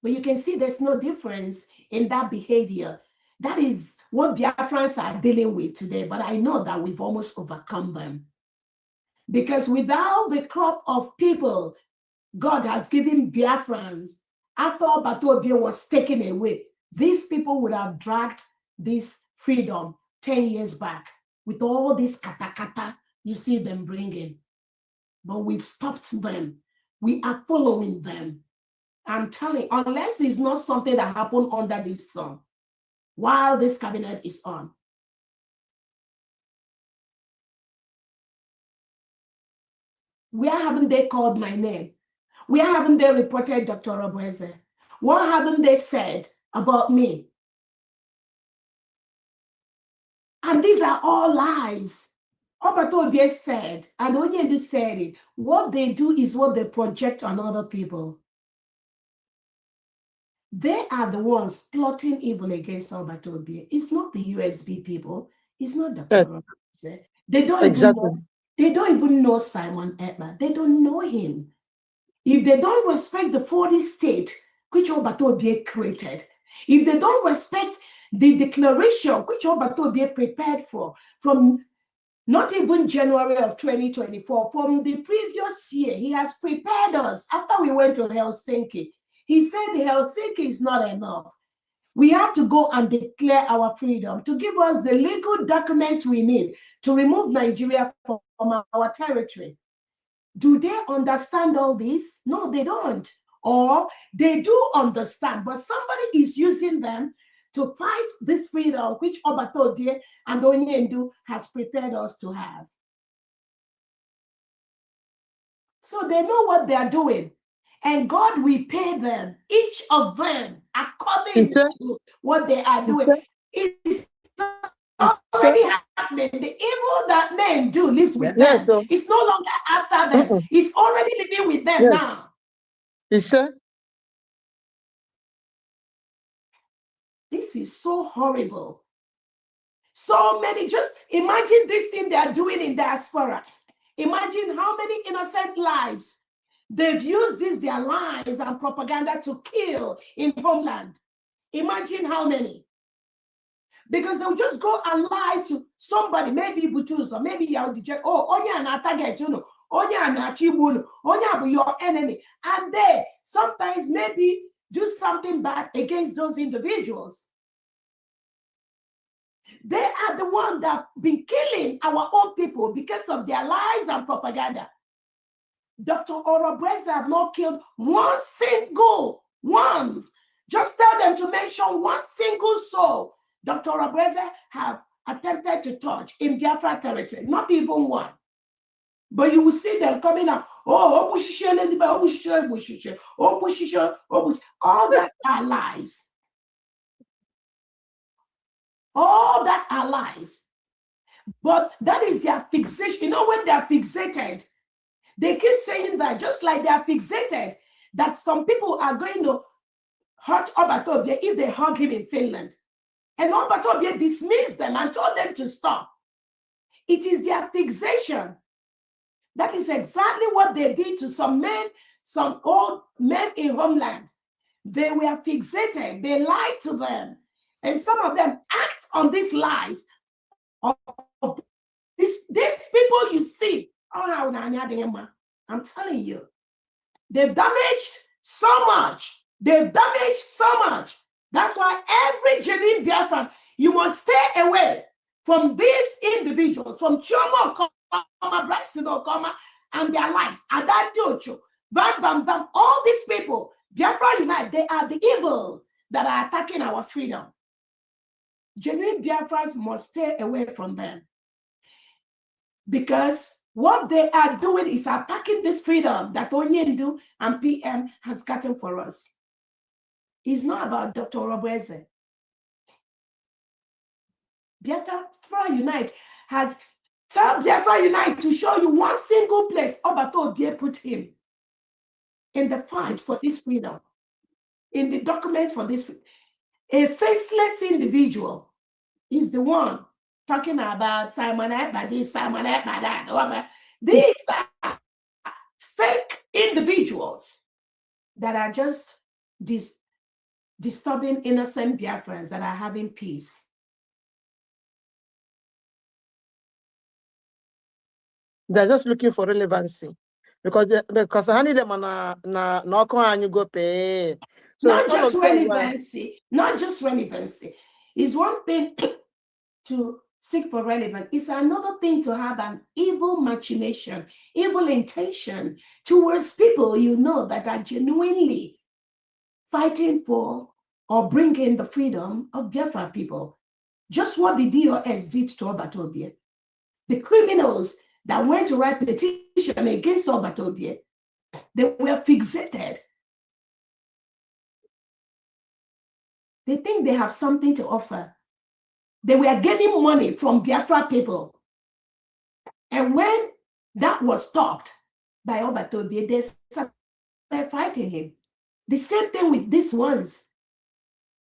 But you can see there's no difference in that behavior. That is what Biafrans are dealing with today, but I know that we've almost overcome them. Because without the crop of people God has given Biafrans, after Batobia was taken away, these people would have dragged this freedom 10 years back with all this kata you see them bringing. But we've stopped them. We are following them. I'm telling you, unless it's not something that happened under this sun, while this cabinet is on. Where haven't they called my name? Where haven't they reported Dr. Obreze? What haven't they said about me? And these are all lies. Obatobie said, and Onyendu said it, what they do is what they project on other people. They are the ones plotting evil against Obatobie. It's not the USB people. It's not Dr. Obreze. They don't even know Simon Ekpa. They don't know him. If they don't respect the 40 state which Obatobie created, if they don't respect the declaration which Obatobie prepared for from not even January of 2024, from the previous year, he has prepared us after we went to Helsinki. He said the Helsinki is not enough. We have to go and declare our freedom, to give us the legal documents we need to remove Nigeria from our territory. Do they understand all this? No, they don't. Or they do understand, but somebody is using them to fight this freedom which Obatobie and Onyendu has prepared us to have. So they know what they are doing. And God will pay them, each of them, according to what they are doing. It's already happening. The evil that men do lives with them. It's no longer after them. It's already living with them now. This is so horrible. So many, just imagine this thing they are doing in diaspora. Imagine how many innocent lives they've used their lies and propaganda to kill in homeland. Imagine how many. Because they'll just go and lie to somebody, maybe Butus or maybe Yaudije, Onya na target, Onya na Chibunu, Onya be your enemy. And they sometimes maybe do something bad against those individuals. They are the ones that have been killing our own people because of their lies and propaganda. Dr. Obreze have not killed one single one. Just tell them to mention one single soul Dr. Obreze have attempted to touch in Biafra territory, not even one. But you will see them coming out, all that are lies. All that are lies. But that is their fixation. You know, when they are fixated, they keep saying that, just like they are fixated, that some people are going to hurt Obatobie if they hug him in Finland. And Obatobie dismissed them and told them to stop. It is their fixation. That is exactly what they did to some men, some old men in homeland. They were fixated. They lied to them. And some of them act on these lies of these people you see. I'm telling you, they've damaged so much. They've damaged so much. That's why every genuine Biafran, you must stay away from these individuals, from Chomo, Brasido, and their lives. Adadiocho, Bam, all these people, Biafra Unite, they are the evil that are attacking our freedom. Genuine Biafrans must stay away from them. Because What they are doing is attacking this freedom that Onyendu and PM has gotten for us. It's not about Dr. Robeze. Biafra Unite has tell Biafra Unite to show you one single place Obato Obie put him in the fight for this freedom, in the documents for this. A faceless individual is the one talking about Simon Ekpa this, Simon Ekpa that. These are fake individuals that are just disturbing innocent Biafrans that are having peace. They're just looking for relevancy because honey them na you go pay. So not just relevancy, not just relevancy. It's one thing to seek for relevance. It's another thing to have an evil machination, evil intention towards people you know that are genuinely fighting for or bringing the freedom of Biafra people. Just what the DOS did to Obatobie. The criminals that went to write petition against Obatobie, they were fixated. They think they have something to offer. They were getting money from Biafra people. And when that was stopped by Obatobie, they started fighting him. The same thing with these ones.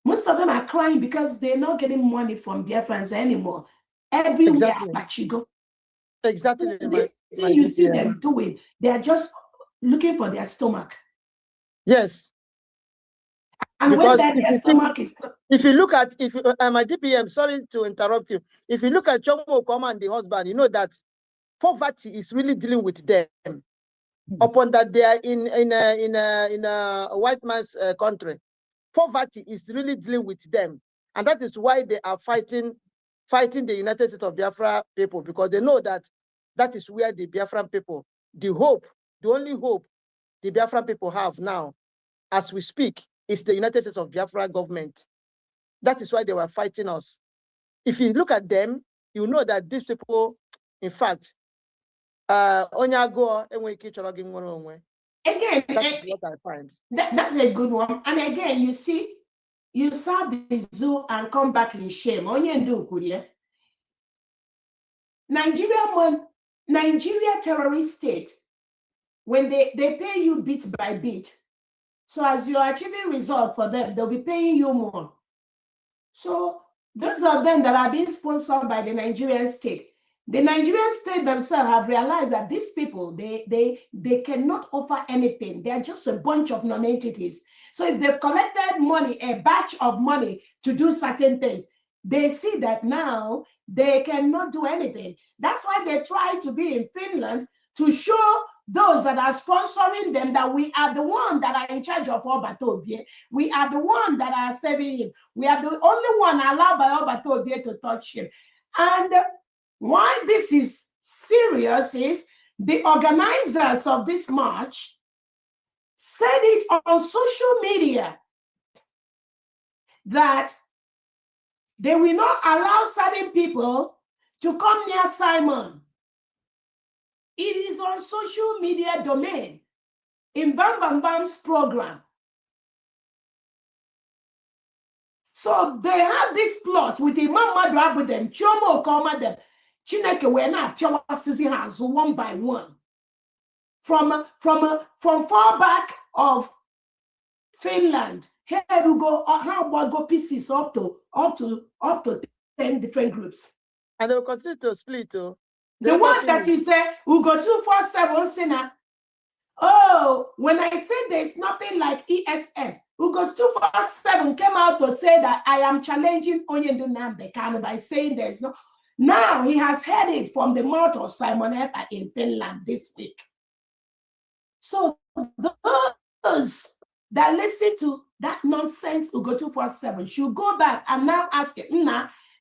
Most of them are crying because they're not getting money from Biafrans anymore. Everywhere but you go. Exactly. This thing you see them doing, they are just looking for their stomach. Yes. And because when their stomach is... If you look at, my DPM, sorry to interrupt you. If you look at Chomo Okoma and the husband, you know that poverty is really dealing with them. Upon that they are in a white man's country. Poverty is really dealing with them. And that is why they are fighting the United States of Biafra people, because they know that that is where the Biafran people, the only hope the Biafran people have now, as we speak, is the United States of Biafra government. That is why they were fighting us. If you look at them, you know that these people, in fact, Onyago, again, that's what I find. That's a good one. And again, you see, you saw the zoo and come back in shame. Nigeria terrorist state, when they pay you bit by bit, so as you're achieving result for them, they'll be paying you more. So those of them that are being sponsored by the Nigerian state, the Nigerian state themselves have realized that these people, they cannot offer anything. They are just a bunch of non-entities. So if they've collected money, a batch of money to do certain things, they see that now they cannot do anything. That's why they try to be in Finland to show those that are sponsoring them that we are the ones that are in charge of Obatobie. We are the ones that are serving him. We are the only one allowed by Obatobie to touch him. And why this is serious is the organizers of this march said it on social media that they will not allow certain people to come near Simon. It is on social media domain in Bam Bam Bam's program. So they have this plot with Imam Madu them, Chomo Okoma them, Chineke wena pure sisi has one by one. From far back of Finland, here we go. How about go pieces up to 10 different groups. And they will continue to split too. The one that is we go 247 sinner. Oh, when I say there's nothing like ESN, who goes 247 came out to say that I am challenging Onyendu Nnamdi Kanu by saying there's no. Now he has heard it from the mouth of Simon Ekpa in Finland this week. So those that listen to that nonsense Ugo 247 should go back and now ask it.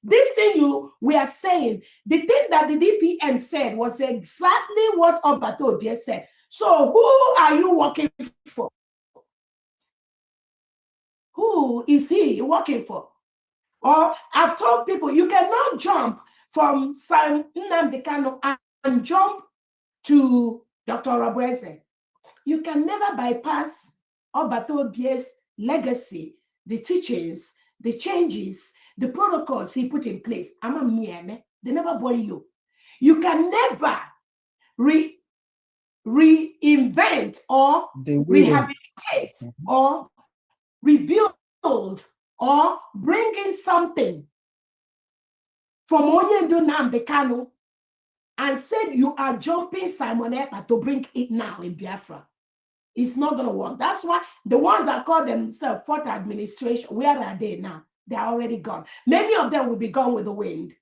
This thing we are saying, the thing that the DPN said was exactly what Obatobie said. So who are you working for? Who is he working for? Or I've told people you cannot jump from Nnamdi Kanu and jump to Dr. Rabweze. You can never bypass Obatobie's legacy, the teachings, the changes, the protocols he put in place. I'm a meme. They never bore you. You can never reinvent or rehabilitate or rebuild or bring in something from Onyendu Nnamdi Kanu and said you are jumping Simon Ekpa to bring it now in Biafra. It's not going to work. That's why the ones that call themselves fourth administration, where are they now? They are already gone. Many of them will be gone with the wind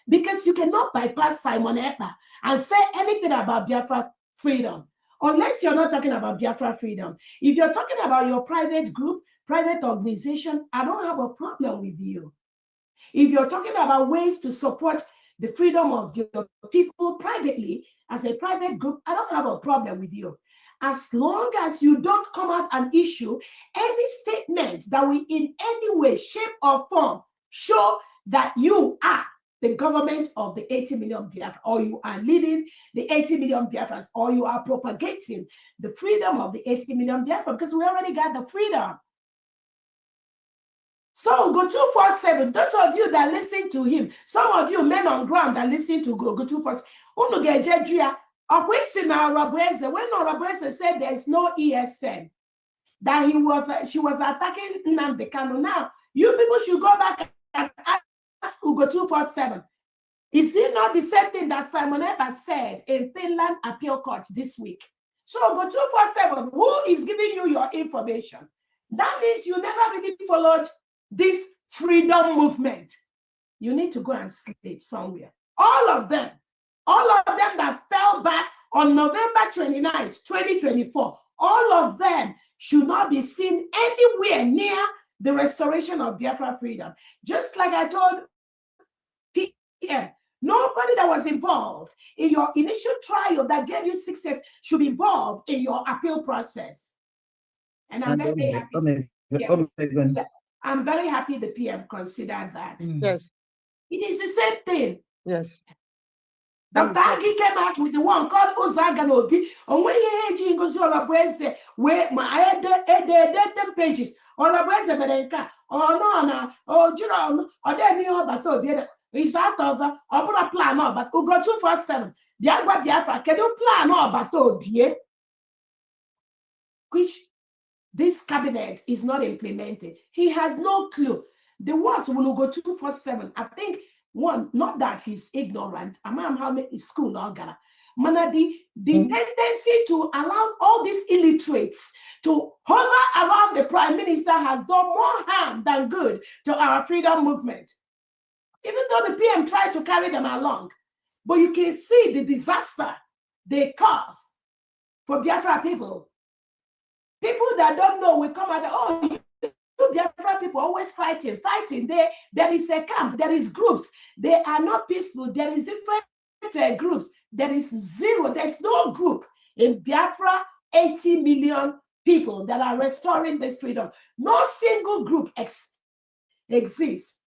because you cannot bypass Simon Ekpa and say anything about Biafra freedom unless you're not talking about Biafra freedom. If you're talking about your private group, private organization, I don't have a problem with you. If you're talking about ways to support the freedom of your people privately, as a private group, I don't have a problem with you. As long as you don't come out and issue any statement that will in any way, shape, or form show that you are the government of the 80 million Biafrans, or you are leading the 80 million Biafrans, or you are propagating the freedom of the 80 million Biafrans, because we already got the freedom. So go 247, those of you that listen to him, some of you men on ground that listen to go 247, when Rabweze said there is no ESN, that she was attacking Nnamdi Kanu. Now, you people should go back and ask Ugo 247. Is it not the same thing that Simon Ekpa said in Finland appeal court this week? So Ugo 247, who is giving you your information? That means you never really followed this freedom movement. You need to go and sleep somewhere. All of them that fell back on November 29th, 2024, all of them should not be seen anywhere near the restoration of Biafra freedom. Just like I told PM, nobody that was involved in your initial trial that gave you 6 years should be involved in your appeal process. And I'm very happy. I'm very happy the PM considered that. Yes. It is the same thing. Yes. Dr. Agi came out with the one called Ozaganobi, and when he goes on Rabweze, where my 10 pages, or Rabweze Merenka, or Jerome, or Daniel Bato, is out of the opera plan, but who go 247. The Agua Biafra, can you plan or Bato, which this cabinet is not implemented. He has no clue. The ones who will go 247, I think, one, not that he's ignorant. I'm how many school organa. The tendency to allow all these illiterates to hover around the prime minister has done more harm than good to our freedom movement. Even though the PM tried to carry them along, but you can see the disaster they cause for Biafra people. People that don't know will come out, oh, Biafra people always fighting. There is a camp, there is groups. They are not peaceful. There is different groups. There is zero. There's no group in Biafra, 80 million people that are restoring this freedom. No single group exists.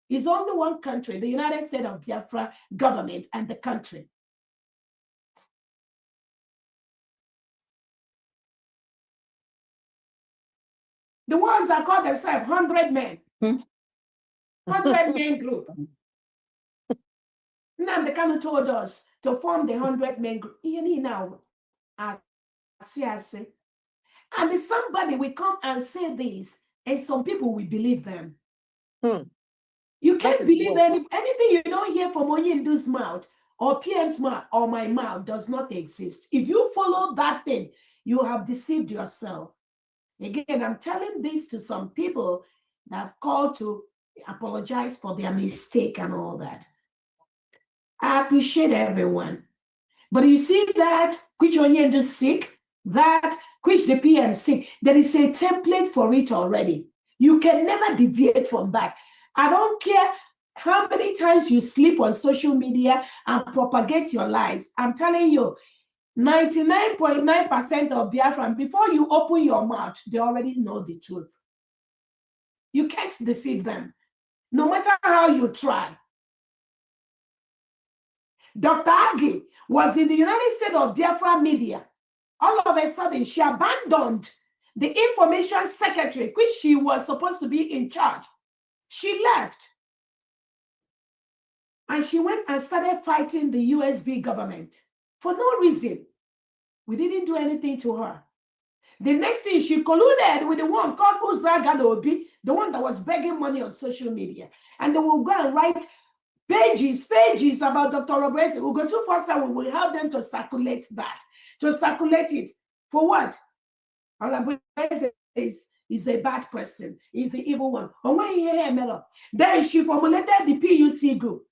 It's only one country, the United States of Biafra government and the country. The ones that call themselves 100 men. 100 men group. Nnamdi Kanu told us to form the 100 men group. Now, and somebody will come and say this, and some people will believe them. You can't believe anything you don't hear from Onyendu's mouth or PM's mouth or my mouth does not exist. If you follow that thing, you have deceived yourself. Again, I'm telling this to some people that have called to apologize for their mistake and all that. I appreciate everyone. But you see that which Onyendu sick, that which the PM sick, there is a template for it already. You can never deviate from that. I don't care how many times you sleep on social media and propagate your lies. I'm telling you, 99.9% of Biafran, before you open your mouth, they already know the truth. You can't deceive them, no matter how you try. Dr. Agi was in the United States of Biafra media. All of a sudden, she abandoned the information secretary, which she was supposed to be in charge. She left. And she went and started fighting the USB government for no reason. We didn't do anything to her. The next thing, she colluded with the one called Uzaga Obi, the one that was begging money on social media. And they will go and write pages about Dr. Roberts. We'll go to first and we will help them to circulate that. To circulate it. For what? Is a bad person. He's the evil one. And when you hear Melo, then she formulated the PUC group.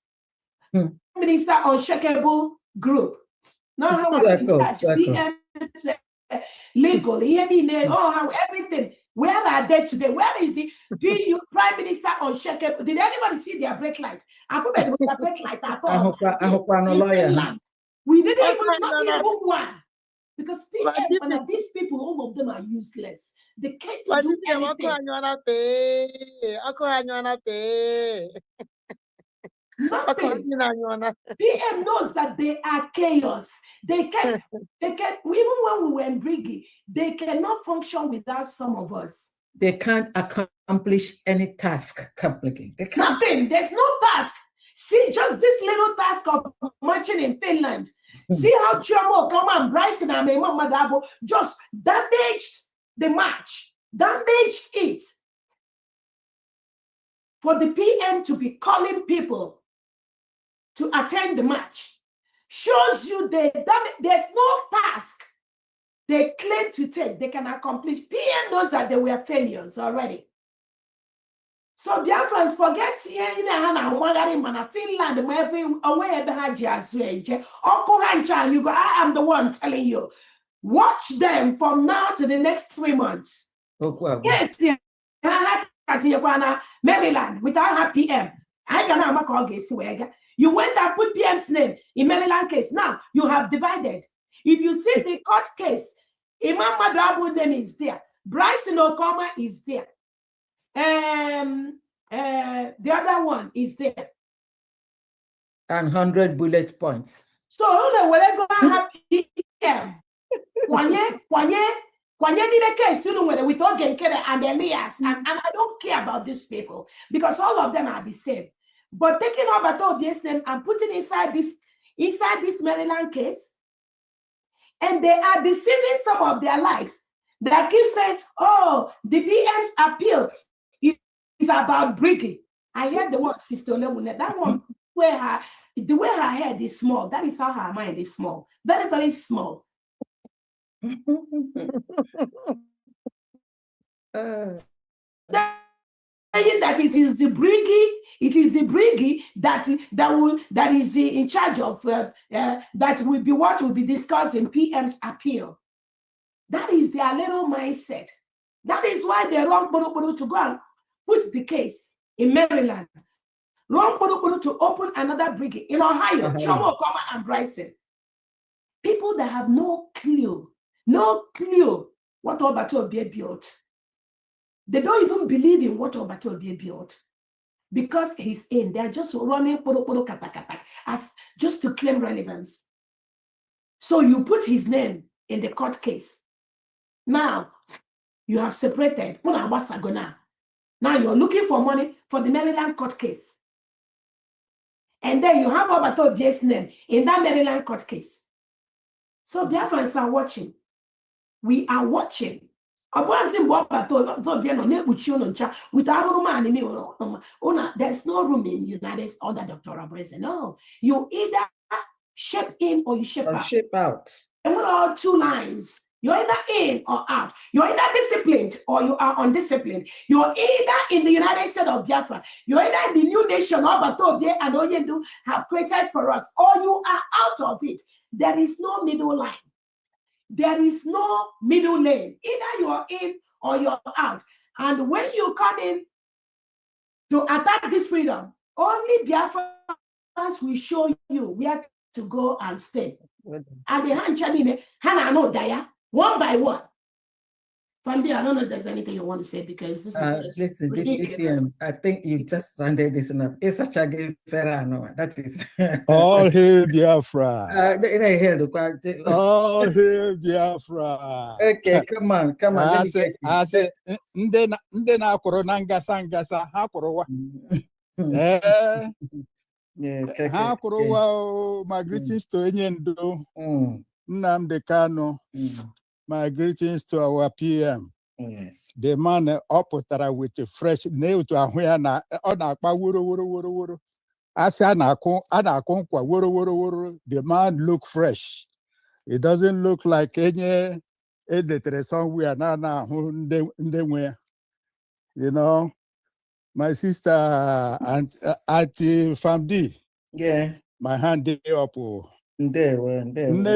Minister Unshakable Group. Now how are in charge? PM legally, how everything. Where are they today? Where is the PU Prime Minister Unshakable? Did anybody see their brake light? I put with their brake light at all. We didn't even not even one. Because PM and these people, all of them are useless. They can't do anything. Nothing. PM knows that they are chaos. They can't, even when we were in Briggy, they cannot function without some of us. They can't accomplish any task completely. They can't. Nothing. There's no task. See, just this little task of marching in Finland. See how Chiamo, come on, Bryson and Madabo just damaged the march, damaged it. For the PM to be calling people to attend the march shows you there's no task they claim to take, they can accomplish. PM knows that they were failures already. So Biafrans forget Finland, you go, I am the one telling you. Watch them from now to the next 3 months. Yes, Maryland without her PM. You went and put PM's name in Maryland case. Now you have divided. If you see the court case, Imam Madabu's name is there. Bryson Okoma is there. The other one is there. And 100 bullet points. So when I go have PM, with Ogenkere and Elias, and I don't care about these people because all of them are the same. But taking Obato Obi's name and putting inside this Maryland case, and they are deceiving some of their lives. They keep saying, oh, the PM's appeal is about Briggy. I heard the word Sister Lemune. That one where the way her head is small, that is how her mind is small. Very, very small. Saying that it is the Briggy that is in charge of that will be what will be discussed in PM's appeal. That is their little mindset. That is why they run to go and put the case in Maryland. Run to open another Briggy in Ohio, Chomo, Okoma, and Bryson. People that have no clue what Obato Obie built. They don't even believe in what Obato Obie built because he's in. They're just running as just to claim relevance. So you put his name in the court case. Now you have separated. Now you're looking for money for the Maryland court case. And then you have Obato Obie's name in that Maryland court case. So Biafrans are watching. We are watching. There's no room in United States under Dr. Roberts. No, you either shape in or you shape out. Shape out. And what are 2 lines? You're either in or out. You're either disciplined or you are undisciplined. You're either in the United States of Biafra. You're either in the new nation or Batobie and Oyendu have created for us, or you are out of it. There is no middle line. There is no middle lane. Either you're in or you're out. And when you come in to attack this freedom, only Biafrans will show you where to go and stay. And the Hana no Daya, one by one. Family, I don't know if there's anything you want to say because this is just listen, ridiculous. DPM, I think you just rounded this enough. It's such a good Ferrano. That is. All hail Biafra. All hail Biafra. Okay, come on. I say, ndị na-akwụrụ na ngasa ngasa ha kwụrụwa. Ha kwụrụwa. My greetings to Enyendo, Nnamdi Kanu. My greetings to our PM. Yes. The man oputara with a fresh nail to a na akpa woro woro woro woro. As anakon kwa woro woro woro. The man look fresh. It doesn't look like any editor somewhere na you know. My sister Auntie Famdi. Yeah. My hand day up. Nde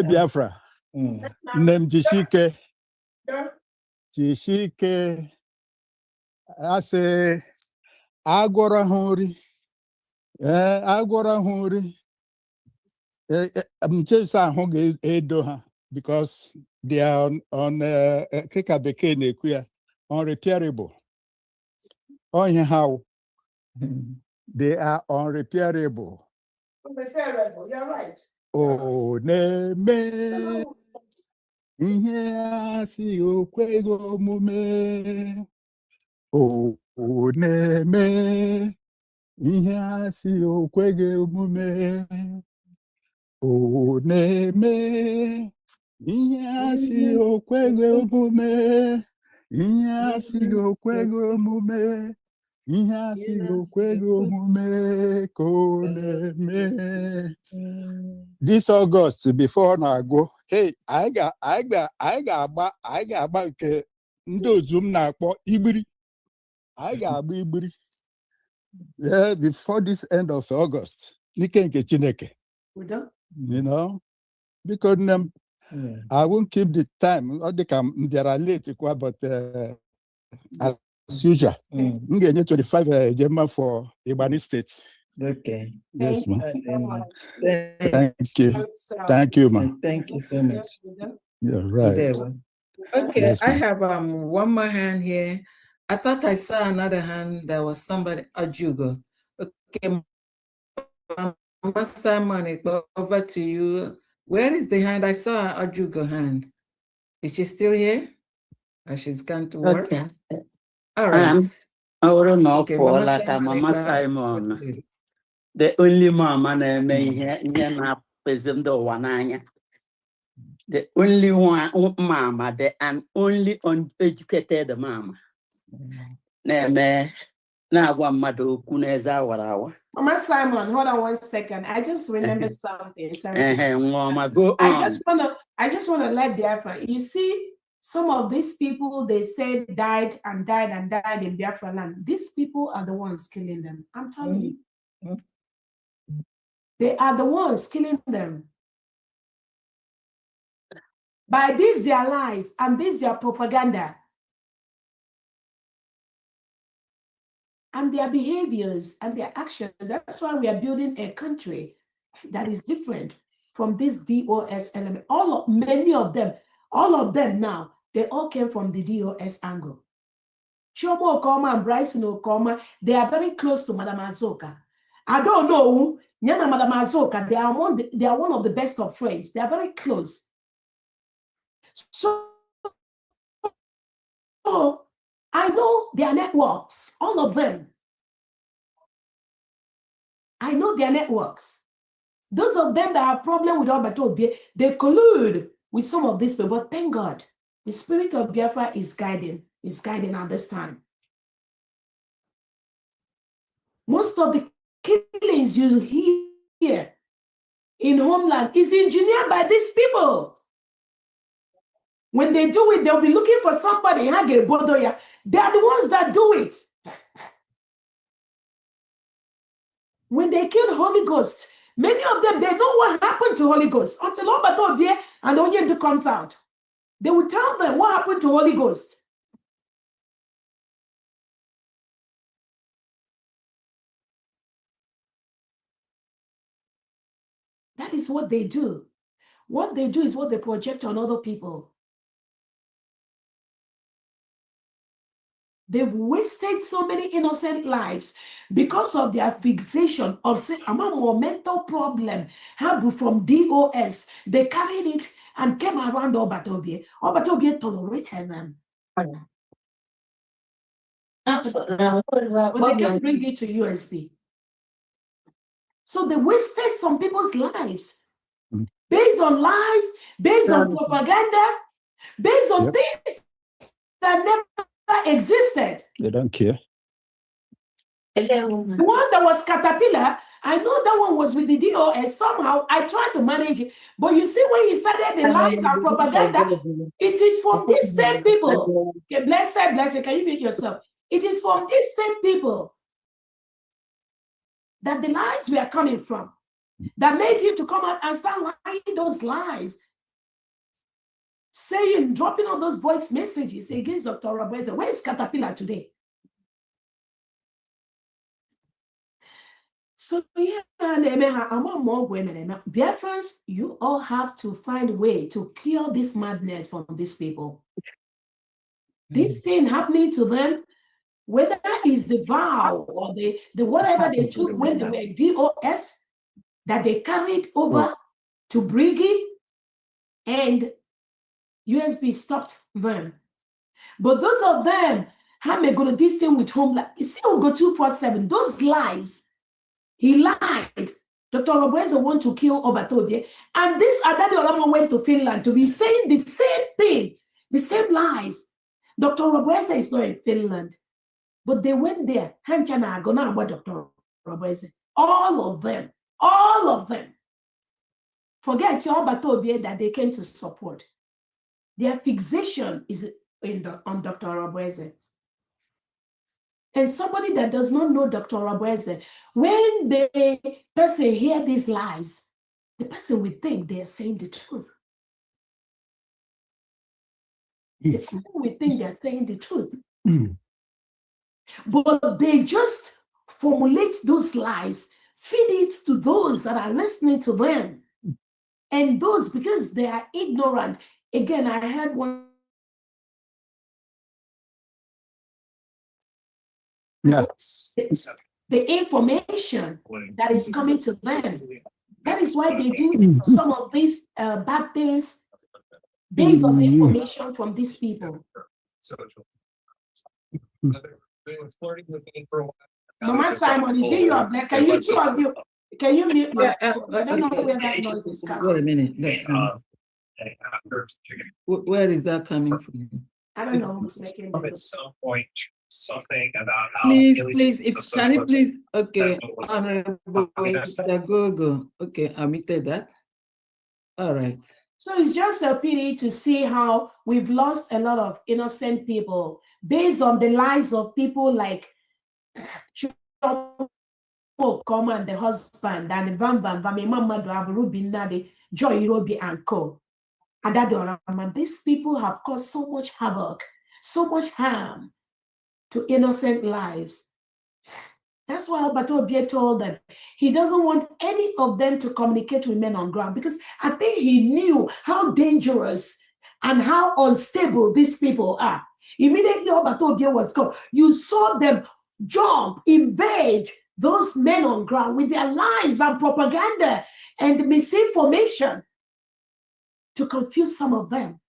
Biafra. Nem Jishike. Jishike. I say Agora Hori. Agora Hori. I'm just saying Edoha because they are on Kekabeke Nekuya unrepairable. How they are unrepairable. Unrepairable, you're right. Oh, neme. Ihe asị okwego omume. Oh, neme. Ihe asị okwego omume. Oh, neme. Ihe asị okwego omume. Ihe asị okwego omume. Ihe asị okwego omume ko neme. This August, before I go, hey, I got nke ndị ozu m na-akpọ Ibiri. I got Ibiri. Yeah, before this end of August. Nike nke Chineke. You know, because I won't keep the time. They are late, but as usual, I'm getting 25 German for Ibani State. Okay. Yes, ma'am. Thank you. Thank you, ma'am. Thank you so much. You're right. Okay, Yes, I have one more hand here. I thought I saw another hand. There was somebody, Ajugo. Okay, Mama Simon, over to you. Where is the hand? I saw Ajugo hand. Is she still here? She's gone to work. Okay. All right. Okay, Mama Simon. The only mama na the only one mama, the and only uneducated mama. Mama Simon, hold on 1 second. I just remember something. Sorry. Go on. I just want to let Biafra. You see, some of these people they say died and died and died in Biafra land. These people are the ones killing them. I'm telling you. They are the ones killing them. By this their lies and this their propaganda. And their behaviors and their actions. That's why we are building a country that is different from this DOS element. Many of them, all of them now, they all came from the DOS angle. Chomo Okoma and Bryson Okoma, they are very close to Madam Azoka. I don't know, Nyana Madam Azoka, they are one of the best of friends. They are very close. So I know their networks, all of them. I know their networks. Those of them that have problem with Alberto, they collude with some of these people. But thank God, the spirit of Biafra is guiding at this time. Most of the killings you hear in homeland is engineered by these people. When they do it, they'll be looking for somebody. They are the ones that do it. When they killed Holy Ghost, many of them, they know what happened to Holy Ghost until Obato Obie and Onyendu comes out. They will tell them what happened to Holy Ghost. That is what they do. What they do is what they project on other people. They've wasted so many innocent lives because of their fixation of say, I'm a more mental problem. How from DOS, they carried it and came around Obatobie. Obatobie tolerated them. But they can't bring it to USB. So they wasted some people's lives based on lies, based on propaganda, based on things that never existed. They don't care. The one that was Caterpillar, I know that one was with the DOS. Somehow I tried to manage it. But you see, when you started the lies and propaganda, it is from these same people. Okay, blessed, can you make yourself? It is from these same people that the lies were coming from, that made him to come out and start lying those lies, saying, dropping all those voice messages against Dr. Rabeza. Where is Caterpillar today? So yeah, Biafrans, you all have to find a way to cure this madness from these people. This thing happening to them, whether it's the vow or the whatever they took when they were DOS, that they carried over to Briggy, and USB stopped them. But those of them, how may go to this thing with Homeland, it still go 247. Those lies. He lied. Dr. Robertson want to kill Obatobie. And this Adadi Olamo went to Finland to be saying the same thing, the same lies. Dr. Robertson is not in Finland. But they went there. Hanchana Agona about Dr. Robertson. All of them. All of them. Forget Obatobie that they came to support. Their fixation is on Dr. Robertson. And somebody that does not know Dr. Rabweze, when the person hears these lies, the person will think they are saying the truth. The person will think they are saying the truth. But they just formulate those lies, feed it to those that are listening to them. And those, because they are ignorant. Again, I had one. Yes. The information that is coming to them. That is why they do some of these bad things based on the information from these people. Mama Simon, you see you are black. Can you two of you? Can you mute? I don't know where that noise is coming. Wait a minute. Where is that coming from? I don't know. At some point, something about how Can you please, okay, Honorable Go. Okay, I muted that. All right. So it's just a pity to see how we've lost a lot of innocent people based on the lies of people like Come and the husband and the Van Mama Abu Binade, Joy Robi and Co. And these people have caused so much havoc, so much harm to innocent lives. That's why Obatobie told them he doesn't want any of them to communicate with men on ground, because I think he knew how dangerous and how unstable these people are. Immediately Obatobie was gone. You saw them jump, invade those men on ground with their lies and propaganda and misinformation to confuse some of them.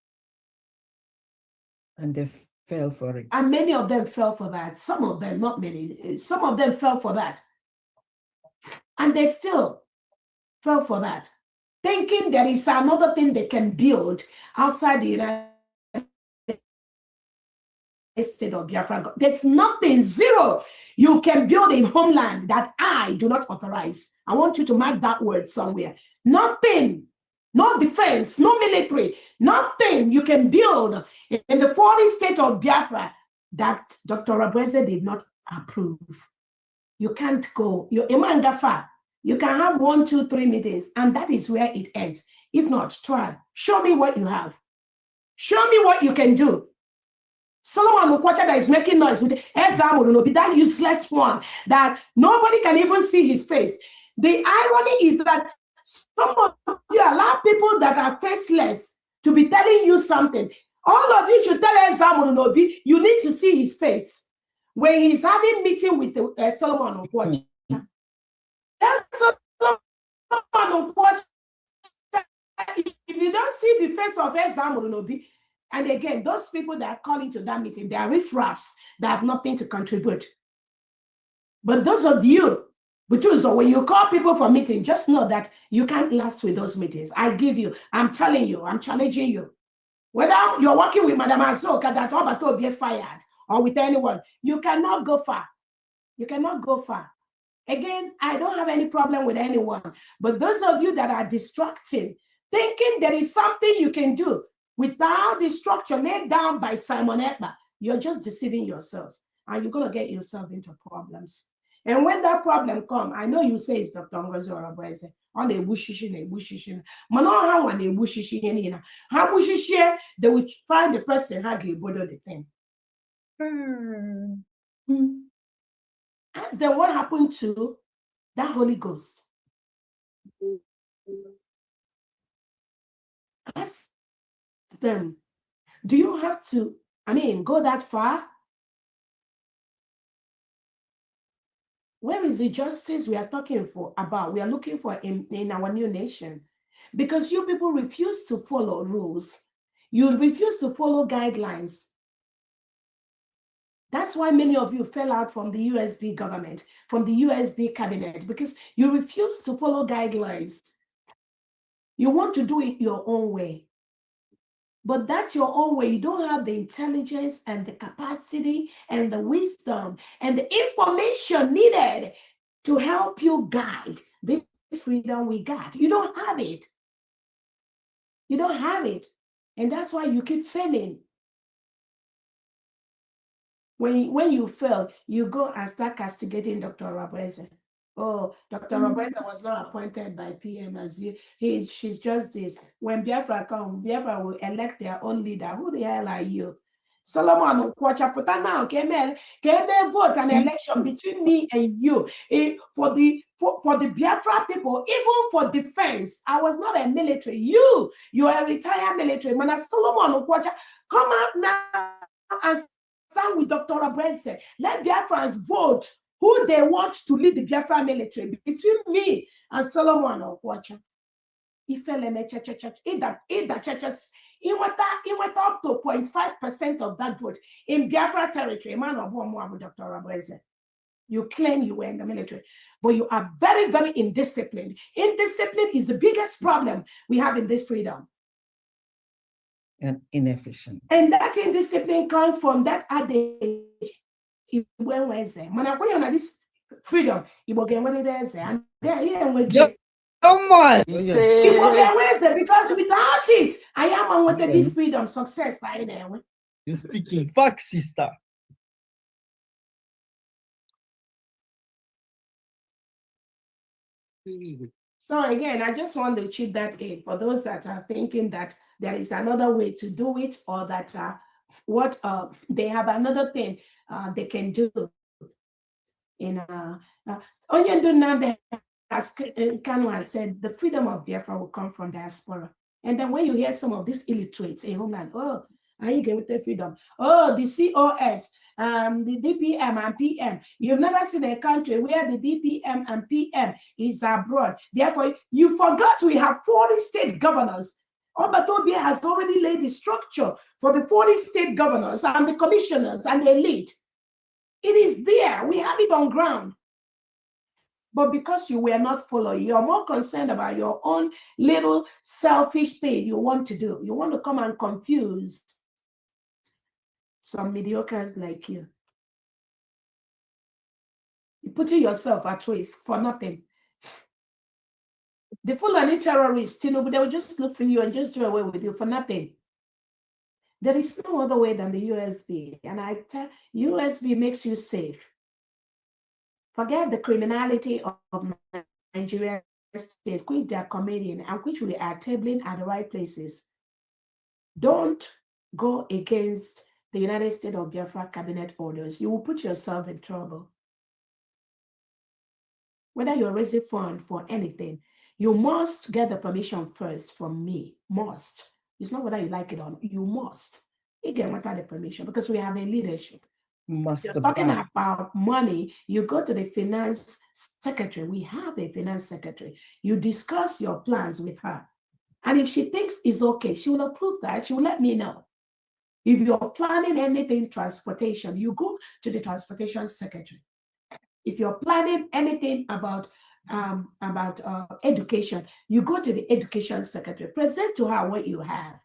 And they fell for it. And many of them fell for that. Some of them, not many, some of them fell for that. And they still fell for that, thinking there is another thing they can build outside the United States of Biafra. There's nothing, zero, you can build in homeland that I do not authorize. I want you to mark that word somewhere. Nothing. No defense, no military, nothing you can build in the foreign state of Biafra that Dr. Rabweze did not approve. You can't go. You're Imangafa. You can have 1, 2, 3 meetings, and that is where it ends. If not, try. Show me what you have. Show me what you can do. Solomon Mukwacha that is making noise with that useless one that nobody can even see his face. The irony is that some of you allow people that are faceless to be telling you something. All of you should tell Ezamurunobi, you need to see his face. when he's having meeting with the, Solomon Okwacha. That's Solomon Okwacha. If you don't see the face of Ezra, and again, those people that are calling to that meeting, they are riffraffs that have nothing to contribute. But those of you, so when you call people for meeting, just know that you can't last with those meetings. I'm telling you, I'm challenging you. Whether you're working with Madam Asoka that Obato be fired or with anyone, you cannot go far. You cannot go far. Again, I don't have any problem with anyone. But those of you that are distracted, thinking there is something you can do without the structure laid down by Simon Ekpa, you're just deceiving yourselves. And you're going to get yourself into problems. And when that problem comes, I know you say it's Dr. Ngozi Orabueze. On the bushishi, Mano how they bushishi, how bushishi, they will find the person how they borrow the thing. Ask them what happened to that Holy Ghost. Ask them, do you have to, go that far? Where is the justice we are talking about? We are looking for in our new nation. Because you people refuse to follow rules. You refuse to follow guidelines. That's why many of you fell out from the USB government, from the USB cabinet, because you refuse to follow guidelines. You want to do it your own way. But that's your own way. You don't have the intelligence and the capacity and the wisdom and the information needed to help you guide this freedom we got. You don't have it. You don't have it. And that's why you keep failing. When you fail, you go and start castigating Dr. Orabueze. Oh, Dr. Orabueze was not appointed by PM as she's just this. When Biafra comes, Biafra will elect their own leader. Who the hell are you? Solomon Okwacha, put now, came vote an election between me and you for the Biafra people, even for defense. I was not a military. You are a retired military. Man, Solomon Okwacha, come out now and stand with Dr. Orabueze. Let Biafrans vote who they want to lead the Biafra military between me and Solomon Okwacha. He went up to 0.5% of that vote in Biafra territory. Man of Dr. Orabueze. You claim you were in the military, but you are very, very indisciplined. Indiscipline is the biggest problem we have in this freedom. And inefficient. And that indiscipline comes from that adage. Man, I this freedom. Come on. Because without it, I am on this freedom, success. You're speaking facts, sister. So again, I just want to chip that in for those that are thinking that there is another way to do it, or that they have another thing they can do. As Kanu has said, the freedom of Biafra will come from diaspora. And then when you hear some of these illiterates in homeland, oh, are you getting with the freedom? Oh, the COS, the DPM and PM. You've never seen a country where the DPM and PM is abroad. Therefore, you forgot we have 40 state governors. Obatobia has already laid the structure for the 40 state governors and the commissioners and the elite. It is there. We have it on ground. But because you were not following, you're more concerned about your own little selfish thing you want to do. You want to come and confuse some mediocres like you. You're putting yourself at risk for nothing. The Fulani terrorists, they will just look for you and just do away with you for nothing. There is no other way than the USB. And I tell you, USB makes you safe. Forget the criminality of Nigeria state, which they are committing and which we are tabling at the right places. Don't go against the United States of Biafra cabinet orders. You will put yourself in trouble. Whether you're raising fund for anything, you must get the permission first from me. Must. It's not whether you like it or not. You must. You get the permission because we have a leadership. Must You're talking buy. about money, you go to the finance secretary. We have a finance secretary. You discuss your plans with her. And if she thinks it's okay, she will approve that. She will let me know. If you're planning anything transportation, you go to the transportation secretary. If you're planning anything about education, you go to the education secretary. Present to her what you have.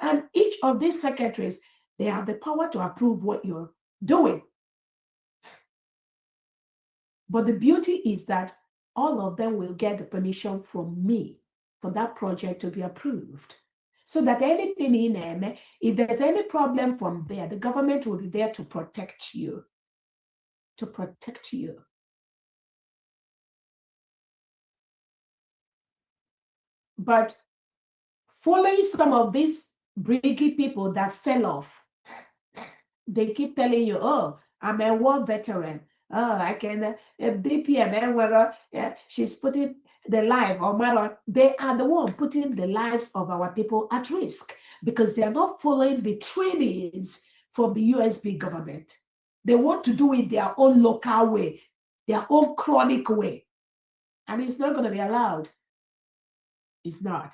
And each of these secretaries, they have the power to approve what you're doing. But the beauty is that all of them will get the permission from me for that project to be approved. So that anything in them, if there's any problem from there, the government will be there to protect you. To protect you. But following some of these briggy people that fell off, they keep telling you, oh, I'm a war veteran. Oh, I can, BPM, whether she's putting the life or matter. They are the one putting the lives of our people at risk because they are not following the trainings from the USB government. They want to do it their own local way, their own chronic way. And it's not going to be allowed. It's not.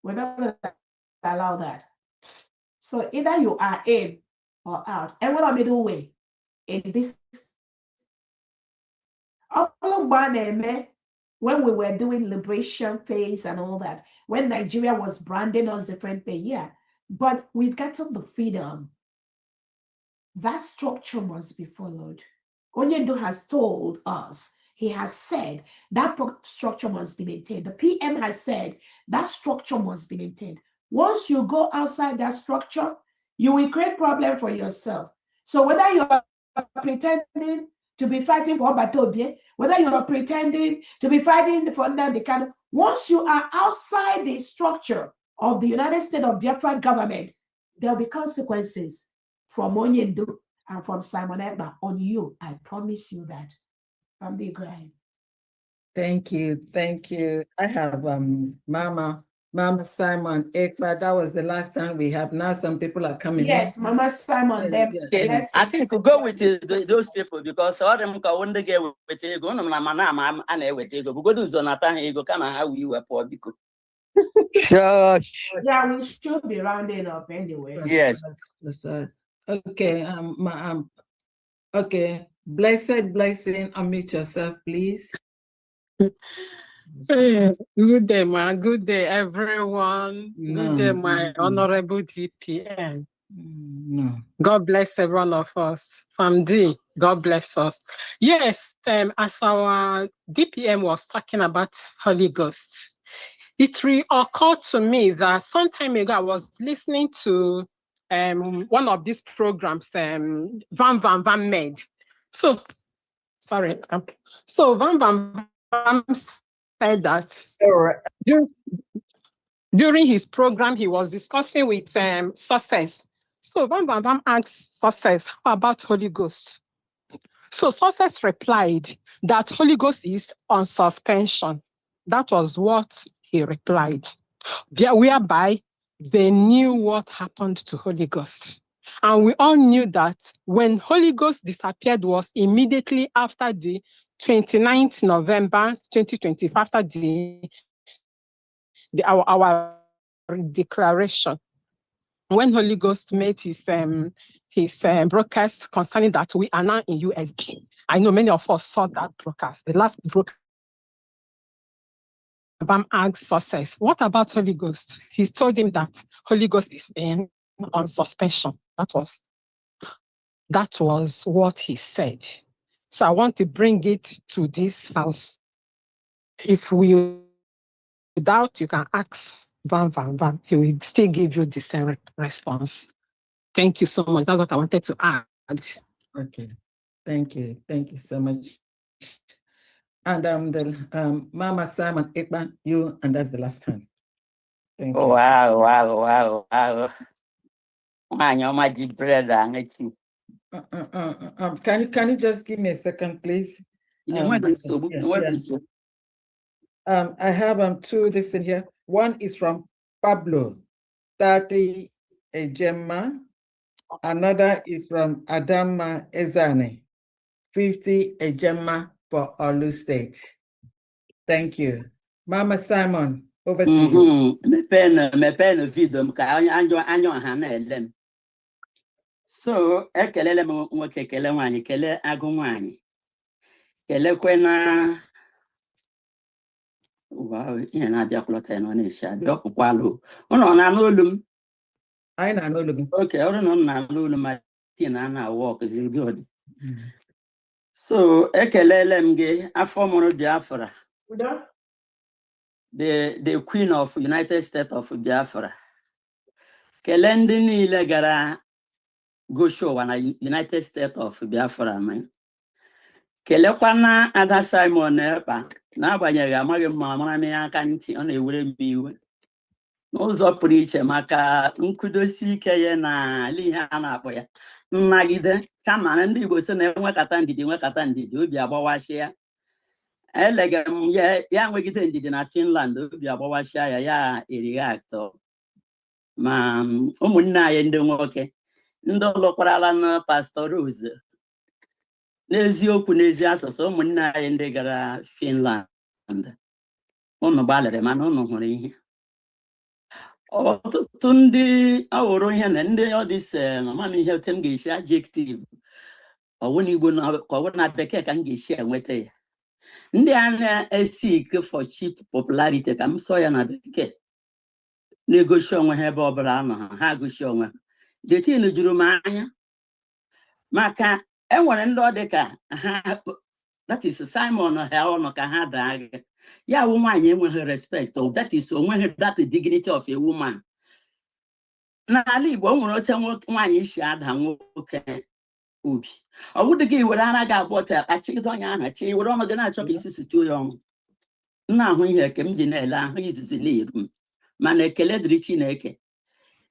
We're not going to allow that. So either you are in or out. And what a middle way in this. When we were doing liberation phase and all that, when Nigeria was branding us differently, yeah. But we've gotten the freedom. That structure must be followed. Onyedo has told us, he has said that structure must be maintained. The PM has said that structure must be maintained. Once you go outside that structure, you will create problem for yourself. So whether you are pretending to be fighting for Batobie, whether you are pretending to be fighting for Nandekano, once you are outside the structure of the United States of Biafran government, there will be consequences from Onyedo and from Simon Ekpa on you. I promise you that. From the grind. Thank you. Thank you. I have Mama Simon Ekpa. That was the last time we have. Now some people are coming Yes, in. Mama Simon. Yes. I think to go with those people because all them can one day get with ego. No, I'm an with ego. We go to Zonathan ego. Come on, how we were poor because. Shush. Yeah, we should be rounding up anyway. Yes. Okay. Okay. Blessed blessing. Unmute yourself, please. Good day, man. Good day, everyone. No. Good day, my honorable DPN. No. God bless every one of us. FAMD, God bless us. Yes, as our DPM was talking about Holy Ghost, it reoccurred to me that some time ago I was listening to one of these programs, Van made. So, sorry. So Van said that during his program, he was discussing with Success. So Van asked Success, how about Holy Ghost? So Success replied that Holy Ghost is on suspension. That was what he replied. Whereby they knew what happened to Holy Ghost. And we all knew that when Holy Ghost disappeared was immediately after the 29th November 2020, after our declaration. When Holy Ghost made his broadcast concerning that we are now in USB. I know many of us saw that broadcast. The last broadcast, Bam asked Success, what about Holy Ghost? He told him that Holy Ghost is on suspension. That was what he said. So I want to bring it to this house. If we doubt, you can ask Van. He will still give you the same response. Thank you so much. That's what I wanted to add. Okay. Thank you. Thank you so much. And Mama Simon Ekpa, you, and that's the last time. Thank you. Wow. Can you just give me a second, please? I have two this in here. One is from Pablo Tati Ejema. Another is from Adama Ezane, 50 Ejema for Olu State. Thank you. Mama Simon, over to you. Mepen video ka anyo ha na elem. So ekelele m nwoke kele nwanyị kele agụ nwanyị. Kelekwena wow, ihe na-abịakwalata na na-eshi abịa ọkpụkwalụ. Ụnọ na-anụ olu m. Anyị na-anụ olu gị. Okay, ọrụ na ọ na-anụ olu ma na work is good. So ekelele m gị afọ mụrụ Biafra. The Queen of United States of Biafra. Kele ndị niile gara Goshowa na United States of Biafra. Kelekwana Ada Simon Ekpa n'agbanyeghị amaghị m ma mara m ya aka ntị ọ na-ewere m iwe n'ụzọ pụrụ iche maka nkudosi ike ya na ihe a na-akpọ ya nnagide kama ndị Igbo sị na enwekata ndidi obi agbawashi ya. Elegara m ya nwegide ndidi na Finland obi agbawashi ya erighị atọ ma ụmụnne anyị ndị nwoke ndị ọlụkwarala na Pastor Rose n'eziokwu n'ezi asụsụ ụmụnne anyị ndị gara Finland unu gbalịrị mana unu hụrụ ihe ọtụtụ ndị ọhụrụ ihe na ndị ọdịse mama ihe ote m ga-esi adjective ọwụ n'Igbo ka ọwụ na Bekee ka m ga-esi enweta ya ndị a na-esik for cheap popularity ka m sọ ya na Bekee na-egosi onwe ha ebe ọbụla anọ ha gosi onwe ha detin juru m anya maka enwere ndị ọ dịka ha that is Simon ha ọnụ ka ha daa gị ya wụ nwaanyị enweghị respect that is onweghị that dignity of a woman. N'ala Igbo nwere oche nwaanyị si ada nwoke obi ọ bụdị gị were ara gị abụọ ta achịgide onye ahụ chi were ọnụ gị na-achọ ka isi situo ya ọnwụ nna ahụ ihe ke m ji na-ele ahụ izizi n'iru m mana ekele dịrị Chineke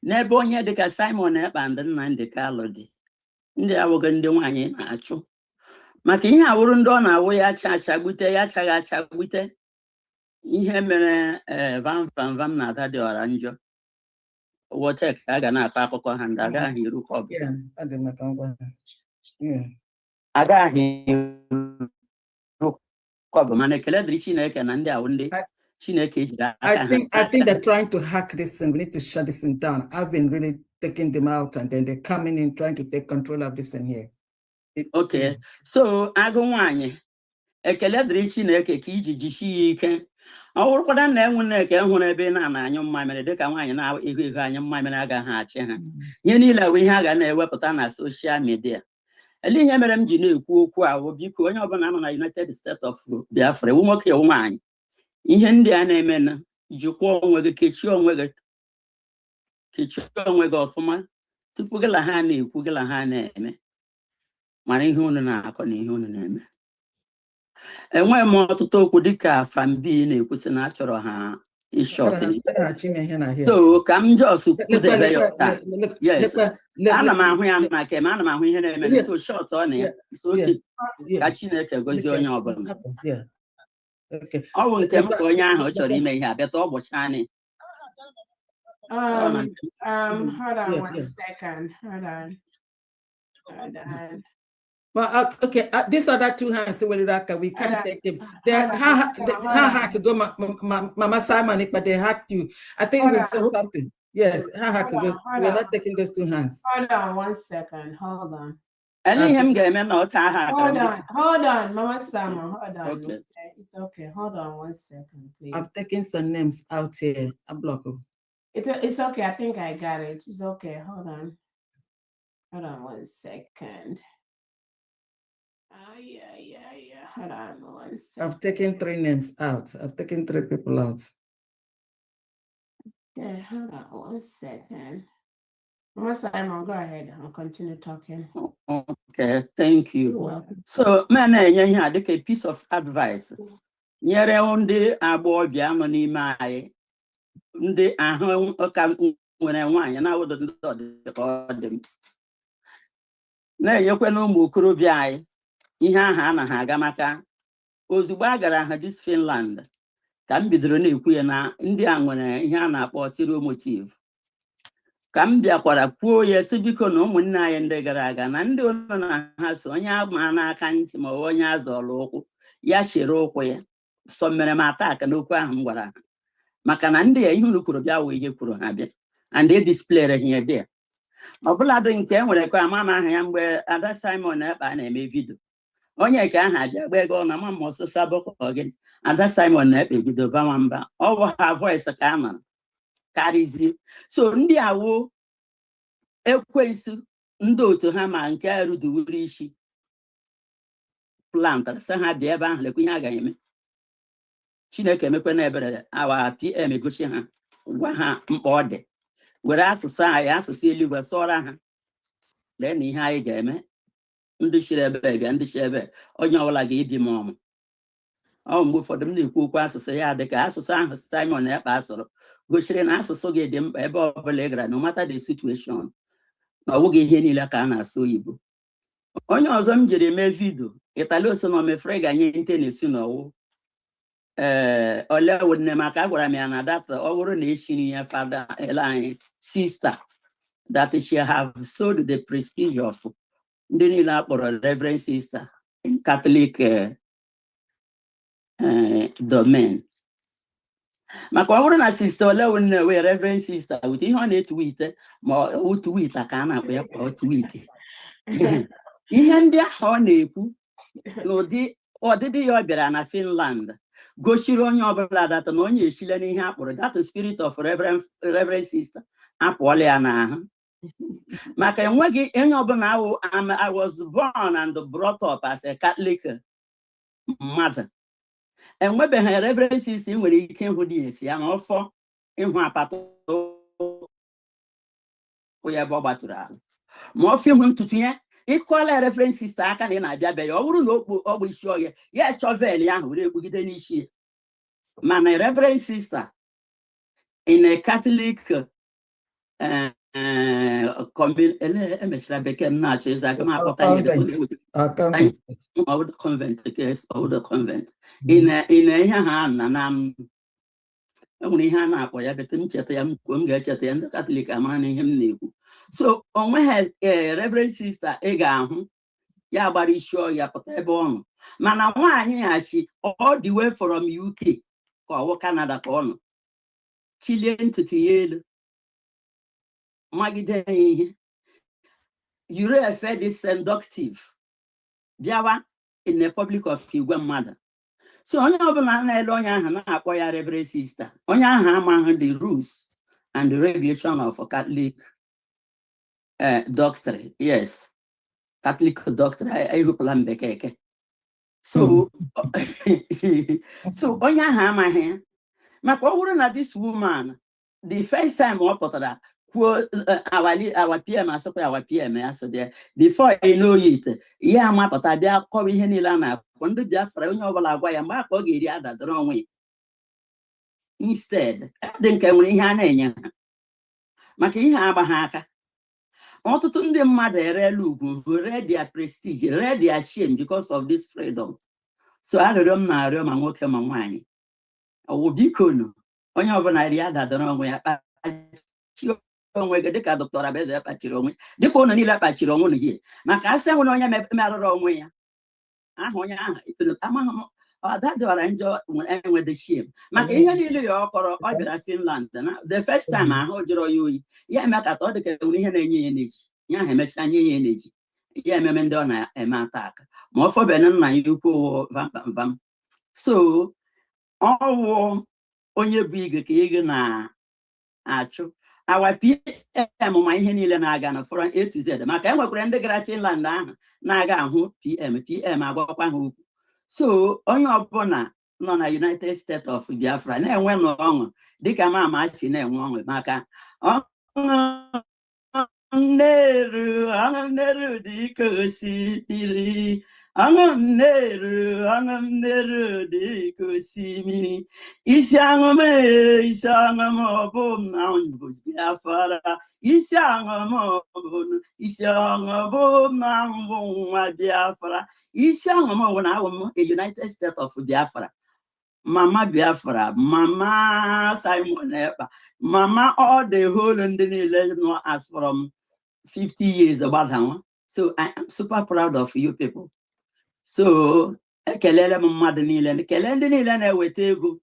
n'ebe onye dịka Simon Ekpa ndị Nnamdi Kalụ dị ndị awụghị ndị nwaanyị na-achụ maka ihe awụrụ ndị ọ na-awụ ya achagbute ya achaghị achagbute ihe mere vam na Ada dị ọra njọ wote ka a ga na-akọ akụkọ ha ndị agaghị eru agaghị eru kọbụ mana ekele dịrị Chineke na ndị awụ ndị Chineke jiri aka ha. I think they're trying to hack this thing. We need to shut this thing down. I've been really taking them out and then they're coming in trying to take control of this thing here. Okay, so agụ nwanyị ekele dịrị Chineke ka iji jisie ya ike ọ bụrụkwara na enwe Nneka hụrụ ebe na anyụ mmamịrị dịka nwaanyị na-ihu ihu anya mmamịrị agaghị achị ha ihe niile bụ ihe a ga na-ewepụta na soshal midia. Ele ihe mere m ji na-ekwu okwu ahụ biko onye ọbụla nọ na United States of Biafra ewu nwoke ewu nwaanyị ihe ndị a na-eme na jikwa onwe gị kechie onwe gị ọfụma tupu gị la ha na-ekwu gị la ha na-eme mara ihe unu na-akọ na ihe unu na-eme. Enweghị m ọtụtụ okwu dịka Fambi na-ekwusị na achọrọ ha ịshọt so ka m jos kwudebe ya taa. Yes, ana m ahụ ya na kem ana m ahụ ihe na-eme so shọt ọ na ya so ka Chineke gozie onye ọbụla ọ bụ nke m ka onye ahụ chọrọ ime ihe abịata ọ gbụcha anyị. Hold on 1 second. Hold on. Well, okay, these other two hands, we can't take them. Ha could go, Mama Simon, but they hacked you. I think we just something. Yes, ha could go. We're not taking those two hands. Hold on 1 second. Hold on. Hold on, Mama Simon. Hold on. Okay. It's okay. Hold on 1 second, please. I've taken some names out here. I block them. It's okay. I think I got it. It's okay. Hold on 1 second. Yeah. Hold on 1 second. I've taken 3 names out. I've taken 3 people out. Okay, hold on 1 second. Mama Simon, go ahead. I'll continue talking. Okay, thank you. So, man, I take a piece of advice. Nyere ndị agbọghọbịa nọ n'ime anyị ndị ahụ ọka nwere nwaanyị na-awụdọ ndị ọdịka ọ dị m na-enyekwa na ụmụ okorobịa anyị ihe ahụ anaghị aga maka ozugbo a gara ha dis Finland ka m bidoro na-ekwu ya na ndị a nwere ihe a na-akpọ tiro motive ka m bịakwara kwuo ya sị biko na ụmụnne anyị ndị gara aga na ndị ụlọ na ha so onye ama n'aka ntị ma onye azọrọ ụkwụ ya chere ụkwụ ya sọ mere m ataka n'okwu ahụ m gwara ha maka na ndị ya ihe unu kwuru bịa wee ihe kwuru ha bịa and they displayed here there ọbụladị nke e nwere ka ama m aha ya mgbe Ada Simon Ekpa na-eme vidio onye ka aha abịa gba ego na ma m ọsụsa bụkọ gị Ada Simon Ekpa ebido bawa mba ọ bụ ha voice ka a nọrọ karịzie so ndị awo ekwensu ndị otu ha ma nke eruduwuru isi plant sị ha bịa ebe ahụ lekwa ihe a ga-eme Chineke emekwe na ebere awa PM egosi ha gwa ha mkpa ọ dị were asụsụ anyị asụsụ eluigwe sọrọ ha lee na ihe anyị ga-eme ndị chiri ebe bịa ndị chiri ebe onye ọbụla ga-ebi m ọmụ ọ mgbe ụfọdụ m na-ekwu okwu asụsụ ya dị ka asụsụ ahụ Simon Ekpa asụrụ gosiri na asụsụ gị dị mkpa ebe ọbụla ị gara no matter the situation na ọ bụghị ihe niile ka a na-asụ oyibo onye ọzọ m jiri mee vidio Itali oso na omefere ga-nye nte na-esi n'ọwụ ole nne maka a gwara m ya na data ọ bụrụ na eshiri ya fada ele anyị sister that she have sold the prestige of ndị niile akpọrọ Reverend Sister in Catholic domain maka ọ bụrụ na sister ole nne wee Reverend Sister wit ihe ọ na-etwite ma o twita ka a na-akpọ ya kwa twit ihe ndị ahụ ọ na-ekwu n'ụdị ọdịdị ya ọ bịara na Finland gosiri onye ọbụla data na onye echile n'ihe akpọrọ that spirit of Reverend Sister apụọla ya n'ahụ maka enweghị onye ọbụla awụ I was born and brought up as a Catholic mmadụ enwebeghị Reverend Sister nwere ike ịhụ dị esi ya na ọfọ ịhụ apata ya ebe ọ gbatụrụ ahụ ma ọfọ ịhụ ntutu ya ịkọla Reverend Sister aka na ị na-abịa be ya ọ bụrụ na ọ bụ isi ọhịa ya chọvel ya ahụ were ekpugide n'isi ya mana Reverend Sister in a Catholic emechara bekee m na-achọ ịza aga m akpọta convent ị na ihe ha na enwere ihe a na-akpọ ya bete m cheta ya m ga-echeta ya ndị Katọlik amara na ihe m na-ekwu so onweghị Reverend Sister ị ga-ahụ ya gbara isi ọhịa pụta ebe ọ nọ mana nwaanyị ya chi all the way from UK ka ọ wụ Canada ka ọ nọ chilie ntutu ya elu magide ya ihe yiri efe dị seductive bịawa in the public of igwe mmadụ so onye ọbụla na-ele onye ahụ na-akpọ ya Reverend Sister onye ahụ amaghị the rules and the regulation of Catholic doctrine. Yes, Catholic doctrine. I hope I'm bekeke. So so onye ahụ amaghị maka ọ bụrụ na this woman the first time ọ pụtara kwuo our PM asịkwa our PM asị bịa before you know it ya amapụta bịa kọwa ihe niile a na-akwụkwọ ndị Biafra onye ọbụla agwa ya mgbe aka ọ ga-eri adadoro onwe ya instead dị nke nwere ihe a na-enye ha maka ihe agbaghị aka ọtụtụ ndị mmadụ erela ugwu ree their prestige ree their shame because of this freedom. So arịrịọ m na-arịọ ma nwoke ma nwaanyị ọwụ biko nụ onye ọbụla ri adadoro onwe ya kpachie onwe gị dịka Dr. Abeze kpachiri onwe dịka ụnụ niile kpachiri onwe gị maka asị nwere onye merụrụ onwe ya ahụ onye ahụ amaghị ọdadịwara njọ enwede shame maka ihe niile ya ọ kọrọ ọ bịara Finland na the first time ahụ jụrụ ya oyi ya eme ka ọ dịka nwere ihe na-enye ya n'eji ya ahụ emechaa nye ya n'eji ya ememe ndị ọ na-eme ata aka ma ọ fọbene nna ya ukwu vam so ọwụ onye bụ ige ka ego na-achụ awa PM ma ihe niile na-aga na from A to Z maka enwekwara ndị gara Finland ahụ na-aga ahụ PM agwakwa ha okwu so onye ọbụla nọ na United States of Biafra na-enwe n'ọṅụ dịka mama si na-enwe ọṅụ maka ọṅụ dịka osimiri ọṅụ dịka osimiri isi aṅụ m ọ bụ na Biafra isi aṅụ bụ na mbụ nwa Biafra isi aṅụ m bụ na awụ m a United States of Biafra Mama Biafra, Mama Simon Epa, Mama all the whole and the know as from 50 years about her. So I am super proud of you people. So ekelele mmadụ niile kele ndị niile na-eweta ego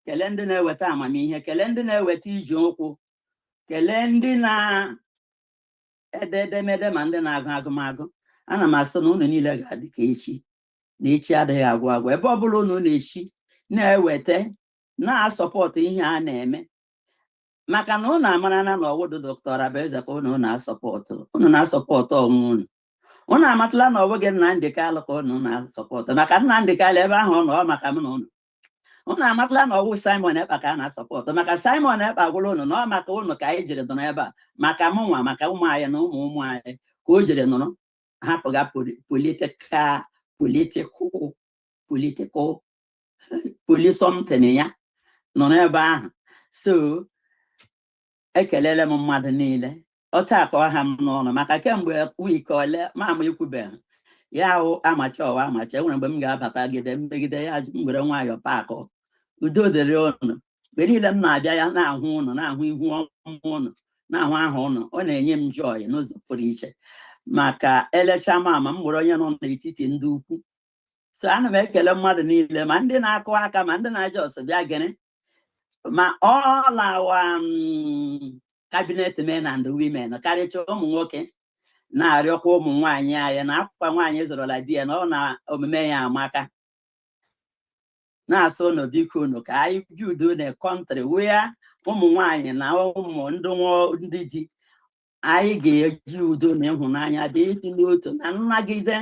kele ndị na-eweta amamihe kele ndị na-eweta iji ụkwụ kele ndị na-ede edemede ma ndị na-agụ agụmagụ ana m asị na unu niile ga-adị ka echi na echi adịghị agwụ agwụ ebe ọ bụla unu na-echi na-eweta na-asọpọtụ ihe a na-eme maka na unu amarana na ọwụdụ Dr. Orabueze ka unu na-asọpọtụ onwe unu amatala na ọ bụghị Nnamdi Kanu ka unu na-asọpọtụ maka Nnamdi Kanu ebe ahụ ọ nọ maka m na unu amatala na ọwụ Simon Ekpa ka a na-asọpọtụ maka Simon Ekpa gwụrụ unu na ọ maka unu ka anyị jiri nọrọ ebe a maka m nwa maka ụmụ anyị na ụmụ anyị ka o jiri nọrọ hapụga polisọmtin ya nọrọ ebe ahụ so ekelele m mmadụ niile ọta akọ ha m n'ọnụ maka kemgbe wiki ole mama ekwubeghị ya hụ amacha ọwa amacha enwere mgbe m ga-abata gide mmegide ya m were nwayọọ pakọ udo dịrị ụnụ mgbe niile m na-abịa ya na-ahụ ụnụ na-ahụ ihu ụnụ na-ahụ aha ụnụ ọ na-enye m joy n'ụzọ pụrụ iche maka elecha mama m nwere onye nọ n'etiti ndị ukwu so ana m ekele mmadụ niile ma ndị na-akụ aka ma ndị na-aja ọsọ bịa gịnị ma all our cabinet men and women karịcha ụmụ nwoke na-arịọkwa ụmụ nwaanyị anyị na akwa nwaanyị zụrụla di ya na ọ na omume ya amaka na-asụ unu biko unu ka anyị build a country where ụmụ nwaanyị na ụmụ ndị di anyị ga-eji udo na ịhụnanya dị ịdị n'otu na nnagide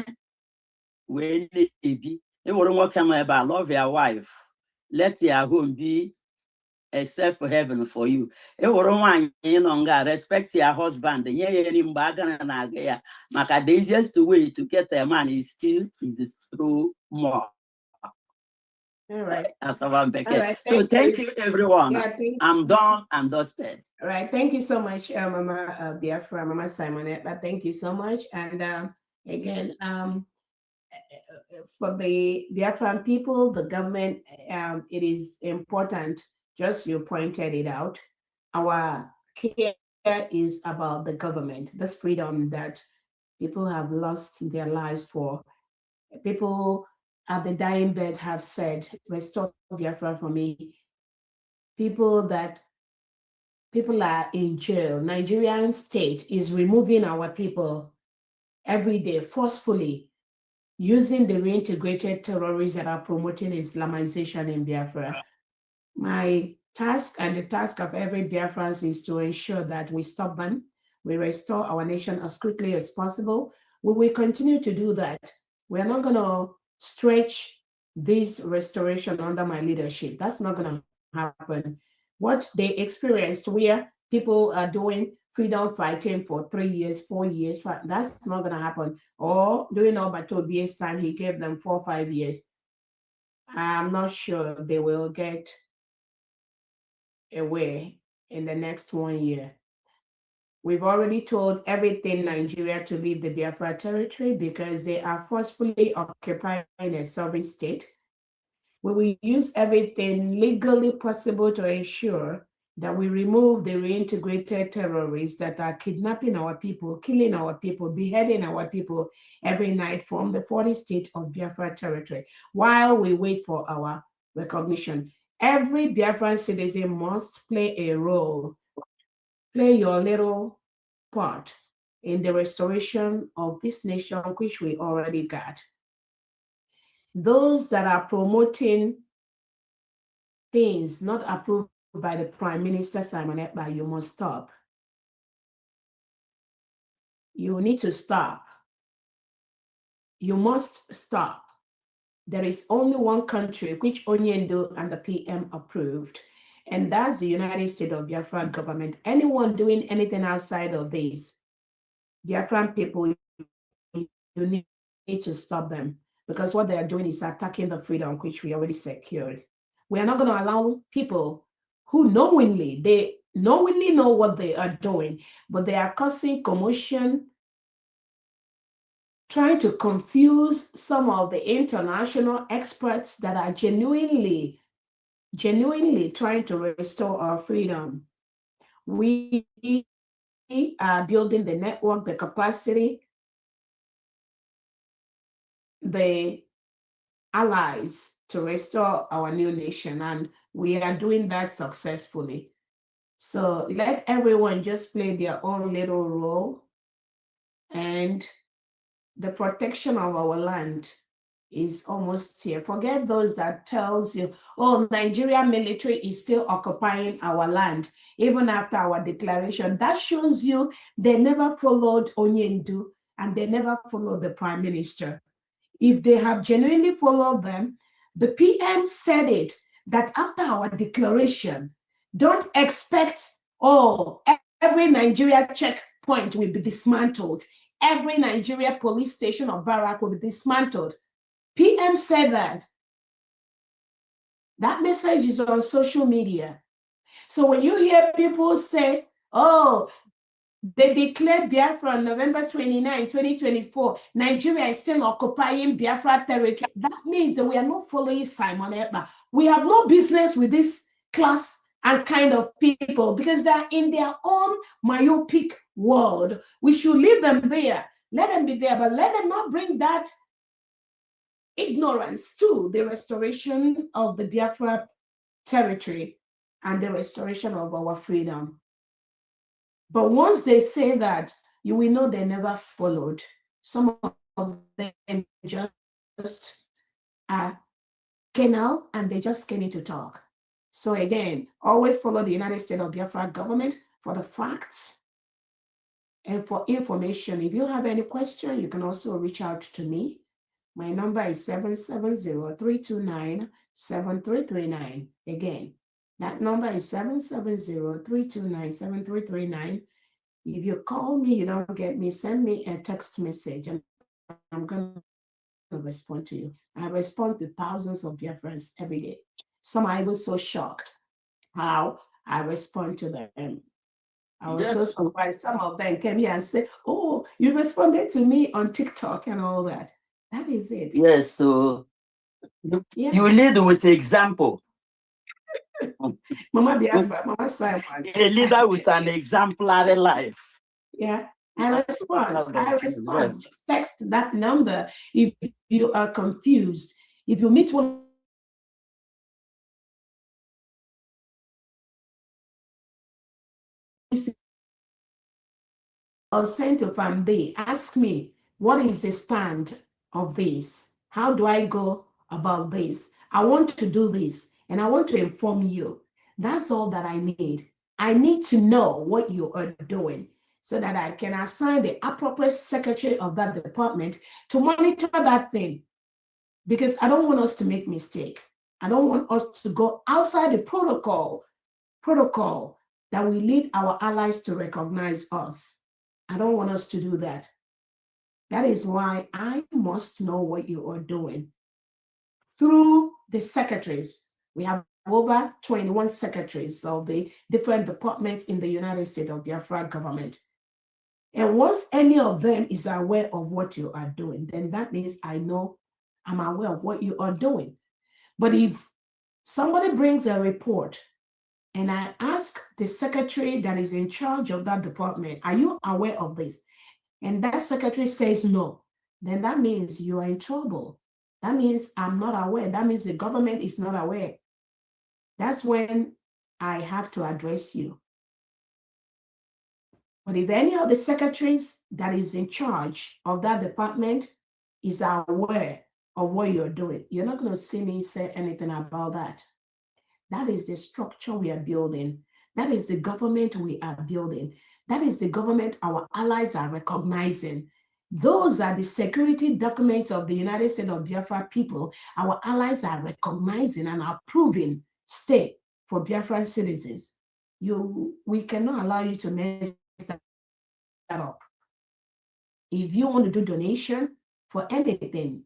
wee na-ebi ịwụrụ nwoke nọ ebe a love your wife let your home be a safe heaven for you. Ịwụrụ nwaanyị nọ nga respect your husband nye ya nri mgbe agara na-aga ya maka the easiest way to get a man is through more. All right. So thank you everyone. Yeah, I'm done and dusted. All right. Thank you so much, Mama Biafra, Mama Simon Ekpa. Thank you so much. And again, for the Biafran people, the government, it is important, just you pointed it out, our care is about the government, this freedom that people have lost their lives for. People at the dying bed have said, restore Biafra for me. People are in jail. Nigerian state is removing our people every day forcefully, using the reintegrated terrorists that are promoting Islamization in Biafra. My task and the task of every Biafran is to ensure that we stop them, we restore our nation as quickly as possible. We will continue to do that. We are not going to stretch this restoration under my leadership. That's not going to happen. What they experienced where people are doing freedom fighting for 3 years, 4 years, that's not going to happen. Or during Obatobi's time, he gave them 4 or 5 years. I'm not sure they will get away in the next 1 year. We've already told everything Nigeria to leave the Biafra territory because they are forcefully occupying a sovereign state. We will use everything legally possible to ensure that we remove the reintegrated terrorists that are kidnapping our people, killing our people, beheading our people every night from the 40 state of Biafra territory while we wait for our recognition. Every Biafran citizen must play a role, play your little part in the restoration of this nation, which we already got. Those that are promoting things not approved by the Prime Minister Simon Ekpa, you must stop. You need to stop. You must stop. There is only one country which Onyendo and the PM approved, and that's the United States of Biafra government. Anyone doing anything outside of this, Biafran people, you need to stop them, because what they are doing is attacking the freedom which we already secured. We are not going to allow people who knowingly know what they are doing, but they are causing commotion, trying to confuse some of the international experts that are genuinely genuinely trying to restore our freedom. We are building the network, the capacity, the allies to restore our new nation, and we are doing that successfully. So let everyone just play their own little role, and the protection of our land is almost here. Forget those that tells you, oh, Nigeria military is still occupying our land, even after our declaration. That shows you they never followed Onyendu and they never followed the prime minister. If they have genuinely followed them, the PM said it, that after our declaration, don't expect, oh, every Nigeria checkpoint will be dismantled. Every Nigeria police station or barrack will be dismantled. PM said that. That message is on social media. So when you hear people say, oh, they declared Biafra on November 29, 2024, Nigeria is still occupying Biafra territory, that means that we are not following Simon Ekpa. We have no business with this class and kind of people because they're in their own myopic world. We should leave them there. Let them be there, but let them not bring that ignorance to the restoration of the Biafra territory and the restoration of our freedom. But once they say that, you will know they never followed. Some of them just are canal and they just came in to talk. So again, always follow the United States of Biafra government for the facts and for information. If you have any question, you can also reach out to me. My number is 770-329-7339. Again, that number is 770-329-7339. If you call me, you don't get me, send me a text message and I'm going to respond to you. I respond to thousands of Biafrans every day. Some are even so shocked how I respond to them. I was so surprised. Some of them came here and said, oh, you responded to me on TikTok and all that. That is it. Yes, so you lead with example. Mama Biafra, Mama Simon. A leader with an exemplary life. Yeah, I respond. Yes. Text that number if you are confused. If you meet one or send to Family, ask me, what is the stand of this? How do I go about this? I want to do this and I want to inform you. That's all that I need. I need to know what you are doing so that I can assign the appropriate secretary of that department to monitor that thing. Because I don't want us to make mistake. I don't want us to go outside the protocol that will lead our allies to recognize us. I don't want us to do that. That is why I must know what you are doing. Through the secretaries, we have over 21 secretaries of the different departments in the United States of Biafra government. And once any of them is aware of what you are doing, then that means I know I'm aware of what you are doing. But if somebody brings a report and I ask the secretary that is in charge of that department, are you aware of this? And that secretary says no, then that means you are in trouble. That means I'm not aware. That means the government is not aware. That's when I have to address you. But if any of the secretaries that is in charge of that department is aware of what you're doing, you're not going to see me say anything about that. That is the structure we are building. That is the government we are building. That is the government our allies are recognizing. Those are the security documents of the United States of Biafra people our allies are recognizing and approving state for Biafran citizens. We cannot allow you to mess that up. If you want to do donation for anything,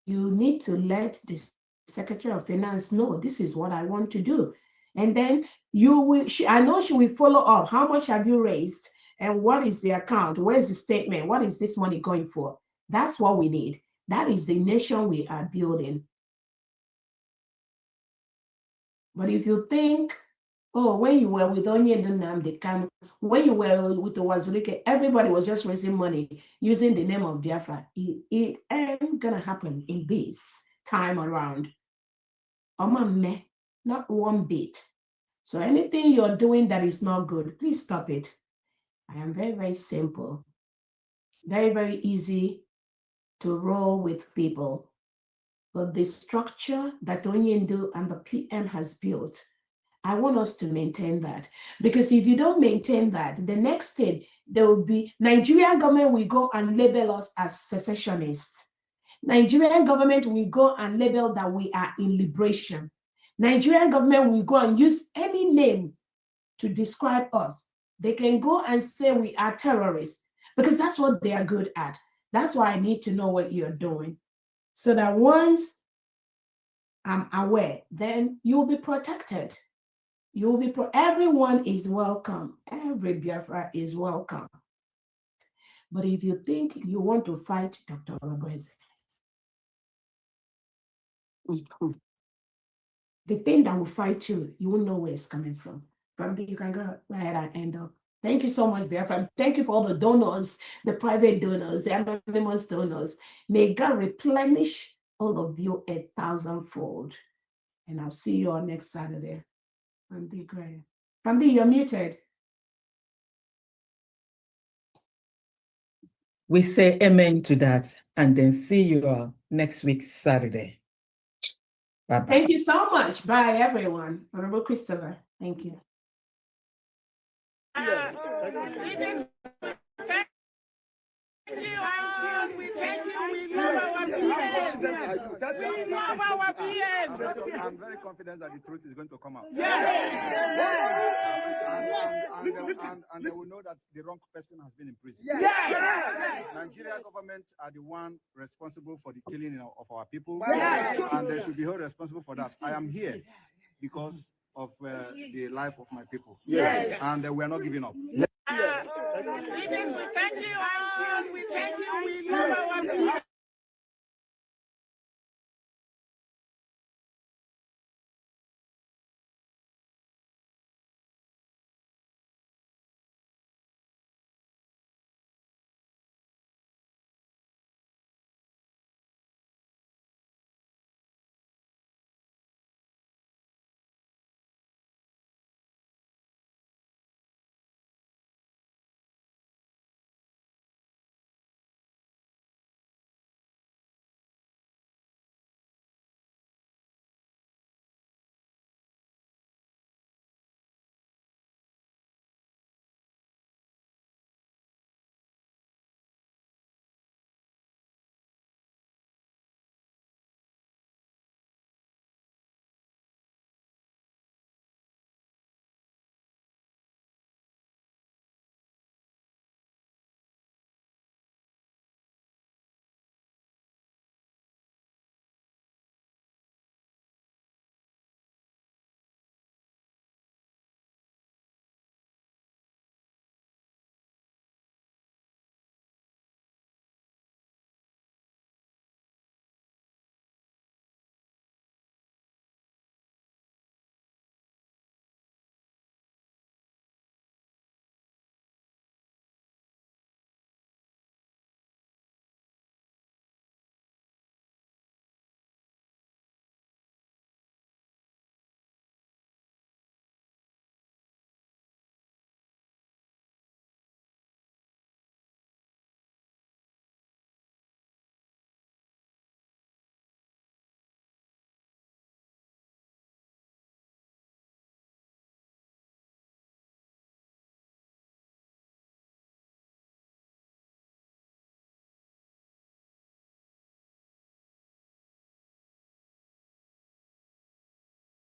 you need to let the Secretary of Finance know this is what I want to do. And then I know she will follow up. How much have you raised? And what is the account? Where's the statement? What is this money going for? That's what we need. That is the nation we are building. But if you think, oh, when you were with Onye Nnamdi Kanu, when you were with the Wazulike, everybody was just raising money using the name of Biafra. It ain't gonna happen in this time around. Not one bit. So anything you're doing that is not good, please stop it. I am very, very simple. Very, very easy to roll with people. But the structure that Onyendu and the PM has built, I want us to maintain that. Because if you don't maintain that, the next thing, there will be, Nigerian government will go and label us as secessionists. Nigerian government will go and label that we are in liberation. Nigerian government will go and use any name to describe us. They can go and say we are terrorists because that's what they are good at. That's why I need to know what you're doing. So that once I'm aware, then you'll be protected. You'll be, everyone is welcome. Every Biafra is welcome. But if you think you want to fight Dr. Olaboeze, the thing that will fight you, you won't know where it's coming from. From there, you can go ahead and end up. Thank you so much, Biafra. Thank you for all the donors, the private donors, the anonymous donors. May God replenish all of you 1,000-fold. And I'll see you all next Saturday. Famdi Gray. Famdi, you're muted. We say amen to that and then see you all next week, Saturday. Bye-bye. Thank you so much. Bye, everyone. Honorable Christopher. Thank you. I'm very confident that the truth is going to come out. And they will know that the wrong person has been in prison. Nigeria government are the one responsible for the killing of our people, and they should be held responsible for that. I am here because of the life of my people, and we are not giving up. We thank you all. We thank